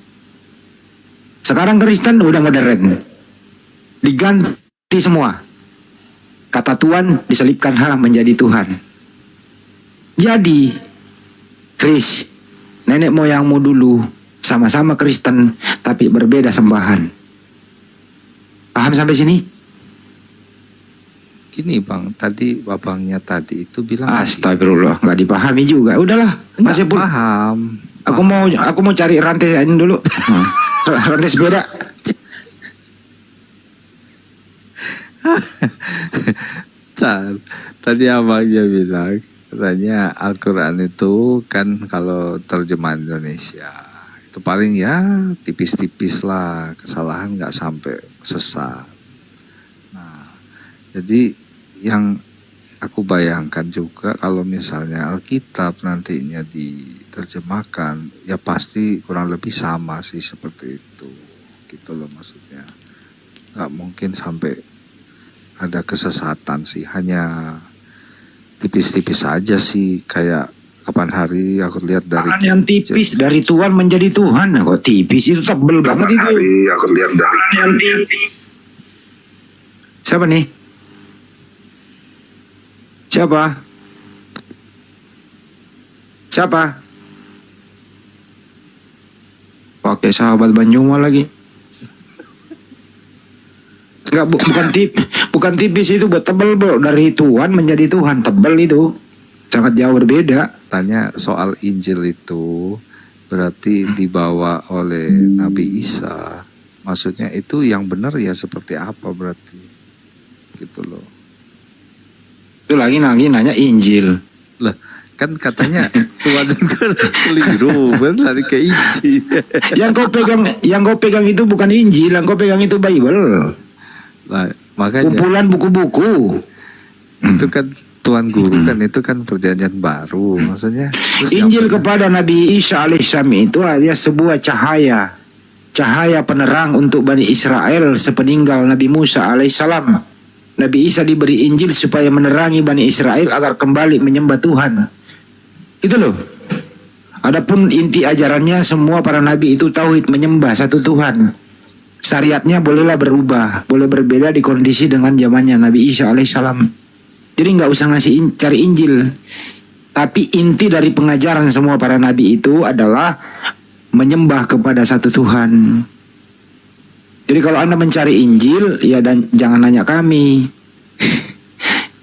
Sekarang Kristen udah modern, diganti semua. Kata Tuhan diselipkan menjadi Tuhan. Jadi Chris, nenek moyangmu dulu sama-sama Kristen tapi berbeda sembahan. Paham sampai sini? Gini bang, tadi abangnya tadi itu bilang. Astagfirullah, nggak dipahami juga. Udahlah, masih paham. Aku mau cari rantai ini dulu. Rantai sepeda. Tadi abangnya bilang katanya Al-Quran itu kan kalau terjemahan Indonesia itu paling ya tipis-tipis lah, kesalahan nggak sampai sesat. Nah jadi yang aku bayangkan juga kalau misalnya Alkitab nantinya diterjemahkan ya pasti kurang lebih sama sih seperti itu gitu loh, maksudnya nggak mungkin sampai ada kesesatan sih, hanya tipis-tipis aja sih. Kayak kapan hari aku lihat dari yang tipis dari Tuhan menjadi Tuhan. Kok tipis, itu tebel banget itu. Aku lihat dari yang tipis. Siapa nih? Siapa? Pakai sahabat Banyuma lagi. Enggak, bukan tipis itu, buat tebel bro. Dari Tuhan menjadi Tuhan, tebel itu sangat jauh berbeda. Tanya soal Injil itu berarti dibawa oleh Nabi Isa, maksudnya itu yang benar ya seperti apa berarti gitu loh. Itu lagi nanya Injil lah, kan katanya Tuhan keliru benar ke Injil. yang kau pegang itu bukan Injil, yang kau pegang itu Bible. Nah, makanya kumpulan buku-buku itu kan Tuhan Guru kan itu kan perjanjian baru, maksudnya Injil kepada Nabi Isa alaihissalam itu adalah sebuah cahaya penerang untuk Bani Israel sepeninggal Nabi Musa alaihissalam. Nabi Isa diberi Injil supaya menerangi Bani Israel agar kembali menyembah Tuhan. Itu loh. Adapun inti ajarannya semua para nabi itu tauhid, menyembah satu Tuhan. Syariatnya bolehlah berubah, boleh berbeda di kondisi dengan zamannya Nabi Isa alaihissalam. Jadi nggak usah cari Injil. Tapi inti dari pengajaran semua para nabi itu adalah menyembah kepada satu Tuhan. Jadi kalau Anda mencari Injil, ya dan jangan nanya kami.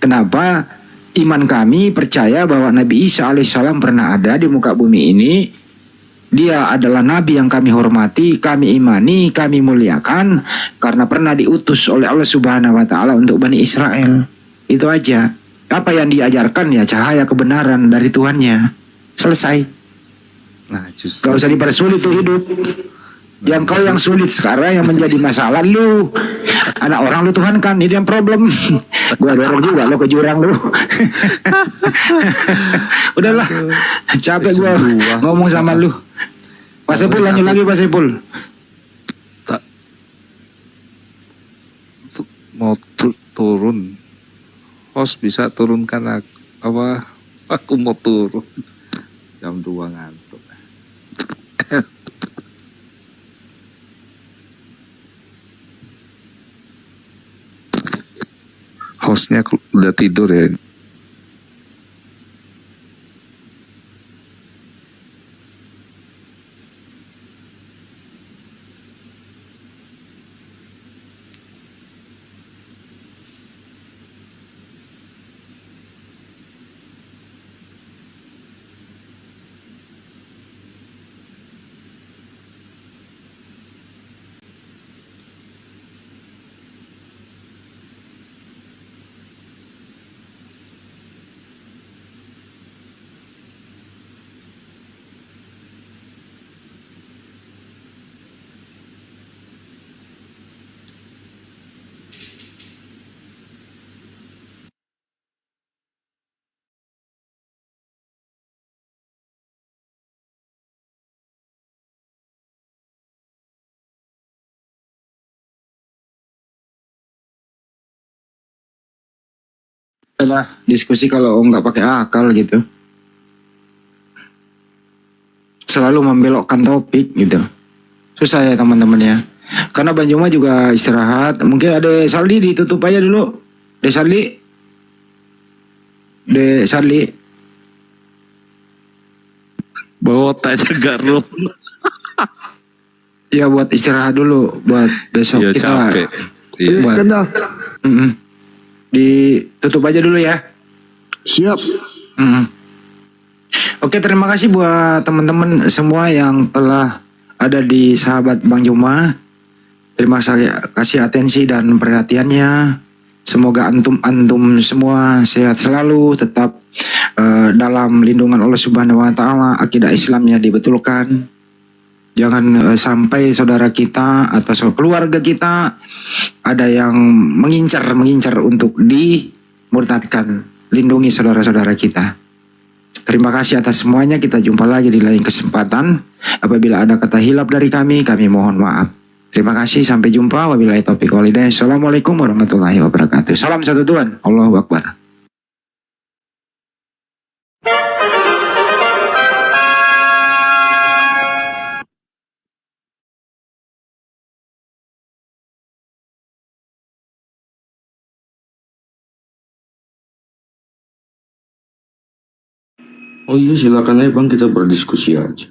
Kenapa? Iman kami percaya bahwa Nabi Isa alaihissalam pernah ada di muka bumi ini. Dia adalah nabi yang kami hormati, kami imani, kami muliakan karena pernah diutus oleh Allah Subhanahu wa taala untuk Bani Israel. Itu aja. Apa yang diajarkan ya cahaya kebenaran dari Tuhannya. Selesai. Nah, justru Gak usah dipersulit tuh hidup. Yang kau yang sulit sekarang yang menjadi masalah lu. Anak orang lu Tuhan kan, itu yang problem. Gua dorong juga lo ke jurang lu. Udahlah, capek gua ngomong sama lu. Pak Sepul lanjut lagi Pak Sepul. mau turun, host bisa turunkan aku mau turun jam 2 ngantuk. Hostnya udah tidur ya. Lah diskusi kalau nggak pakai akal gitu, selalu membelokkan topik gitu, susah ya teman-teman ya. Karena Bang Juma juga istirahat, mungkin ada Saldi ditutup aja dulu. De Saldi bawa aja garum. Ya buat istirahat dulu, buat besok Ya, kita capek. Iya. buat ditutup aja dulu ya. Siap. Oke, terima kasih buat teman-teman semua yang telah ada di sahabat Bang Juma. Terima kasih atensi dan perhatiannya. Semoga antum semua sehat selalu, tetap dalam lindungan Allah Subhanahu wa taala, akidah Islamnya dibetulkan. Jangan sampai saudara kita atau keluarga kita ada yang mengincar untuk dimurtadkan. Lindungi saudara-saudara kita. Terima kasih atas semuanya. Kita jumpa lagi di lain kesempatan. Apabila ada kata hilap dari kami mohon maaf. Terima kasih, sampai jumpa. Wabillahi taufiq wal hidayah. Assalamualaikum warahmatullahi wabarakatuh. Salam satu Tuhan. Allahu Akbar. Oh iya, silakan aja Bang, kita berdiskusi aja.